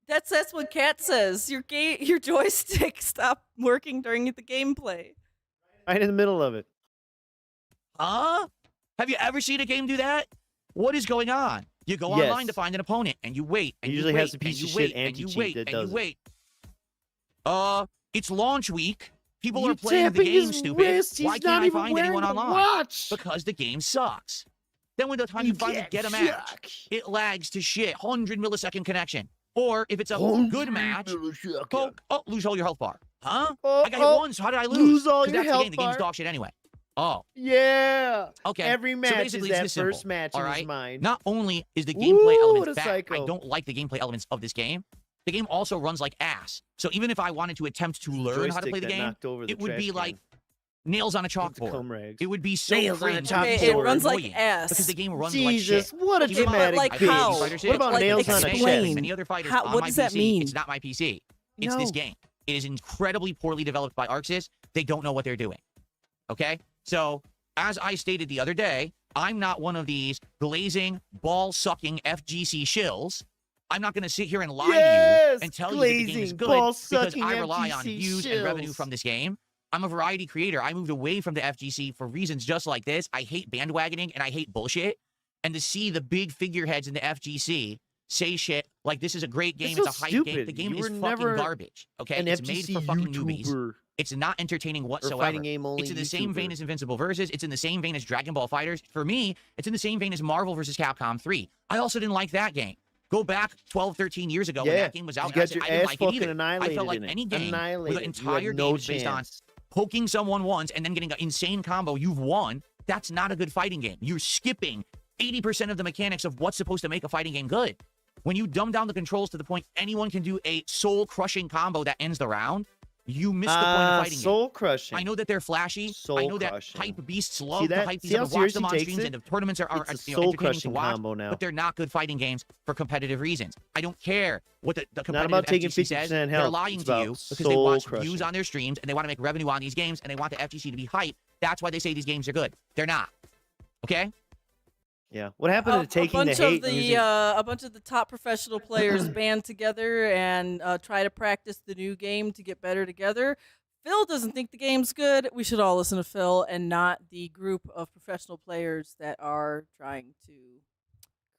That's what Kat says. Your joystick stopped working during the gameplay. Right in the middle of it. Huh? Have you ever seen a game do that? What is going on? You go online to find an opponent, and you wait, and It you usually wait, has a piece and of you shit wait, and you anti-cheat wait, that and does you it. wait. It's launch week. People You are playing the tapping game his stupid. wrist. Why He's can't not I even find anyone wearing the online? watch. Because the game sucks. Then when the time you finally get a match, it lags to shit. 100 millisecond connection. Or if it's a good match, lose all your health bar. Huh? I got hit once. How did I lose? Lose all 'Cause your that's the health game. The game's bar. dog shit anyway. Oh. Yeah. Okay. Every match so is basically, that it's this first simple, match all in right? his mind. Not only is the gameplay Ooh, elements what a bad, psycho. I don't like the gameplay elements of this game. The game also runs like ass. So even if I wanted to attempt to learn how to Joystick play the that game, knocked over the it would trash be can. like nails on a With the chalkboard. cum rags. It would be so Nails on a cringe. chalkboard. Okay, it runs like annoying ass. because the game runs Jesus, like shit. what a Keep in mind, dramatic like I play how? Street Fighter 6. What about Like, nails on a explain. chest? Many other fighters How- on what my does that PC. mean? It's not my PC. It's this No. game. It is incredibly poorly developed by ArcSys. They don't know what they're doing. Okay? So, as I stated the other day, I'm not one of these glazing, ball-sucking FGC shills. I'm not going to sit here and lie to you and tell you that the game is glazing, good because ball-sucking I rely on FGC views and revenue shills. from this game. I'm a variety creator. I moved away from the FGC for reasons just like this. I hate bandwagoning and I hate bullshit. And to see the big figureheads in the FGC say shit like this is a great game, This it's a is hype game. stupid. The game You is were fucking never garbage. Okay? An It's made FGC for fucking newbies. YouTuber It's not entertaining or whatsoever. fighting game only It's in the same vein YouTuber. as Invincible Versus. It's in the same vein as Dragon Ball Fighters. For me, it's in the same vein as Marvel vs. Capcom 3. I also didn't like that game. Go back 12, 13 years ago when Yeah, that game was out. you and I got said, your I didn't ass like it fucking either. I annihilated felt like in it. any game with Annihilated. an You had entire no game is based on chance. poking someone once and then getting an insane combo, you've won. That's not a good fighting game. You're skipping 80% of the mechanics of what's supposed to make a fighting game good. When you dumb down the controls to the point anyone can do a soul-crushing combo that ends the round, you miss the point of fighting game. Soul crushing. I know that they're flashy. I know that Soul-crushing. hype beasts love that? to hype these See up how and watch them serious on he takes streams, it? and the tournaments are It's a entertaining to soul-crushing watch, combo now. but they're not good fighting games for competitive reasons. I don't care what the competitive about taking FGC says. 50% They're health. lying It's to about you because they watch soul-crushing. views on their streams and they want to make revenue on these games and they want the FGC to be hype. That's why they say these games are good. They're not. Okay? Yeah. What happened to taking a bunch the hate? of the a bunch of the top professional players band together and try to practice the new game to get better together. Phil doesn't think the game's good, we should all listen to Phil and not the group of professional players that are trying to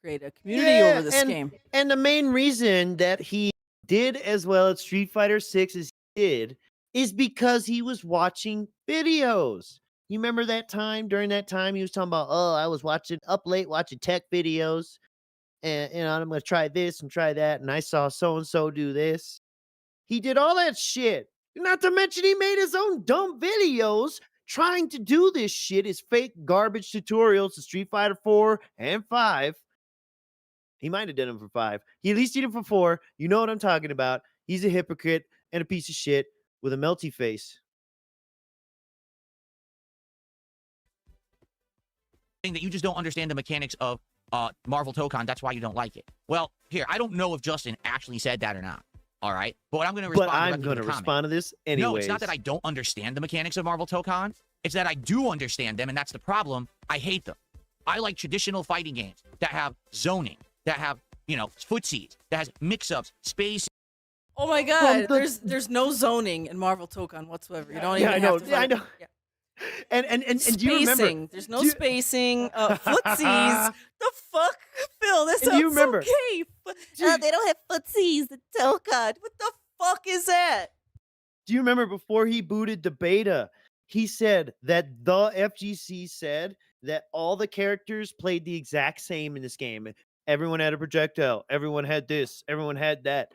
create a community over this game. And the main reason that he did as well at Street Fighter 6 as he did is because he was watching videos. You remember that time? During that time, he was talking about, oh, I was up late watching tech videos, and I'm going to try this and try that, and I saw so-and-so do this. He did all that shit. Not to mention he made his own dumb videos trying to do this shit, his fake garbage tutorials to Street Fighter 4 and 5. He might have done them for 5. He at least did it for 4. You know what I'm talking about. He's a hypocrite and a piece of shit with a melty face. That you just don't understand the mechanics of Marvel Tokon. That's why you don't like it. Well, here, I don't know if Justin actually said that or not. All right, but I'm going to respond. But I'm going to respond to this anyways. No, it's not that I don't understand the mechanics of Marvel Tokon. It's that I do understand them, and that's the problem. I hate them. I like traditional fighting games that have zoning, that have, footsies, that has mix-ups, space. Oh my God, there's no zoning in Marvel Tokon whatsoever. You don't even have to fight. I know. Yeah. And do you remember? There's no spacing. Footsies. The fuck, Phil? That sounds okay. They don't have footsies. The Tokon. What the fuck is that? Do you remember before he booted the beta, he said that the FGC said that all the characters played the exact same in this game. Everyone had a projectile. Everyone had this. Everyone had that.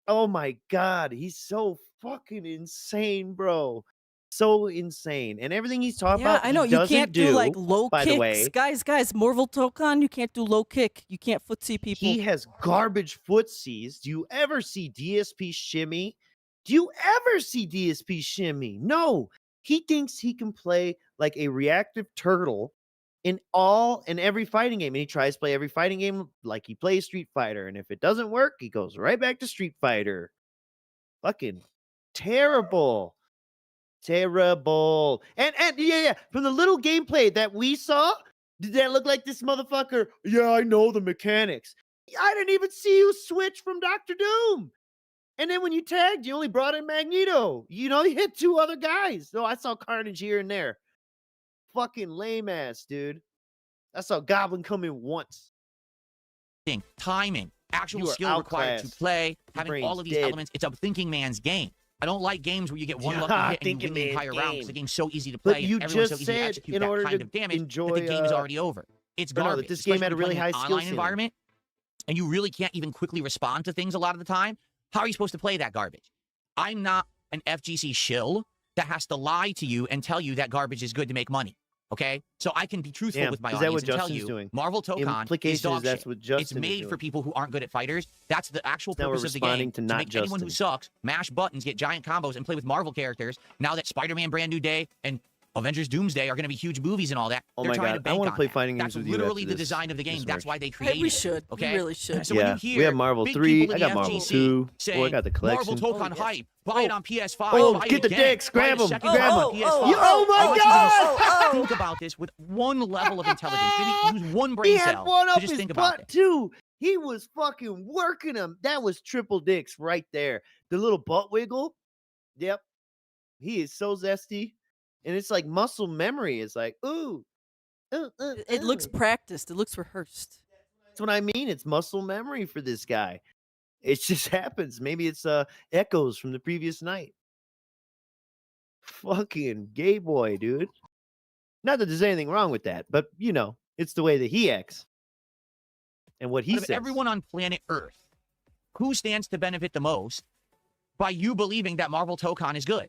Oh my God, he's so fucking insane, bro. So insane. And everything he's talking about, I know. You can't do like low kicks. The way, guys, Marvel Tokon, you can't do low kick. You can't footsie people. He has garbage footsies. Do you ever see DSP shimmy? Do you ever see DSP shimmy? No. He thinks he can play like a reactive turtle in every fighting game. And he tries to play every fighting game like he plays Street Fighter. And if it doesn't work, he goes right back to Street Fighter. Fucking terrible. Terrible. And yeah. From the little gameplay that we saw, did that look like this motherfucker? Yeah, I know the mechanics. I didn't even see you switch from Dr. Doom. And then when you tagged, you only brought in Magneto. You hit 2 other guys. So I saw Carnage here and there. Fucking lame ass, dude. I saw Goblin come in once. Timing, actual skill required to play, having all of these elements. It's a thinking man's game. I don't like games where you get one lucky hit and you win the entire round because the game's so easy to play. But you and just so easy said to execute in that order kind to of damage enjoy, that the game is already over. It's garbage. No, that this game had a really high skill online environment, and you really can't even quickly respond to things a lot of the time. How are you supposed to play that garbage? I'm not an FGC shill that has to lie to you and tell you that garbage is good to make money. Okay, so I can be truthful with my audience and tell you, Marvel Tokon is dog shit. It's made for people who aren't good at fighters. That's the actual purpose of the game, to make anyone who sucks mash buttons, get giant combos, and play with Marvel characters. Now that Spider-Man Brand New Day and Avengers Doomsday are going to be huge movies and all that, oh they're trying to bank I want to play fighting games. That's literally the design of the game. That's why they created it. We should. Okay? We really should. So when you hear we have Marvel 3. I got Marvel 2. I got the collection. Marvel Tokon hype. Buy it on PS5. Oh, get the dicks. Grab them. Grab them. Oh my God. Think about this with one level of intelligence. Maybe use one brain cell. He had one to up just his think about butt, too. He was fucking working him. That was triple dicks right there. The little butt wiggle. Yep. He is so zesty. And it's like muscle memory. It's like, ooh. It looks practiced. It looks rehearsed. That's what I mean. It's muscle memory for this guy. It just happens. Maybe it's echoes from the previous night. Fucking gay boy, dude. Not that there's anything wrong with that, but it's the way that he acts. And what he says. Everyone on planet Earth, who stands to benefit the most by you believing that Marvel Tokon is good?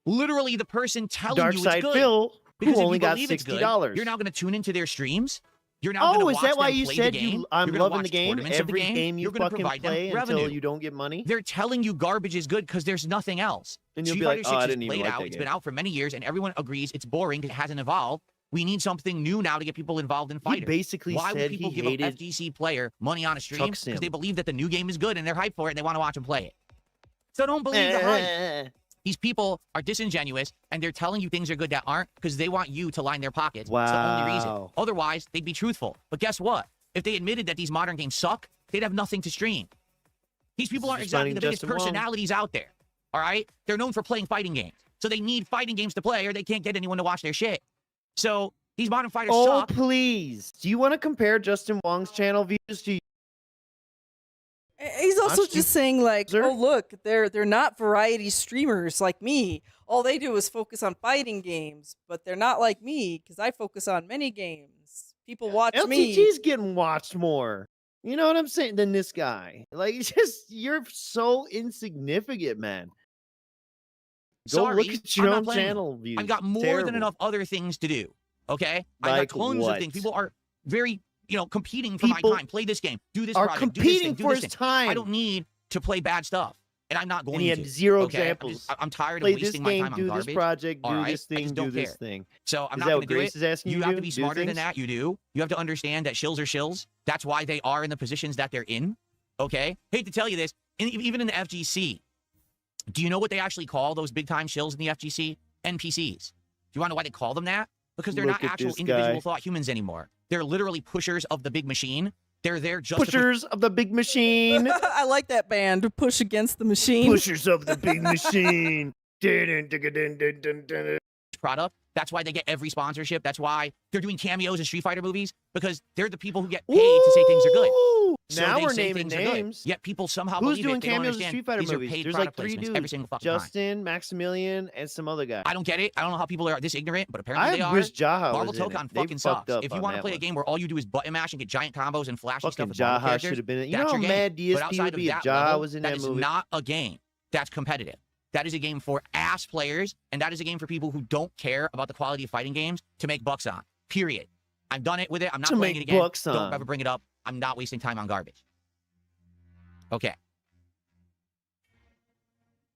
Literally the person telling you it's good. Phil, because who only got $60. You're now going to tune into their streams. You're now going to watch is that why them you play said the game. I'm You're loving the game? tournaments Every of the game you You're gonna fucking provide play them until revenue. you don't get money? They're telling you garbage is good because there's nothing else. And you'll Street be like, Fighter 6 I is didn't even played like out. that It's game. been out for many years, and everyone agrees it's boring. It hasn't evolved. We need something new now to get people involved in fighters. He basically Why said would people he give a hated FGC player money on a stream? Chuck Sim. Because they believe that the new game is good and they're hyped for it and they want to watch them play it. So don't believe the hype. These people are disingenuous, and they're telling you things are good that aren't because they want you to line their pockets. Wow. It's the only reason. Otherwise, they'd be truthful. But guess what? If they admitted that these modern games suck, they'd have nothing to stream. These people aren't exactly the biggest personalities out there. All right? They're known for playing fighting games. So they need fighting games to play or they can't get anyone to watch their shit. So these modern fighters suck. Please. Do you want to compare Justin Wong's channel views to He's also Honestly, just saying like, sir? oh look, they're not variety streamers like me. All they do is focus on fighting games, but they're not like me because I focus on many games. People watch me. LTG's getting watched more? You know what I'm saying? Than this guy. Like, it's just you're so insignificant, man. Go Sorry, look at your I'm not own playing them. channel views. I've got more Terrible. than enough other things to do. Okay? I've Like got tons what? of things. People are very, competing for People my time. Play this game. Do this are project. Do this competing thing, do for this his thing. time. I don't need to play bad stuff. And I'm not going And you to. have zero okay? examples. I'm tired Play of this wasting my game, time on do garbage. this project, all do right? this I thing, just do don't this care. thing. So I'm Is not that going what to do Grace it. is asking you You to have do? to be Do smarter than things? that. You do. You have to understand that shills are shills. That's why they are in the positions that they're in. Okay? Hate to tell you this. Even in the FGC, do you know what they actually call those big-time shills in the FGC? NPCs. Do you want to know why they call them that? Because they're Look not at actual this individual guy. thought humans anymore. They're literally pushers of the big machine. They're there just to Pushers of the big machine. I like that band. Push against the machine. Pushers of the big machine. Dun, dun, dun, dun, dun, dun. product. That's why they get every sponsorship. That's why they're doing cameos in Street Fighter movies, because they're the people who get paid to say things are good. Ooh, So now they we're say naming things are good. names. Yet people somehow Who's believe doing it. They don't cameos in understand. Street Fighter These are movies? paid There's product like 3 placements dudes. every single fucking time. Justin, Maximilian, and some other guy. I don't get it. I don't know how people are this ignorant, but apparently I they are. wish Jaha Marvel was in it. Tokon They fucking fucked sucks. up If you on want to that play a one. game where all you do is button mash and get giant combos and flashy stuff Fucking with Marvel Jaha characters, should have been. You that's know how your game. mad But DSP outside would of be if that Jaha level, was in that that is movie. not a game that's competitive. That is a game for ass players, and that is a game for people who don't care about the quality of fighting games to make bucks on. Period. I've done it with it. I'm not To playing it make again. bucks Don't on. ever bring it up. I'm not wasting time on garbage. Okay.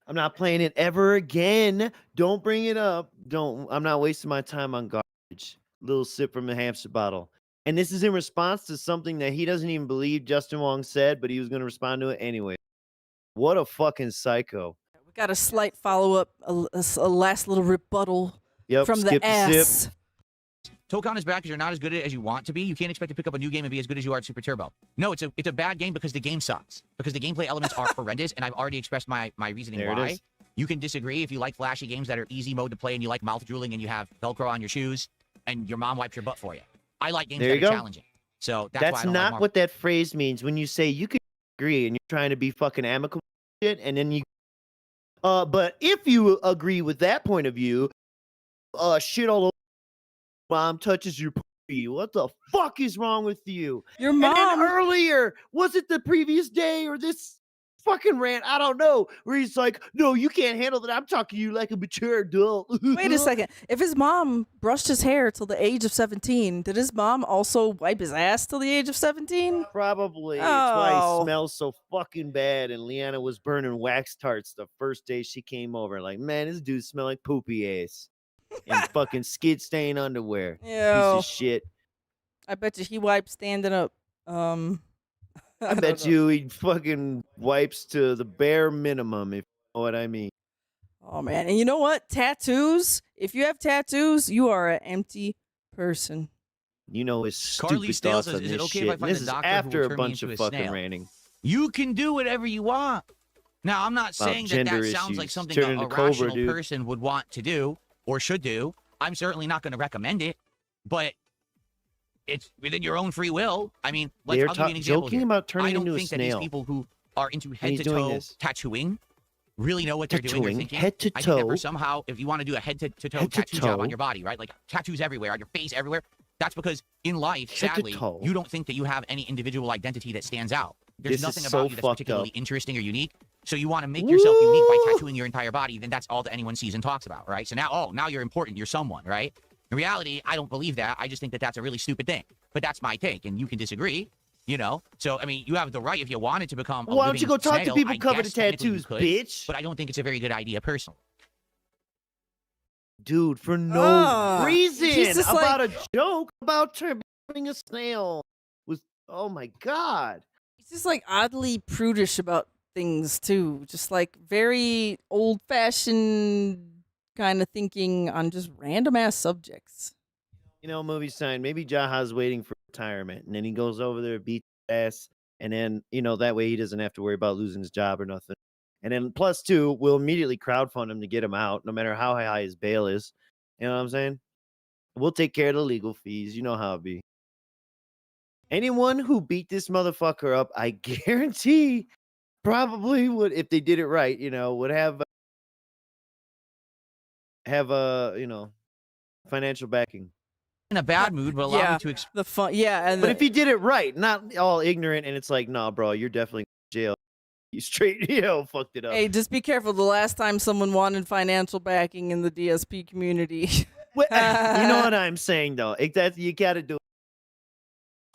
I'm not playing it ever again. Don't bring it up. Don't. I'm not wasting my time on garbage. Little sip from a hamster bottle. And this is in response to something that he doesn't even believe Justin Wong said, but he was going to respond to it anyway. What a fucking psycho. We got a slight follow up, a last little rebuttal Yep. from skip the the sip. ass. Tokon is bad because you're not as good at it as you want to be. You can't expect to pick up a new game and be as good as you are at Super Turbo. No, it's a bad game because the game sucks. Because the gameplay elements are horrendous, and I've already expressed my reasoning There it why. is. You can disagree if you like flashy games that are easy mode to play and you like mouth drooling and you have Velcro on your shoes and your mom wipes your butt for you. I like games There that you are go. challenging. So that's why I That's don't like not Marvel. what that phrase means when you say you could agree and you're trying to be fucking amicable shit, and then you but if you agree with that point of view, shit all over mom touches your pussy. What the fuck is wrong with you? Your And then mom. earlier, was it the previous day or this fucking rant? I don't know. Where he's like, no, you can't handle that. I'm talking to you like a mature adult. Wait a second. If his mom brushed his hair till the age of 17, did his mom also wipe his ass till the age of 17? Probably. It's why Oh. he smells so fucking bad. And Leanna was burning wax tarts the first day she came over. Like, man, this dude smell like poopy ass. And fucking skid stain underwear. Piece Ew. of shit. I bet you he wiped standing up. I don't bet know. you he fucking wipes to the bare minimum, if you know what I mean. Oh man, and you know what? Tattoos. If you have tattoos, you are an empty person. You know his Carly stupid Stale thoughts says, on "Is it this okay shit. if I And find this a is doctor who after will a turn me bunch into of a fucking snail?" ranting. You can do whatever you want. Now, I'm not saying that gender sounds like issues. something Turn a into Cobra, rational dude. person would want to do or should do. I'm certainly not going to recommend it, but it's within your own free will. I mean, I'll give you an example joking here. about I turning don't into a think that these snail. people who are into he's doing head-to-toe this. tattooing really know what they're doing or Tattooing, thinking. head to I think that for toe. somehow, if you want to do a head-to-toe Head to tattoo job on toe. your body, right? Like tattoos everywhere, on your face, everywhere. That's because in life, Head to sadly, toe. you don't think that you have any individual identity that stands out. There's This is nothing so about you that's fucked particularly up. interesting or unique. So you want to make yourself unique by Woo! tattooing your entire body, then that's all that anyone sees and talks about, right? So now you're important, you're someone, right? In reality, I don't believe that. I just think that that's a really stupid thing. But that's my take, and you can disagree, you know? So, I mean, you have the right if you wanted to become a Why don't you living go talk to snail, people I covered in guess technically you tattoos, could, bitch? But I don't think it's a very good idea personally. Dude, for no Ah, reason. he's just About like- a joke about turning a snail. Was oh my god. He's just like oddly prudish about things too. Just like very old fashioned kind of thinking on just random ass subjects. You know, movie sign. Maybe Jaha's waiting for retirement, and then he goes over there, beats his ass, and then that way he doesn't have to worry about losing his job or nothing. And then plus 2, we'll immediately crowdfund him to get him out, no matter how high his bail is. You know what I'm saying? We'll take care of the legal fees. You know how it be. Anyone who beat this motherfucker up, I guarantee, probably would, if they did it right, you know, would have you know, financial backing. In a bad mood, but allow me to the fun. Yeah, and but if he did it right, not all ignorant, and it's like, nah, bro, you're definitely in jail. You straight, you know, fucked it up. Hey, just be careful. The last time someone wanted financial backing in the DSP community. You know what I'm saying, though. You got to do it.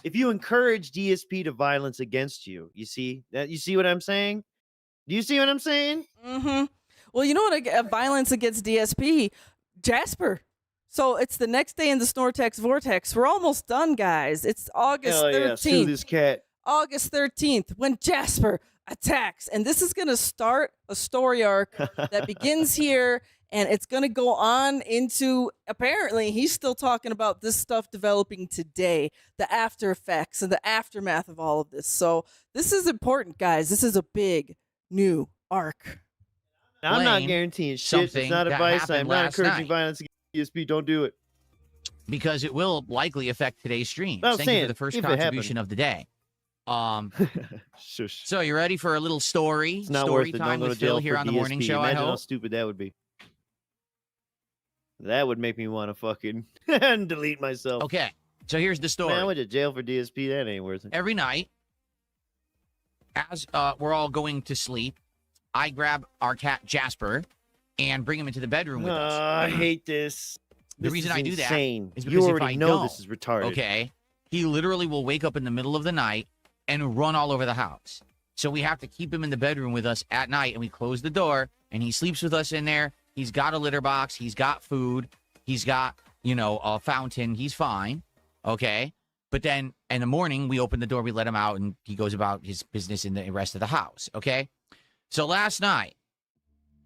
If you encourage DSP to violence against you, you see what I'm saying? Do you see what I'm saying? Mm-hmm. Well, you know what? Violence against DSP, Jasper. So it's the next day in the Snortex Vortex. We're almost done, guys. It's August 13th. Yeah, sue this cat. August 13th, when Jasper attacks. And this is going to start a story arc that begins here, and it's going to go on into, apparently, he's still talking about this stuff developing today, the after effects and the aftermath of all of this. So this is important, guys. This is a big new arc. I'm not guaranteeing shit. It's not advice. I'm not encouraging violence against DSP. Don't do it. Because it will likely affect today's stream. Well, Thank you for the first contribution of the day. So you ready for a little story? It's not story worth it. time Don't go with to jail Phil here for on the DSP. morning show. Imagine I hope. how stupid that would be. That would make me want to fucking delete myself. Okay, so here's the story. Man, I went to jail for DSP. That ain't worth it. Every night, as we're all going to sleep, I grab our cat Jasper and bring him into the bedroom with us. I hate this. The reason I do that is because you if already I know don't, this is retarded. okay, he literally will wake up in the middle of the night and run all over the house. So we have to keep him in the bedroom with us at night, and we close the door, and he sleeps with us in there. He's got a litter box. He's got food. He's got, you know, a fountain. He's fine, okay? But then in the morning, we open the door, we let him out, and he goes about his business in the rest of the house, okay? So last night,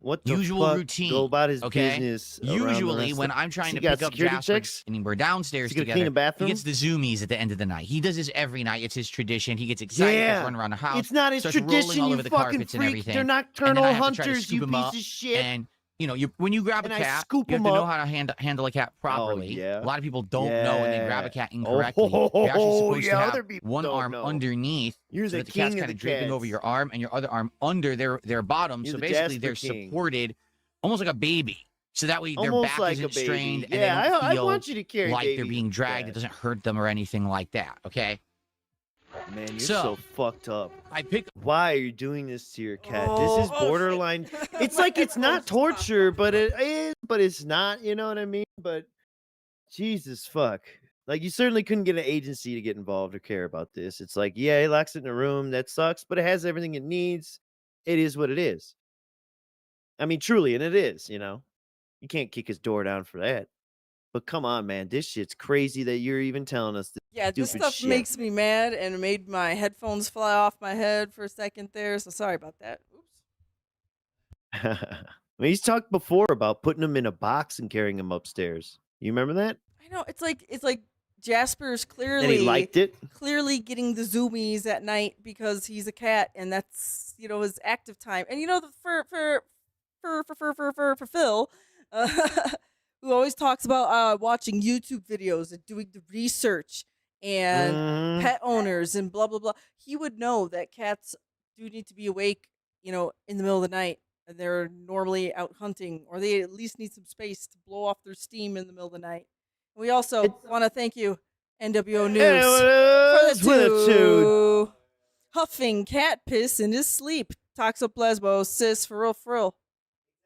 what the usual fuck? routine. Go about his okay? business. Usually, when I'm trying to pick up Jasper and we're downstairs together, he gets the zoomies at the end of the night. He does this every night. It's his tradition. He gets excited to run around the house. It's not his tradition. All You over the fucking carpets freak. and everything. They're nocturnal and then I have to try to hunters. scoop You him piece up, of shit. And you know, when you grab a cat, you have to know how to handle a cat properly. A lot of people don't know, and they grab a cat incorrectly. You're actually supposed to have one arm underneath, so that the cat's kind of draping over your arm, and your other arm under their bottom. So basically, they're supported almost like a baby. So that way their back isn't strained, and they don't feel want you to carry like they're being dragged. It doesn't hurt them or anything like that. Okay. Man, you're so fucked up. I pick. Why are you doing this to your cat? This is borderline. It's like it's not torture, but it is. But it's not. You know what I mean? But Jesus fuck. Like, you certainly couldn't get an agency to get involved or care about this. It's like, yeah, he locks it in a room. That sucks, but it has everything it needs. It is what it is. I mean, truly, and it is. You know, you can't kick his door down for that. But come on, man, this shit's crazy that you're even telling us this. Yeah, this stuff shit. makes me mad, and it made my headphones fly off my head for a second there. So sorry about that. Oops. I mean, he's talked before about putting him in a box and carrying him upstairs. You remember that? I know it's like Jasper's clearly And he liked it. Clearly getting the zoomies at night because he's a cat, and that's, you know, his active time. And you know, for Phil, who always talks about watching YouTube videos and doing the research and pet owners and blah blah blah, he would know that cats do need to be awake, you know, in the middle of the night, and they're normally out hunting, or they at least need some space to blow off their steam in the middle of the night. We also want to thank you, NWO News, for the two huffing cat piss in his sleep. Toxoplasmo, sis, for real.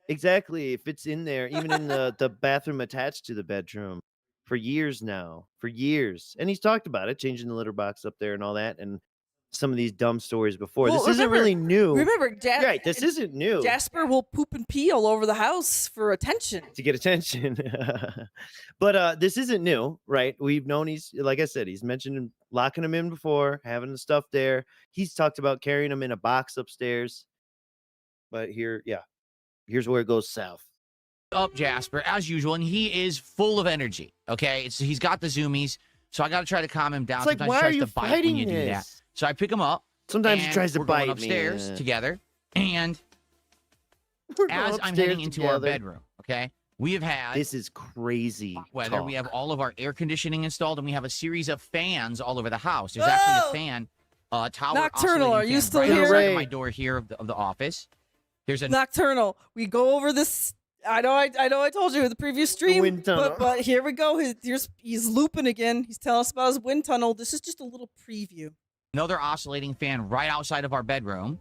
Exactly. If it's in there, even in the bathroom attached to the bedroom for years now, for years. And he's talked about it, changing the litter box up there and all that. And some of these dumb stories before. Well, this isn't really new. Remember, right, this isn't new. Jasper will poop and pee all over the house for attention. To get attention. But this isn't new, right? We've known he's, like I said, he's mentioned locking him in before, having the stuff there. He's talked about carrying him in a box upstairs. But here's where it goes south. Up Jasper as usual, and he is full of energy. Okay, he's got the zoomies, so I got to try to calm him down. It's like, sometimes why he tries are you to bite fighting when you do that. this? So I pick him up. Sometimes he tries to we're bite going upstairs me. together, and We're going as I'm upstairs heading into our together. bedroom, okay, we have had This is crazy. weather. We have talk. all of our air conditioning installed, and we have a series of fans all over the house. There's actually Oh! a fan, tower Nocturnal, oscillating are you fan still right here? outside of Ray. my door here of the office. There's a Nocturnal. We go over this. I know I told you in the previous stream, wind tunnel. but here we go. He's looping again. He's telling us about his wind tunnel. This is just a little preview. another oscillating fan right outside of our bedroom.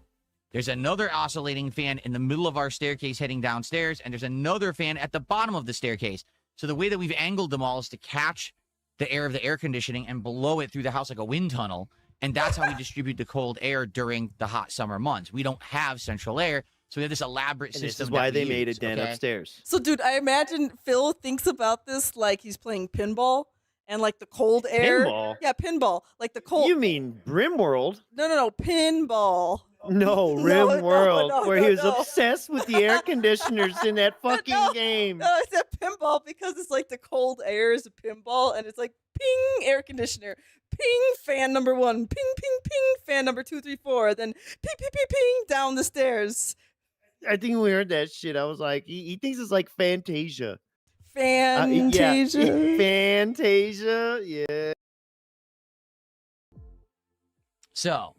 There's another oscillating fan in the middle of our staircase heading downstairs, and there's another fan at the bottom of the staircase. So the way that we've angled them all is to catch the air of the air conditioning and blow it through the house like a wind tunnel, and that's how we distribute the cold air during the hot summer months. We don't have central air, so we have this elaborate And system. this is why that we they made a use, den okay? upstairs. So, dude, I imagine Phil thinks about this like he's playing pinball and like the cold air. Pinball? Yeah, pinball. Like the cold. You mean Brimworld? No, pinball. No, No, Rim World, no, where no, he was no. obsessed with the air conditioners in that fucking No, game. No, I said pinball because it's like the cold air is a pinball, and it's like ping air conditioner, ping fan number 1, ping ping ping fan number 2, 3, 4, then ping ping ping ping down the stairs. I think we heard that shit. I was like, he thinks it's like Fantasia. Fantasia. Yeah. Fantasia, yeah. So,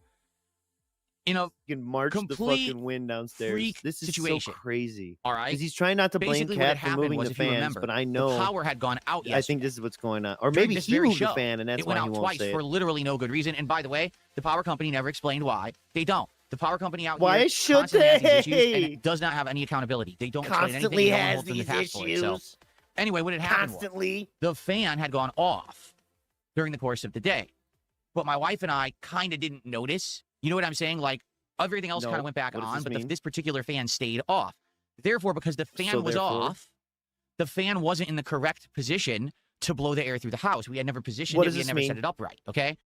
you know, You can march the Complete fucking wind downstairs. freak This is situation. so crazy. all right. Because he's trying not to blame Basically, what had Cat for happened moving was, the if you fans, remember, but I the know. power had gone out yesterday. I think this is what's going on. Or During maybe this he very moved the show, fan, and that's it why went he out won't twice say for it. literally no good reason. And by the way, the power company never explained why. They don't. The power company out Why here should constantly has these they? issues and it does not have any accountability. They don't explain Constantly anything. No one has holds them to these task for it. So issues. anyway, what had happened was Constantly. the fan had gone off during the course of the day. But my wife and I kind of didn't notice. You know what I'm saying? Like, everything else No. kind of went back What does on, this but mean? this particular fan stayed off. Therefore, because the fan So was therefore? off, the fan wasn't in the correct position to blow the air through the house. We had never positioned What it. does We had this never mean? set it up right, okay?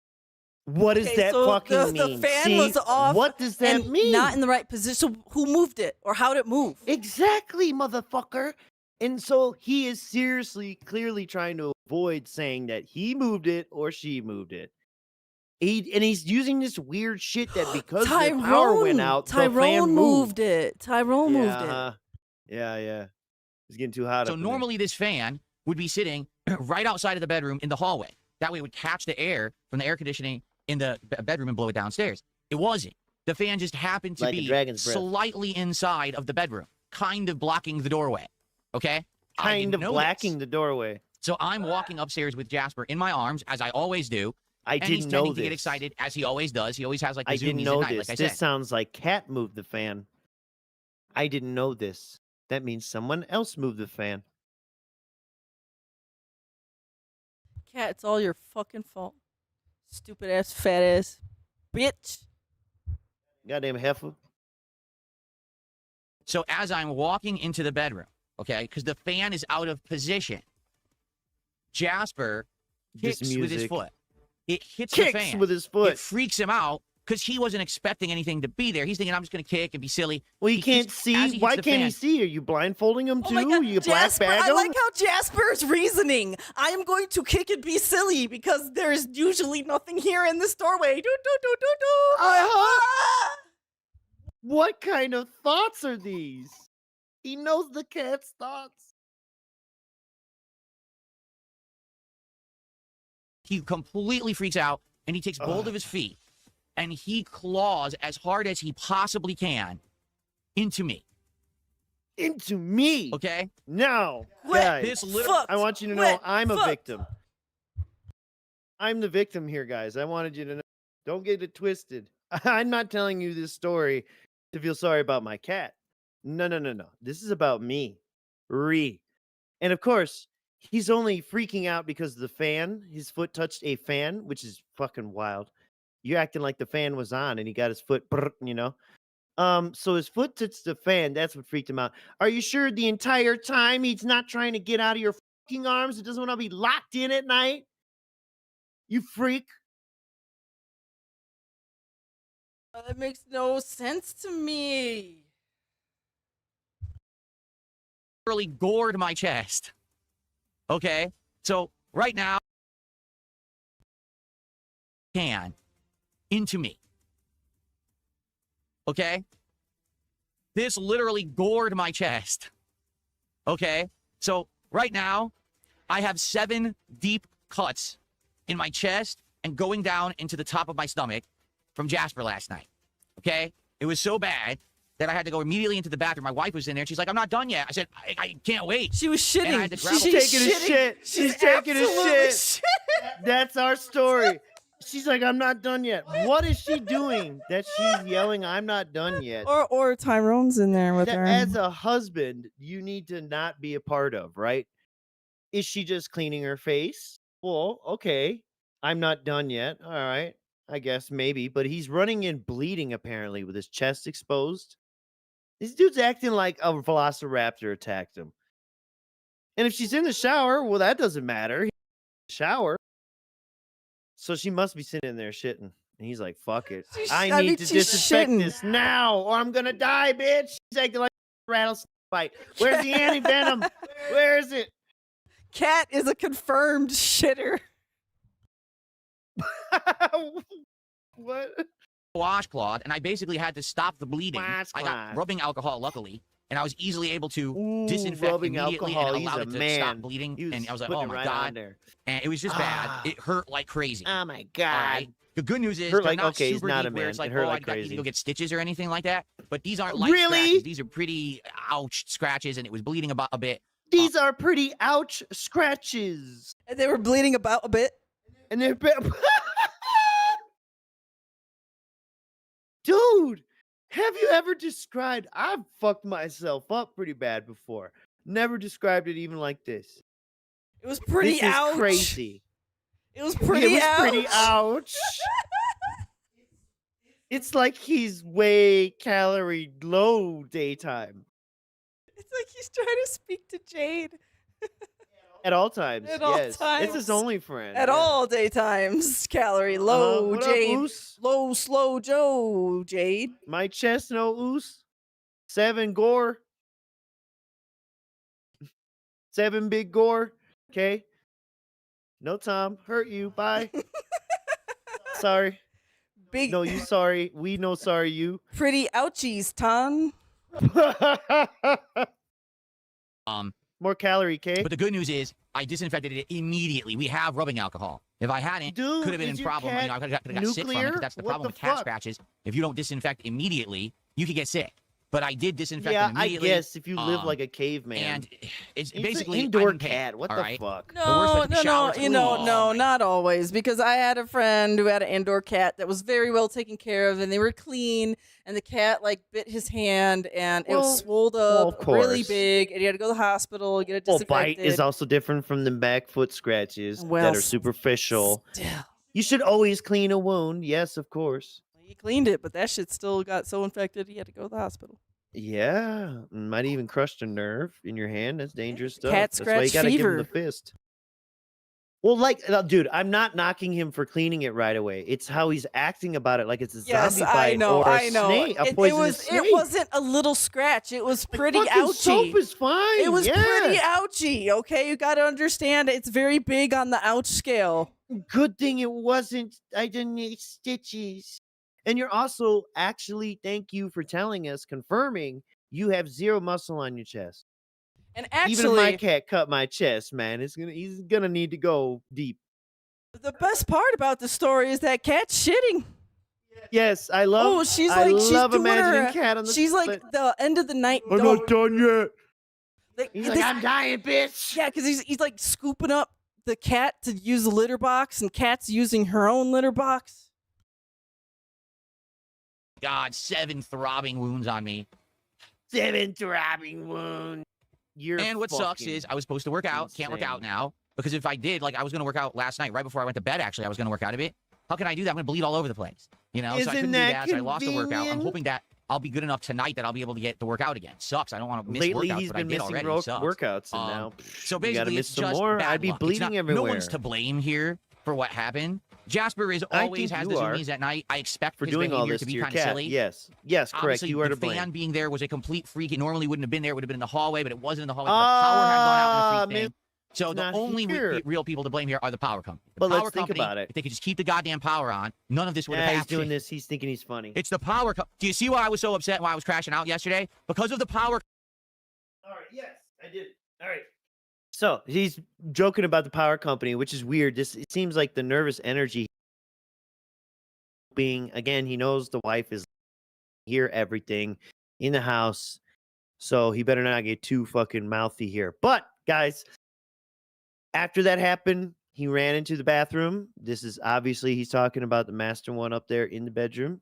What does Okay, that so fucking the mean? fan See? was off What does that and mean? not in the right position. So who moved it, or how'd it move? Exactly, motherfucker. And so he is seriously, clearly trying to avoid saying that he moved it or she moved it. He's using this weird shit that because the power went out, the fan Tyrone moved. moved it. Tyrone moved it. uh-huh. Yeah. It's getting too hot. So up in there. normally this fan would be sitting right outside of the bedroom in the hallway. That way it would catch the air from the air conditioning in the bedroom and blow it downstairs. It wasn't. The fan just happened to Like a be dragon's breath. slightly inside of the bedroom, kind of blocking the doorway, okay? I kind didn't of know blacking this. the doorway. So I'm walking upstairs with Jasper in my arms, as I always do. I And he's didn't know tending this. to get excited, as he always does. He always has like the I didn't zoomies know at night, this. like I This said. sounds like Cat moved the fan. I didn't know this. That means someone else moved the fan. Cat, it's all your fucking fault. Stupid ass, fat ass, bitch. Goddamn heifer. So as I'm walking into the bedroom, okay, because the fan is out of position, Jasper This kicks with his music. foot. It hits the Kicks fan. with his It foot. freaks him out because he wasn't expecting anything to be there. He's thinking, I'm just going to kick and be silly. Well, he He can't kicks- as see. he hits Why the can't he fan- see? Are you blindfolding him Oh too? my god, You black Jasper! bag I him? like how Jasper's reasoning. I am going to kick and be silly because there's usually nothing here in this doorway. Do. Ah! What kind of thoughts are these? He knows the cat's thoughts. He completely freaks out and he takes both of his feet and he claws as hard as he possibly can into me. Into me. Okay? Now, Wet, guys, This little fucked, I want you to know wet, I'm a fucked. victim. I'm the victim here, guys. I wanted you to know. Don't get it twisted. I'm not telling you this story to feel sorry about my cat. No. This is about me. And of course, he's only freaking out because the fan, his foot touched a fan, which is fucking wild. You're acting like the fan was on and he got his foot, you know? So his foot touched the fan. That's what freaked him out. Are you sure the entire time he's not trying to get out of your fucking arms? It doesn't want to be locked in at night? You freak. That makes no sense to me. Literally gored my chest. Okay? So right now, can into me. Okay? This literally gored my chest. Okay? So right now, I have 7 deep cuts in my chest and going down into the top of my stomach from Jasper last night. Okay? It was so bad that I had to go immediately into the bathroom. My wife was in there, and she's like, I'm not done yet. I said, I can't wait. She was shitting. And I had to grab She's taking a shit. She's taking a shit. That's our story. She's like, I'm not done yet. What is she doing that she's yelling, I'm not done yet? Or Tyrone's in there with That her. as a husband, you need to not be a part of, right? Is she just cleaning her face? Well, okay. I'm not done yet. All right. I guess maybe. But he's running in bleeding, apparently, with his chest exposed. This dude's acting like a velociraptor attacked him. And if she's in the shower, well, that doesn't matter. He's in the shower. So she must be sitting in there shitting. And he's like, fuck it. I need to disinfect this now, or I'm going to die, bitch. She's acting like a rattlesnake bite. Where's the anti-venom? Where is it? Cat is a confirmed shitter. What? Washcloth, and I basically had to stop the bleeding. I got rubbing alcohol, luckily, and I was easily able to disinfect immediately and allowed it to stop bleeding. And I was like, oh my God. And it was just bad. It hurt like crazy. Oh my God. Right? The good news is Hurt they're like, not okay, he's super not deep a where man. it's like, It hurt oh, like I got crazy. to go get stitches or anything like that. But these aren't light scratches. These are pretty ouch scratches, and it was bleeding about a bit. These are pretty ouch scratches. And they were bleeding about a bit. And they're... Dude, have you ever described... I've fucked myself up pretty bad before. Never described it even like this. It was pretty ouch. This is crazy. It was pretty ouch. Pretty ouch. It's like he's way calorie low daytime. It's like he's trying to speak to Jade. At all times. At all Yes. times. It's his only friend. At all daytimes. Calorie low, What up, Jade. Oos? Low, slow Joe, Jade. My chest, no oos. 7 gore. 7 big gore. Okay. No Tom. Hurt you. Bye. Sorry. Big. No, you sorry. We no sorry you. Pretty ouchies, Tom. More calorie cake. But the good news is I disinfected it immediately. We have rubbing alcohol. If I hadn't, Dude, could have been is a your problem. cat I could have got sick from it. 'Cause that's the What problem the with cat fuck? scratches. If you don't disinfect immediately, you could get sick. But I did disinfect Yeah, them I immediately. guess if you live like a caveman. And it's It's basically an indoor I'm in pain, cat. What all the right? fuck? The worst No, I can shower to- no, not always. Because I had a friend who had an indoor cat that was very well taken care of, and they were clean. And the cat like bit his hand, and it was swolled up really big, and he had to go to the hospital and get it Well, disinfected. bite is also different from the back foot scratches Well, that are superficial. Still. You should always clean a wound. Yes, of course. He cleaned it, but that shit still got so infected he had to go to the hospital. Yeah, might even crushed a nerve in your hand. That's dangerous stuff. Cat That's why you scratch gotta give him fever. the fist. Well, like, dude, I'm not knocking him for cleaning it right away. It's how he's acting about it, like it's a Yes, zombie bite I know, or a I know. snake, a It poisonous snake. wasn't a little scratch. It was pretty Fucking ouchy. soap is fine. It was yeah. pretty ouchy. Okay, you got to understand. It's very big on the ouch scale. Good thing it wasn't. I didn't need stitches. And you're also actually, thank you for telling us, confirming you have 0 muscle on your chest. And Even if my actually, cat cut my chest, man, he's gonna need to go deep. the best part about the story is that cat's shitting. Yes, I love. Oh, she's I like, she's love doing imagining her. cat on the. She's like the end of the night. I'm dog. not done yet. Like, He's like, I'm dying, bitch. Yeah, because he's like scooping up the cat to use the litter box, and cat's using her own litter box. God, 7 throbbing wounds on me. 7 throbbing wounds. And what sucks is I was supposed to work out. Can't work out now. Because if I did, like I was going to work out last night, right before I went to bed, actually, I was going to work out a bit. How can I do that? I'm going to bleed all over the place. You know, so I Isn't couldn't do that that. So I lost the workout. I'm convenient? hoping that I'll be good enough tonight that I'll be able to get the workout again. Sucks. I don't want to miss Lately, workouts, he's but I been did missing already. Sucks. workouts, and now So you gotta basically, miss it's some just more. bad I'd be luck. It's bleeding not- everywhere. No one's to blame here for what happened. Jasper is I always think has you the are. zoomies at night. I expect for his doing all behavior this to to be your kind of cat. silly. Yes, correct. Obviously, You are to the blame. fan being there was a complete freak. It normally wouldn't have been there. It would have been in the hallway, but it wasn't in the hallway. The power had gone out in the freak thing. So It's the not only here. real people to blame here are the power company. The But power let's think company, about it. If they could just keep the goddamn power on, none of this would have He's happened. doing this. He's thinking he's funny. It's the power company. Do you see why I was so upset why I was crashing out yesterday? Because of the power. All right. Yes, I did. All right. So he's joking about the power company, which is weird. It seems like the nervous energy being, again, he knows the wife is hear everything in the house. So he better not get too fucking mouthy here. But guys, after that happened, he ran into the bathroom. This is obviously he's talking about the master one up there in the bedroom.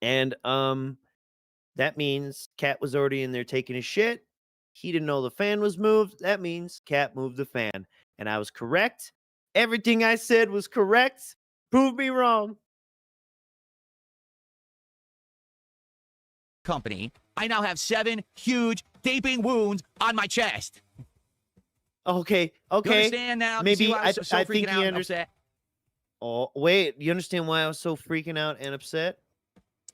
And that means Cat was already in there taking a shit. He didn't know the fan was moved. That means Cat moved the fan. And I was correct. Everything I said was correct. Prove me wrong. Company, I now have 7 huge gaping wounds on my chest. Okay. You Okay. understand now? Maybe See why I was so I freaking think out he and understands. upset? Oh, wait. You understand why I was so freaking out and upset?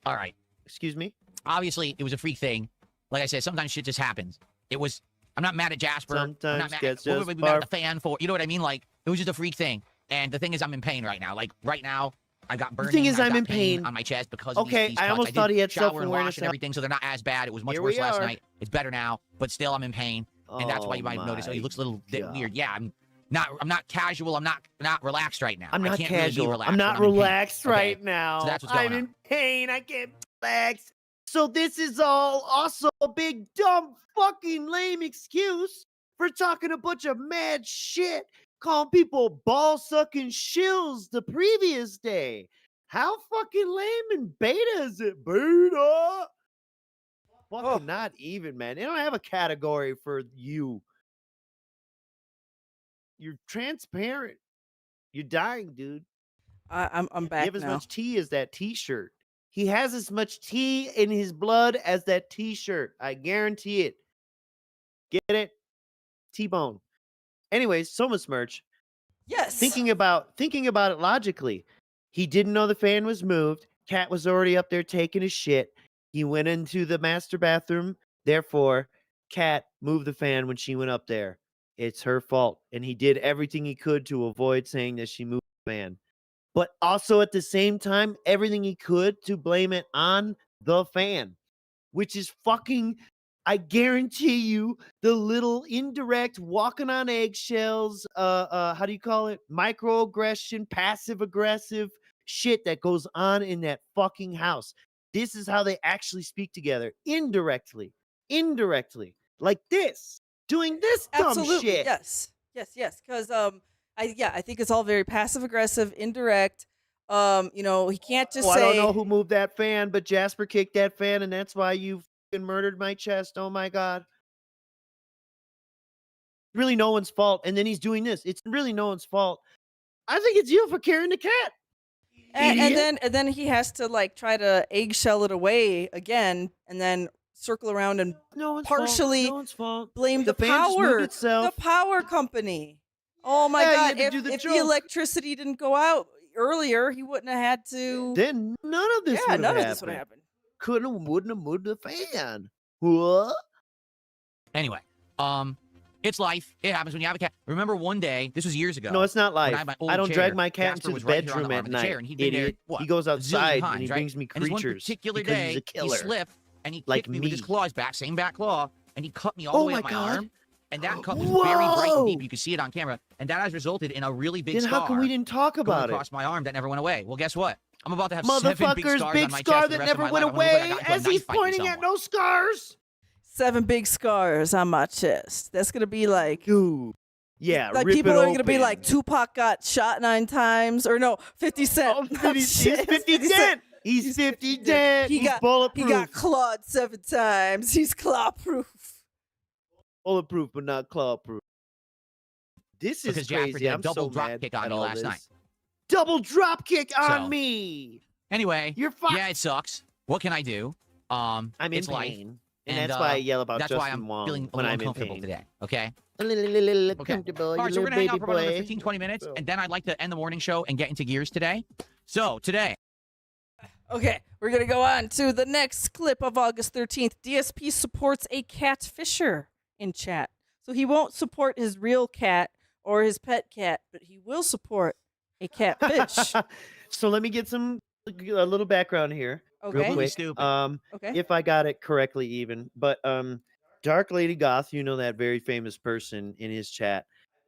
All right. Excuse me? Obviously, it was a freak thing. Like I said, sometimes shit just happens. It was. I'm not mad at Jasper. I'm Sometimes not mad, gets what just would we be mad at barf. the fan for? You know what I mean? Like, it was just a freak thing. And the thing is, I'm in pain right now. Like, right now, I got burning. The thing is, I I'm got in pain. on my chest because of Okay, these I cuts. almost did thought he had shower and self-awareness wash and everything, so they're not as bad. It was much Here worse we last are. night. It's better now, but still, I'm in pain, and that's why you might have noticed. Oh, he looks a little bit God. weird. Yeah, I'm not casual. I'm not relaxed right now. I'm I not can't really be casual. relaxed I'm not when in pain, relaxed okay? right now. So that's what's I'm going in pain. I can't relax. So this is all also a big dumb fucking lame excuse for talking a bunch of mad shit, calling people ball sucking shills the previous day. How fucking lame and beta is it, beta? Fucking not even, man. They don't have a category for you. You're transparent. You're dying, dude. I'm You back have as now. much tea as that t-shirt. He has as much tea in his blood as that t-shirt. I guarantee it. Get it? T-bone. Anyways, Soma's merch. Yes. Thinking about it logically. He didn't know the fan was moved. Cat was already up there taking a shit. He went into the master bathroom. Therefore, Cat moved the fan when she went up there. It's her fault. And he did everything he could to avoid saying that she moved the fan. But also at the same time, everything he could to blame it on the fan, which is fucking, I guarantee you, the little indirect walking on eggshells, how do you call it? Microaggression, passive aggressive shit that goes on in that fucking house. This is how they actually speak together, indirectly, like this, doing this dumb Absolutely. shit. Yes. Because I think it's all very passive aggressive, indirect. He can't just I say. don't know who moved that fan, but Jasper kicked that fan, and that's why you fucking murdered my chest. Oh my god. Really no one's fault. And then he's doing this. It's really no one's fault. I think it's you for carrying the cat. And then he has to like try to eggshell it away again, and then circle around and No one's partially fault. No one's fault. blame the fan just moved power, the itself. power company. Oh my Yeah, you god! had to do the If the joke. electricity didn't go out earlier, he wouldn't have had to. Then none of this would have none happened. of this would have happened. Wouldn't have moved the fan. What? Anyway, it's life. It happens when you have a cat. Remember one day, this was years ago. No, it's not when life. I had my old I don't chair, drag my cat Jasper into was the right here on bedroom the arm at of the chair, night. and he'd been there, Idiot. what, He goes a zillion outside and times, he right? brings me And this one creatures particular because day, he's a killer. he slipped and he Like kicked me with his me. claws back, same back claw, and he cut me all the Oh way my up my God. arm. And that cut was very bright and Whoa! deep. You could see it on camera, and that has resulted in a really big Then scar how come we didn't talk going about it? across my arm that never went away. Well, guess what? I'm about to have 7 big Motherfuckers, scars big on my scar chest for the that rest of never my went life. I'm gonna look like I away got into a as knife he's fight with pointing at someone. no scars. 7 big scars on my chest. That's gonna be like. Dude. Yeah, Like rip people it are gonna be open. like Tupac got shot 9 times, or no, 50 Cent. Oh, he's 50 Cent. He's 50 Cent. He He's got bulletproof. He got clawed 7 times. He's claw proof. Bulletproof, but not claw proof. This is Because Jasper crazy. did a I'm double so drop mad kick on at me all last this. night. Double drop kick on So- me. Anyway, You're fine. yeah, it sucks. What can I do? I'm in it's pain. life. And And, that's why I yell about That's Justin why I'm Wong feeling a when little I'm in uncomfortable pain. today. Okay. A little Okay. comfortable. All right, so you we're gonna little hang out baby for about another boy. 15, 20 minutes, and then I'd like to end the morning show and get into gears today. So today, Okay, we're gonna go on to the next clip of August 13th. DSP supports a catfisher in chat. So he won't support his real cat or his pet cat, but he will support a catfish. So let me get a little background here, real Okay. quick. Stupid. Okay. If I got it correctly, even, but Dark Lady Goth, that very famous person in his chat.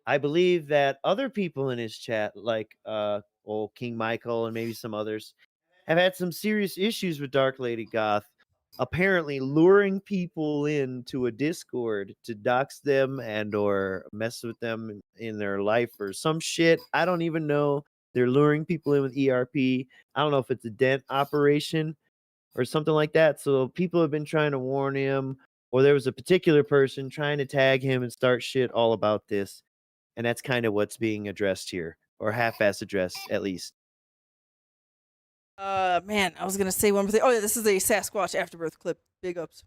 I believe that other people in his chat, like old King Michael and maybe some others, have had some serious issues with Dark Lady Goth. Apparently, luring people into a Discord to dox them and or mess with them in their life or some shit. I don't even know. They're luring people in with ERP. I don't know if it's a dent operation or something like that. So people have been trying to warn him, or there was a particular person trying to tag him and start shit all about this. And that's kind of what's being addressed here, or half-ass addressed at least. Man, I was gonna say one more thing. Oh yeah, this is a Sasquatch Afterbirth clip. Big ups.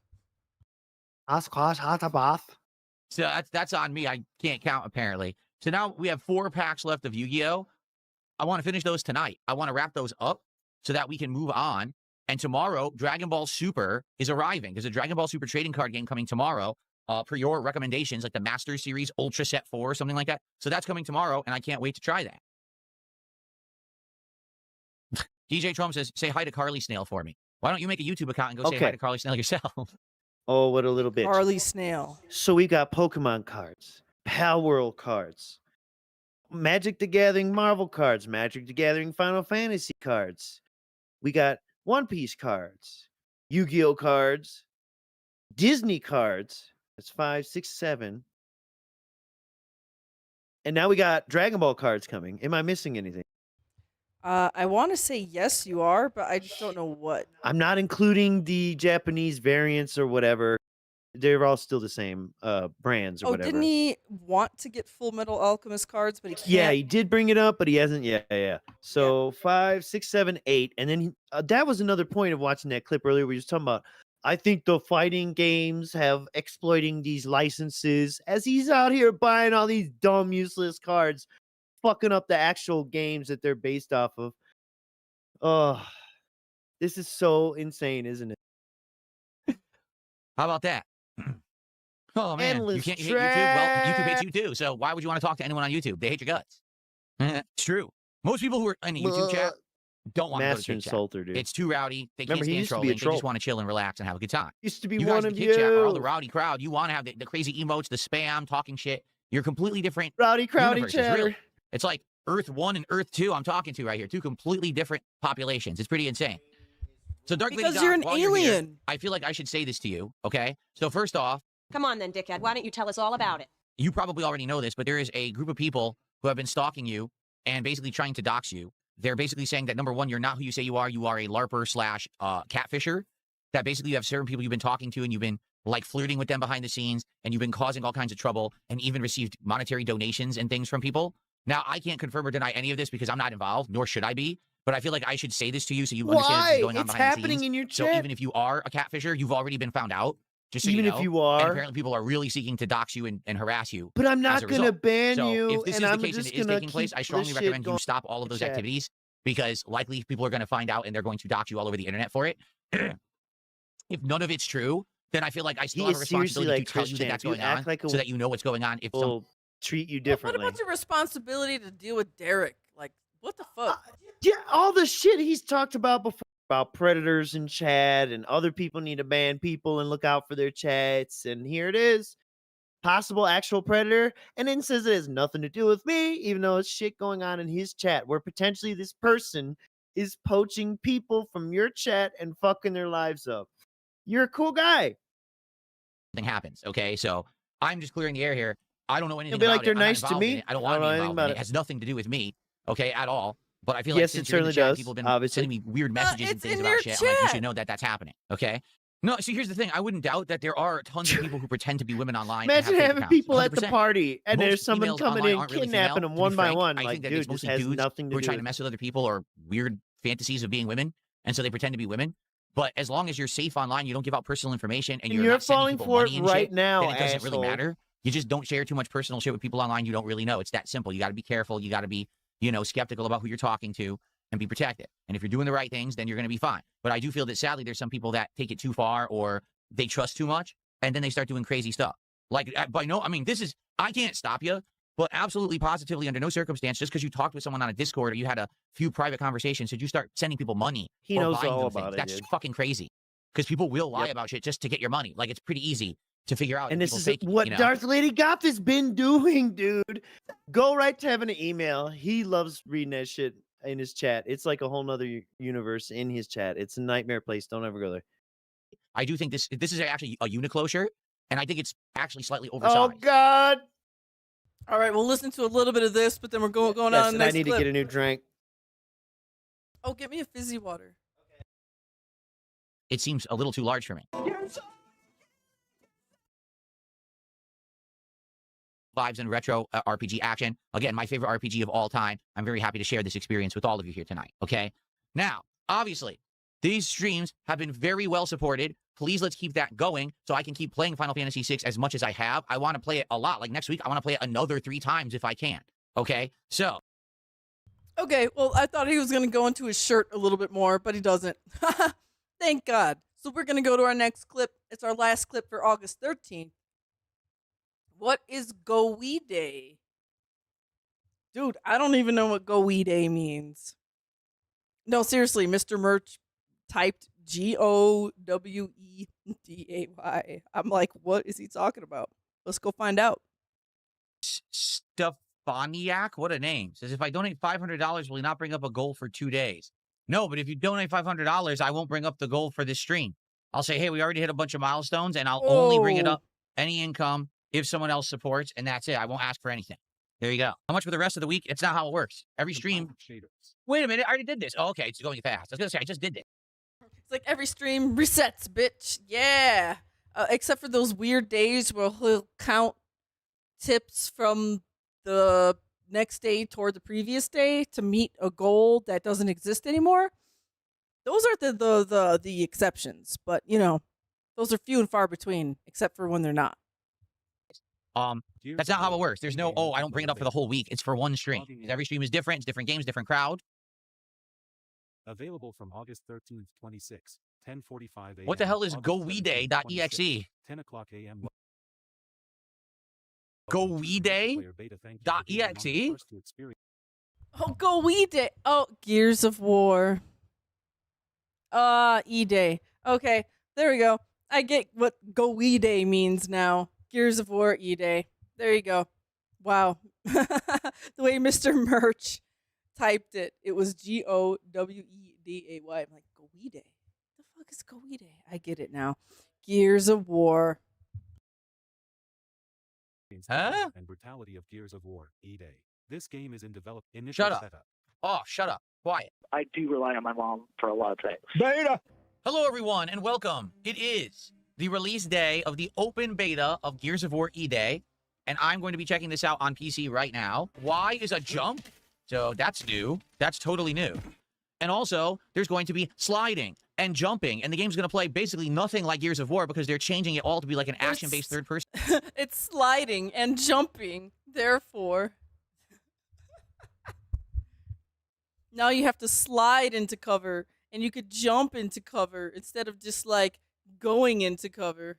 Sasquatch Afterbirth. So that's on me. I can't count, apparently. So now we have 4 packs left of Yu-Gi-Oh! I want to finish those tonight. I want to wrap those up so that we can move on. And tomorrow, Dragon Ball Super is arriving. There's a Dragon Ball Super trading card game coming tomorrow, per your recommendations, like the Master Series Ultra Set 4 or something like that. So that's coming tomorrow, and I can't wait to try that. DJ Trump says, say hi to Carly Snail for me. Why don't you make a YouTube account and go say hi to Carly Snail yourself? Oh, what a little bitch. Carly Snail. So we got Pokemon cards, Pal World cards, Magic the Gathering Marvel cards, Magic the Gathering Final Fantasy cards. We got One Piece cards, Yu-Gi-Oh cards, Disney cards. That's 5, 6, 7. And now we got Dragon Ball cards coming. Am I missing anything? I want to say yes, you are, but I just don't know what. I'm not including the Japanese variants or whatever. They're all still the same brands or whatever. Didn't he want to get Full Metal Alchemist cards, but he can't? Yeah, he did bring it up, but he hasn't. Yeah. So 5, 6, 7, 8, and then that was another point of watching that clip earlier. We were just talking about. I think the fighting games have exploiting these licenses as he's out here buying all these dumb, useless cards, fucking up the actual games that they're based off of. Oh, this is so insane, isn't it? How about that? Oh, man. Endless you can't hate YouTube? Well, YouTube hates you too. So why would you want to talk to anyone on YouTube? They hate your guts. It's true. Most people who are in the YouTube chat don't want to go to Master Kid chat. insulter, dude. It's too rowdy. They can't Remember, he stand used to be a trolling. They troll. just want to chill and relax and have a good time. Used to be You one guys in of the Kid chat are all the you. rowdy crowd. You want to have the crazy emotes, the spam, talking shit. You're completely different. Rowdy crowdy universes, chatter. really. It's like Earth 1 and Earth 2 I'm talking to right here. 2 completely different populations. It's pretty insane. So Dark Lady Because Goth, you're an while you're here, alien. I feel like I should say this to you, okay? So first off, Come on then, dickhead. Why don't you tell us all about it? you probably already know this, but there is a group of people who have been stalking you and basically trying to dox you. They're basically saying that, number one, you're not who you say you are a LARPer / catfisher. That basically you have certain people you've been talking to and you've been like flirting with them behind the scenes and you've been causing all kinds of trouble and even received monetary donations and things from people. Now, I can't confirm or deny any of this because I'm not involved, nor should I be. But I feel like I should say this to you so you understand what's going on It's behind the happening scenes. in your So chat. even if you are a catfisher, you've already been found out. Just so Even you know. if you And are. apparently people are really seeking to dox you and harass you. But I'm as not a going to result. ban So you, if this and is the I'm case and just it is going taking to place, keep I strongly this recommend shit you going. stop all of those Chat. activities because likely people are going to find out and they're going to dox you all over the internet for it. If none of it's true, then I feel like I still have a is seriously responsibility like to tell Chris you that Chan. that's If you going on act like a so that you know what's going on. If some will treat you What differently. about your responsibility to deal with Derek? Like, what the fuck? Yeah, all the shit he's talked about before about predators in chat and other people need to ban people and look out for their chats. And here it is. Possible actual predator, and then says it has nothing to do with me, even though it's shit going on in his chat where potentially this person is poaching people from your chat and fucking their lives up. You're a cool guy. thing happens, okay? So I'm just clearing the air here. I don't know anything be about like, they're it. I'm not nice to involved in me. it. I don't I want don't to know be anything involved about in it. it. It has nothing to do with me, okay, at all. But I feel Yes, like it since you're in the certainly chat, does, people have been obviously. sending me weird messages and it's things in about your shit. I'm like, you chat. should know that that's happening, okay? No, see, here's the thing. I wouldn't doubt that there are tons of people who pretend to be women online. and Imagine have fake having accounts, people at the 100%. party and Most there's someone females coming online in aren't really kidnapping female, them to one be by frank. one. I Like, think that dude, it's this mostly has dudes nothing to who are do trying to with mess with other people or weird fantasies of being women, and so they pretend to be women. But as long as you're safe online, you don't give out personal information, and And you're you're not sending falling people for money it and right shit, now, then it doesn't really asshole. matter. You just don't share too much personal shit with people online you don't really know. It's that simple. You got to be careful. You got to be, skeptical about who you're talking to and be protected. And if you're doing the right things, then you're going to be fine. But I do feel that sadly there's some people that take it too far or they trust too much and then they start doing crazy stuff. Like, by no, I mean, this is, I can't stop you, but absolutely positively under no circumstance, just because you talked with someone on a Discord or you had a few private conversations, did you start sending people money? He or knows buying all them about things? it, That's dude. fucking crazy. Because people will lie about shit just to get your money. Like, it's pretty easy to figure out. And if this people is fake it, what you know? Darth Lady Goth has been doing, dude. Go right to Heaven an email. He loves reading that shit in his chat. It's like a whole nother universe in his chat. It's a nightmare place. Don't ever go there. I do think this is actually a Uniqlo shirt, and I think it's actually slightly oversized. Oh, God. All right, we'll listen to a little bit of this, but then we're going on Yes, to the and next I need clip. to get a new drink. Oh, get me a fizzy water. It seems a little too large for me. Vibes and retro RPG action. Again, my favorite RPG of all time. I'm very happy to share this experience with all of you here tonight, okay? Now, obviously, these streams have been very well supported. Please, let's keep that going so I can keep playing Final Fantasy VI as much as I have. I want to play it a lot. Like next week, I want to play it another 3 times if I can, okay? So. Okay, well, I thought he was going to go into his shirt a little bit more, but he doesn't. Thank God. So we're going to go to our next clip. It's our last clip for August 13th. What is Go We Day? Dude, I don't even know what Go We Day means. No, seriously, Mr. Merch typed GOWEDAY. I'm like, what is he talking about? Let's go find out. Stefaniak, what a name. Says, if I donate $500, will he not bring up a goal for 2 days? No, but if you donate $500, I won't bring up the goal for this stream. I'll say, hey, we already hit a bunch of milestones, and I'll only bring it up any income if someone else supports, and that's it. I won't ask for anything. There you go. How much for the rest of the week? It's not how it works. Every stream. Wait a minute, I already did this. Oh, okay, it's going fast. I was going to say, I just did this. It's like every stream resets, bitch. Yeah. Except for those weird days where he'll count tips from the next day toward the previous day to meet a goal that doesn't exist anymore. Those are the exceptions, but you know, those are few and far between, except for when they're not. That's not how it works. There's no, oh, I don't bring it up for the whole week. It's for one stream. Every stream is different. It's different games, different crowd. Available from August 13th, 26, 10:45 a.m. What the hell is GoWeDay.exe? 10 o'clock a.m. GoWeDay.exe? Oh, Go We Day. Oh, Gears of War. E-Day. Okay, there we go. I get what Go We Day means now. Gears of War, E-Day. There you go. Wow. The way Mr. Merch typed it, it was GOWEDAY. I'm like, Go We Day. The fuck is Go We Day? I get it now. Gears of War. Huh? And brutality of Gears of War, E-Day. This game is in initial Shut up. setup. Oh, shut up. Quiet. I do rely on my mom for a lot of things. Beta. Hello, everyone, and welcome. It is the release day of the open beta of Gears of War E-Day, and I'm going to be checking this out on PC right now. Y is a jump, so that's new. That's totally new. And also, there's going to be sliding and jumping, and the game's going to play basically nothing like Gears of War because they're changing it all to be like an action-based third person. It's sliding and jumping, therefore. Now you have to slide into cover, and you could jump into cover instead of just like going into cover.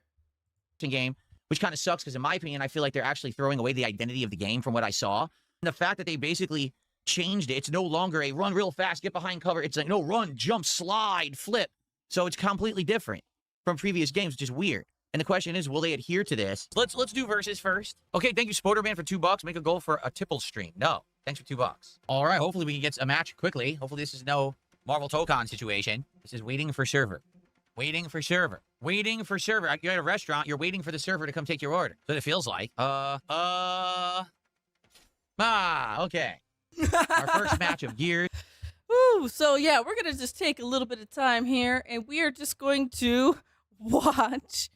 Game, which kind of sucks because in my opinion, I feel like they're actually throwing away the identity of the game from what I saw. And the fact that they basically changed it, it's no longer a run real fast, get behind cover. It's like, no, run, jump, slide, flip. So it's completely different from previous games, which is weird. And the question is, will they adhere to this? Let's do versus first. Okay, thank you, Spoderman, for $2. Make a goal for a tipple stream. No, thanks for $2. All right, hopefully we can get a match quickly. Hopefully this is no Marvel Tokon situation. This is waiting for server. Waiting for server. Waiting for server. You're at a restaurant, you're waiting for the server to come take your order. That's what it feels like. Okay. Our first match of Gears. Woo, so yeah, we're gonna just take a little bit of time here, and we are just going to watch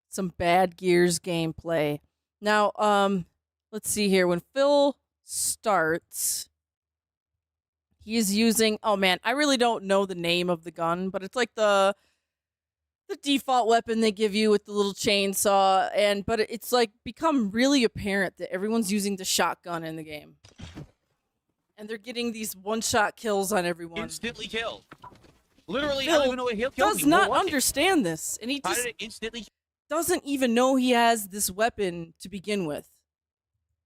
some bad Gears gameplay. Now, let's see here. When Phil starts, he is using, oh man, I really don't know the name of the gun, but it's like the default weapon they give you with the little chainsaw, but it's like become really apparent that everyone's using the shotgun in the game. And they're getting these one-shot kills on everyone. Instantly killed. Literally, Phil I don't even know what killed does me. not understand this, and he How just did it instantly? doesn't even know he has this weapon to begin with.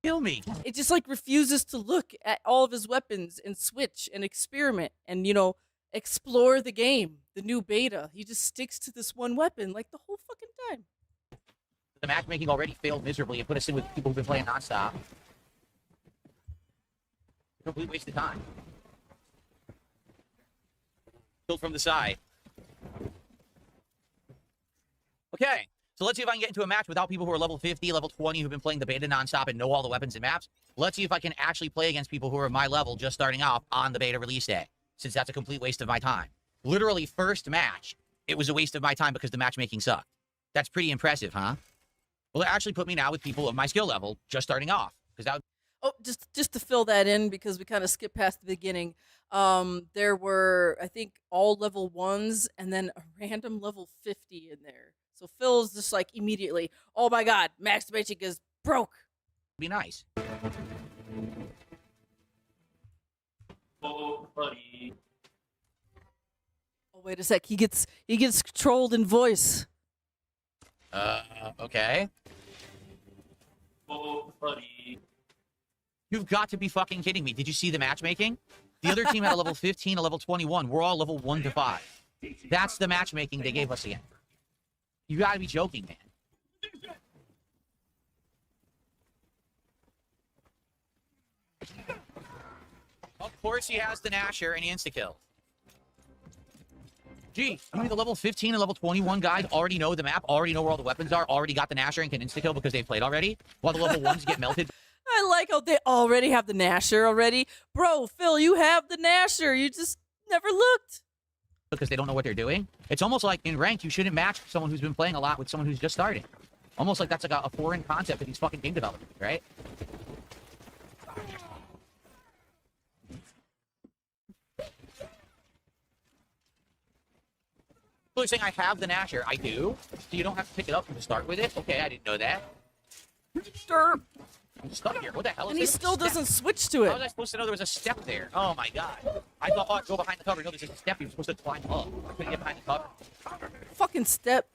Kill me. It just like refuses to look at all of his weapons and switch and experiment and, you know, explore the game, the new beta. He just sticks to this one weapon like the whole fucking time. The matchmaking already failed miserably and put us in with people who've been playing nonstop. Complete waste of time. Killed from the side. Okay, so let's see if I can get into a match without people who are level 50, level 20, who've been playing the beta nonstop and know all the weapons and maps. Let's see if I can actually play against people who are my level just starting off on the beta release day, since that's a complete waste of my time. Literally, first match, it was a waste of my time because the matchmaking sucked. That's pretty impressive, huh? Well, it actually put me now with people of my skill level just starting off. Because that. Oh, just to fill that in, because we kind of skipped past the beginning. There were, I think, all level 1s and then a random level 50 in there. So Phil's just like immediately, oh my god, max magic is broke. Be nice. Oh, buddy. Oh, wait a sec. He gets controlled in voice. Okay. Oh, buddy. You've got to be fucking kidding me. Did you see the matchmaking? The other team had a level 15, a level 21. We're all level 1 to 5. That's the matchmaking they gave us again. You gotta be joking, man. Of course he has the Nasher and he insta-kill. Gee, you mean the level 15 and level 21 guys already know the map, already know where all the weapons are, already got the Nasher and can insta-kill because they've played already? While the level 1s get melted? I like how they already have the Nasher already. Bro, Phil, you have the Nasher. You just never looked. Because they don't know what they're doing. It's almost like in ranked, you shouldn't match someone who's been playing a lot with someone who's just starting. Almost like that's like a foreign concept of these fucking game developers, right? People are saying I have the Nasher. I do. So you don't have to pick it up from the start with it? Okay, I didn't know that. Derp. I'm stuck here. What the hell is And this? he still doesn't switch to it. How was I supposed to know there was a step there? Oh my god. I thought, oh, I'd go behind the cover. No, there's a step. You're supposed to climb up. I couldn't get behind the cover. Fucking step.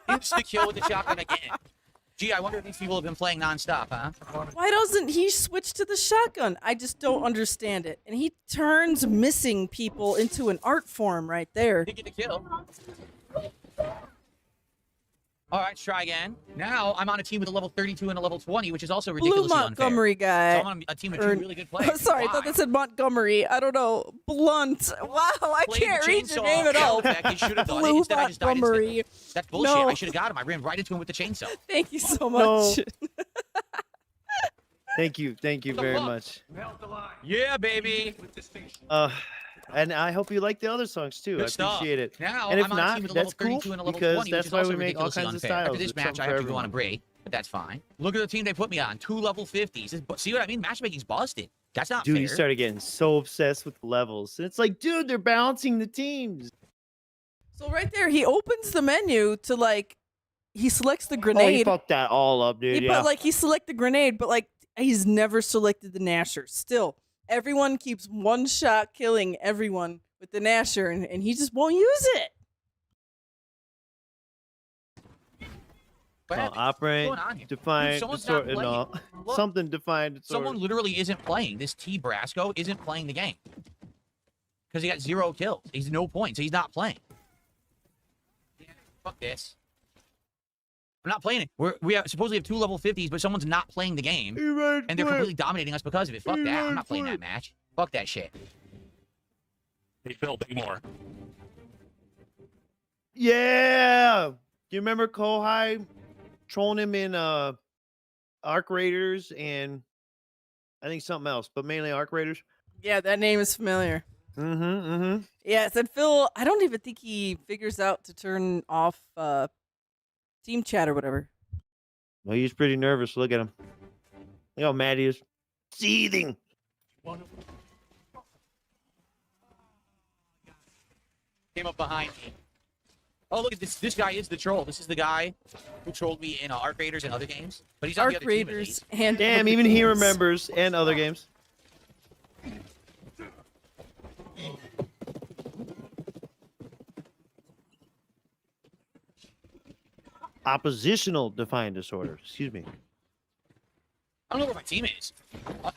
Insta-kill with the shotgun again. Gee, I wonder if these people have been playing nonstop, huh? Why doesn't he switch to the shotgun? I just don't understand it. And he turns missing people into an art form right there. Didn't get the kill. All right, let's try again. Now I'm on a team with a level 32 and a level 20, which is also ridiculously Blue Montgomery unfair. guy. So I'm on a team of two really good players. Sorry, I Why? thought they said Montgomery. I don't know. Blunt. Wow, I Played can't the read your chainsaw name at all. effect. You should have done it. Blue Instead, I just died instantly. Montgomery. That's bullshit. No. I should have got him. I ran right into him with the chainsaw. Thank you so much. Thank you very much. Yeah, baby. And I hope you like the other songs too. Good I stuff. appreciate it. Now and if I'm on a not, team with a that's level cool 32 and a level because 20, that's which is why also we make all ridiculously kinds of unfair. styles. After this There's match, something I for have to go on a everyone. break, but that's fine. Look at the team they put me on. 2 level 50s. See what I mean? Matchmaking's busted. That's not Dude, fair. you started getting so obsessed with the levels. It's like, dude, they're balancing the teams. So right there, he opens the menu to like, he selects the Oh, he grenade. fucked that all up, dude. But like he select the grenade, but like he's never selected the Nasher. Still, everyone keeps one shot killing everyone with the Nasher, and he just won't use it. Operate, What's going on here? define, Dude, someone's distort, not and all. playing. Look, Something defined, distort. Someone literally isn't playing. This T Brasco isn't playing the game. Because he got 0 kills. He's no points, so he's not playing. Yeah, fuck this. I'm not playing it. We supposedly have 2 level 50s, but someone's not playing the game. And they're completely dominating us because of it. Fuck that. I'm not playing that match. Fuck that shit. Hey, Phil, big more. Yeah. Do you remember Kohai trolling him in Arc Raiders and I think something else, but mainly Arc Raiders? Yeah, that name is familiar. Yeah, said Phil. I don't even think he figures out to turn off team chat or whatever. Well, he's pretty nervous. Look at him. Look how mad he is. Seething. Came up behind me. Oh, look at this. This guy is the troll. This is the guy who trolled me in Arc Raiders and other games. But he's on the Arc other team at Raiders least. and Damn, other even he games. remembers and other games. oppositional defiant disorder. Excuse me. I don't know where my team is.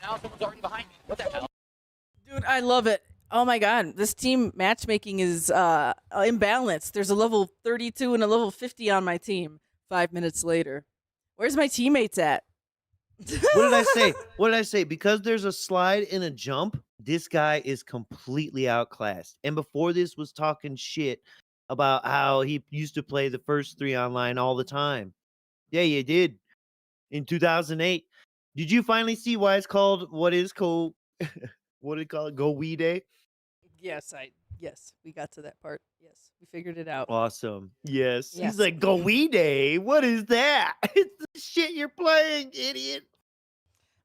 Now someone's already behind me. What the hell? Dude, I love it. Oh my god, this team matchmaking is imbalanced. There's a level 32 and a level 50 on my team. 5 minutes later. Where's my teammates at? What did I say? What did I say? Because there's a slide and a jump, this guy is completely outclassed. And before this was talking shit about how he used to play the first 3 online all the time. Yeah, you did. In 2008. Did you finally see why it's called what do you call it? Go Wee Day? Yes, we got to that part. Yes, we figured it out. Awesome. Yes. Yes. He's like, Go Wee Day? What is that? It's the shit you're playing, idiot.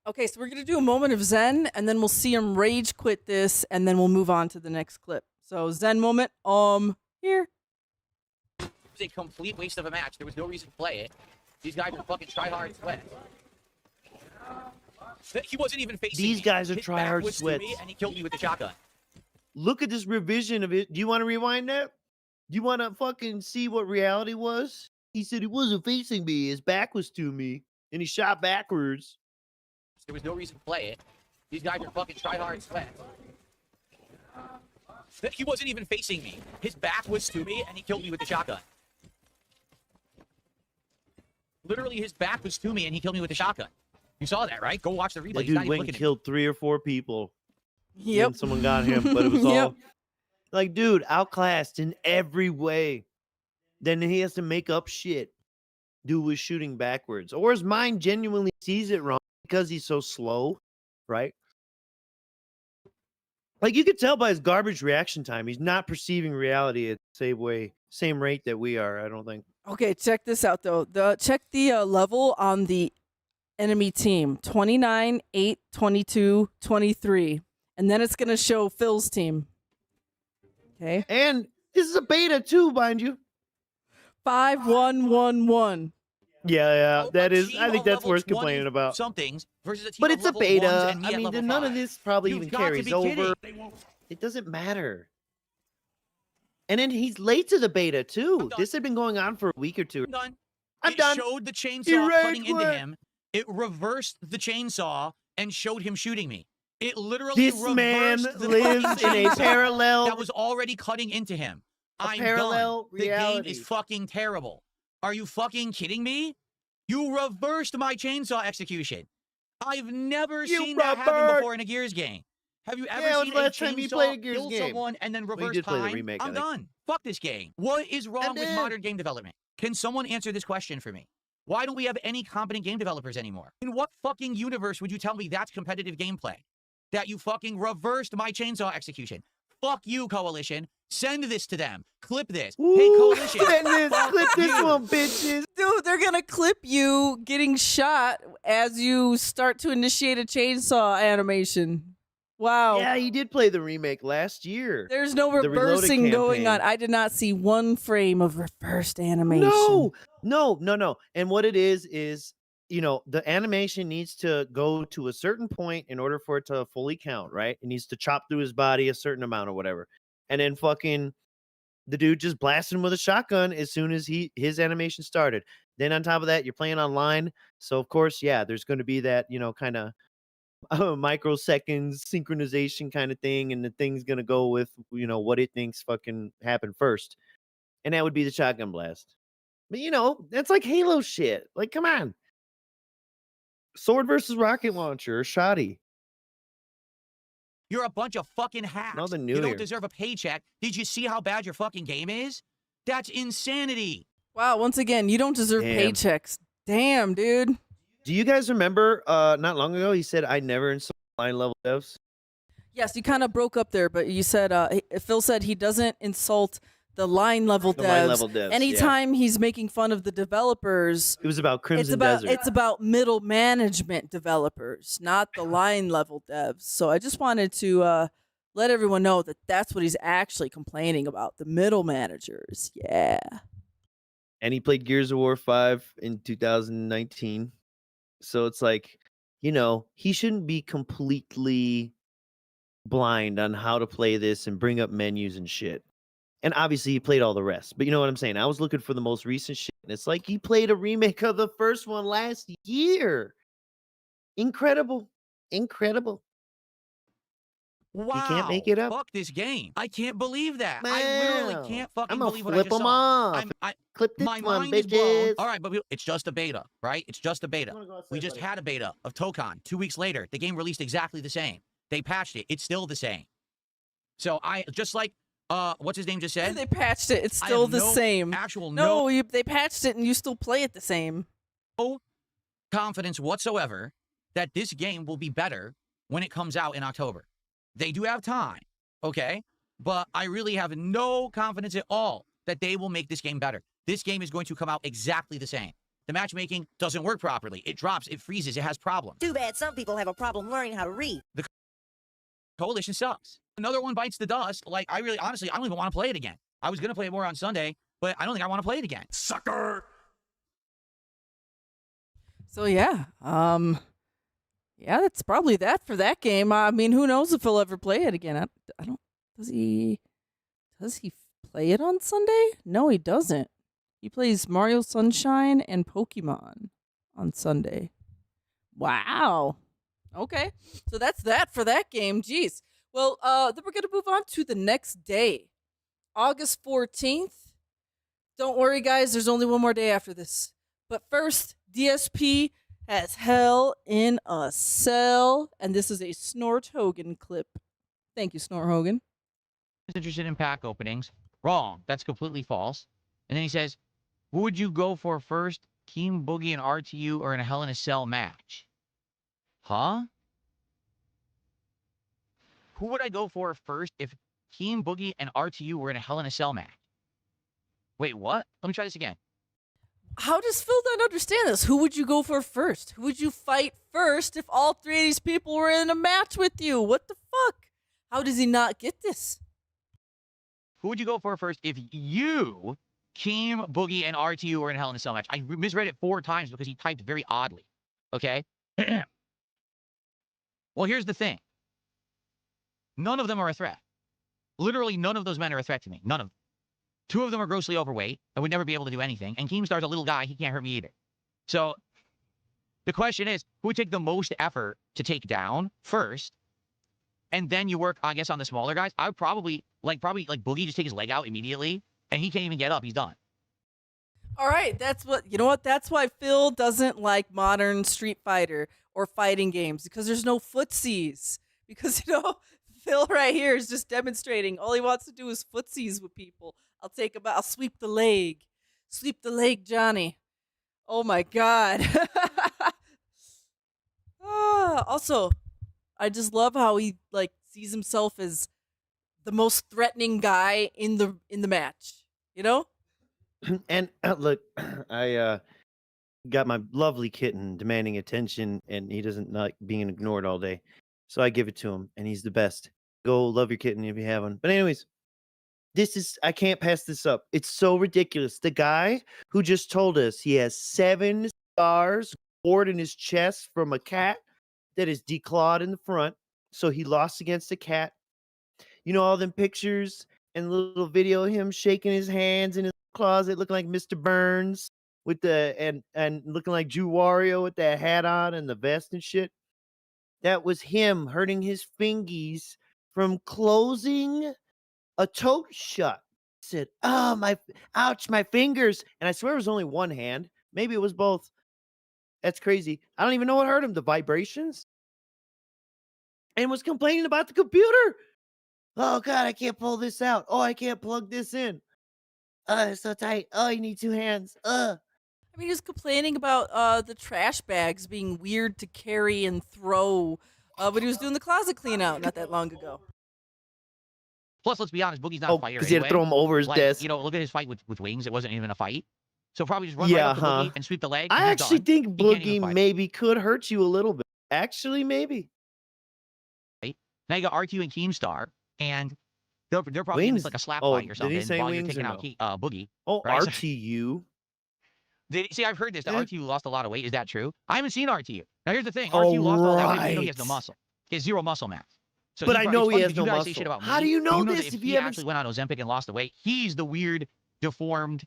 Okay, so we're going to do a moment of Zen, and then we'll see him rage quit this, and then we'll move on to the next clip. So, Zen moment, here. It was a complete waste of a match. There was no reason to play it. These guys are fucking try-hard sweat. He wasn't even facing These me. guys are His try-hard back was to sweats. me, and he killed me with the shotgun. Look at this revision of it. Do you want to rewind that? Do you want to fucking see what reality was? He said he wasn't facing me. His back was to me, and he shot backwards. There was no reason to play it. These guys are fucking try-hard sweat. He wasn't even facing me. His back was to me, and he killed me with the shotgun. Literally, his back was to me, and he killed me with the shotgun. You saw that, right? Go watch the replay. That He's not dude even went looking and at killed 3 or 4 people. Yep. And someone got him, but it was Yep. all like, dude, outclassed in every way. Then he has to make up shit. Dude was shooting backwards, or his mind genuinely sees it wrong because he's so slow, right? Like, you could tell by his garbage reaction time, he's not perceiving reality at the same rate that we are. I don't think. Okay, check this out, though. Check the level on the enemy team. 29, 8, 22, 23. And then it's going to show Phil's team. Okay. And this is a beta too, mind you. 5, 1, 1, 1. Yeah, Oh, that a is. team I think of that's level worth 20 complaining about. Somethings versus a team But of it's a level ones beta. and me I at mean, level none of 5. this probably You've even got to carries be over. kidding. It doesn't matter. And then he's late to the beta too. This had been going on for a week or two. I'm done. I'm It done. showed the He chainsaw rage cutting into quit. him. It reversed the chainsaw and showed him shooting me. It literally This man reversed the lives fucking in a chainsaw parallel- that was already cutting into him. I'm parallel done. The game reality. is fucking terrible. Are you fucking kidding me? You reversed my chainsaw execution. I've never seen that happen reversed- before in a Gears game. Have you ever Yeah, seen when's the a last time you chainsaw played a Gears kill game? someone and then Well, you reverse did play the time? remake, I I'm think. done. Fuck this game. What is wrong with did. modern game development? Can someone answer this question for me? Why don't we have any competent game developers anymore? In what fucking universe would you tell me that's competitive gameplay? That you fucking reversed my chainsaw execution. Fuck you, Coalition. Send this to them. Clip this. Hey, Ooh, Coalition. send this, fuck clip this you. one, bitches. Dude, they're going to clip you getting shot as you start to initiate a chainsaw animation. Wow. Yeah, he did play the remake last year. There's no The Reloaded reversing going on. campaign. I did not see one frame of reversed animation. No. And what it is, the animation needs to go to a certain point in order for it to fully count, right? It needs to chop through his body a certain amount or whatever. And then fucking the dude just blasted him with a shotgun as soon as his animation started. Then on top of that, you're playing online. So of course, yeah, there's going to be that, kind of microseconds synchronization kind of thing. And the thing's going to go with, what it thinks fucking happened first. And that would be the shotgun blast. But that's like Halo shit. Like, come on. Sword versus rocket launcher or shoddy. You're a bunch of fucking hacks. Nothing new You don't here. deserve a paycheck. Did you see how bad your fucking game is? That's insanity. Wow, once again, you don't deserve Damn. paychecks. Damn, dude. Do you guys remember not long ago he said I never install line level devs? Yes, you kind of broke up there, but you said Phil said he doesn't insult the line level The devs. line level devs, Anytime he's making fun of the developers, It was about Crimson Desert. it's about middle management developers, not the line level devs. So I just wanted to let everyone know that that's what he's actually complaining about, the middle managers. Yeah. And he played Gears of War 5 in 2019. So it's like, he shouldn't be completely blind on how to play this and bring up menus and shit. And obviously he played all the rest. But you know what I'm saying? I was looking for the most recent shit. And it's like he played a remake of the first one last year. Incredible. Incredible. Wow. You can't make it up. Fuck this game. I can't believe that. I literally Wow. can't fucking I'ma believe what I flip just 'em saw. off. Clip this My one, mind is blown. bitches. All right, but it's just a beta, right? It's just a beta. Go We outside, just buddy. had a beta of Tokon. 2 weeks later, the game released exactly the same. They patched it. It's still the same. So I just like what's his name just said? They patched it. It's I still have the no same. Actual They patched it and you still play it the same. no confidence whatsoever that this game will be better when it comes out in October. They do have time, okay? But I really have no confidence at all that they will make this game better. This game is going to come out exactly the same. The matchmaking doesn't work properly. It drops, it freezes, it has problems. Too bad some people have a problem learning how to read. The coalition sucks. Another one bites the dust. Like, honestly, I don't even want to play it again. I was going to play it more on Sunday, but I don't think I want to play it again. Sucker! So yeah, yeah, that's probably that for that game. I mean, who knows if he'll ever play it again? I don't. Does he play it on Sunday? No, he doesn't. He plays Mario Sunshine and Pokemon on Sunday. Wow. Okay, so that's that for that game. Jeez. Well, then we're gonna move on to the next day, August 14th. Don't worry, guys. There's only one more day after this. But first, DSP has Hell in a Cell, and this is a Snort Hogan clip. Thank you, Snort Hogan. Is interested in pack openings. Wrong. That's completely false. And then he says, who would you go for first, Keem, Boogie, and RTU, or in a Hell in a Cell match? Huh? Who would I go for first if Keem, Boogie, and RTU were in a Hell in a Cell match? Wait, what? Let me try this again. How does Phil not understand this? Who would you go for first? Who would you fight first if all three of these people were in a match with you? What the fuck? How does he not get this? Who would you go for first if you, Keem, Boogie, and RTU were in a Hell in a Cell match? I misread it 4 times because he typed very oddly. Okay? Well, here's the thing. None of them are a threat. Literally none of those men are a threat to me. None of them. 2 of them are grossly overweight. I would never be able to do anything. And Keemstar's a little guy. He can't hurt me either. So the question is, who would take the most effort to take down first? And then you work, I guess, on the smaller guys. I would probably like Boogie, just take his leg out immediately. And he can't even get up. He's done. All right, you know what? That's why Phil doesn't like modern Street Fighter or fighting games, because there's no footsies. Because, Phil right here is just demonstrating. All he wants to do is footsies with people. I'll sweep the leg. Sweep the leg, Johnny. Oh my God. Also, I just love how he sees himself as the most threatening guy in the match. And look, I got my lovely kitten demanding attention, and he doesn't like being ignored all day. So I give it to him, and he's the best. Go love your kitten if you have one. But anyways, I can't pass this up. It's so ridiculous. The guy who just told us he has 7 scars scored in his chest from a cat that is declawed in the front. So he lost against a cat. All them pictures and little video of him shaking his hands in his closet looking like Mr. Burns with and looking like Jew Wario with that hat on and the vest and shit. That was him hurting his fingies from closing a tote shut. He said, ouch, my fingers. And I swear it was only one hand. Maybe it was both. That's crazy. I don't even know what hurt him. The vibrations? And was complaining about the computer. Oh, God, I can't pull this out. Oh, I can't plug this in. It's so tight. Oh, you need 2 hands. I mean, he was complaining about the trash bags being weird to carry and throw when he was doing the closet clean out not that long ago. Plus, let's be honest, Boogie's not a fighter because he had to anyway. throw him over his desk. Look at his fight with Wings. It wasn't even a fight. So probably just run right up to Boogie and sweep the leg. I actually think Boogie maybe could hurt you a little bit. Actually, maybe. Now you got RTU and Keemstar, and they're probably in like a slap fight or something. Did he say while Wings you're taking out Boogie. Oh, right? RTU. See, I've heard this. That RTU lost a lot of weight. Is that true? I haven't seen RTU. Now here's the thing. RTU lost all that weight. He has no muscle. He has 0 muscle mass. So But I know he it's funny has 'cause no you guys say muscle. shit about How me, do you but know that this if if he you haven't? actually went on Ozempic and lost the weight, he's the weird, deformed,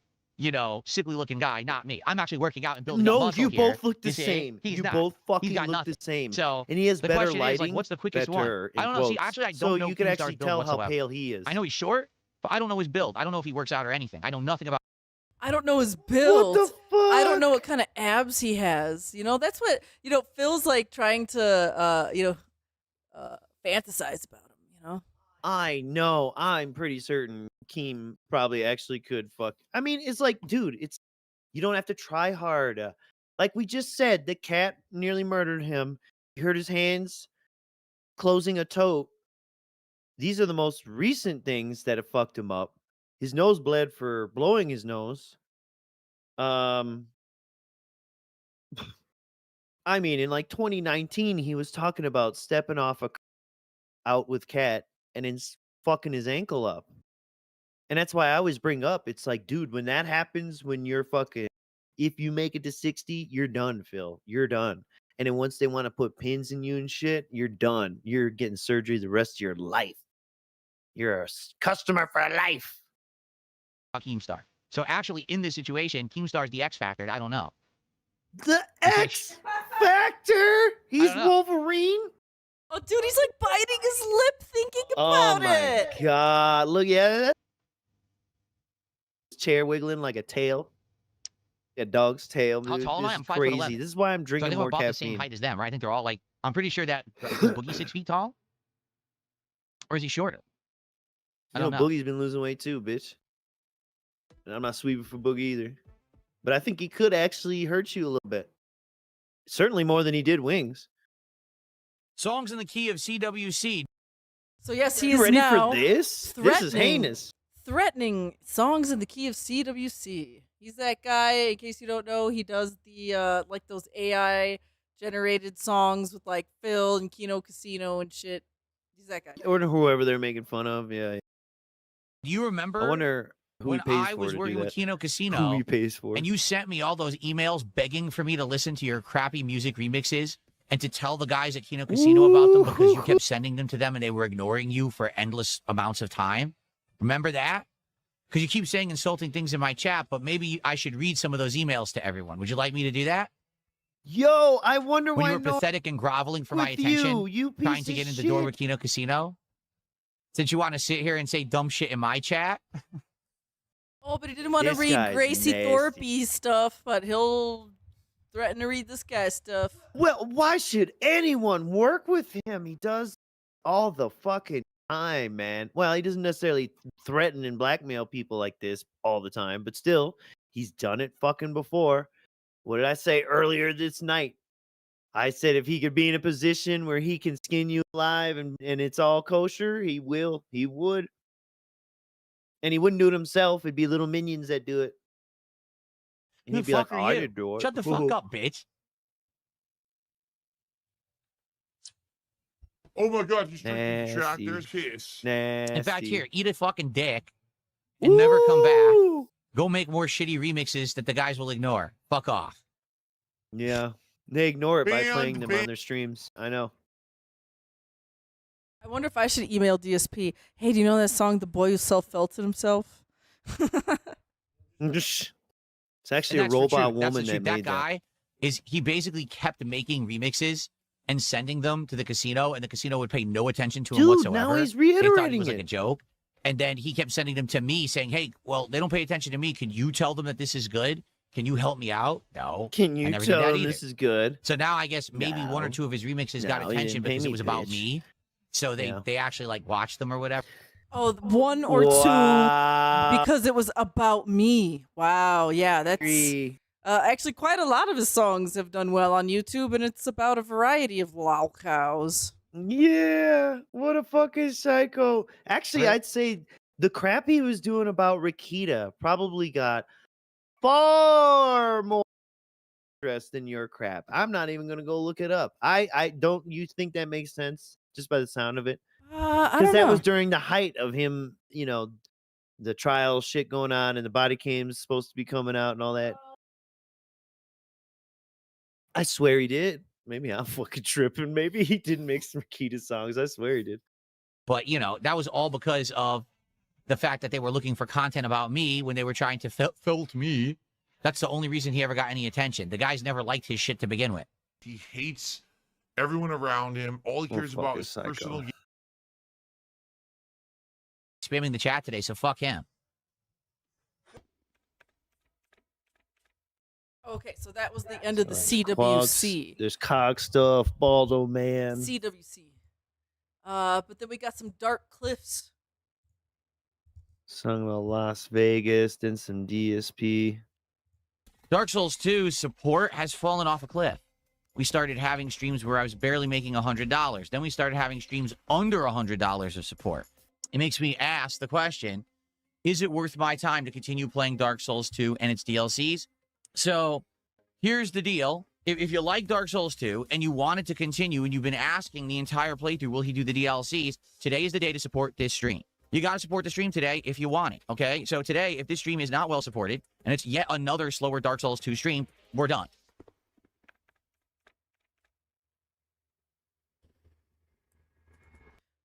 sickly looking guy, not me. I'm actually working out and building up No, muscle you here. both look the You see? same. He's You not. both He's fucking got look nothing. the same. So And he has the better question is, like, lighting. what's the quickest one? Better, I in don't know. See, quotes. actually, I So don't know you can Keemstar's actually build tell how whatsoever. pale he is. I know he's short, but I don't know his build. I don't know if he works out or anything. I know nothing about. I don't know his build. What the fuck? I don't know what kind of abs he has. That's what Phil's like trying to fantasize about him. I know. I'm pretty certain Keem probably actually could fuck. I mean, it's like, dude, you don't have to try hard. Like we just said, the cat nearly murdered him. He hurt his hands closing a tote. These are the most recent things that have fucked him up. His nose bled for blowing his nose. I mean, in like 2019, he was talking about stepping off out with cat and then fucking his ankle up. And that's why I always bring up, it's like, dude, when that happens, when you're fucking, if you make it to 60, you're done, Phil. You're done. And then once they want to put pins in you and shit, you're done. You're getting surgery the rest of your life. You're a customer for life. Keemstar. So actually, in this situation, Keemstar's the X Factor. I don't know. The X Factor? He's don't know. Wolverine? Oh, dude, he's like biting his lip thinking Oh about my it. god. Look, yeah. Chair wiggling like a tail. A dog's tail. How Dude. tall am I? This I'm is 5'11". crazy. This is why I'm So I drinking think I'm more about the same caffeine. height as them, right? I think they're all like. I'm pretty sure that is Boogie 6 feet tall, or is he shorter? I You don't know, know. Boogie's been losing weight too, bitch. And I'm not sweeping for Boogie either. But I think he could actually hurt you a little bit. Certainly more than he did Wings. Songs in the key of CWC. So yes, he You is ready now for this? This is threatening- heinous. threatening songs in the key of CWC. He's that guy, in case you don't know, he does the like those AI generated songs with like Phil and Kino Casino and shit. He's that guy. Or whoever they're making fun of. Yeah. Do you remember I wonder who when he pays I for was to working do with that. Kino Who Casino he pays for. and you sent me all those emails begging for me to listen to your crappy music remixes and to tell the guys at Kino Casino about them because you kept sending them to them and they were ignoring you for endless amounts of time? Remember that? Because you keep saying insulting things in my chat, but maybe I should read some of those emails to everyone. Would you like me to do that? Yo, I wonder When why you were no pathetic and groveling for my with attention, you piece trying to of get in the door shit. with Kino Casino? Since you want to sit here and say dumb shit in my chat? Oh, but he didn't want to This read guy's Gracie nasty. Thorpe's stuff, but he'll threaten to read this guy's stuff. Well, why should anyone work with him? He does all the fucking time, man. Well, he doesn't necessarily threaten and blackmail people like this all the time, but still, he's done it fucking before. What did I say earlier this night? I said if he could be in a position where he can skin you alive and it's all kosher, he will. He would. And he wouldn't do it himself. It'd be little minions that do it. And Who he'd the be like, fuck are "Oh, I you? didn't do it." Shut the fuck up, bitch. Oh my god, he's drinking the track. Nasty. There's his. Nasty. In fact, here, eat a fucking dick and never come back. Go make more shitty remixes that the guys will ignore. Fuck off. Yeah. They ignore it by Banned, playing them on banned. their streams. I know. I wonder if I should email DSP. Hey, do you know that song, "The Boy Who Self-Felted Himself"? It's actually And a that's the robot truth. That's the woman truth. that made that. guy is he basically kept making remixes and sending them to the casino, and the casino would pay no attention to him Dude, whatsoever. now he's They thought he reiterating was like it. a joke. And then he kept sending them to me saying, hey, well, they don't pay attention to me. Can you tell them that this is good? Can you help me out? No. Can I you never did tell that them either. this is good? So now I guess maybe one or No. two of his remixes got No, he attention didn't pay because it me, was about bitch. me. So they actually like watched them or whatever. Oh, one or Wow. two, because it was about me. Wow, yeah, that's Agree. actually quite a lot of his songs have done well on YouTube, and it's about a variety of lol cows. Yeah. What a fucking psycho. Actually, Right. I'd say the crap he was doing about Rakita probably got far more interest than your crap. I'm not even gonna go look it up. I don't you think that makes sense just by the sound of it? I Because don't that know. was during the height of him, the trial shit going on and the body cams supposed to be coming out and all that. I swear he did. Maybe I'm fucking tripping. Maybe he did make some Rakita songs. I swear he did. But, you know, that was all because of the fact that they were looking for content about me when they were trying to felt me. That's the only reason he ever got any attention. The guy's never liked his shit to begin with. He hates everyone around him. All he cares about is Psycho. personal. Spamming the chat today, so fuck him. Okay, so that was the end of the CWC. Quags, there's Cog stuff, Baldo Man. CWC. But then we got some Dark Cliffs. Song about Las Vegas, then some DSP. Dark Souls 2 support has fallen off a cliff. We started having streams where I was barely making $100. Then we started having streams under $100 of support. It makes me ask the question, is it worth my time to continue playing Dark Souls 2 and its DLCs? So here's the deal. If you like Dark Souls 2 and you want it to continue and you've been asking the entire playthrough, will he do the DLCs? Today is the day to support this stream. You got to support the stream today if you want it, okay? So today, if this stream is not well supported and it's yet another slower Dark Souls 2 stream, we're done.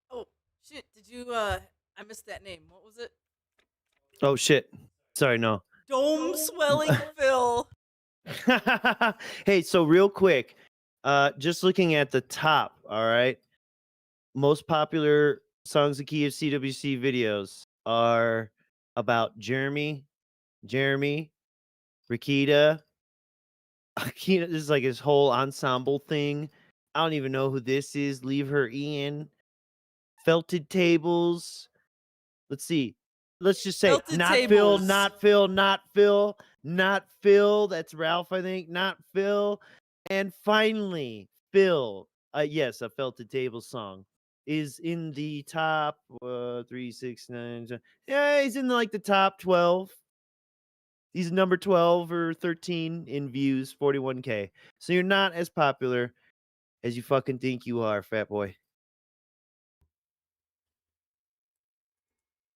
Oh, shit. Did you, I missed that name. What was it? Oh, shit. Sorry, no. Dome Swelling Phil. Hey, so real quick, just looking at the top, all right? Most popular Songs of Key of CWC videos are about Jeremy, Rikita. This is like his whole ensemble thing. I don't even know who this is. Leave her Ian. Felted Tables. Let's see. Let's just say Felted not Tables. Phil, not Phil, not Phil, not Phil. That's Ralph, I think. Not Phil. And finally, Phil. Yes, a Felted Tables song is in the top 3, 6, 9. 10. Yeah, he's in like the top 12. He's number 12 or 13 in views, 41K. So you're not as popular as you fucking think you are, fat boy.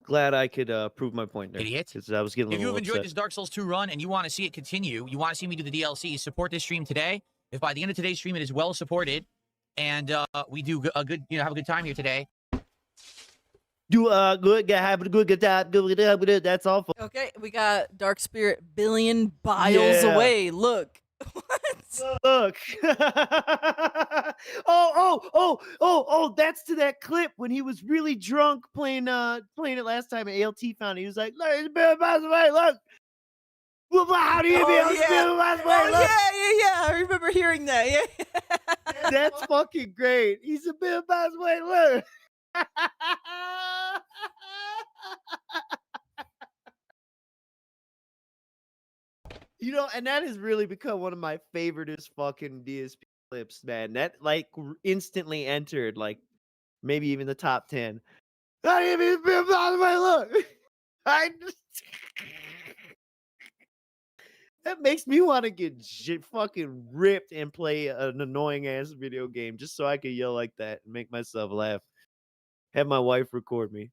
Glad I could prove my point there. Idiot. Because I was getting a If little you've enjoyed upset. this Dark Souls 2 run and you want to see it continue, you want to see me do the DLC, support this stream today. If by the end of today's stream it is well supported and we do a good, have a good time here today. Do good, have a good time, good. That's all. Okay, we got Dark Spirit billion miles Yeah. away. Look. Look. oh, that's to that clip when he was really drunk playing it last time at ALT found it. He was like, look, it's Bill miles away, look. Well, how do you be able to Bill miles away? Look. Yeah. I remember hearing that. Yeah. That's fucking great. He's a Bill miles away, look. You know, and that has really become one of my favoriteest fucking DSP clips, man. That like instantly entered like maybe even the top 10. Not even by the way, look. That makes me want to get fucking ripped and play an annoying ass video game just so I can yell like that and make myself laugh. Have my wife record me.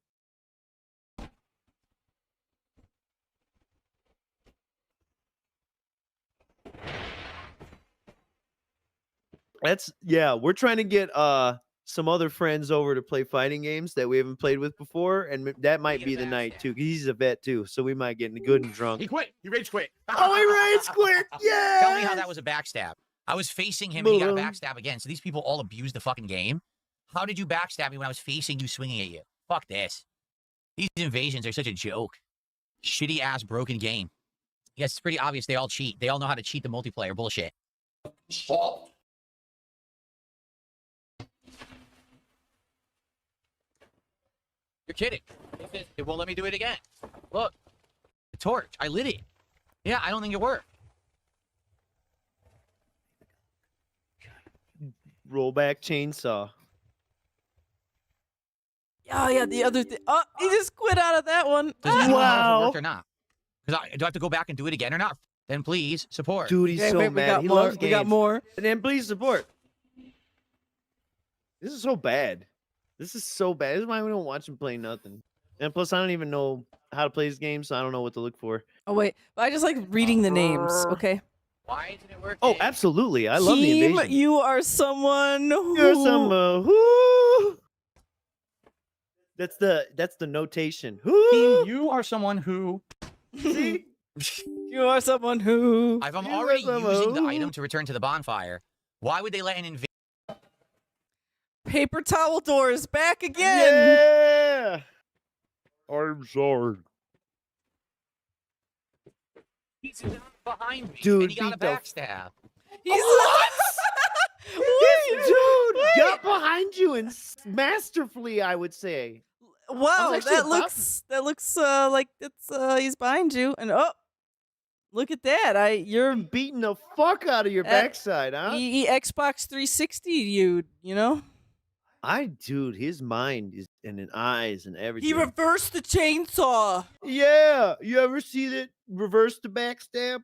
We're trying to get some other friends over to play fighting games that we haven't played with before, and that might be the night too. 'Cause he's a vet too, so we might get good and drunk. He quit. He rage quit. Oh, he rage quit. Yeah. Tell me how that was a backstab. I was facing him and he got a backstab again. So these people all abused the fucking game. How did you backstab me when I was facing you, swinging at you? Fuck this. These invasions are such a joke. Shitty ass broken game. Yes, it's pretty obvious they all cheat. They all know how to cheat the multiplayer bullshit. Stop. You're kidding. It won't let me do it again. Look. The torch. I lit it. Yeah, I don't think it worked. Rollback chainsaw. Oh, yeah, the other thing. Oh, he just quit out of that one. Does anyone know if it worked or not? Because do I have to go back and do it again or not? Then please support. Dude, he's so mad. He loves games. We got more. And then please support. This is so bad. This is so bad. This is why we don't watch him play nothing. And plus, I don't even know how to play this game, so I don't know what to look for. Oh, wait. But I just like reading the names, okay? Why isn't it working? Oh, absolutely. I love the invasion. You are someone who... You're someone who... That's the notation. Team, you are someone who. See? You are someone who. If I'm You already are someone using the who- item to return to the bonfire, why would they let an invader? Paper towel doors back again. Yeah. I'm sorry. He's not behind me, Dude, and he got a beat the f- backstab. He's This dude got behind you and masterfully, I would say. Wow, actually that about- looks like it's he's behind you, and oh, look at that! You're beating the fuck out of your backside, huh? Xbox 360, you know. Dude, his mind is and his eyes and everything. He reversed the chainsaw. Yeah, you ever see that reverse the backstab?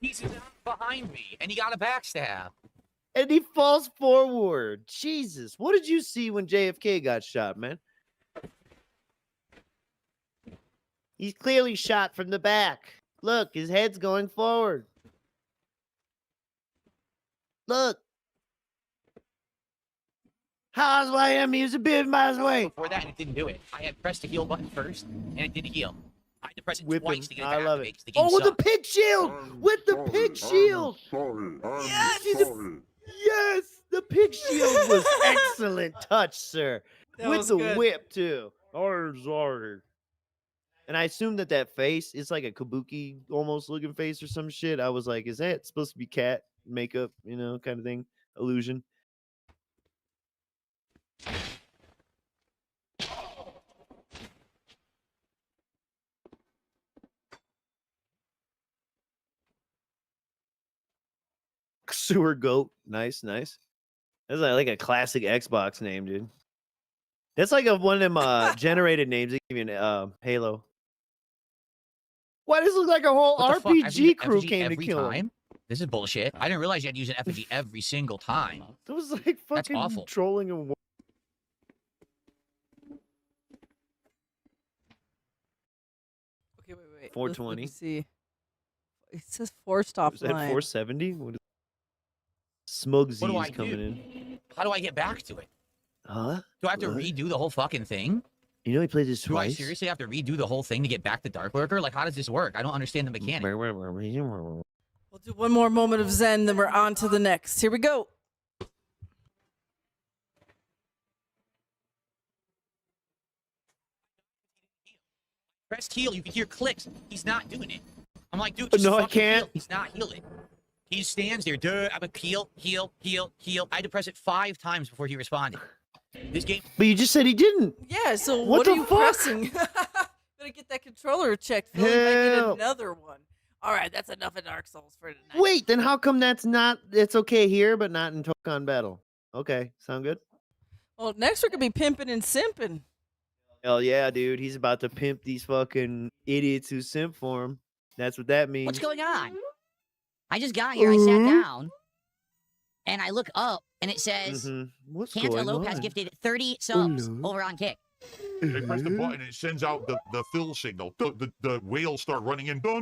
He's not behind me, and he got a backstab. And he falls forward. Jesus, what did you see when JFK got shot, man? He's clearly shot from the back. Look, his head's going forward. Look. How's YM? He was a bit miles away. Before that, and it didn't do it. I had pressed the heal button first, and it didn't heal. I had to press it Whip twice him. to get it I to love activate, it. 'cause the game Oh, with the sucked. pig shield! With the pig shield! Yes, Yes, the pig shield was excellent touch, sir. That With was the good. whip too. I'm sorry. And I assumed that face is like a kabuki almost looking face or some shit. I was like, is that supposed to be cat makeup, kind of thing, illusion? Sewer goat, nice. That's like a classic Xbox name, dude. That's like one of them generated names they give you in Halo. Why does it look like a whole What the fuck? I have to RPG use crew effigy came to every kill him? time? This is bullshit. I didn't realize you had to use an effigy every single time. That was like That's fucking awful. trolling and. Okay, wait. 420. Let me see. It says forced offline. Was that 470? What is... Smug What do I Z's coming do? in. How do I get back to it? Huh? Do I have to What? redo the whole fucking thing? You know he plays this Do I twice. seriously have to redo the whole thing to get back to Dark Lurker? Like, how does this work? I don't understand the mechanic. We'll do one more moment of Zen, then we're on to the next. Here we go. Press heal, you can hear clicks. He's not doing it. I'm like, dude, just No, I fucking can't. heal. He's not healing. He stands there, dude. I'm a heal. I had to press it 5 times before he responded. This game. But you just said he didn't. Yeah, so What what the are you fuck? pressing? Better get that controller checked. Phil. You might get Help. another one. All right, that's enough of Dark Souls for tonight. Wait, then how come it's okay here, but not in Tokon Battle? Okay, sound good? Well, next we're gonna be pimping and simping. Hell yeah, dude. He's about to pimp these fucking idiots who simp for him. That's what that means. What's going on? I just got here. I sat down, and I look up, and it says, What's Cantaloupe going has on? gifted 30 subs Hello? over on Kick. They press the button and it sends out the fill signal. The whales start running in. No, with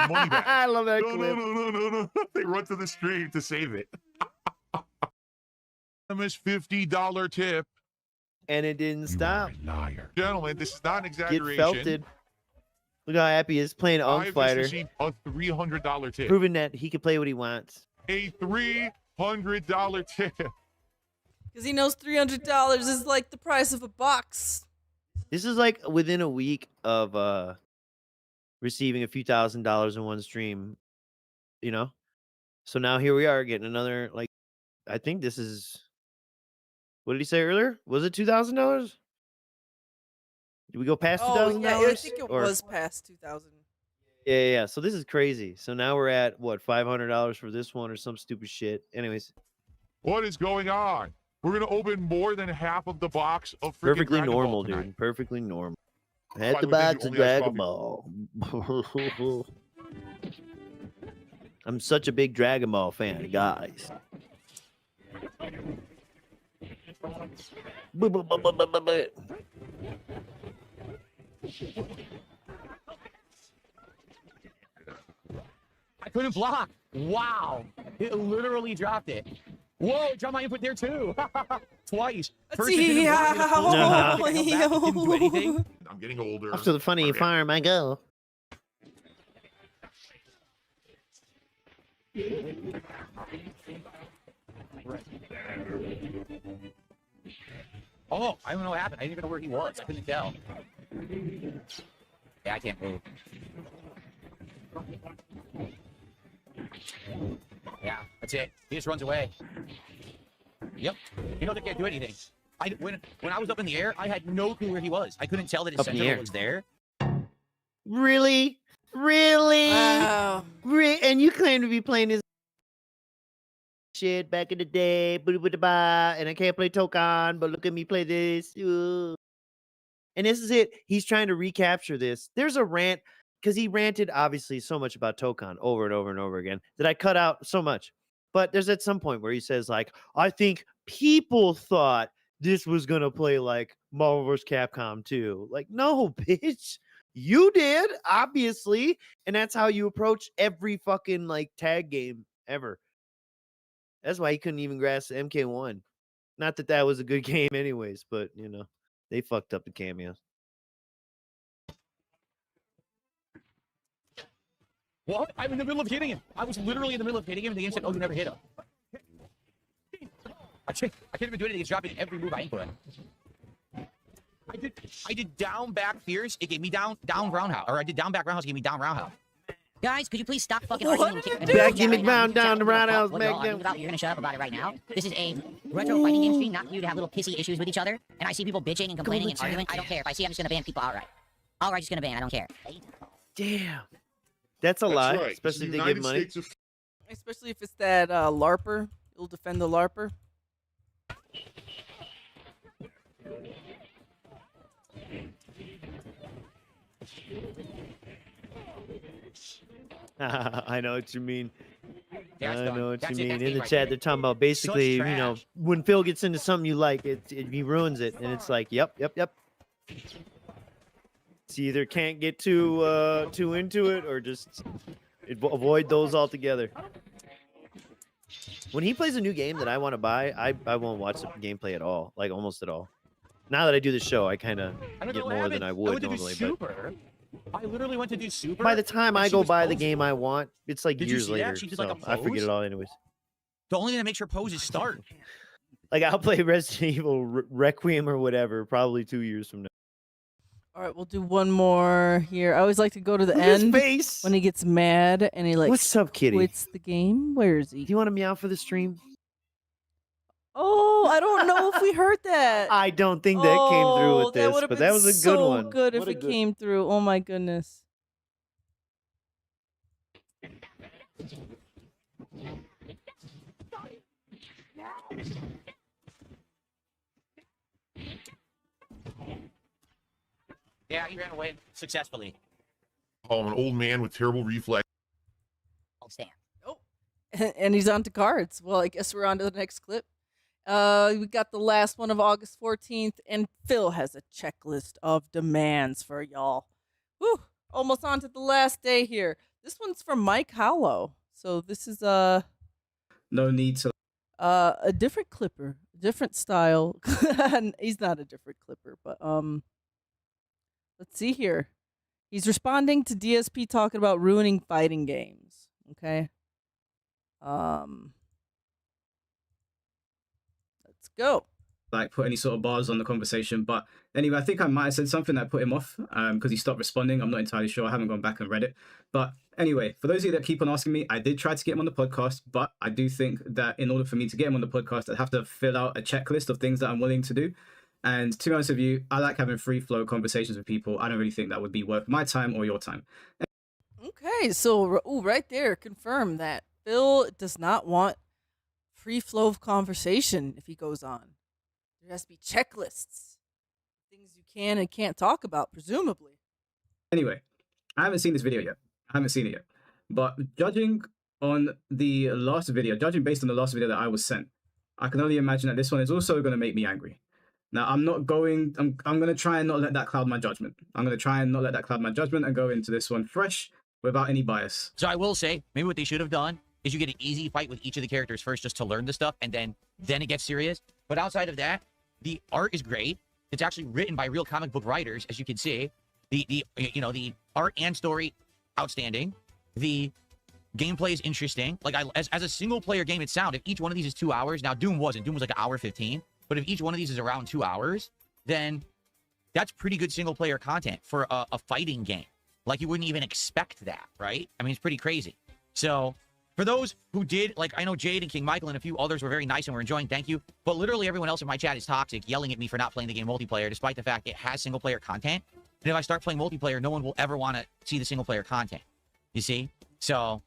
money back. I love that No, clip. no. They run to the stream to save it. $50 tip. And it didn't stop. Liar. Gentlemen, this is not an Get exaggeration. felted. Look how happy he is playing I've Unc just Fighter. received a $300 tip. Proving that he can play what he wants. A $300 tip. Because he knows $300 is like the price of a box. This is like within a week of receiving a few $1,000s in one stream, So now here we are getting another, I think this is, what did he say earlier? Was it $2,000? Did we go past $2,000? Oh, yeah, I think it was past 2,000. Yeah. So this is crazy. So now we're at, what, $500 for this one or some stupid shit. Anyways. What is going on? We're going to open more than half of the box of freaking Perfectly Dragon normal, Ball tonight. dude. Perfectly normal. By At the the way, box you of only have Dragon Ball. I'm such a big Dragon Ball fan, guys. I couldn't block. Wow. It literally dropped it. Whoa, it dropped my input there too. twice. Let's First, see. it didn't work, it pulled back, it held back, it didn't do anything. I'm getting older. Off to the funny farm I go. Oh, I don't know what happened. I didn't even know where he was. I couldn't tell. Yeah, I can't move. Yeah, that's it. He just runs away. Yep. He knows I can't do anything. When I was up in the air, I had no clue where he was. I couldn't tell that his Up in the sentinel air. was there. Really? Really? Wow. And you claim to be playing this shit back in the day, and I can't play Tokan, but look at me play this. Ugh. And this is it. He's trying to recapture this. There's a rant, because he ranted obviously so much about Tokan over and over and over again that I cut out so much. But there's at some point where he says, like, I think people thought this was gonna play like Marvel vs. Capcom 2. Like, no, bitch. You did, obviously. And that's how you approach every fucking like tag game ever. That's why he couldn't even grasp MK1. Not that that was a good game anyways, but you know, they fucked up the cameos. What? I'm in the middle of hitting him. I was literally in the middle of hitting him, and the game said, "Oh, you never hit him." I can't even do anything. It's dropping every move I input. I did down back fierce. It gave me down roundhouse, or I did down back roundhouse. It gave me down roundhouse. Guys, could you please stop fucking What arguing? are you doing? Back gimmick bound down the roundhouse, What back you're arguing down. about, you're gonna shut up about it right now. This is a retro fighting game stream, not for you to have little pissy issues with each other. And I see people bitching and complaining and arguing. I don't care. If I see, I'm just gonna ban people outright. Outright, just gonna ban. I don't care. Damn. That's a lot, right. especially if they United give money. States of Especially if it's that LARPer. You'll defend the LARPer. I know what you mean. That's I done. know what That's you it. mean. That's In me the right chat, there. they're talking about basically, you know, trash. when Phil gets into something you like, he ruins it, and it's like, yep. It's either can't get too into it, or just avoid those altogether. When he plays a new game that I want to buy, I won't watch the gameplay at all, like almost at all. Now that I do the show, I kind of I don't get know what more happened. than I I would went to do normally. But super. I literally went to do super. by the time and I she go was buy the posing. game I want, it's like Did you years see that? later. She did, So like, a I forget pose? it all anyways. The only thing that makes her poses start. Like I'll play Resident Evil Requiem or whatever, probably 2 years from now. All right, we'll do one more here. I always like to go to the Look at his end face. when he gets mad and he like What's up, kitty? quits the game. Where is he? Do you want to meow for the stream? Oh, I don't know if we heard that. I don't think that came through with this, would've but been that was a good so one. good if What a it good- came through. Oh my goodness. Yeah, he ran away successfully. Oh, I'm an old man with terrible reflex. I'll stand. And he's on to cards. Well, I guess we're on to the next clip. We got the last one of August 14th, and Phil has a checklist of demands for y'all. Whew, almost on to the last day here. This one's from Mike Hollow. So this is No need to. a different clipper, different style. He's not a different clipper, but let's see here. He's responding to DSP talking about ruining fighting games. Okay. Let's go. Like put any sort of bars on the conversation, but anyway, I think I might have said something that put him off because he stopped responding. I'm not entirely sure. I haven't gone back and read it, but anyway, for those of you that keep on asking me, I did try to get him on the podcast, but I do think that in order for me to get him on the podcast, I'd have to fill out a checklist of things that I'm willing to do. And to be honest with you, I like having free flow conversations with people. I don't really think that would be worth my time or your time. Okay, so right there, confirm that Phil does not want free flow of conversation if he goes on. There has to be checklists, things you can and can't talk about, presumably. Anyway, I haven't seen this video yet. I haven't seen it yet. But judging on the last video, judging based on the last video that I was sent, I can only imagine that this one is also going to make me angry. Now, I'm going to try and not let that cloud my judgment. I'm going to try and not let that cloud my judgment and go into this one fresh without any bias. So I will say, maybe what they should have done is you get an easy fight with each of the characters first just to learn the stuff, and then it gets serious. But outside of that, the art is great. It's actually written by real comic book writers, as you can see. The art and story, outstanding. The gameplay is interesting. Like, as a single player game, it's sound. If each one of these is 2 hours, now Doom wasn't. Doom was like an hour 15. But if each one of these is around 2 hours, then that's pretty good single player content for a fighting game. Like, you wouldn't even expect that, right? I mean, it's pretty crazy. So, for those who did, like, I know Jade and King Michael and a few others were very nice and were enjoying, thank you. But literally everyone else in my chat is toxic, yelling at me for not playing the game multiplayer, despite the fact it has single player content. And if I start playing multiplayer, no one will ever want to see the single player content. You see? So,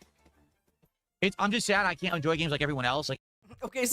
I'm just sad I can't enjoy games like everyone else. Like, okay,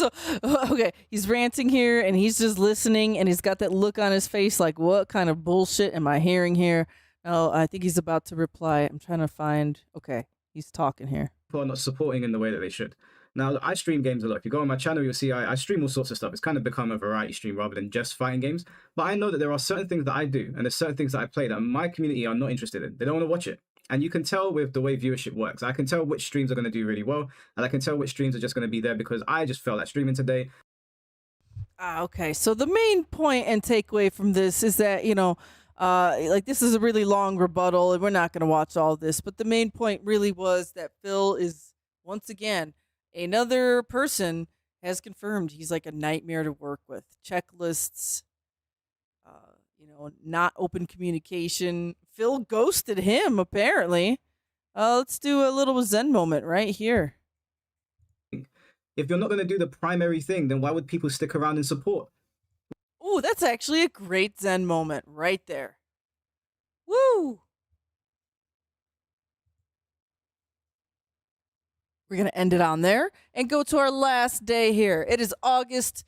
he's ranting here, and he's just listening, and he's got that look on his face like, what kind of bullshit am I hearing here? Oh, I think he's about to reply. I'm trying to find... Okay, he's talking here. People are not supporting in the way that they should. Now, I stream games a lot. If you go on my channel, you'll see I stream all sorts of stuff. It's kind of become a variety stream rather than just fighting games. But I know that there are certain things that I do, and there's certain things that I play that my community are not interested in. They don't want to watch it. And you can tell with the way viewership works. I can tell which streams are going to do really well, and I can tell which streams are just going to be there because I just felt like streaming today. Okay, so the main point and takeaway from this is that, like, this is a really long rebuttal, and we're not going to watch all this, but the main point really was that Phil is, once again, another person has confirmed he's like a nightmare to work with. Checklists, not open communication. Phil ghosted him, apparently. Let's do a little Zen moment right here. If you're not going to do the primary thing, then why would people stick around and support? Ooh, that's actually a great Zen moment right there. Woo! We're going to end it on there and go to our last day here. It is August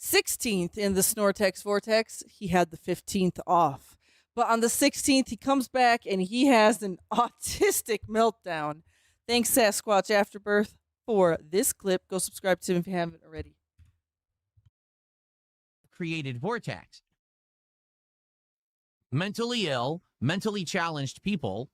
16th in the Snortex Vortex. He had the 15th off. But on the 16th, he comes back and he has an autistic meltdown. Thanks, Sasquatch Afterbirth, for this clip. Go subscribe to him if you haven't already. created vortex. Mentally ill, mentally challenged people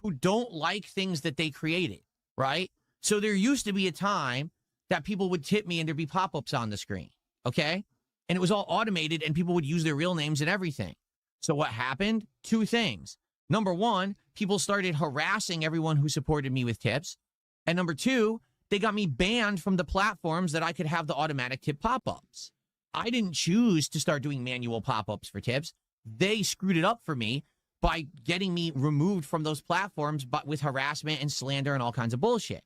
who don't like things that they created, right? So there used to be a time that people would tip me and there'd be pop-ups on the screen, okay? And it was all automated and people would use their real names and everything. So what happened? Two things. Number one, people started harassing everyone who supported me with tips. And number two, they got me banned from the platforms that I could have the automatic tip pop-ups. I didn't choose to start doing manual pop-ups for tips. They screwed it up for me by getting me removed from those platforms, but with harassment and slander and all kinds of bullshit.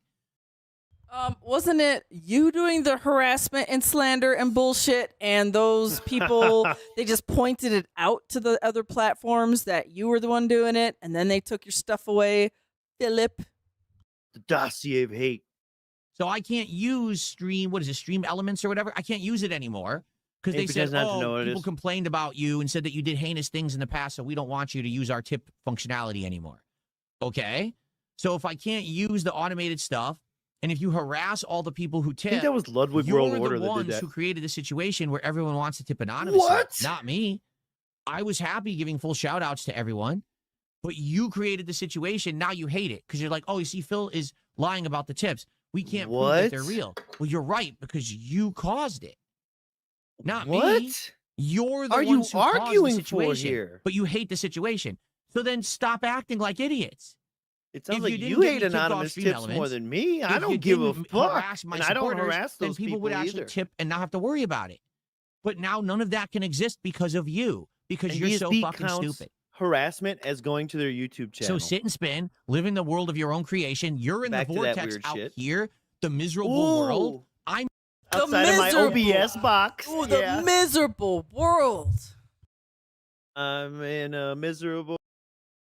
Wasn't it you doing the harassment and slander and bullshit, and those people, they just pointed it out to the other platforms that you were the one doing it, and then they took your stuff away, Philip? The dossier of hate. So I can't use Stream Elements or whatever? I can't use it anymore because they said, people complained about you and said that you did heinous things in the past, so we don't want you to use our tip functionality anymore. Okay? So if I can't use the automated stuff, and if you harass all the people who tip, I think that was Ludwig you're World the Order that ones did that. who created the situation where everyone wants to tip anonymously. What? Not me. I was happy giving full shout outs to everyone, but you created the situation. Now you hate it because you're like, oh, you see, Phil is lying about the tips. We can't prove that they're real. Well, you're right because you caused it. Not me. You're the ones who caused the situation, here? but you hate the situation. So then stop acting like idiots. It sounds like you hate anonymous tips more than me. I don't give a fuck, and I don't harass those people would actually either. tip and not have to worry about it. But now none of that can exist because of you, because you're so fucking stupid. Harassment as going to their YouTube channel. So sit and spin, live in the world of your own creation. You're in the vortex out here, the miserable world. I'm outside of my OBS box. Ooh, the miserable world. I'm in a miserable.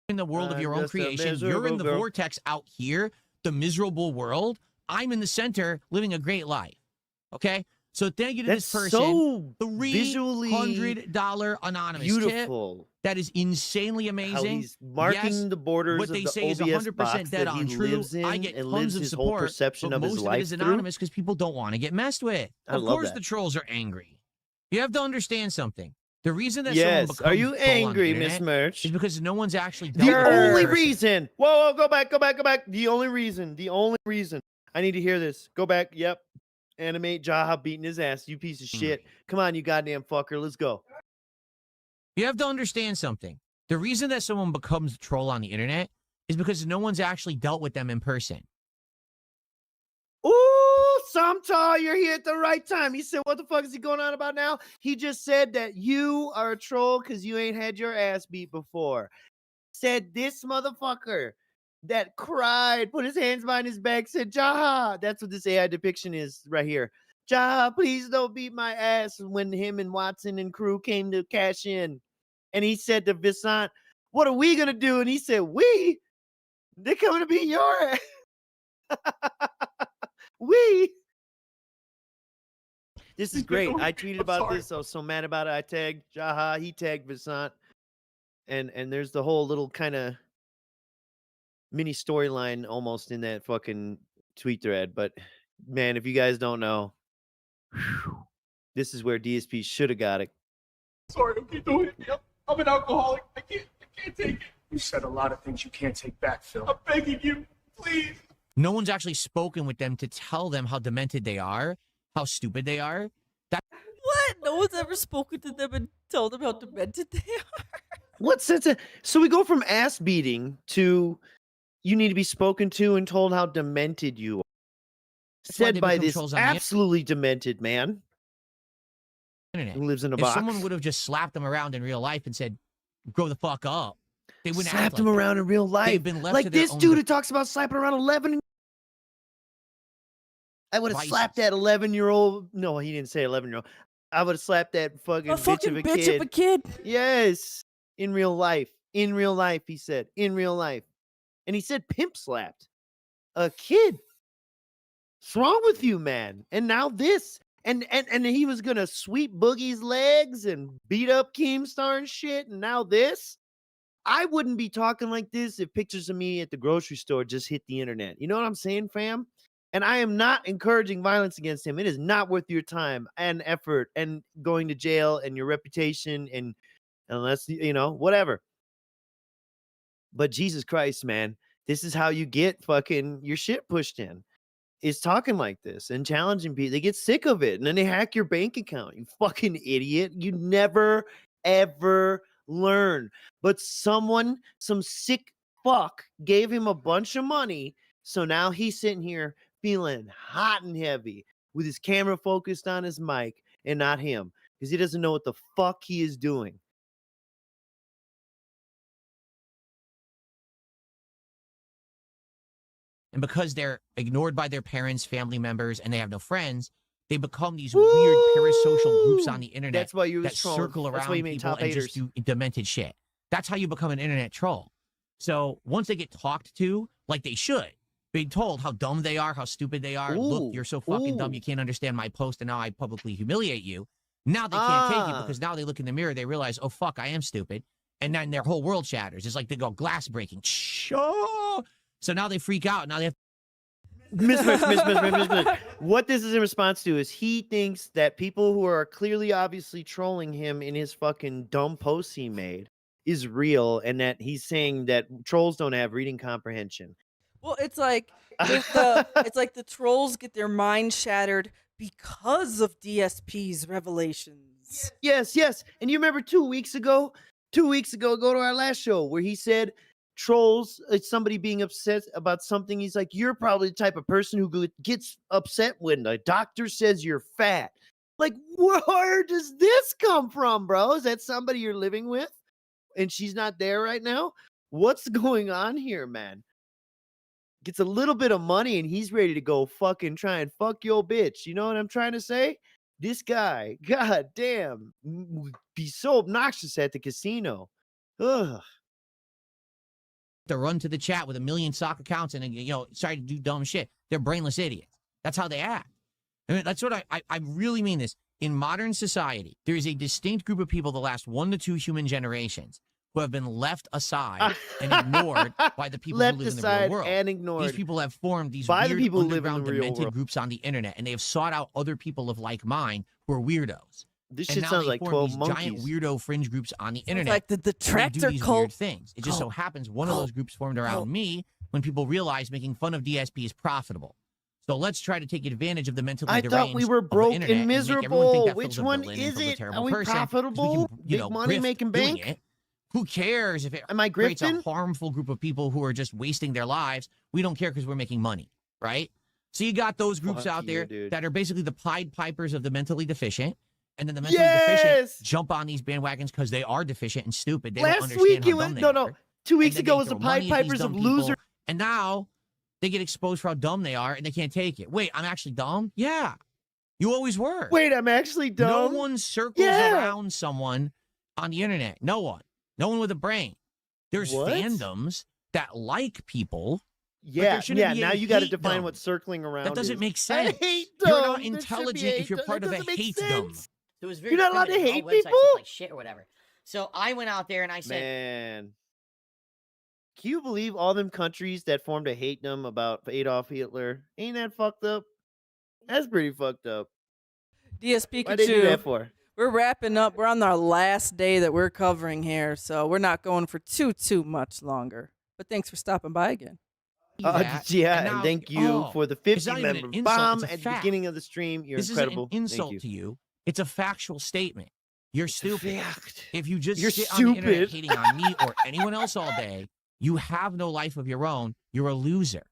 In the world of your own creation. You're in the vortex out here, the miserable world. I'm in the center, living a great life. Okay? So thank you to this person. So $300 anonymous beautiful. Tip. That is insanely amazing. How he's marking the borders what of they the say OBS is 100% box dead that he on true. lives in I get and tons lives of his support, whole perception but of his most of life it is anonymous because people don't want to get messed with. I of love course that. the trolls are angry. You have to understand something. The reason that yes, someone are you becomes troll on the angry, internet Miss Merch? is because no one's actually The dealt with only person. reason. Whoa, go back. The only reason. I need to hear this. Go back. Yep. Animate Jaha beating his ass. You piece of shit. Come on, you goddamn fucker. Let's go. You have to understand something. The reason that someone becomes a troll on the internet is because no one's actually dealt with them in person. Ooh, Samta, you're here at the right time. He said, what the fuck is he going on about now? He just said that you are a troll because you ain't had your ass beat before. Said this motherfucker that cried, put his hands behind his back, said, Jaha. That's what this AI depiction is right here. Jaha, please don't beat my ass, when him and Watson and crew came to cash in. And he said to Visant, what are we going to do? And he said, we? They're coming to beat your ass. We. This is great. I tweeted about this. I was so mad about it. I tagged Jaha. He tagged Visant. And there's the whole little kind of mini storyline almost in that fucking tweet thread. But man, if you guys don't know, this is where DSP should have got it. Sorry, don't hit me. I'm an alcoholic. I can't take it. You said a lot of things you can't take back, Phil. I'm begging you, please. No one's actually spoken with them to tell them how demented they are, how stupid they are. What? No one's ever spoken to them and told them how demented they are? What sense of... So we go from ass beating to you need to be spoken to and told how demented you are. Said by this absolutely demented man who lives in a box. If someone would have just slapped them around in real life and said, grow the fuck up, they wouldn't slapped him around in real life. They've been left like to their this own dude who talks about slapping around 11. I would have slapped that 11-year-old. No, he didn't say 11-year-old. I would have slapped that fucking bitch of a kid. Yes. In real life. In real life, he said. In real life. And he said pimp slapped a kid. What's wrong with you, man? And now this. And he was going to sweep Boogie's legs and beat up Keemstar and shit. And now this. I wouldn't be talking like this if pictures of me at the grocery store just hit the internet. You know what I'm saying, fam? And I am not encouraging violence against him. It is not worth your time and effort and going to jail and your reputation and unless, you know, whatever. But Jesus Christ, man, this is how you get fucking your shit pushed in. Is talking like this and challenging people. They get sick of it and then they hack your bank account. You fucking idiot. You never, ever learn. But some sick fuck gave him a bunch of money. So now he's sitting here feeling hot and heavy with his camera focused on his mic and not him because he doesn't know what the fuck he is doing. And because they're ignored by their parents, family members, and they have no friends, they become these weird parasocial groups on the internet That's why you that circle around people and just do demented shit. That's how you become an internet troll. So once they get talked to, like they should, being told how dumb they are, how stupid they are. Look, you're so fucking dumb, you can't understand my post, and now I publicly humiliate you. Now they can't take it because now they look in the mirror, they realize, oh, fuck, I am stupid. And then their whole world shatters. It's like they go glass breaking. So now they freak out. Now they have Miss. What this is in response to is he thinks that people who are clearly obviously trolling him in his fucking dumb posts he made is real, and that he's saying that trolls don't have reading comprehension. Well, it's like it's like the trolls get their mind shattered because of DSP's revelations. Yes. And you remember 2 weeks ago, go to our last show where he said trolls, it's somebody being upset about something. He's like, you're probably the type of person who gets upset when the doctor says you're fat. Like, where does this come from, bro? Is that somebody you're living with and she's not there right now? What's going on here, man? Gets a little bit of money and he's ready to go fucking try and fuck your bitch. You know what I'm trying to say? This guy, god damn, be so obnoxious at the casino. Ugh. to run to the chat with 1 million sock accounts and, you know, try to do dumb shit. They're brainless idiots. That's how they act. I mean, that's what I really mean this. In modern society, there is a distinct group of people the last 1 to 2 human generations who have been left aside and ignored by the people who live in the real world. And ignored. These people have formed these by weird the people underground who live in the real demented world. groups on the internet, and they have sought out other people of like mind who are weirdos. This And shit now sounds they like form 12 these monkeys. giant weirdo fringe groups on the internet. like the where they tractor do these cult. weird things. It just so happens one of those groups formed around me when people realized making fun of DSP is profitable. So let's try to take advantage of the mentally I deranged thought we were of the broke internet and make everyone think miserable. that Which Phil's a one villain is and Phil's a it? terrible Are we person, 'cause we profitable? can, Big money grift making doing bank? it. Who cares if it Am I creates a grifting? harmful group of people who are just wasting their lives? We don't care because we're making money, right? So you got those groups Fuck out you, there dude. that are basically the Pied Pipers of the mentally deficient, and then the mentally deficient jump on these bandwagons because they are deficient and stupid. They don't Last understand week how it was dumb they no, are. no. 2 weeks And then ago they was the throw Pied money at these Pipers of dumb people, loser. and now they get exposed for how dumb they are, and they can't take it. Wait, I'm actually dumb? Yeah, you always were. Wait, I'm actually dumb. No one circles around someone on the internet. No one. No one with a brain. There's What? fandoms that like people. but Yeah, there shouldn't yeah. be a Now you got to hate define dumb. what circling around That doesn't is. make sense. I hate You're not dumb. There should be intelligent a if you're hate part dumb. of a That doesn't make hate sense. It was very You're not allowed to primitive. hate All websites people? look like shit or whatever. So I went out there and I said, Man, can you believe all them countries that formed a hate-dom about Adolf Hitler? Ain't that fucked up? That's pretty fucked up. DS Why'd they do that Pikachu, for? we're wrapping up. We're on our last day that we're covering here, so we're not going for too much longer. But thanks for stopping by again. that, Yeah, and and now- thank you oh, for the it's 50 not even an member insult, bomb it's a at the fact. beginning of the stream. You're This incredible. isn't an insult Thank to you. you. It's a factual statement. You're stupid. fact. If you just You're sit on the internet stupid. hating on me or anyone else all day, you have no life of your own. You're a loser.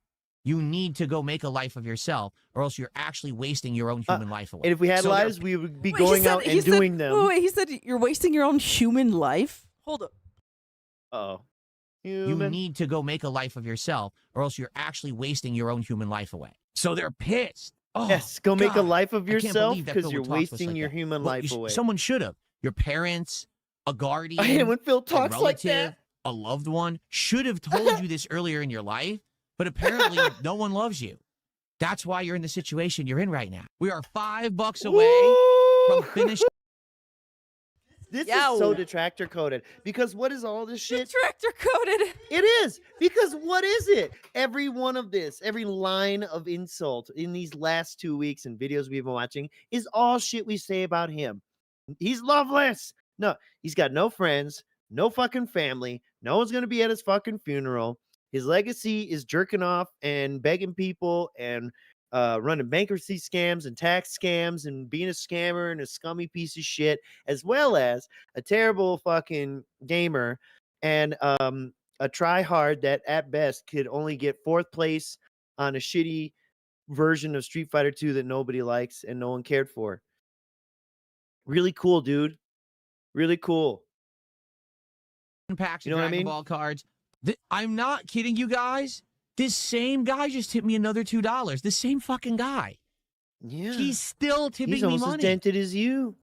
You need to go make a life of yourself, or else you're actually wasting your own human life away. And if we had So there- lives, we would be Wait, he going said- out he and said- doing them. Wait, he said you're wasting your own human life? Hold up. Oh, You need to go make a life of yourself, or else you're actually wasting your own human life away. So they're pissed. Oh, Yes, go make a God. life of I can't yourself believe that because Phil you're would talk to us wasting like your that. human Well, life away. Someone should have. Your parents, a guardian, I hate when Phil a talks like relative, that. a loved one should have told you this earlier in your life, but apparently no one loves you. That's why you're in the situation you're in right now. We are $5 away from finishing. This Yow. is so detractor coded. Because what is all this shit? Detractor coded. It is. Because what is it? Every one of this, every line of insult in these last 2 weeks and videos we've been watching is all shit we say about him. He's loveless. No, he's got no friends, no fucking family. No one's going to be at his fucking funeral. His legacy is jerking off and begging people and running bankruptcy scams and tax scams and being a scammer and a scummy piece of shit, as well as a terrible fucking gamer and a try-hard that at best could only get 4th place on a shitty version of Street Fighter 2 that nobody likes and no one cared for. Really cool, dude. Really cool. Packs You of know what I Dragon mean? Ball cards. I'm not kidding you guys. This same guy just tipped me another $2. This same fucking guy. Yeah. He's still tipping He's me almost as money. dented as you.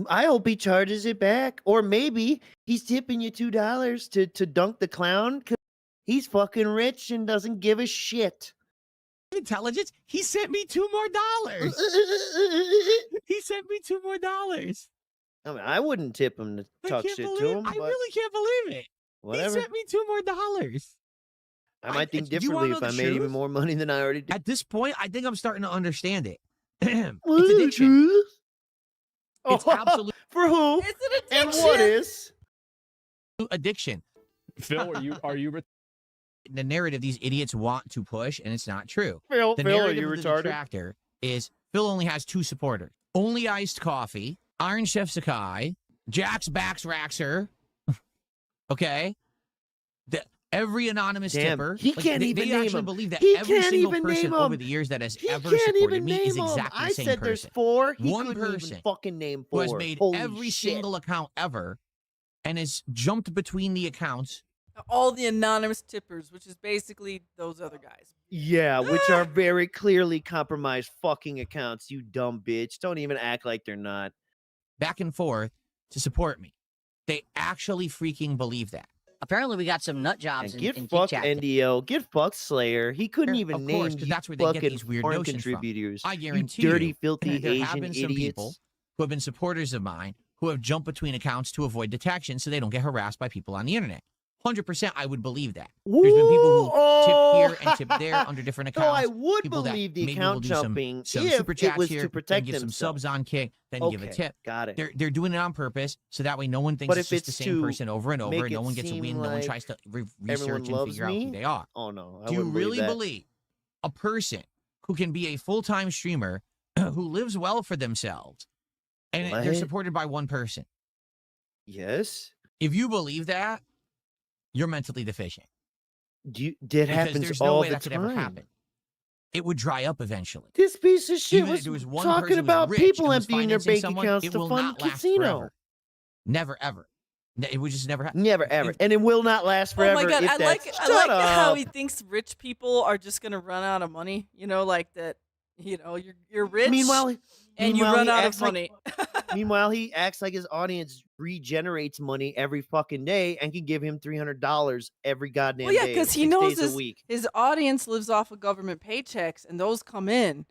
I hope he charges it back. Or maybe he's tipping you $2 to dunk the clown because he's fucking rich and doesn't give a shit. Intelligence. He sent me $2 more. He sent me $2 more. I mean, I wouldn't tip him to I talk can't shit believe, to him, I but really can't believe it. whatever. He sent me $2 more. I might think do you wanna differently know if the I made even truth? more money than I already did. At this point, I think I'm starting to understand it. What It's is the addiction. truth? It's absolute For who? It's an And addiction. what is? addiction. Phil, are you The narrative these idiots want to push, and it's not true. Phil, The Phil, are narrative you of the retarded? detractor is Phil only has 2 supporters. Only Iced Coffee, Iron Chef Sakai, Jack's Bax Raxer. Okay? Every anonymous Damn, tipper. he can't they, even they name actually them. believe that He every can't single even person name over them. the years that has He ever can't supported even me name is them. exactly I the same said person. there's 4. He One couldn't person even fucking name who 4. has made Holy every shit. single account ever and has jumped between the accounts. All the anonymous tippers, which is basically those other guys. Yeah, which are very clearly compromised fucking accounts, you dumb bitch. Don't even act like they're not. Back and forth to support me. They actually freaking believe that. Apparently, we got some nut jobs And in get Kick fucked Chat. NDO, get fucked Slayer. He couldn't even Of name course, 'cause you that's where they get fucking these weird foreign notions from. contributors. I guarantee you dirty, you, filthy there have Asian been some idiots. people who have been supporters of mine who have jumped between accounts to avoid detection so they don't get harassed by people on the internet. 100% I would believe that. There's been people who tip here and tip there under different No, accounts. I would people that believe the maybe will account do jumping some if super it chats was here, to then protect give some themselves. subs on Kick, then you give a Okay, tip. got it. They're doing it on purpose so that way no one thinks But it's if just the it's same to person over and over make and no it one gets a seem win, no one like tries to everyone research and loves figure out me? who they are. Oh no, I Do you wouldn't believe really that. believe a person who can be a full-time streamer who lives well for themselves, and they're What? supported by one person. Yes. If you believe that, you're mentally deficient. That Because happens there's no all way the that could time. ever happen. It would dry up eventually. This piece of shit Even if was, there was one talking person who was about rich people and was emptying their financing bank someone, accounts it to will fund not the last casino. forever. Never, ever. It would just never happen. Never ever, and it will not last forever. Oh my god, if I like that's- I Shut like how up. he thinks rich people are just gonna run out of money. You know, like that. You know, you're rich. Meanwhile, and you meanwhile, run he out of acts like- money. Meanwhile, he acts like his audience regenerates money every fucking day and can give him $300 every goddamn Well, yeah, day. because he 6 knows days a week. his audience lives off of government paychecks, and those come in.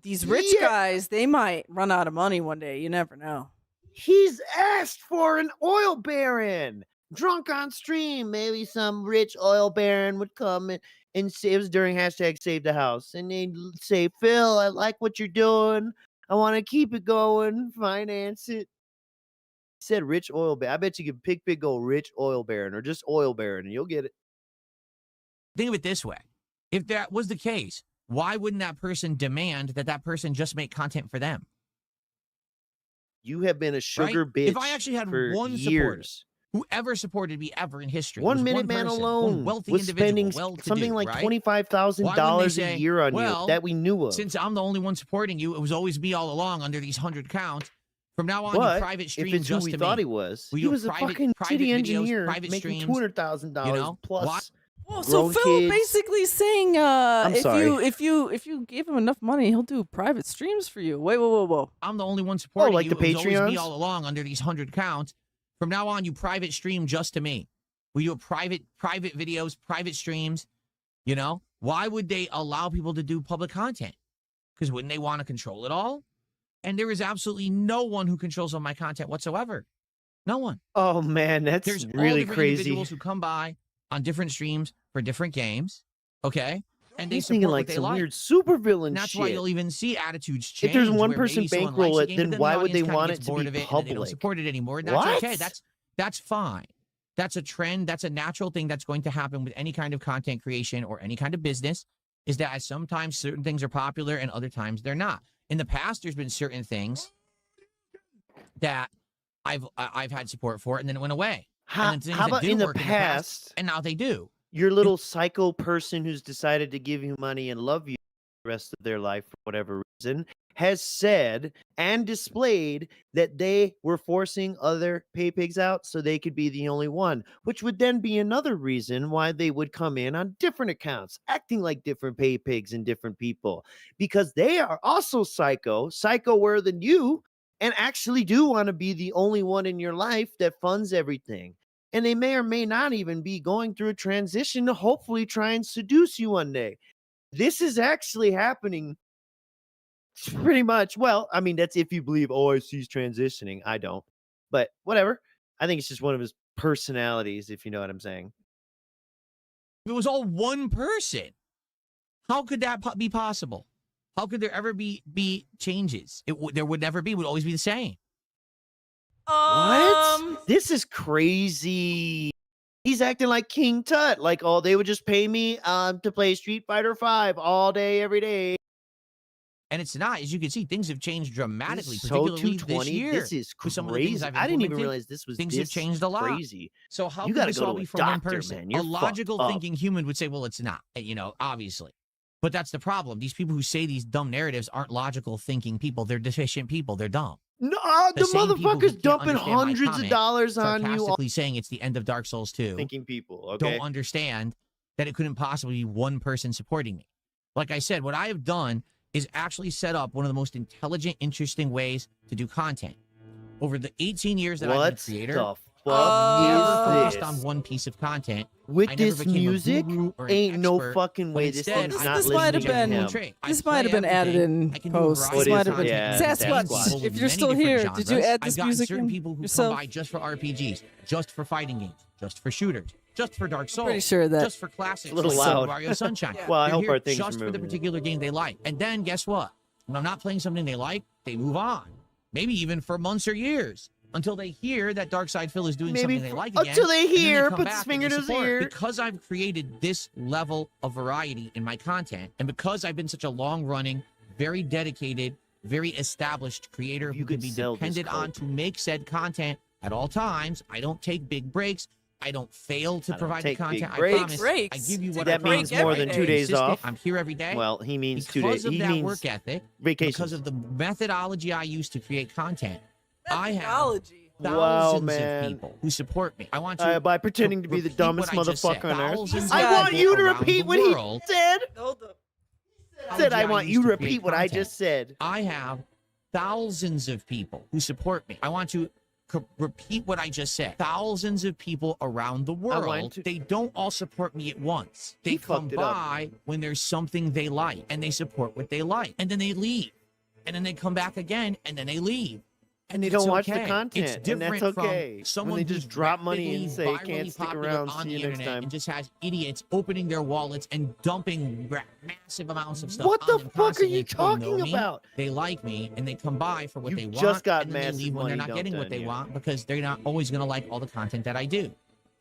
These rich Yeah. guys, they might run out of money one day. You never know. He's asked for an oil baron. Drunk on stream. Maybe some rich oil baron would come and say, it was during hashtag save the house. And they'd say, Phil, I like what you're doing. I want to keep it going. Finance it. He said rich oil baron. I bet you could pick go rich oil baron or just oil baron and you'll get it. Think of it this way. If that was the case, why wouldn't that person demand that that person just make content for them? You have been a sugar Right? bitch If I actually had for one supporter, years. whoever supported me ever in history, 1 was minute man person, alone one wealthy was spending individual, well-to-do, something like right? $25,000 Why wouldn't they a say, year on well, you that we knew of. Since I'm the only one supporting you, it was always me all along under these 100 counts. From now on, But you private stream if it's who just we to thought me. he was, We he do was a private- fucking private city videos, engineer private making streams, $200,000 you know? plus. Well, so grown Phil kids. basically saying, I'm sorry. if you give him enough money, he'll do private streams for you. Wait, whoa. I'm the only one supporting like you. the It was always me Patreons? all along under these 100 counts. From now on, you private stream just to me. We do private videos, private streams. You know, why would they allow people to do public content? Because wouldn't they want to control it all? And there is absolutely no one who controls all my content whatsoever. No one. Oh man, that's There's all really different crazy. individuals who come by on different streams for different games. Okay, and they He's support thinking what like they some like. weird supervillain And that's shit. why you'll even see attitudes change. If there's one where person maybe someone bankroll likes a it, game, then but why the would they audience kinda want gets it to bored be of it and they don't public? support it anymore. And that's okay. What? That's fine. That's a trend. That's a natural thing that's going to happen with any kind of content creation or any kind of business. Is that sometimes certain things are popular and other times they're not. In the past, there's been certain things that I've had support for, and then it went away. How, and then things how that about didn't in the work past, and now they do. your little psycho person who's decided to give you money and love you the rest of their life for whatever reason has said and displayed that they were forcing other pay pigs out so they could be the only one, which would then be another reason why they would come in on different accounts, acting like different pay pigs and different people, because they are also psychoer than you, and actually do want to be the only one in your life that funds everything. And they may or may not even be going through a transition to hopefully try and seduce you one day. This is actually happening pretty much. Well, I mean, that's if you believe, oh, I see he's transitioning. I don't. But whatever. I think it's just one of his personalities, if you know what I'm saying. If it was all one person, how could that be possible? How could there ever be changes? There would never be. It would always be the same. What? This is crazy. He's acting like King Tut. Like, oh, they would just pay me to play Street Fighter 5 all day, every day. And it's not. As you can see, things have changed dramatically, So particularly this 220. year. This is with some of the things crazy. I've I didn't even implemented. realize this was Things this have changed a lot. crazy. So how You could gotta this go all to be a from one doctor, person? man. You're A logical fucked up. thinking human would say, well, it's not, obviously. But that's the problem. These people who say these dumb narratives aren't logical thinking people. They're deficient people. They're dumb. No, the same people who motherfucker's can't dumping understand my hundreds of comment, dollars on you. sarcastically saying it's the end of Dark Souls 2. Thinking people, okay? Don't understand that it couldn't possibly be one person supporting me. Like I said, what I have done is actually set up one of the most intelligent, interesting ways to do content. Over the 18 years that I've been a What creator, the I never fuck focused is on this? one piece of content. With I never this became a music, guru or an ain't no expert, fucking but way this instead, thing's I not This might have listening to been him. this might have been added in post. Oh, This it might is, have been yeah, Sasquatch. Sasquatch. If you're still here, did you add this I've gotten music certain in people who yourself? come by just for RPGs, just for fighting games, just for shooters, just for Dark Souls, Pretty sure that- just for classics, It's a little like Super loud. Mario Sunshine. Well, I They're hope here our things are just for the moving. particular game they like. And then guess what? When I'm not playing something they like, they move on. Maybe even for months or years until they hear that Darkside Phil is doing Maybe something they like again. until they and then hear, come puts back his finger and they to his support. ear. Because I've created this level of variety in my content, and because I've been such a long-running, very dedicated, very established creator who can be depended on to make said content at all times, I don't take big breaks. I don't fail to provide the content. I promise. I give you what I that means promise. more than 2 days off. I'm here every day. Well, he means 2 Because days. of He that means work ethic, vacations. because of the methodology I use to create content, I have Wow, thousands man. of people who support me. I want to By pretending to be the repeat dumbest what I just said. motherfucker on earth. Thousands I of want people you to around repeat the what he world. said. Said I I want use you to to create repeat what I content. just said. I have thousands of people who support me. I want to repeat what I just said. Thousands of people around the world. They don't all support me at once. They come by when there's something they like, and they support what they like, and then they leave, and then they come back again, and then they leave. And they It's don't watch the okay. content, It's and different that's okay. from someone When they who's just drop money and rapidly, say, virally "Can't stick popular around, on see the you next internet," time. and just has idiots opening their wallets and dumping massive amounts of stuff. What on the them fuck are constantly. you They talking know me, about? They like me, and they come by for what they want. just got and then they massive leave when they're money not getting dumped what on they you. want because they're not always going to like all the content that I do,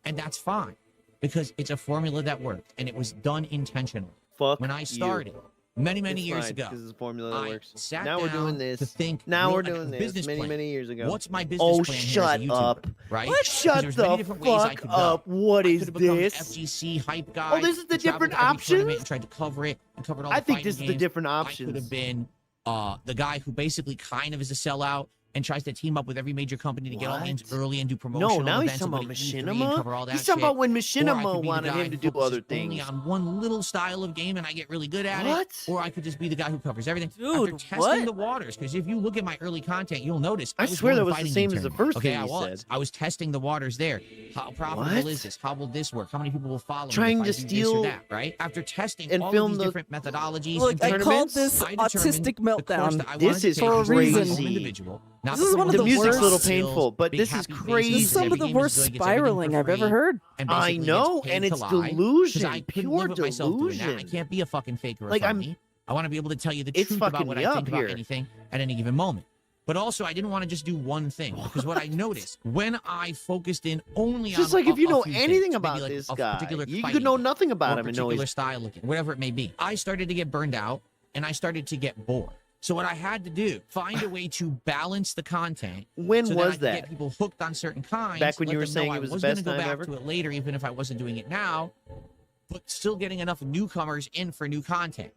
and that's fine because it's a formula that worked and it was done intentionally. Fuck when I you. started. Many It's years fine, ago, 'cause it's a formula that I works. sat Now we're down doing this. to think. Now we're like a doing this. business Many, plan. many years ago. What's my business Oh, plan here shut as a YouTuber, up. right? What? 'Cause Shut there's many the different ways I fuck could up. go. What I is could have become this? FGC hype guy. Oh, this is the traveled different to every tournament options? And tried to cover it and covered all I the think fighting this is the games. different I could options. have been the guy who basically kind of is a sellout and tries to team up with every major company to get all names early and do promotional No, now he's events talking about over the E3 and Machinima. cover all that He's talking shit. about when Or I Machinima could be the wanted guy him to who do focuses other only things. on one little style of game and I get really good at What? it. Or I could just be the guy who covers everything. Dude, After testing what? the waters, because if you look at my early content, you'll notice I was swear going that to was the fighting same game as the tournaments. first Okay, thing I you was. said. I was testing the waters there. How profitable What? is this? How will this work? How many people will follow Trying me to if I do this steal or that, right? After testing and all film of these the different methodologies Look, and I called tournaments, this I determined autistic the course meltdown. that I This wanted to is take for a as my reason. own individual. Not This is one of The the music's a little worst- painful, but big this is happy faces, crazy. This is some every of the game is worst good, gets everything for spiraling I've ever free, heard. and I basically know, gets paid and to it's lie, 'cause delusion, I couldn't pure live with myself doing that. I delusion. can't be a fucking fake or a Like, I'm- phony. I want to be able to tell you the It's truth about fucking what me I up think about here. anything at any given moment. But also, I didn't want to just do one thing because what I noticed when I focused in only It's just on like if you know few anything things, about maybe like this a guy, particular you fighting could know game nothing or about a him and know particular he's style looking, whatever it may be. I started to get burned out and I started to get bored. So what I had to do, find a way to balance the content. When so was I could that? Get people hooked on certain kinds. Back when let you were them know saying I it was the gonna best go time back ever? to it later, even if I wasn't doing it now, but still getting enough newcomers in for new content.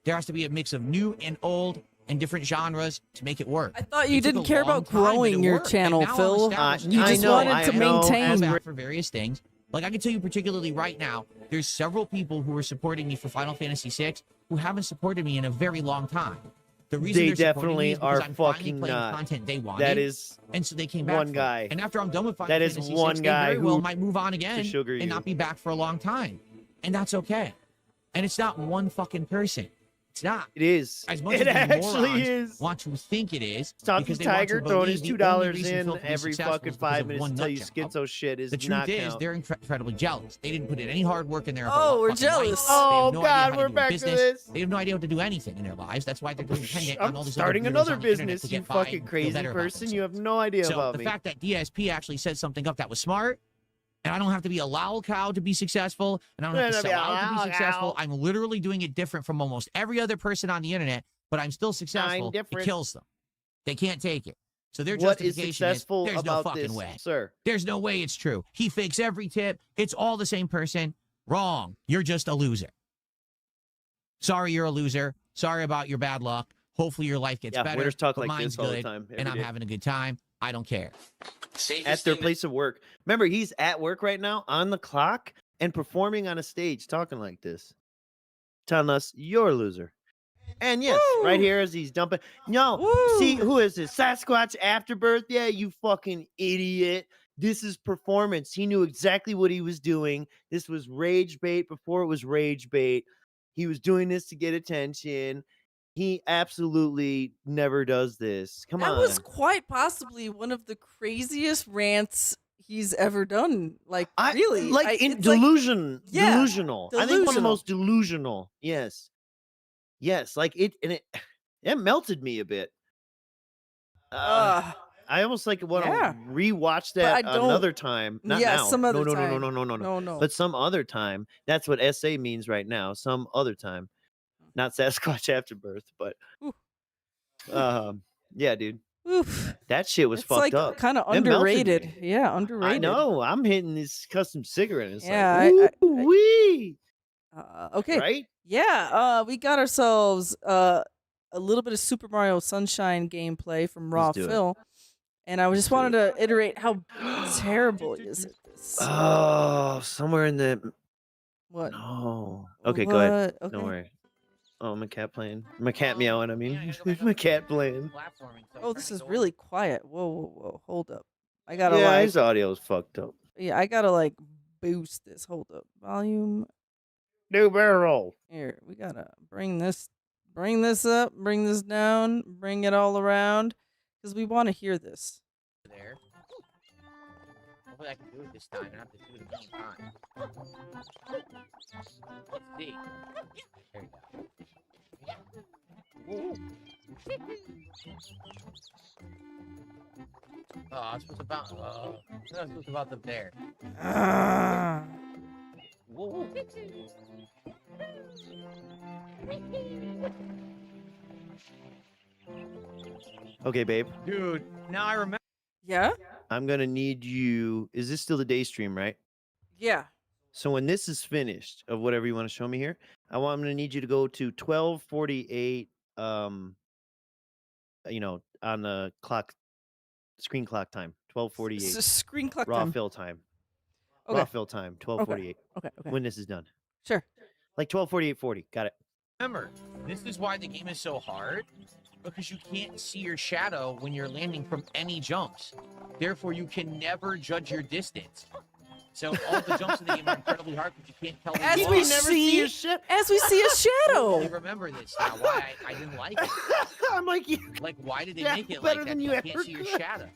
There has to be a mix of new and old and different genres to make it work. I thought you It took didn't a care long about time, but growing it your worked. channel, And now I'm Phil. established You as just a wanted to maintain. back for various things. Like I can tell you particularly right now, there's several people who are supporting me for Final Fantasy VI who haven't supported me in a very long time. The reason They they're supporting me definitely is because are I'm finally fucking playing not. content they wanted. That is and so they came back one for it. guy. And after I'm done with Final That is Fantasy one VI, guy they very well who might move on to again sugar you. and not be back for a long time. And that's okay. And it's not one fucking person. It's not. It is. As much It as these actually morons is. want to think it is. Talking because they want Tiger to throwing his believe the only $2 reason in Phil can be every successful fucking is because 5 of minutes one to tell you nut job. schizo shit is The truth not is, count. they're incredibly jealous. They didn't put in any hard work in their Oh, we're fucking life. jealous. They have Oh, no God, idea how to we're do back to business. this. They have no idea how to do anything in their lives. That's why they're dependent on all I'm these starting other weirdos another on the internet business, to you get by fucking and feel crazy better about person. You have themselves. no idea So about the me. fact that DSP actually said something up that was smart, and I don't have to be a lol cow to be successful, and I don't have to Be sell a out to be lol successful. cow. I'm literally doing it different from almost every other person on the internet, but I'm still successful. It different. kills them. They can't take it. So their What is justification successful there's no about fucking this, way. sir? There's no way it's true. He fakes every tip. It's all the same person. Wrong. You're just a loser. Sorry you're a loser. Sorry about your bad luck. Hopefully your life gets Yeah, better. winners talk but like mine's this all the good, time, and every I'm day. having a good time. I don't care. At their place of work. Remember, he's at work right now on the clock and performing on a stage talking like this. Telling us you're a loser. And yes, right here as he's dumping. No, see, who is this? Sasquatch Afterbirth? Yeah, you fucking idiot. This is performance. He knew exactly what he was doing. This was rage bait before it was rage bait. He was doing this to get attention. He absolutely never does this. Come That on. was quite possibly one of the craziest rants he's ever done. Like, really. In it's like- delusion. Yeah, delusional. I think one of the delusional. most delusional. Yes. Yes. Like it melted me a bit. I almost like want to Yeah. rewatch But I that don't- another time. Not Yeah, now. some other no, time. no. But some other time. That's what SA means right now. Some other time. Not Sasquatch Afterbirth, but yeah, dude. Oof. That shit was It's fucked like up. kind of It melted underrated. me. Yeah, underrated. I know. I'm hitting this custom cigarette. And it's Yeah, like, wee. Okay. Right? Yeah, we got ourselves a little bit of Super Mario Sunshine gameplay from Raw Let's do it. Phil. And I just wanted to iterate how terrible he is at this. Oh, somewhere in the. What? No. Okay, go ahead. What? Don't Okay. worry. Oh, my cat playing. My cat meowing. I mean, my cat playing. Oh, this is really quiet. Whoa. Hold up. I gotta Yeah, like. his audio is fucked up. Yeah, I gotta like boost this. Hold up. Volume. New barrel. Here, we gotta bring this up, bring this down, bring it all around, because we want to hear this. There. Hopefully I can do it this time and not have to do it a million times. Let's see. There you go. Oh, I was supposed to bounce. Oh, I was supposed to bounce up there. Whoa. Okay, babe. Dude, now I remember. Yeah? I'm gonna need you. Is this still the day stream, right? Yeah. So when this is finished of whatever you want to show me here, I'm gonna need you to go to 12:48. On the clock, screen clock time, 12:48. Screen clock raw time. fill time. Okay. Raw fill time, 12:48. Okay. When this is done. Sure. Like 12:48:40. Got it. Remember, this is why the game is so hard, because you can't see your shadow when you're landing from any jumps. Therefore, you can never judge your distance. So all the jumps in the game are incredibly hard because you can't tell where As you we are. see a shadow. I remember this now. Why I didn't like it. I'm like, like why did they Yeah, make it better like that? than You you can't ever see your could. shadow.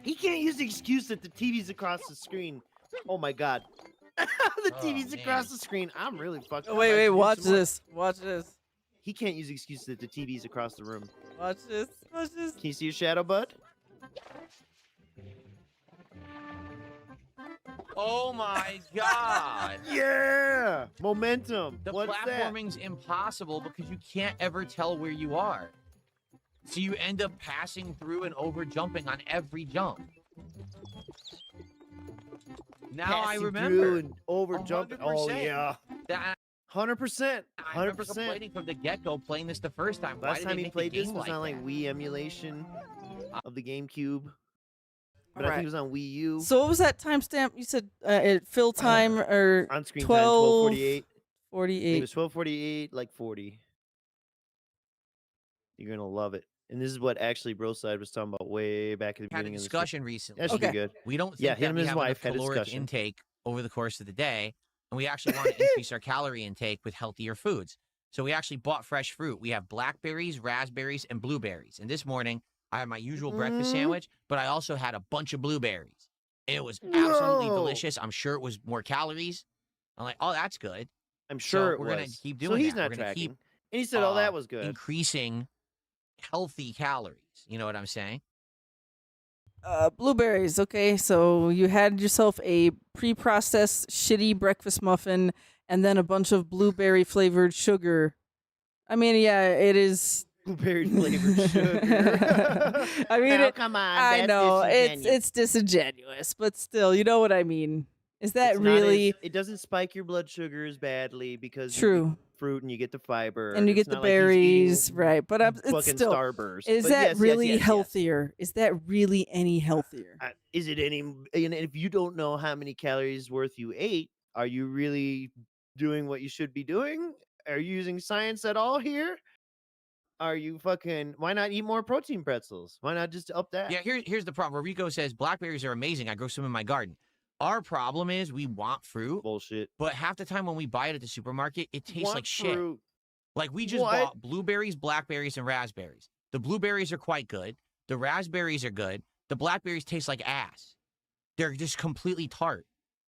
He can't use the excuse that the TV's across the screen. Oh my god. The TV's across the screen. I'm really fucked up. I Wait, should do watch some more. this. Watch this. He can't use the excuse that the TV's across the room. Watch this. Watch this. Can you see your shadow, bud? Oh my god. Yeah! Momentum. The What's that? platforming's impossible because you can't ever tell where you are. So you end up passing through and over jumping on every jump. Now I Passing remember. through and over jumping. Oh 100%. yeah. That 100%. I remember 100%. complaining from the get-go playing this the first time. Why Last did time they he make played the this game was on like that? Wii emulation of the GameCube. But I Alright. think it was on Wii U. So what was that timestamp? You said at fill time or On screen 12, time, 12:48. It 48. was 12:48, like 40. You're gonna love it. And this is what actually Broside was talking about way back at the Had a beginning of the discussion recently. That should be good. We don't think Yeah, that him we and his have wife enough had a caloric discussion. intake over the course of the day, and we actually want to increase our calorie intake with healthier foods. So we actually bought fresh fruit. We have blackberries, raspberries, and blueberries. And this morning, I had my usual breakfast sandwich, but I also had a bunch of blueberries. It was absolutely Whoa. delicious. I'm sure it was more calories. I'm like, oh, that's good. I'm sure so it we're gonna was. keep So doing he's that. not We're gonna tracking. keep, And he said, "Oh, that was good." Increasing healthy calories. You know what I'm saying? Blueberries. Okay, so you had yourself a pre-processed shitty breakfast muffin and then a bunch of blueberry flavored sugar. I mean, yeah, it is blueberry flavored sugar. I mean, Now, come on, I that's know disingenuous. it's disingenuous, but still, you know what I mean. Is that It's not really as- it doesn't spike your blood sugar as badly because you True. eat fruit and you get the fiber and you It's get the not like he's eating berries, right? But it's fucking still. Starburst. Is But that yes, really yes. healthier? Is that really any healthier? Is it any? And if you don't know how many calories worth you ate, are you really doing what you should be doing? Are you using science at all here? Are you fucking? Why not eat more protein pretzels? Why not just up that? Yeah, here's the problem. Rico says blackberries are amazing. I grow some in my garden. Our problem is we want fruit. Bullshit. But half the time when we buy it at the supermarket, it tastes Want like shit. fruit. Like we just What? bought blueberries, blackberries, and raspberries. The blueberries are quite good. The raspberries are good. The blackberries taste like ass. They're just completely tart.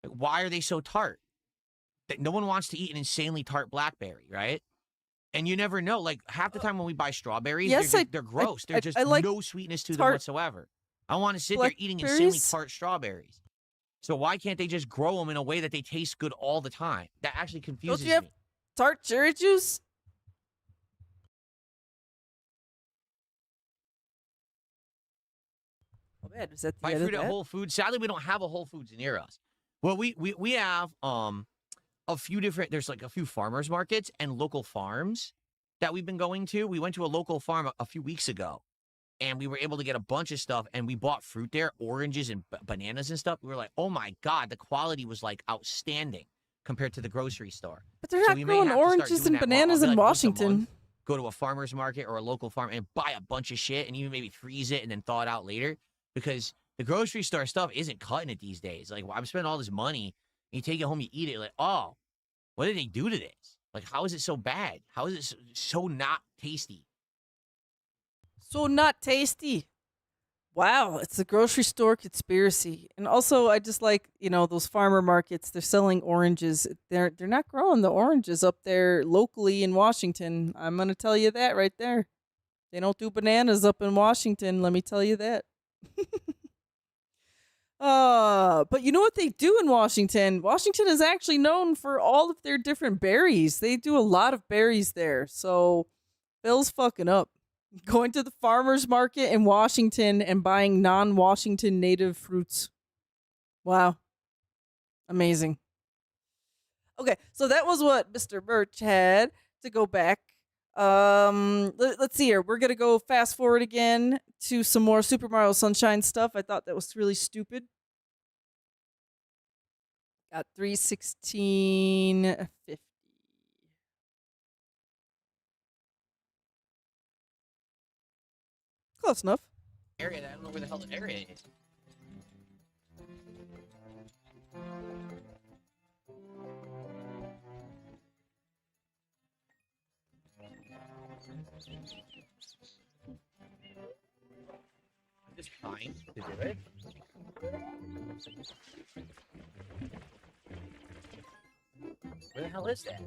Like, why are they so tart? No one wants to eat an insanely tart blackberry, right? And you never know. Like, half the time when we buy strawberries, Yes, they're gross. There's just like no sweetness to them tart whatsoever. I want to sit there eating insanely blackberries. tart strawberries. So why can't they just grow them in a way that they taste good all the time? That actually confuses Don't you have me. tart cherry juice? Oh man, is that the Buy end of fruit at that? Whole Foods. Sadly, we don't have a Whole Foods near us. Well, we have a few different. There's like a few farmers markets and local farms that we've been going to. We went to a local farm a few weeks ago, and we were able to get a bunch of stuff. And we bought fruit there, oranges and bananas and stuff. We were like, oh my god, the quality was like outstanding compared to the grocery store. But they're not growing oranges and bananas in Washington. Go to a farmer's market or a local farm and buy a bunch of shit and even maybe freeze it and then thaw it out later, because the grocery store stuff isn't cutting it these days. Like, I'm spending all this money, and you take it home, you eat it, like, oh, what did they do to this? Like, how is it so bad? How is it so not tasty? So not tasty. Wow, it's a grocery store conspiracy. And also, I just like, those farmer markets. They're selling oranges. They're not growing the oranges up there locally in Washington. I'm gonna tell you that right there. They don't do bananas up in Washington. Let me tell you that. But you know what they do in Washington? Washington is actually known for all of their different berries. They do a lot of berries there. So Phil's fucking up. Going to the farmer's market in Washington and buying non-Washington native fruits. Wow. Amazing. Okay, so that was what Mr. Birch had to go back. Let's see here. We're going to go fast forward again to some more Super Mario Sunshine stuff. I thought that was really stupid. Got 316.50. Close enough. Area, I don't know where the hell the area is. I'm just trying to do it. Where the hell is that?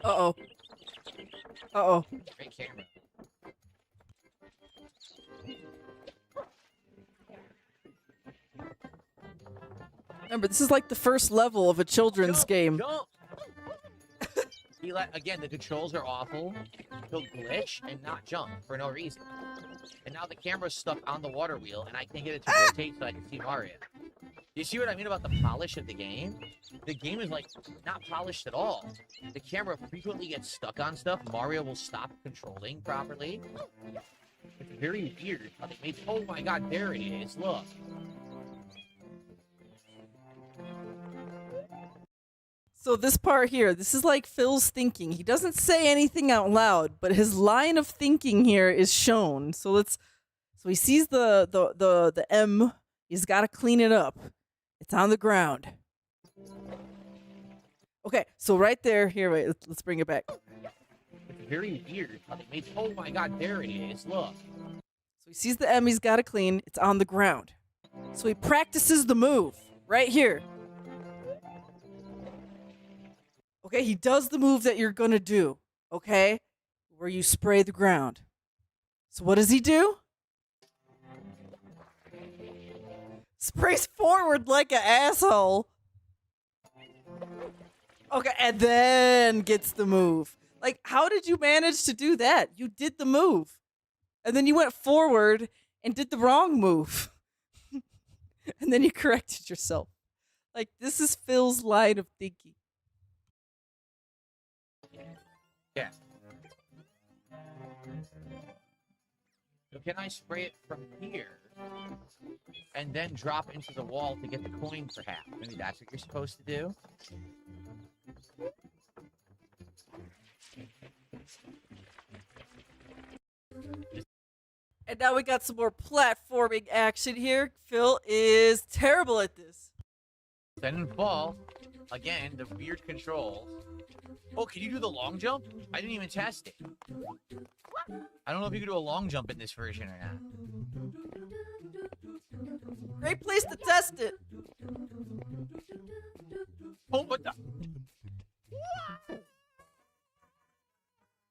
Uh-oh. Uh-oh. Great camera. Remember, this is like the first level of a children's game. Jump. Again, the controls are awful. He'll glitch and not jump for no reason. And now the camera's stuck on the water wheel, and I can't get it to rotate so I can see Mario. You see what I mean about the polish of the game? The game is, like, not polished at all. The camera frequently gets stuck on stuff. Mario will stop controlling properly. It's very weird how they made... Oh my god, there it is. Look. So this part here, this is like Phil's thinking. He doesn't say anything out loud, but his line of thinking here is shown. So he sees the M. He's got to clean it up. It's on the ground. Okay, so right there, here, wait, let's bring it back. It's very weird how they made... Oh my god, there it is. Look. So he sees the M he's got to clean. It's on the ground. So he practices the move right here. Okay, he does the move that you're going to do, okay, where you spray the ground. So what does he do? Sprays forward like an asshole. Okay, and then gets the move. Like, how did you manage to do that? You did the move. And then you went forward and did the wrong move. And then you corrected yourself. Like, this is Phil's line of thinking. Yeah. So can I spray it from here and then drop into the wall to get the coin perhaps? Maybe that's what you're supposed to do? And now we got some more platforming action here. Phil is terrible at this. Then fall. Again, the weird controls. Oh, can you do the long jump? I didn't even test it. I don't know if you can do a long jump in this version or not. Great place to test it. Oh, what the?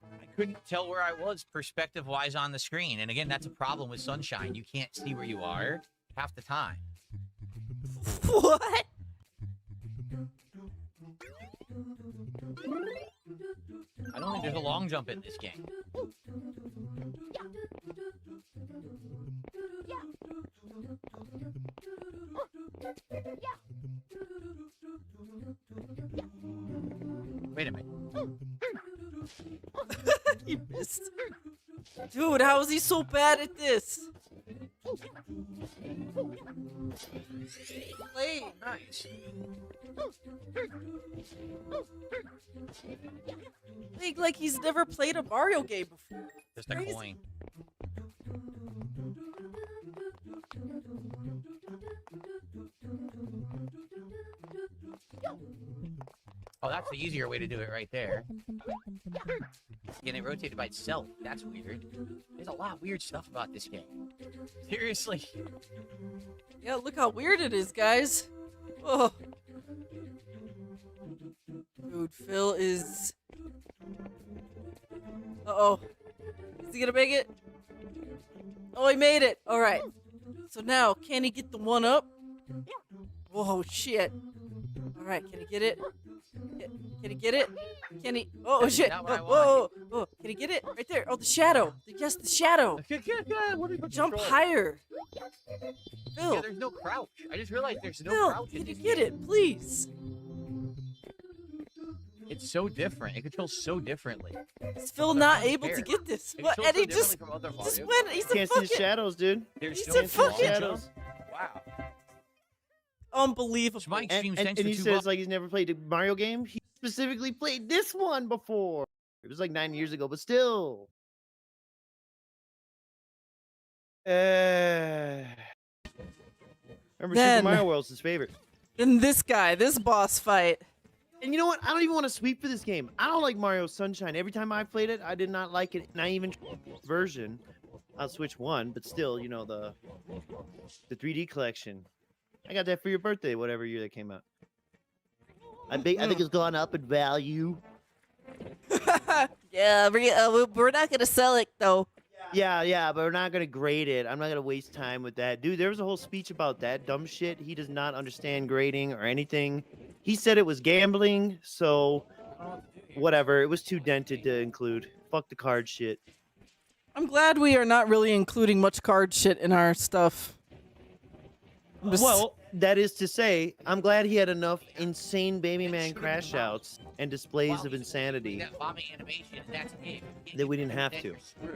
I couldn't tell where I was perspective-wise on the screen. And again, that's a problem with Sunshine. You can't see where you are half the time. What? I don't think there's a long jump in this game. Wait a minute. He missed. Dude, how is he so bad at this? Play. Nice. Like he's never played a Mario game before. Just a coin. Oh, that's the easier way to do it right there. And it rotated by itself. That's weird. There's a lot of weird stuff about this game. Seriously. Yeah, look how weird it is, guys. Oh. Dude, Phil is... Uh-oh. Is he gonna make it? Oh, he made it. All right. So now, can he get the one up? Whoa, shit. All right, can he get it? Can he get it? Can he? Oh, shit. Oh, whoa, whoa. Can he get it? Right there. Oh, the shadow. Yes, the shadow. Jump higher. Phil. Yeah, there's no crouch. I just realized there's no Phil, crouch in can you this get game. it, please? It's so different. It controls so differently. Is Phil not able to get this? It What? controls And he so just differently from other went. Mario. He's a Can't fucking see the shadows, dude. There's he's no a fucking shadows. Wow. unbelievable. Mike And, streams and, thanks and for he $2. says like he's never played a Mario game. He specifically played this one before. It was like 9 years ago, but still. Remember Then- Super Mario World's his favorite. Then this guy, this boss fight. And you know what? I don't even want to sweep for this game. I don't like Mario Sunshine. Every time I played it, I did not like it. Not even version on Switch 1, but still, you know, the 3D collection. I got that for your birthday, whatever year that came out. I think it's gone up in value. Yeah, we're not gonna sell it though. Yeah, but we're not gonna grade it. I'm not gonna waste time with that. Dude, there was a whole speech about that dumb shit. He does not understand grading or anything. He said it was gambling, so whatever. It was too dented to include. Fuck the card shit. I'm glad we are not really including much card shit in our stuff. Well, that is to say, I'm glad he had enough insane baby man crash outs and displays of insanity That bombing animation, that's it. that we didn't have to. You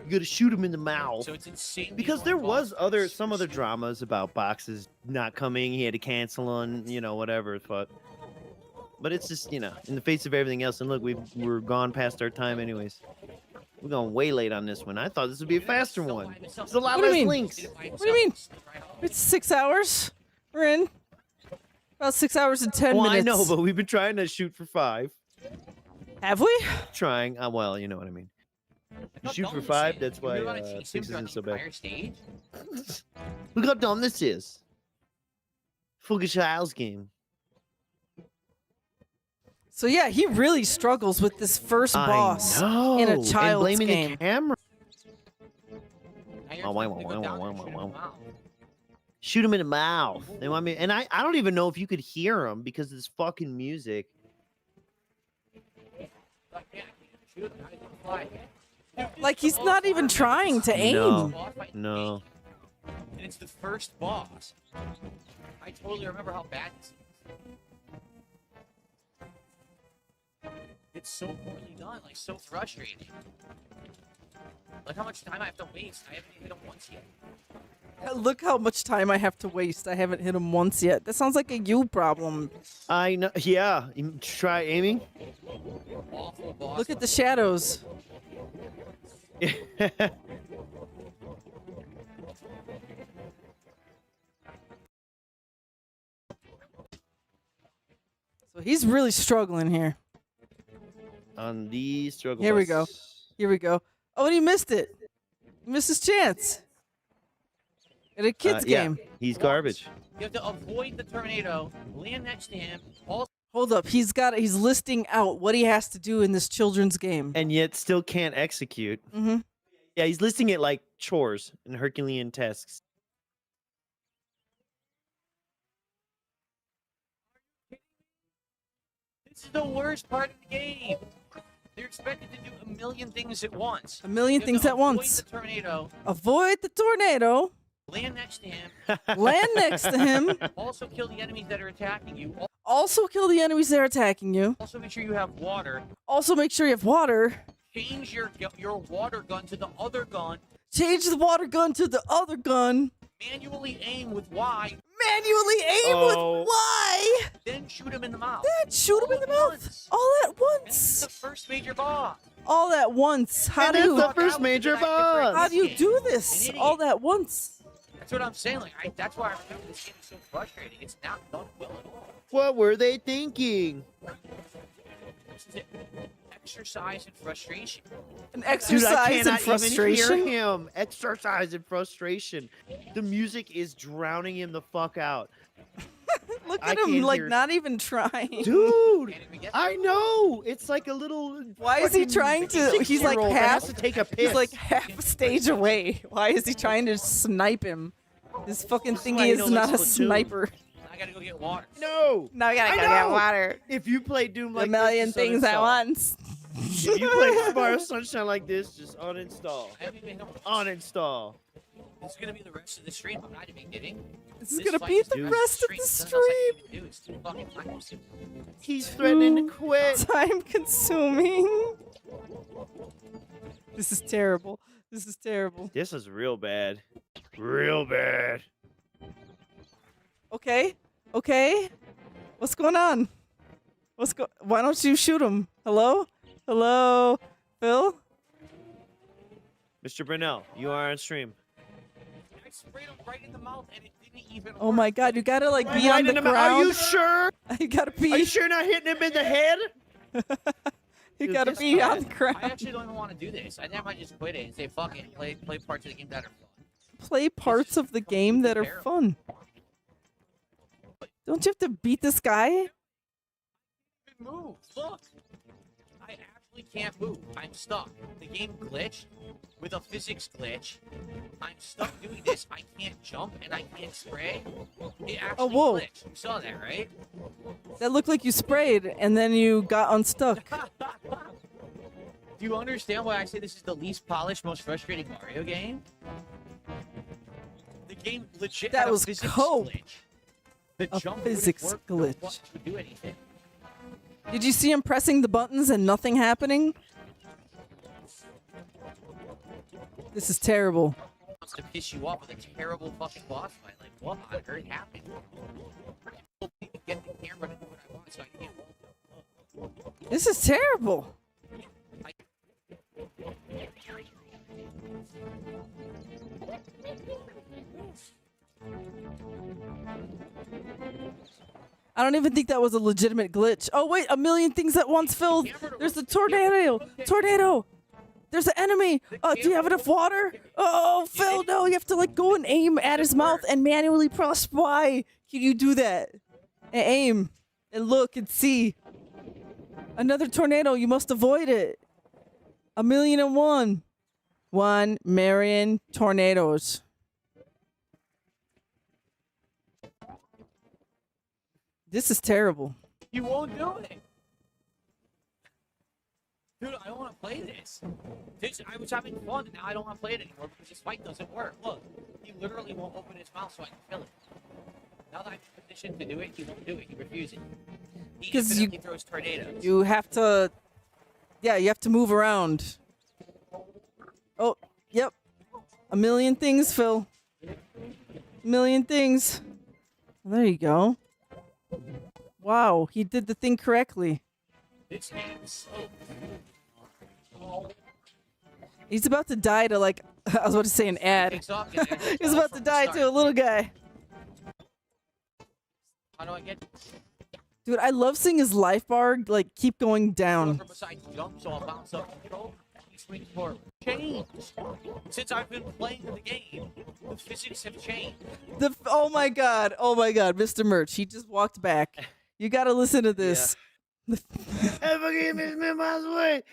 gotta shoot him in the mouth. So it's insane. Because there was some other dramas about boxes not coming. He had to cancel on, you know, whatever. But it's just, you know, in the face of everything else. And look, we're gone past our time anyways. We're going way late on this one. I thought this would be a faster one. There's a lot What do you less mean? links. What do you mean? It's 6 hours. We're in about 6 hours and 10 Well, minutes. I know, but we've been trying to shoot for 5. Have we? Trying. Well, you know what I mean. You shoot for 5, that's why 6 isn't so bad. Look how dumb this is. Fucking child's game. So yeah, he really struggles with this first boss I know. in a And child's blaming game. the camera. Now you're supposed to go down and shoot him out. Shoot him in the mouth. They want me, and I don't even know if you could hear him because of this fucking music. Like he's not even trying to aim. No. And it's the first boss. I totally remember how bad this is. It's so poorly done, like so frustrating. Like how much time I have to waste. I haven't even hit him once yet. Look how much time I have to waste. I haven't hit him once yet. That sounds like a you problem. I know. Yeah. You try aiming. Awful boss. Look at the shadows. So he's really struggling here. On the struggle. Here we bus. go. Here we go. Oh, and he missed it. He missed his chance. In a kid's Yeah, game. he's garbage. You have to avoid the tornado, land next to him. Hold up. He's listing out what he has to do in this children's game. And yet still can't execute. Mm-hmm. Yeah, he's listing it like chores and Herculean tasks. This is the worst part of the game. They're expected to do a million things at once. A million things at once. Avoid the tornado. Avoid the tornado. Land next to him. Land next to him. Also kill the enemies that are attacking you. Also kill the enemies that are attacking you. Also make sure you have water. Also make sure you have water. Change your water gun to the other gun. Change the water gun to the other gun. Manually aim with Y. Manually aim with Y. Then shoot him in the mouth. Then shoot him in the mouth. All at once. The first major boss. All at once. How do you? the first major boss. How do you do this? All at once. That's what I'm saying. Like, that's why I remember this game is so frustrating. It's not done well at all. What were they thinking? This is it. Exercise and frustration. An exercise and frustration. Even hear him. Exercise and frustration. The music is drowning him the fuck out. Look at him, like not even trying. Dude, I know. It's like a little. Why is he trying to? He's like half. To take a piss. He's like half a stage away. Why is he trying to snipe him? This fucking thingy is not a sniper. I gotta go get water. No. Now I gotta go get water. If you play Doom like a million this, things at once. If you play Mario Sunshine like this, just uninstall. Uninstall. This is gonna be the rest of the stream. I'm not even kidding. This is gonna be the rest of the stream. It's too fucking time-consuming. He's threatening to quit. Time consuming. This is terrible. This is terrible. This is real bad. Real bad. Okay. Okay. What's going on? Why don't you shoot him? Hello? Hello? Phil? Mr. Brunel, you are on stream. I sprayed him right in the mouth and it didn't even Oh my god, you gotta like be Right on the in the ground. Are you sure? You gotta be. Are you sure not hitting him in the head? You gotta be on the ground. I actually don't even want to do this. I think I might just quit it and say fuck it. Play parts of the game that are fun. Play parts of the game that are fun. Don't you have to beat this guy? Move. Look. I actually can't move. I'm stuck. The game glitched with a physics glitch. I'm stuck doing this. I can't jump and I can't spray. It actually glitched. You saw that, right? That looked like you sprayed and then you got unstuck. Do you understand why I say this is the least polished, most frustrating Mario game? The game legit That had was a physics cope. glitch. The A jump physics wouldn't work, glitch. would do anything. Did you see him pressing the buttons and nothing happening? This is terrible. Wants to piss you off with a terrible fucking boss fight. Like, what on earth happened? I can't get the camera to do what I want, so I can't. This is terrible. I don't even think that was a legitimate glitch. Oh wait, a million things at once, Phil. There's a tornado. Tornado. There's an enemy. Do you have enough water? Oh, Phil, no. You have to like go and aim at his mouth and manually press Y. Can you do that? And aim and look and see. Another tornado. You must avoid it. 1,000,001. 1 million tornadoes. This is terrible. You won't do it. Dude, I don't want to play this. I was having fun, and now I don't want to play it anymore because this fight doesn't work. Look, he literally won't open his mouth so I can kill it. Now that I'm positioned to do it, he won't do it. He refuses. He infinitely throws tornadoes. You have to, yeah, you have to move around. Oh, yep. 1,000,000 things, Phil. 1,000,000 things. There you go. Wow, he did the thing correctly. This game is so... He's about to die to like, I was about to say an ad. He's about to die to a little guy. How do I get... Dude, I love seeing his life bar like keep going down. Besides jump, so I'll bounce up control. he swings forward. Changed. Since I've been playing the game, the physics have changed. Oh my god, Mr. Merch, he just walked back. You got to listen to this. Hey, fucking Miss Miles away.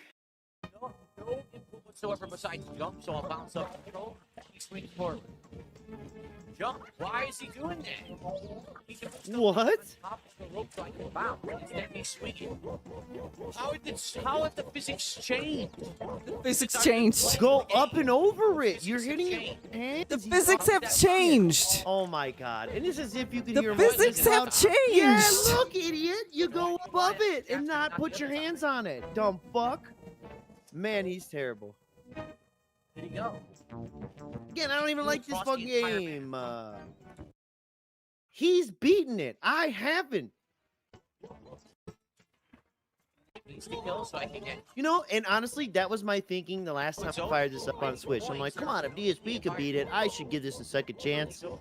No input whatsoever besides jump, so I'll bounce up. Control. He swings forward. Jump. Why is he doing that? He's supposed to What? on top of the rope so I can bounce. Instead he's swinging. How have the physics changed? The physics changed. Go up and over it. You're hitting your hands. The physics have changed. Oh my god. And it's as if you can The hear physics have changed. Yeah, look, idiot. You go above it and not put your hands on it. Dumb fuck. Man, he's terrible. There you go. Again, I don't even like this fucking game. He's beaten it. I haven't. You know, and honestly, that was my thinking the last time I fired this up on Switch. I'm like, come on, if DSP could beat it, I should give this a second chance. And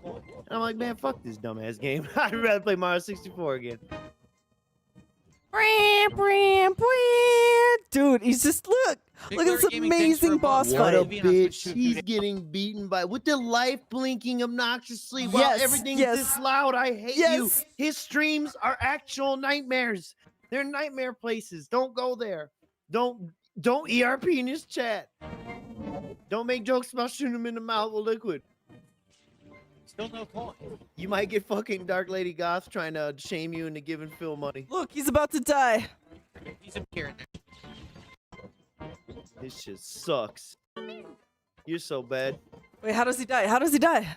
I'm like, man, fuck this dumbass game. I'd rather play Mario 64 again. Dude, he's just look at this amazing boss What fight. a bitch. He's getting beaten by with the life blinking obnoxiously while everything's this loud. I hate you. His streams are actual nightmares. They're nightmare places. Don't go there. Don't ERP in his chat. Don't make jokes about shooting him in the mouth with liquid. Still no coin. You might get fucking Dark Lady Goth trying to shame you into giving Phil money. Look, he's about to die. He's appearing. This shit sucks. You're so bad. Wait, how does he die? How does he die?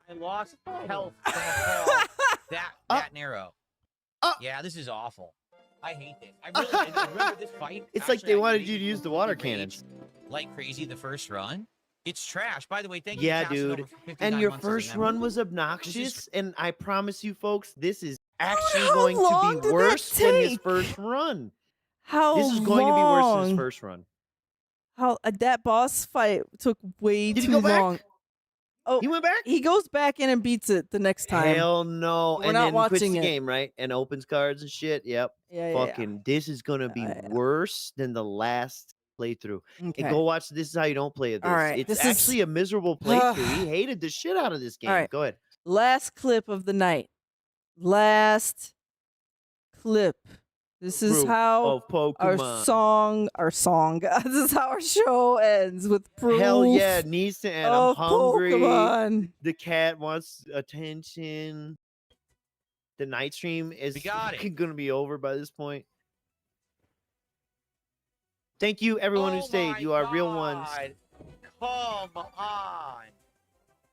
I lost health from a fall that narrow. Yeah, this is awful. I hate this. I really remember this fight. It's like they wanted you to use the water cannons. Like crazy the first run. It's trash. By the way, thank you. Yeah, dude. And your first run was obnoxious, and I promise you, folks, this is actually going to be worse than his first run. This is going to be worse than his first run. That boss fight took way too long. Oh, he went back? He goes back in and beats it the next time. Hell no. We're and not then watching quits the it. game, right? And opens cards and shit. Yep. Yeah. This is going to be worse than the last playthrough. Okay. And go watch This Is How You Don't Play It. All right, It's this actually a miserable playthrough. He hated the shit out of this game. All right. Go ahead. Last clip of the night. Last clip. This is Proof how of Pokemon. our song. This is how our show ends with proof. Hell yeah, it needs to end. I'm of hungry. Pokemon. The cat wants attention. The night stream is going to be over by this point. Thank you, everyone who stayed. You are real ones. Come on.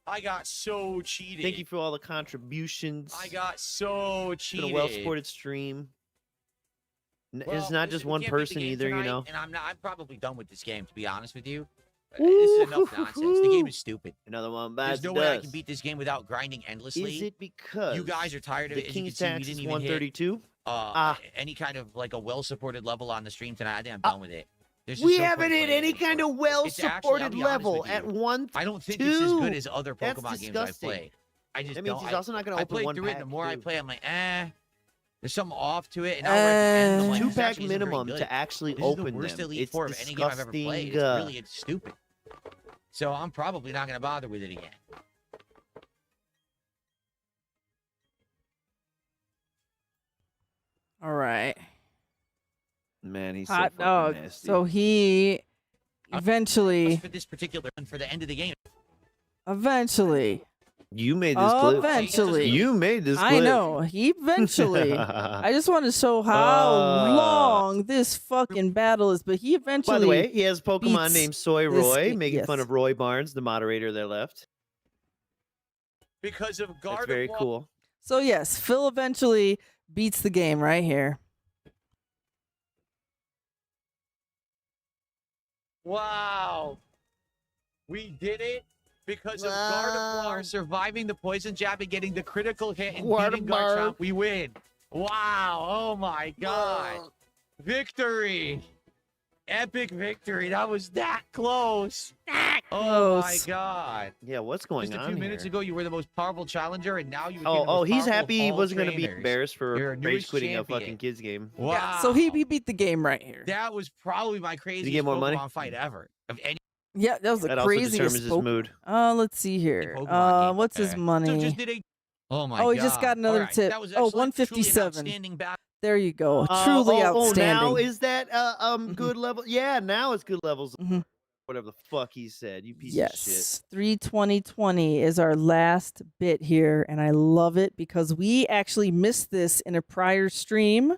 I got so cheated. Thank you for all the contributions. I got so It's cheated. been a well-supported stream. Well, it's not just one we can't beat the person game either, you tonight, know. And I'm probably done with this game, to be honest with you. This is enough nonsense. The game is stupid. Another one There's bites no the way I dust. can beat this game without grinding endlessly. Is it because you guys are tired of the it? As you King's can see, we Tax didn't is even 132? hit any kind of like a well-supported level on the stream tonight. I think I'm done with it. There's just We no haven't point hit playing any it kind of anymore. It's actually, I'll well-supported be honest level with you, at 1. I don't think it's as good as other That's Pokemon games I've disgusting. played. I just That means don't. he's also not going to I open played one through it, pack. and the more I too. play, I'm like, there's something off to it. And now we're at the end. I'm like, this 2-pack actually isn't very minimum good. to actually This open is the worst them. Elite It's Four of any game I've ever played. disgusting, It's stupid. So I'm probably not going to bother with it again. All right. Man, he's Hot so fucking dog. nasty. So he eventually, For this particular one, for the end of the game. You made this clip. Eventually. You made this clip. I know. He eventually. I just want to show how long this fucking battle is, but he eventually. By the way, he has a Pokemon beats named Soy this Roy, game. making Yes. fun of Roy Barnes, the moderator there left. Because of Gardevoir. That's very cool. So yes, Phil eventually beats the game right here. Wow. We did it because of Gardevoir surviving the poison jab and getting the critical hit and beating Garchomp. We win. Wow. Oh my God. Victory. Epic victory. That was that close. Oh my Close. God. Yeah, what's going Just on a few minutes here? ago, you were the most powerful challenger, and now you became Oh, the most he's powerful happy he of all wasn't going to be trainers. embarrassed for You're rage newest quitting a champion. fucking kids game. Wow. Yeah, so he beat the game right here. That was probably my Did craziest he get more money? Pokemon fight ever. Of any Yeah, that was the That also craziest. determines his mood. Let's see here. Pokemon game. What's his So money? just did a. Oh my God. Oh, he just got another All right, tip. That was Oh, excellent. Truly an 157. outstanding battle. There you go. Truly outstanding. Now is that good level? Yeah, now it's good levels. Mhm. Whatever the fuck he said. You piece of shit. Yes, 32020 is our last bit here, and I love it because we actually missed this in a prior stream,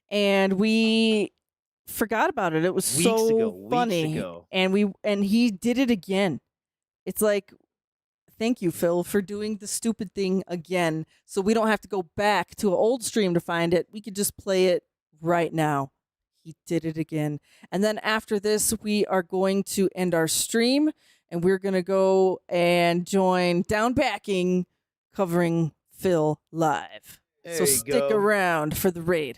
and we forgot about it. It was Weeks so ago, funny, and he did it again. It's like, thank you, Phil, for doing the stupid thing again, so we don't have to go back to an old stream to find it. We could just play it right now. He did it again. And then after this, we are going to end our stream, and we're going to go and join Down Backing covering Phil live. There So you stick go. around for the raid.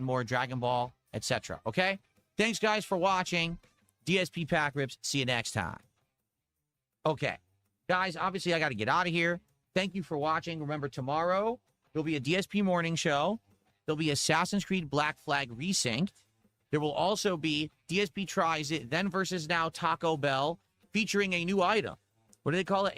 More Dragon Ball, etc. Okay? Thanks, guys, for watching. DSP Pack Rips. See you next time. Okay. Guys, obviously, I got to get out of here. Thank you for watching. Remember, tomorrow, there'll be a DSP morning show. There'll be Assassin's Creed Black Flag Resynced. There will also be DSP Tries It, Then versus Now Taco Bell, featuring a new item. What do they call it?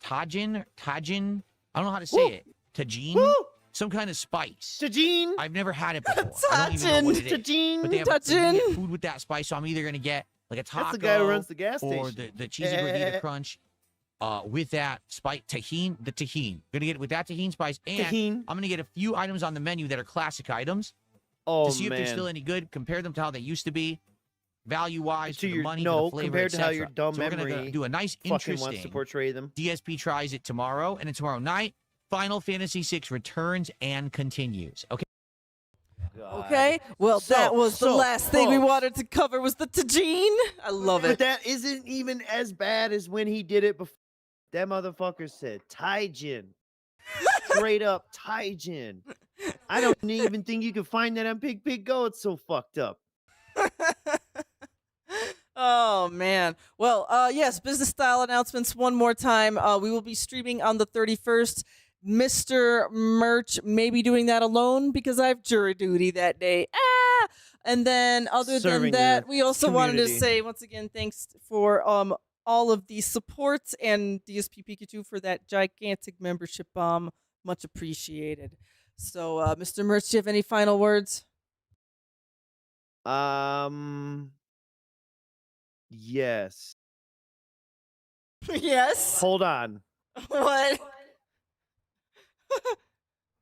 Tajin? Tajin? I don't know how to say it. Tajin? Woo! Some kind of spice. Tajin. I've never had it before. I don't even know what it is. Tajin. But they have Tajin. food with that spice, so I'm either going to get like a taco That's the guy who runs the gas or station. the cheesy gordita crunch with that spice, tahini. Gonna get it with that tahini spice, and Tajin. I'm gonna get a few items on the menu that are classic items Oh, to see if man. they're still any good. Compare them to how they used to be, value-wise, To for the your- money, no, for the flavor, compared to how etc. your dumb so we're gonna memory do a nice, fucking wants to interesting portray them. DSP Tries It tomorrow, and then tomorrow night, Final Fantasy VI returns and continues. Okay. Okay, well, that was the so, last thing we folks. wanted to cover was the Tajin. I love But it. that isn't even as bad as when he did it before. That motherfucker said Taijin. Straight up Taijin. I don't even think you can find that on Pig Go. It's so fucked up. Oh man. Well, yes, business style announcements one more time. We will be streaming on the 31st. Mr. Merch may be doing that alone because I have jury duty that day. And then other Serving than that, your we also wanted to community. say once again thanks for all of the support and DSP Pikachu for that gigantic membership bomb. Much appreciated. So, Mr. Merch, do you have any final words? Yes. Yes. Hold on. What?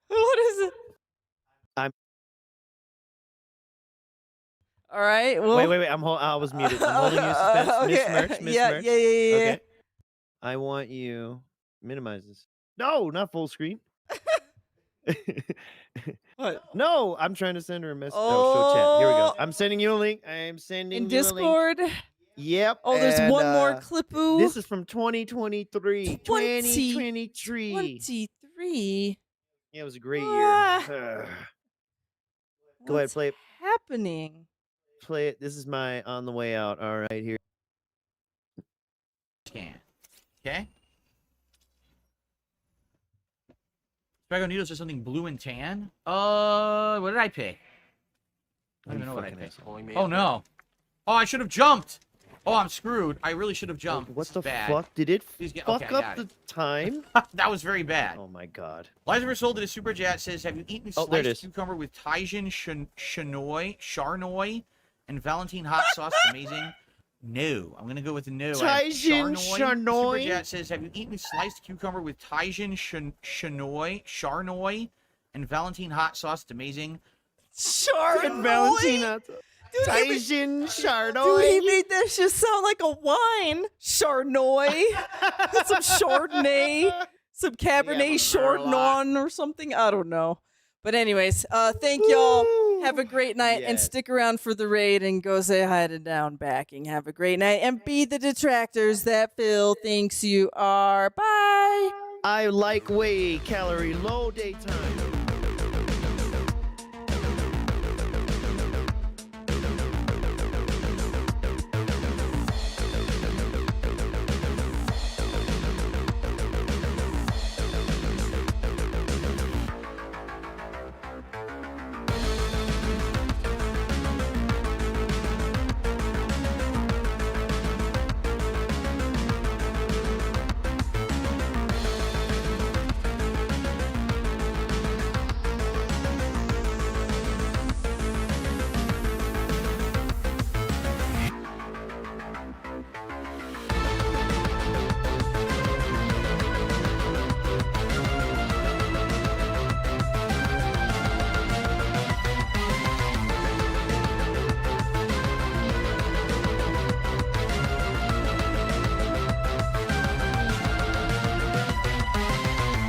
What is it? I'm- All right. Well, Wait. I was muted. I'm holding you in suspense. Okay. Miss Merch. Miss Yeah. Merch. Yeah. Okay. I want you minimize this. No, not full screen. What? No, I'm trying to send her a message. Oh, show chat. Here we go. I'm sending you a link. I am sending In you a link. Discord. Yep. Oh, there's and, one more clipoo. This is from 2023. 2023. 23. Yeah, it was a great Ah. year. Go ahead, What's play it. happening? Play it. This is my on the way out. All right, here. Okay. Sprago Needles is something blue and tan. What did I pick? I don't even know what I picked. Oh no. Oh, I should have jumped. Oh, I'm screwed. I really should have jumped. What This the is bad. fuck? Did it Please get- fuck okay, I up got the it. time? That was very bad. Oh my god. Liza Sold to the super chat says, "Have you eaten Oh, there it sliced is. cucumber with Tajin Charnoy and Valentine hot sauce? It's amazing." No, I'm gonna go with no. I have Tajin Charnoy? Super chat says, "Have you eaten sliced cucumber with Tajin Charnoy and Valentine hot sauce? It's amazing." Chardonnay. Valentina. Dude, Tajin Dude, Chardonnay. he made that shit sound like a wine. Chardonnay. Some Chardonnay. Some Cabernet Chardonnay or something. I don't know. But anyways, thank y'all. Have a great night and Yes. stick around for the raid and go say hi to Down Backing. Have a great night and be the detractors that Phil thinks you are. Bye. I like way calorie low daytime.